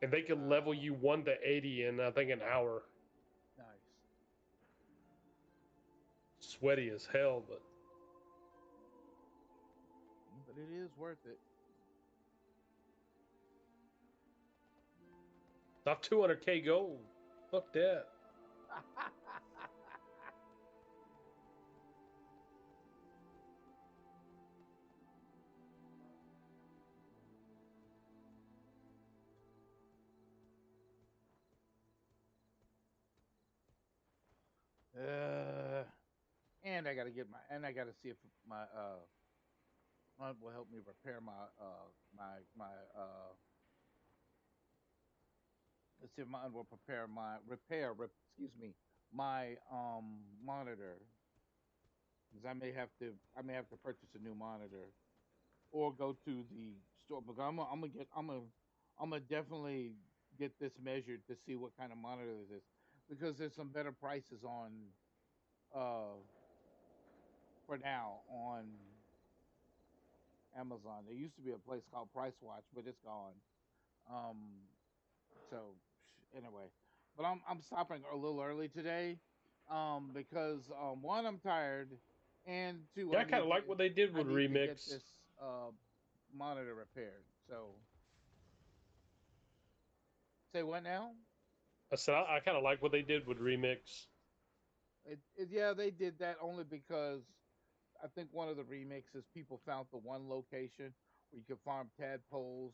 and they can level you 1 to 80 in I think an hour. Nice. Sweaty as hell, but But it is worth it. not 200k gold. Fuck that. And I gotta see if my aunt will help me repair my let's see if my aunt will prepare my excuse me, my monitor, because I may have to purchase a new monitor. or go to the store. But I'm gonna definitely get this measured to see what kind of monitor this is, because there's some better prices on uh for now on Amazon. There used to be a place called Price Watch, but it's gone. Um, so anyway, but I'm stopping a little early today, because one, I'm tired, and two, Yeah, I kind of like what they did I with need to get Remix. this monitor repaired. So say what now? I said I kind of like what they did with Remix. Yeah, they did that only because I think one of the remixes people found the one location where you could farm tadpoles,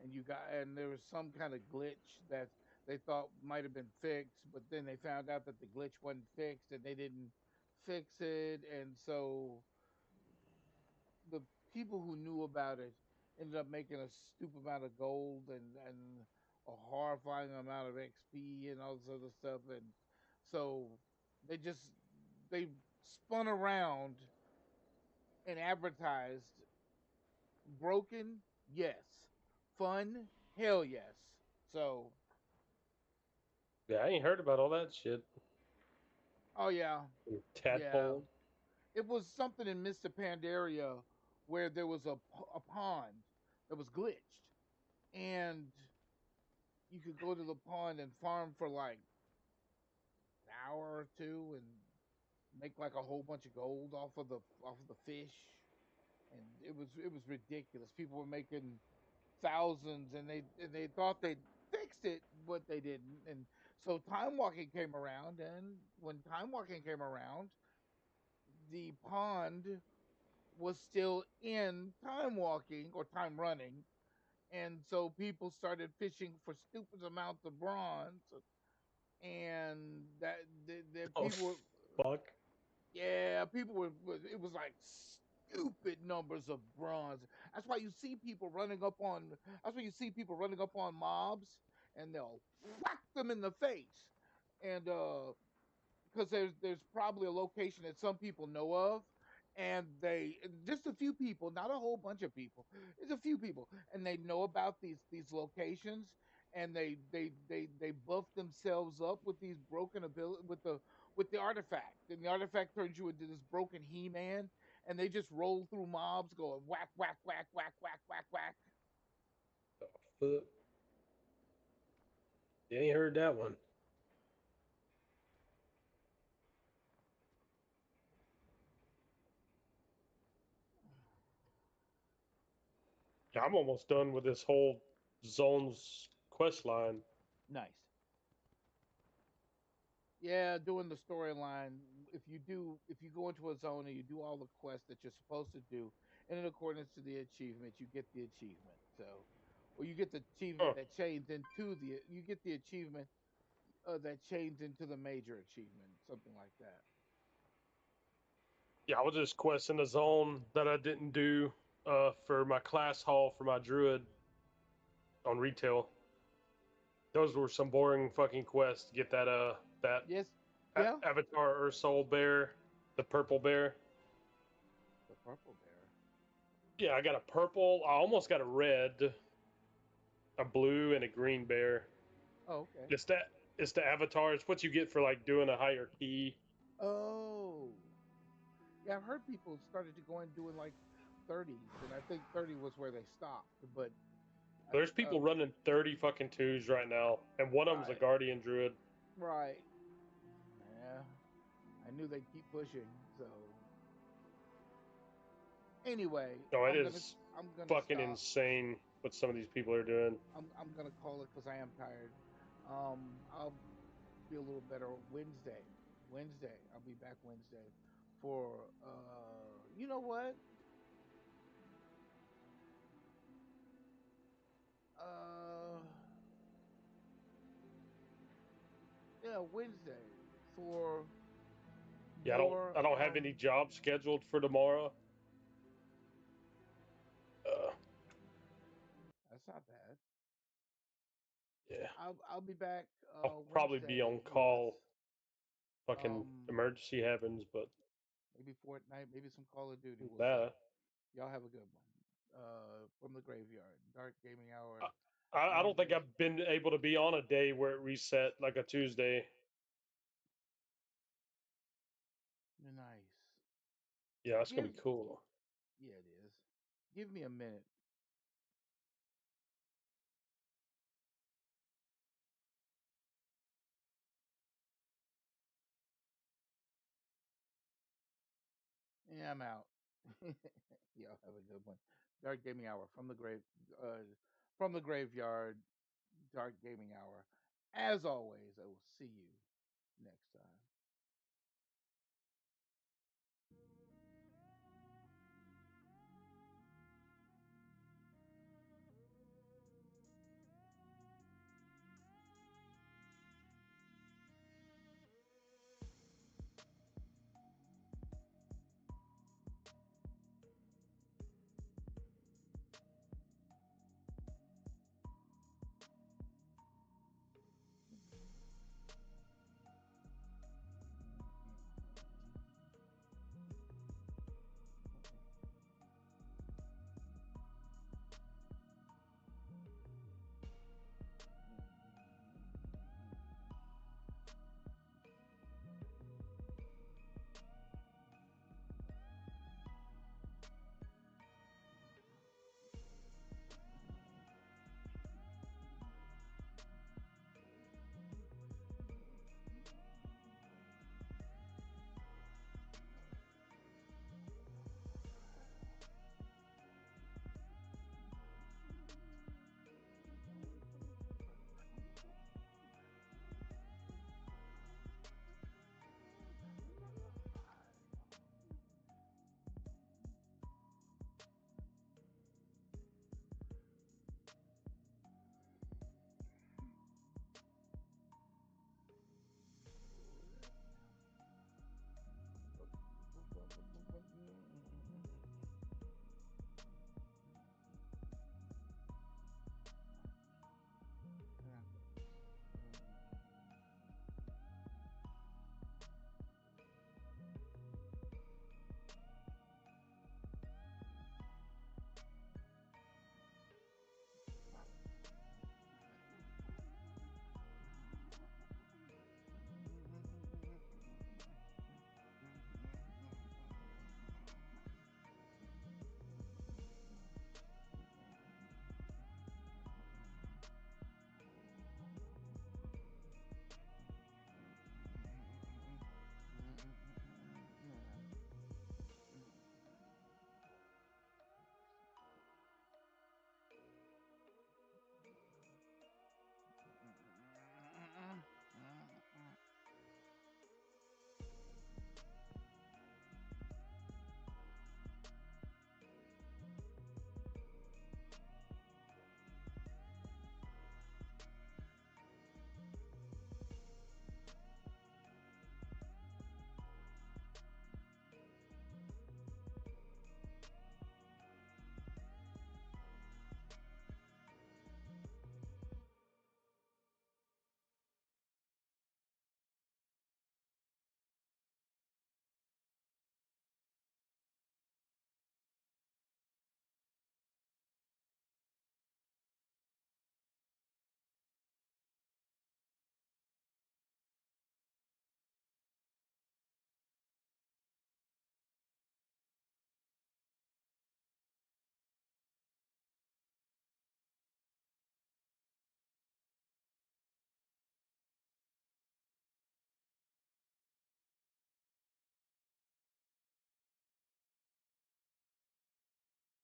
and there was some kind of glitch that they thought might have been fixed, but then they found out that the glitch wasn't fixed and they didn't fix it, and so the people who knew about it ended up making a stupid amount of gold and a horrifying amount of XP and all this other stuff, and so they just they spun around and advertised broken, yes. Fun, hell yes. So, Yeah, I ain't heard about all that shit. oh yeah, yeah. Tadpole. It was something in Mr. Pandaria where there was a pond that was glitched, and you could go to the pond and farm for like an hour or two and make like a whole bunch of gold off of the fish, and it was ridiculous. People were making thousands, and they thought they fixed it, but they didn't. And so time walking came around, and when time walking came around, the pond was still in time walking or time running, and so people started fishing for stupid amounts of bronze, and the Oh people were, fuck. yeah, people it was like stupid numbers of bronze. That's why you see people running up on. That's why you see people running up on mobs, and they'll whack them in the face, and because there's probably a location that some people know of, and they just a few people, not a whole bunch of people, it's a few people, and they know about these locations, and they buff themselves up with these broken ability with the artifact, and the artifact turns you into this broken He-Man, and they just roll through mobs going whack whack whack whack whack whack whack. Fuck. You ain't heard that one. Yeah, I'm almost done with this whole zones quest line. Nice. Yeah, doing the storyline. If you go into a zone and you do all the quests that you're supposed to do, and in accordance to the achievement, you get the achievement. So, or you get the achievement Huh. that chains into you get the achievement that chains into the major achievement, something like that. Yeah, I was just questing a zone that I didn't do for my class hall for my druid on retail. Those were some boring fucking quests to get that Yes, yeah, Avatar or Soul Bear, the purple bear. the purple bear. Yeah, I got a purple. I almost got a red, a blue, and a green bear. Oh, okay. It's that. It's the Avatar. It's what you get for like doing a higher key. Oh, yeah. I've heard people started to go and doing like 30s, and I think 30 was where they stopped. But There's people running 30 fucking twos right now, and one of them's a right, guardian druid. right. Yeah, I knew they'd keep pushing. So anyway, No, it is I'm gonna fucking stop. insane what some of these people are doing. I'm gonna call it because I am tired. I'll be a little better Wednesday. Wednesday, I'll be back Wednesday for you know what? Uh, yeah, Wednesday for Yeah, more. I don't have any jobs scheduled for tomorrow. Uh, That's not bad. yeah, I'll be back I'll probably be Wednesday on with call. Fucking um emergency happens, but maybe Fortnite, maybe some Call of Duty. We'll see. that Y'all have a good one. from the graveyard. Dark Gaming Hour. I don't think Wednesdays. I've been able to be on a day where it reset like a Tuesday. Nice. Yeah, that's gonna be cool. Yeah, it is. Give me a minute. Yeah, I'm out. Y'all have a good one. Dark Gaming Hour from the graveyard. Dark Gaming Hour. As always, I will see you next time.